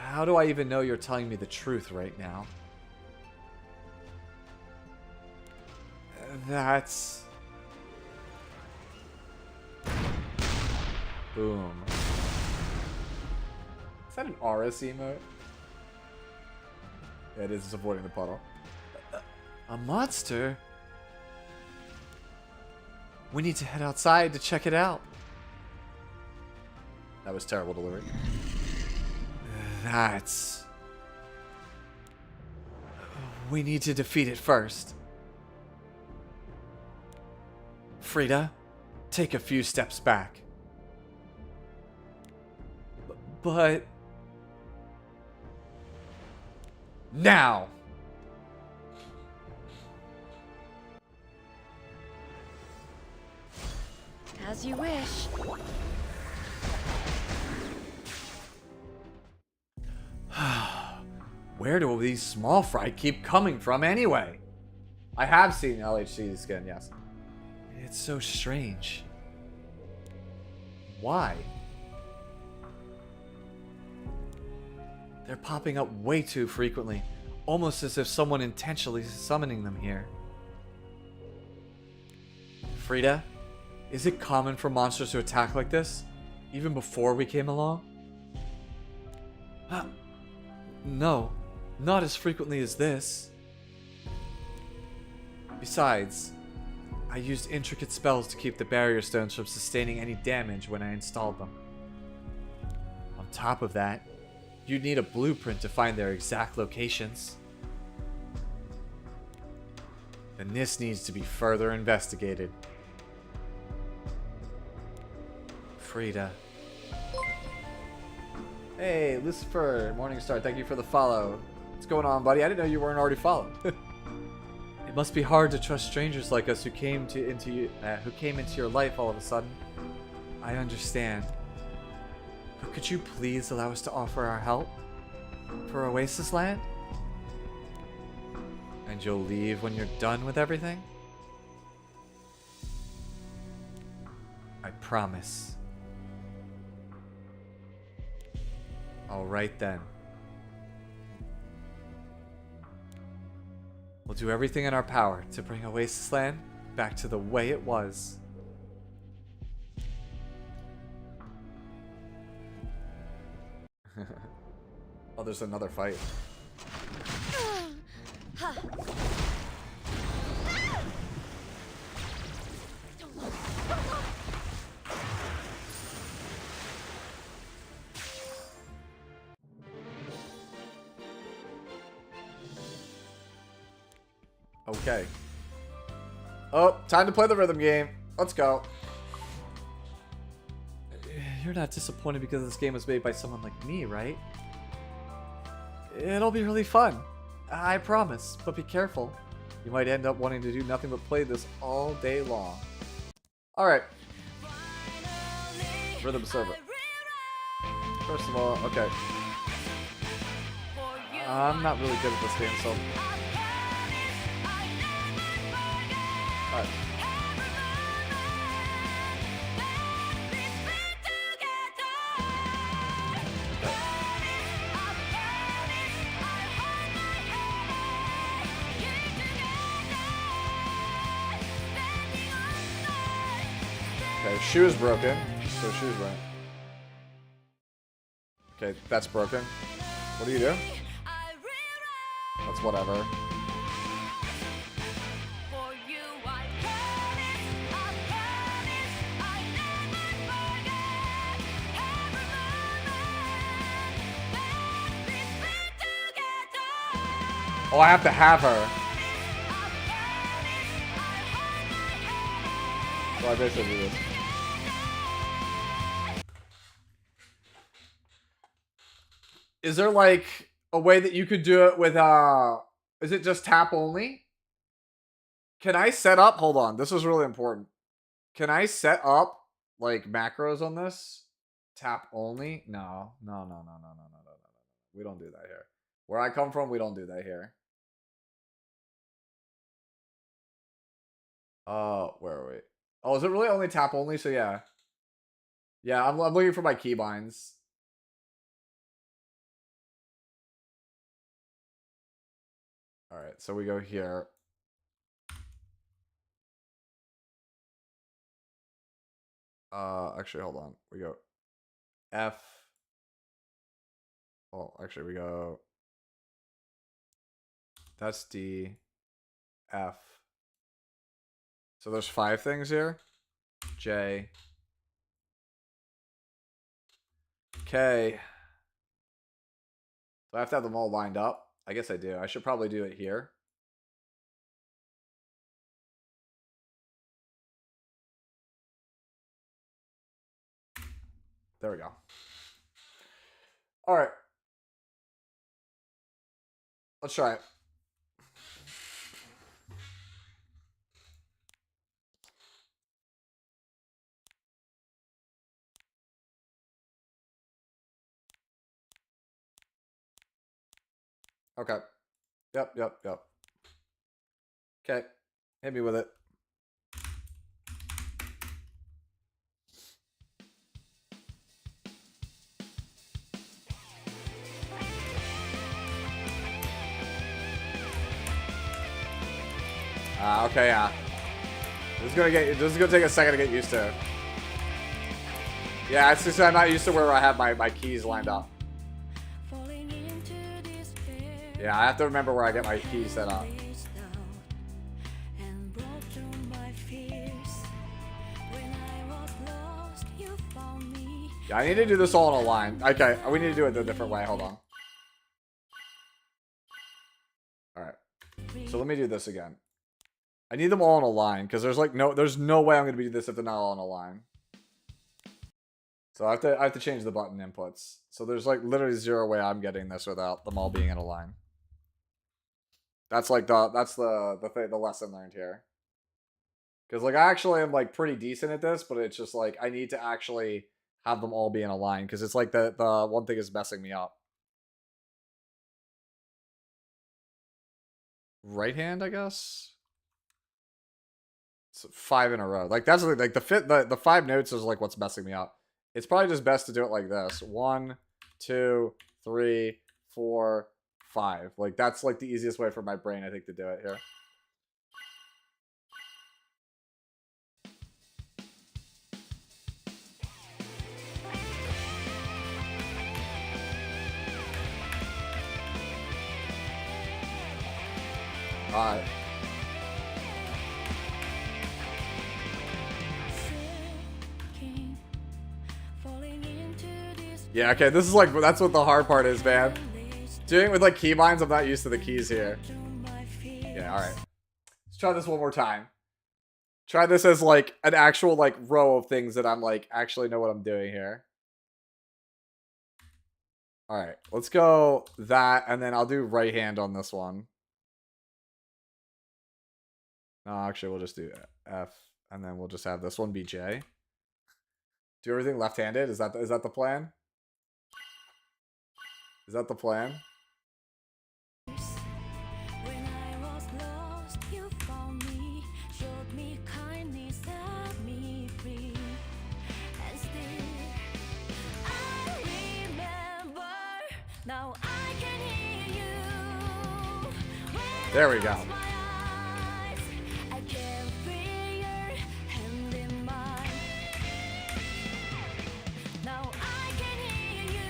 How do I even know you're telling me the truth right now? That's... Boom. Is that an RS emote? Yeah, it is. It's avoiding the puddle. A monster? We need to head outside to check it out. That was terrible delivery. That's... We need to defeat it first. Frida, take a few steps back. But... Now! As you wish. Where do these small fry keep coming from anyway? I have seen LHC skin, yes. It's so strange. Why? They're popping up way too frequently, almost as if someone intentionally is summoning them here. Frida, is it common for monsters to attack like this, even before we came along? No, not as frequently as this. Besides, I used intricate spells to keep the barrier stones from sustaining any damage when I installed them. On top of that, you'd need a blueprint to find their exact locations. Then this needs to be further investigated. Frida. Hey, Lucifer, Morningstar, thank you for the follow. What's going on, buddy? I didn't know you weren't already followed. It must be hard to trust strangers like us who came into your life all of a sudden. I understand. But could you please allow us to offer our help for Oasis Land? And you'll leave when you're done with everything? I promise. Alright then. We'll do everything in our power to bring Oasis Land back to the way it was. Oh, there's another fight. Okay. Oh, time to play the rhythm game. Let's go. You're not disappointed because this game was made by someone like me, right? It'll be really fun. I promise, but be careful. You might end up wanting to do nothing but play this all day long. Alright. Rhythm server. First of all, okay. I'm not really good at this game, so... Alright. Okay, shoe is broken, so shoe's right. Okay, that's broken. What do you do? That's whatever. For you, I promise, I never forget every moment that we spent together. Oh, I have to have her. So I basically do this. Is there like a way that you could do it with is it just tap only? Can I set up, hold on, this is really important. Can I set up like macros on this? Tap only? No. No. We don't do that here. Where I come from, we don't do that here. Where are we? Oh, is it really only tap only? So yeah. Yeah, I'm looking for my keybinds. All right, so we go here. Actually, hold on. We go F. Oh, actually, we go. That's D. F. So there's 5 things here. J. K. Do I have to have them all lined up? I guess I do. I should probably do it here. There we go. All right. Let's try it. Okay. Yep. Okay. Hit me with it. Okay, yeah. This is gonna take a second to get used to. Yeah, it's just I'm not used to where I have my keys lined up. Yeah, I have to remember where I get my keys set up. Yeah, I need to do this all in a line. Okay, we need to do it a different way. Hold on. Alright. So let me do this again. I need them all in a line, because there's no way I'm gonna do this if they're not all in a line. So I have to change the button inputs. So there's like literally zero way I'm getting this without them all being in a line. That's like the lesson learned here. Because like I actually am like pretty decent at this, but it's just like I need to actually have them all be in a line, because it's like the one thing is messing me up. Right hand, I guess. It's 5 in a row. Like that's like the 5 notes is like what's messing me up. It's probably just best to do it like this. 1, 2, 3, 4, 5. Like that's like the easiest way for my brain, I think, to do it here. Alright. Yeah, okay, this is like, that's what the hard part is, man. Doing it with like keybinds, I'm not used to the keys here. Yeah, alright. Let's try this one more time. Try this as like an actual like row of things that I'm like actually know what I'm doing here. Alright, let's go that, and then I'll do right hand on this one. No, actually, we'll just do F, and then we'll just have this one be J. Do everything left-handed? Is that the plan? Is that the plan? There we go.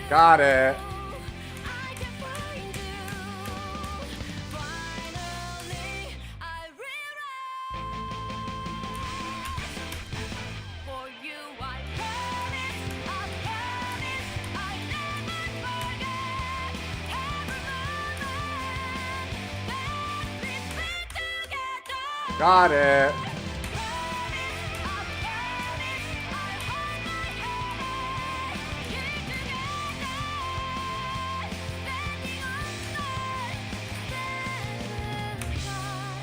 Got it. Got it.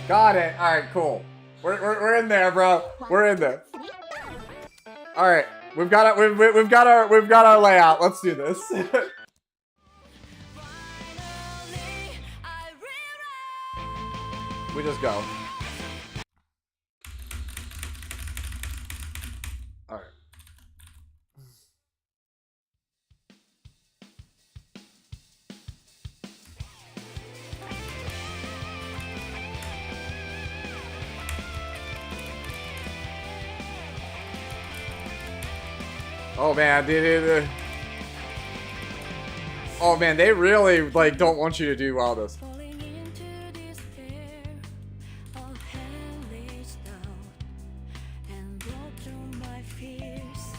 Got it. All right, cool. We're in there, bro. We're in there. All right, we've got our layout. Let's do this. We just go. All right. Oh man, dude. Oh man, they really like don't want you to do all this. Falling into despair, all hell lays down and broke through my fears.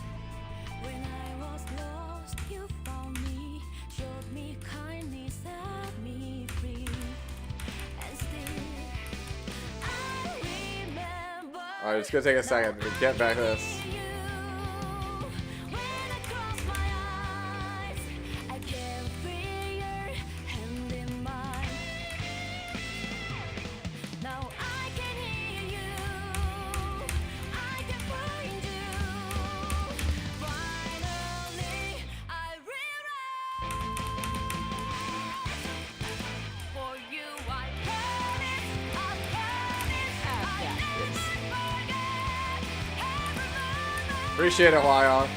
When I was lost, you found me, showed me kindness, set me free. And still, I remember. All right, it's gonna take a second to get back to this. Appreciate it, YR.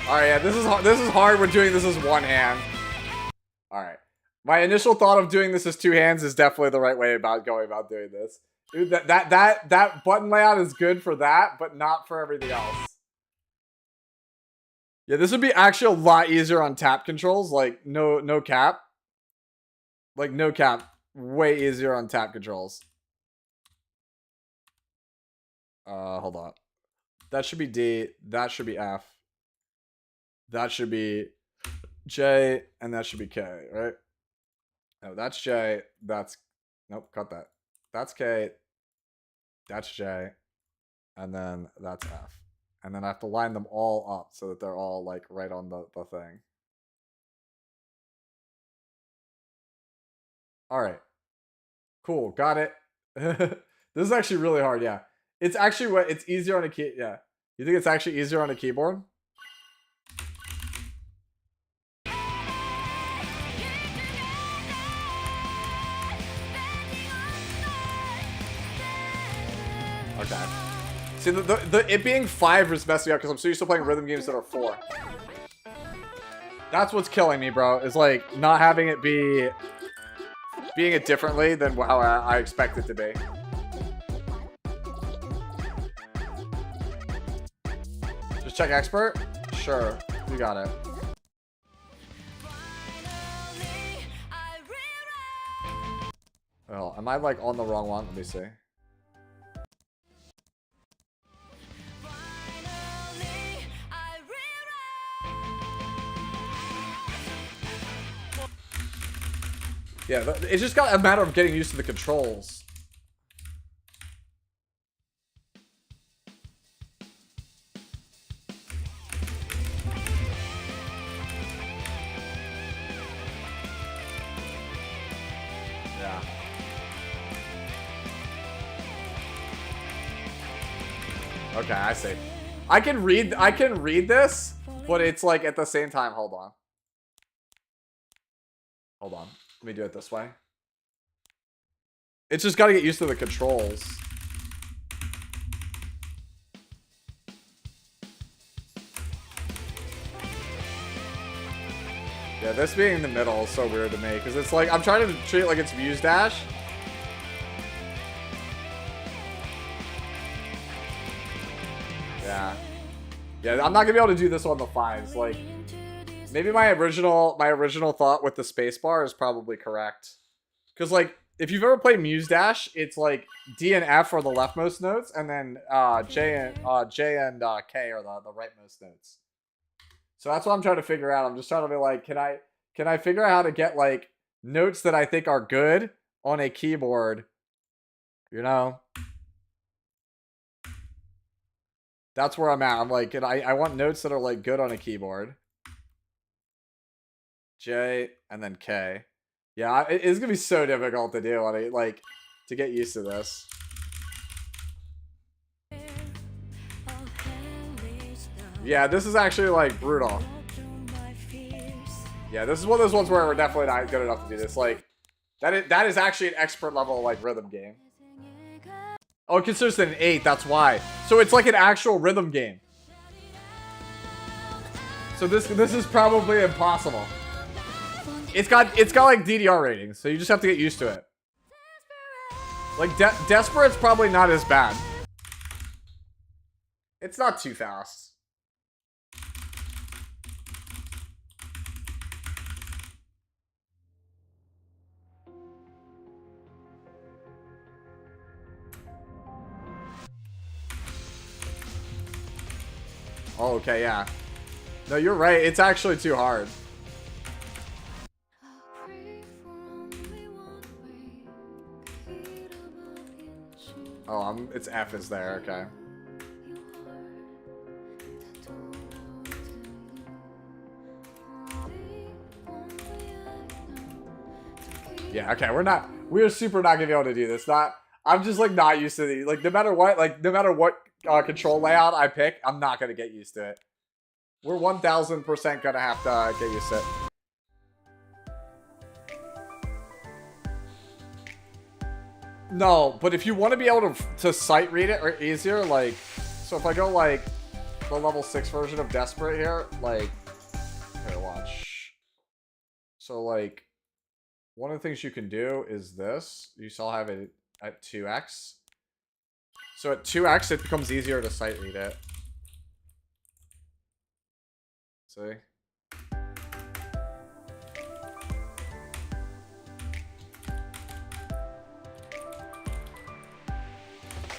Alright, yeah, this is hard when doing this as one hand. Alright. My initial thought of doing this as two hands is definitely the right way about going about doing this. Dude, that button layout is good for that, but not for everything else. Yeah, this would be actually a lot easier on tap controls, like no cap. Like no cap. Way easier on tap controls. Hold on. That should be D. That should be F. That should be J, and that should be K, right? No, that's J. That's nope. Cut that. That's K. That's J, and then that's F. And then I have to line them all up so that they're all like right on the thing. All right. Cool. Got it. This is actually really hard. Yeah. It's actually it's easier on a key. Yeah. You think it's actually easier on a keyboard? Okay. See, it being 5 is messing me up because I'm so used to playing rhythm games that are 4. That's what's killing me, bro. Is like not having it being it differently than how I expect it to be. Just check expert? Sure. You got it. Oh, am I like on the wrong one? Let me see. Yeah, it's just got a matter of getting used to the controls. Yeah. Okay, I see. I can read this, but it's like at the same time, hold on. Hold on. Let me do it this way. It's just got to get used to the controls. Yeah, this being in the middle is so weird to me because it's like I'm trying to treat it like it's Muse Dash. Yeah. Yeah, I'm not gonna be able to do this on the 5s. Like, maybe my original thought with the spacebar is probably correct. Because like, if you've ever played Muse Dash, it's like D and F are the leftmost notes, and then J and K are the rightmost notes. So that's what I'm trying to figure out. I'm just trying to be like, can I figure out how to get like notes that I think are good on a keyboard, you know, that's where I'm at. I'm like, and I want notes that are like good on a keyboard. J and then K. Yeah, it's gonna be so difficult to do on it, like, to get used to this. Yeah, this is actually like brutal. Yeah, this is one of those ones where we're definitely not good enough to do this. Like, that is actually an expert level like rhythm game. Oh, it considers it an 8. That's why. So it's like an actual rhythm game. So this is probably impossible. It's got like DDR ratings, so you just have to get used to it. Like Desperate's probably not as bad. It's not too fast. Oh, okay, yeah. No, you're right. It's actually too hard. Oh, it's F is there, okay. Yeah, okay, we're super not gonna be able to do this. I'm just like not used to these. Like no matter what control layout I pick, I'm not gonna get used to it. We're 1000% gonna have to get used to it. No, but if you want to be able to sight read it or easier, like, so if I go like the level 6 version of Desperate here, like, here, watch. So like, one of the things you can do is this. You still have it at 2x. So at 2x, it becomes easier to sight read it. See?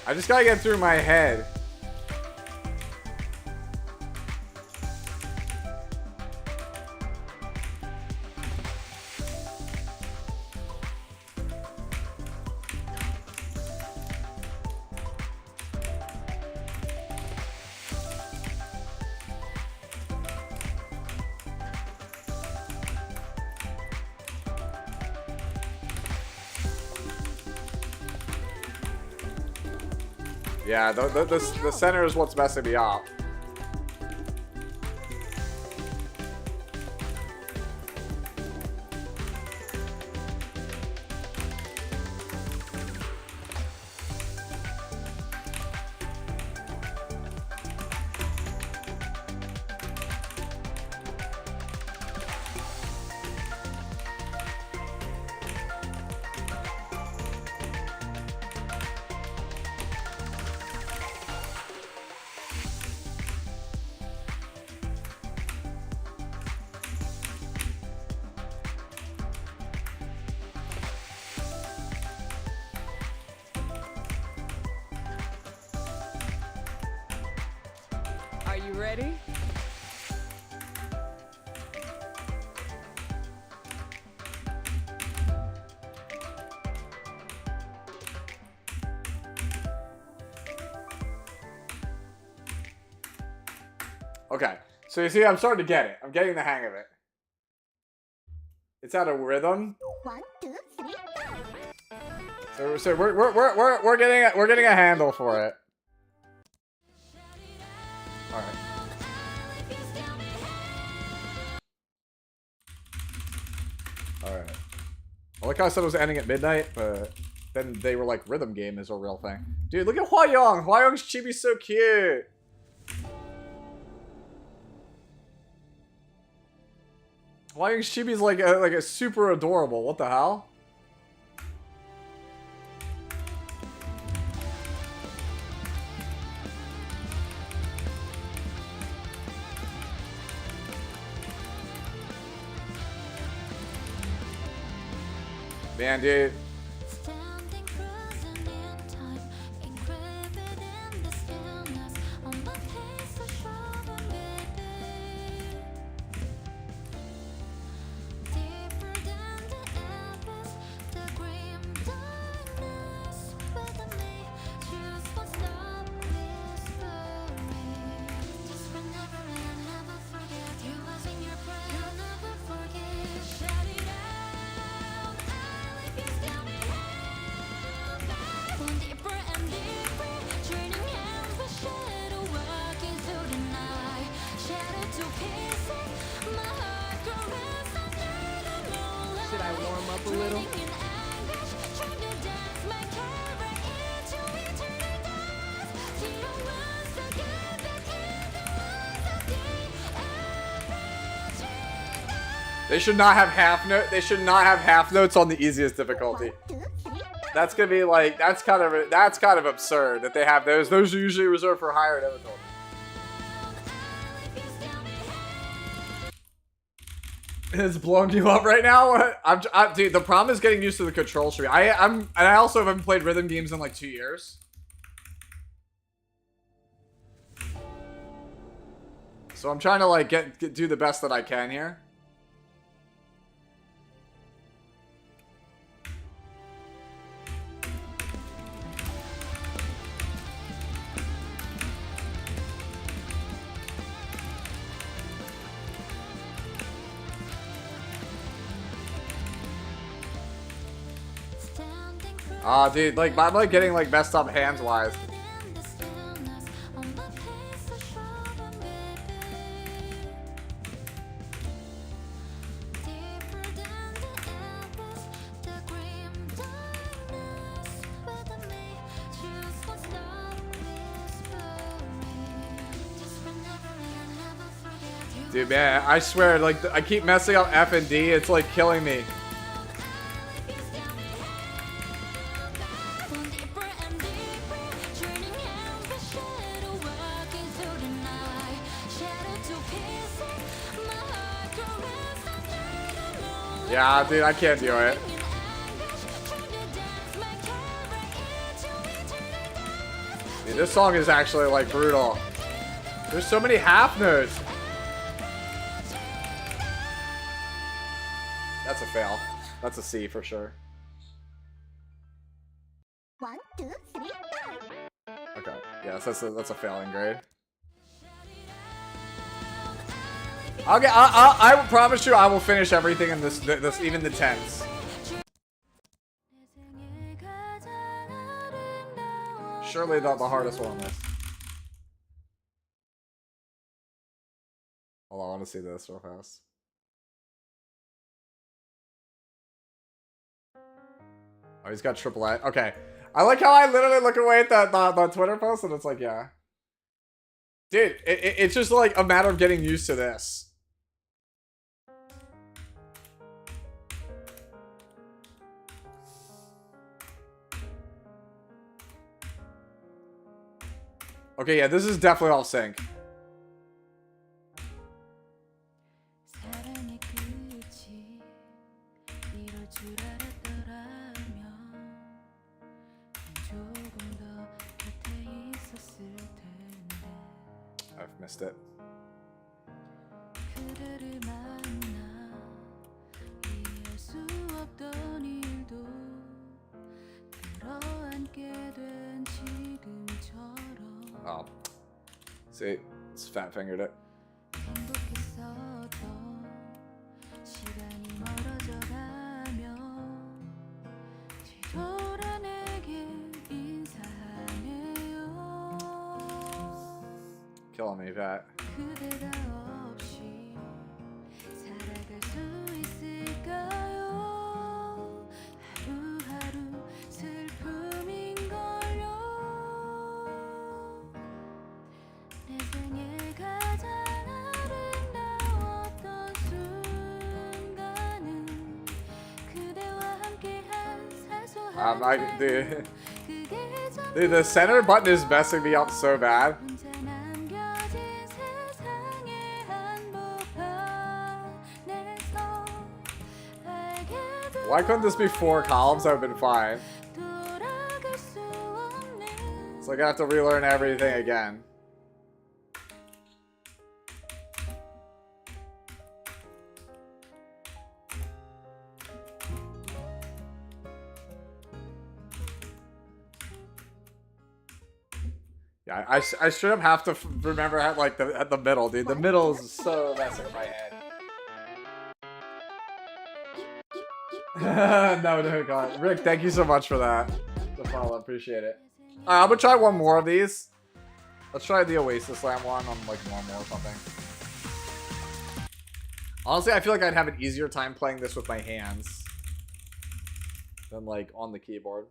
I just gotta get through my head. Yeah, the center is what's messing me up. Are you ready? Okay, so you see, I'm starting to get it. I'm getting the hang of it. It's out of rhythm. 1, 2, 3, So we're getting a handle for it. All right. All right. I like how I said it was ending at midnight, but then they were like, rhythm game is a real thing. Dude, look at Hwa Young. Hwa Young's chibi's so cute. Hwa Young's chibi's like a super adorable. What the hell? Man, dude. warm up a little? They should not have half note. They should not have half notes on the easiest difficulty. That's gonna be like that's kind of absurd that they have those. Those are usually reserved for higher difficulty. It's blowing you up right now. Dude, the problem is getting used to the control tree. And I also haven't played rhythm games in like 2 years. So I'm trying to like do the best that I can here. Ah, dude, like I'm like getting like messed up hands wise. Dude, man, I swear, like I keep messing up F and D. It's like killing me. Yeah, dude, I can't do it. Dude, this song is actually like brutal. There's so many half notes. That's a fail. That's a C for sure. 1, 2, 3, 4. Okay. Yes, that's a failing grade. Okay, I promise you I will finish everything in this even the tens. Surely the hardest one on this. Hold on, I want to see this real fast. Oh, he's got triple A. Okay. I like how I literally look away at the Twitter post and it's like, yeah. Dude, it's just like a matter of getting used to this. Okay, yeah, this is definitely off sync. I've missed it. Oh. See, it's fat fingered it. Killing me, Pat. Dude, the center button is messing me up so bad. Why couldn't this be 4 columns? That would have been fine. It's like I have to relearn everything again. Yeah, I straight up have to remember at like at the middle, dude. The middle is so messing with my head. No, God. Rick, thank you so much for that. The follow, appreciate it. Alright, I'm gonna try one more of these. Let's try the Oasis Slam one on like normal or something. Honestly, I feel like I'd have an easier time playing this with my hands. than like on the keyboard.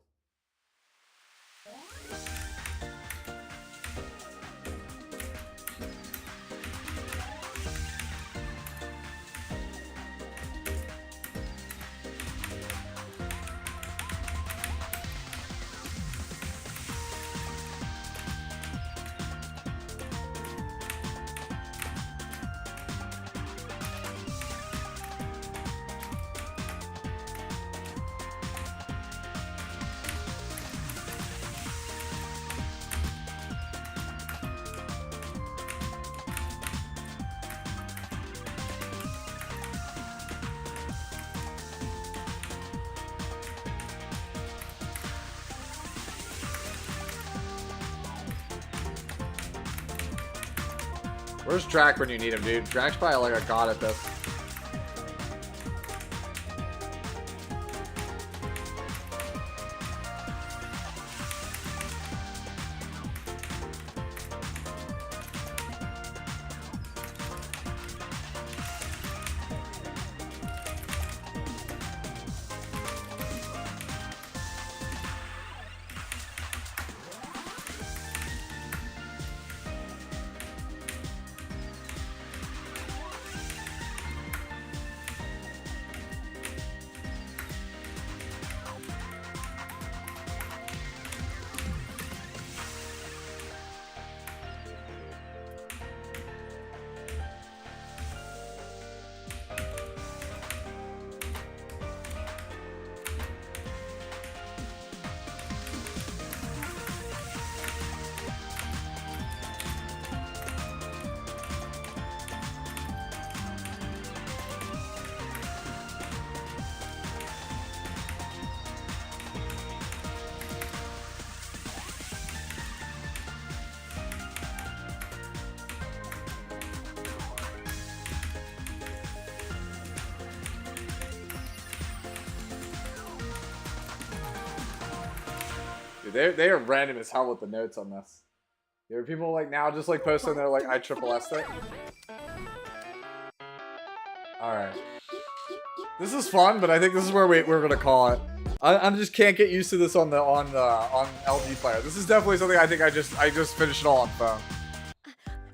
Where's Drac when you need him, dude? Drac's probably like a god at this. Dude, they are random as hell with the notes on this. There are people like now just like posting their like ISSS thing. Alright. This is fun, but I think this is where we're gonna call it. I just can't get used to this on LG player. This is definitely something I think I just finished it all on phone.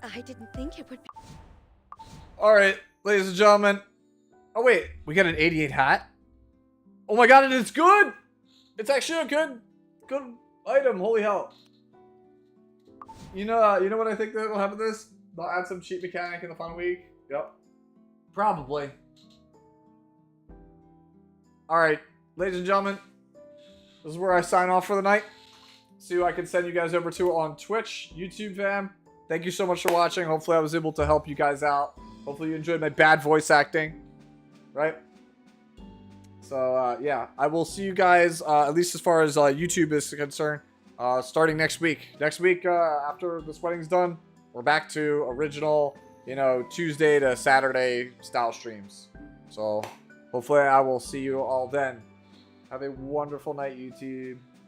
I didn't think it would be. Alright, ladies and gentlemen. Oh wait, we got an 88 hat? Oh my god, and it's good! It's actually a good item, holy hell. You know what I think that will happen to this? They'll add some cheat mechanic in the final week. Yep. Probably. Alright, ladies and gentlemen. This is where I sign off for the night. See who I can send you guys over to on Twitch, YouTube fam. Thank you so much for watching. Hopefully I was able to help you guys out. Hopefully you enjoyed my bad voice acting. Right? So, yeah. I will see you guys, at least as far as YouTube is concerned, starting next week. Next week, after this wedding's done, we're back to original, Tuesday to Saturday style streams. So, hopefully I will see you all then. Have a wonderful night, YouTube.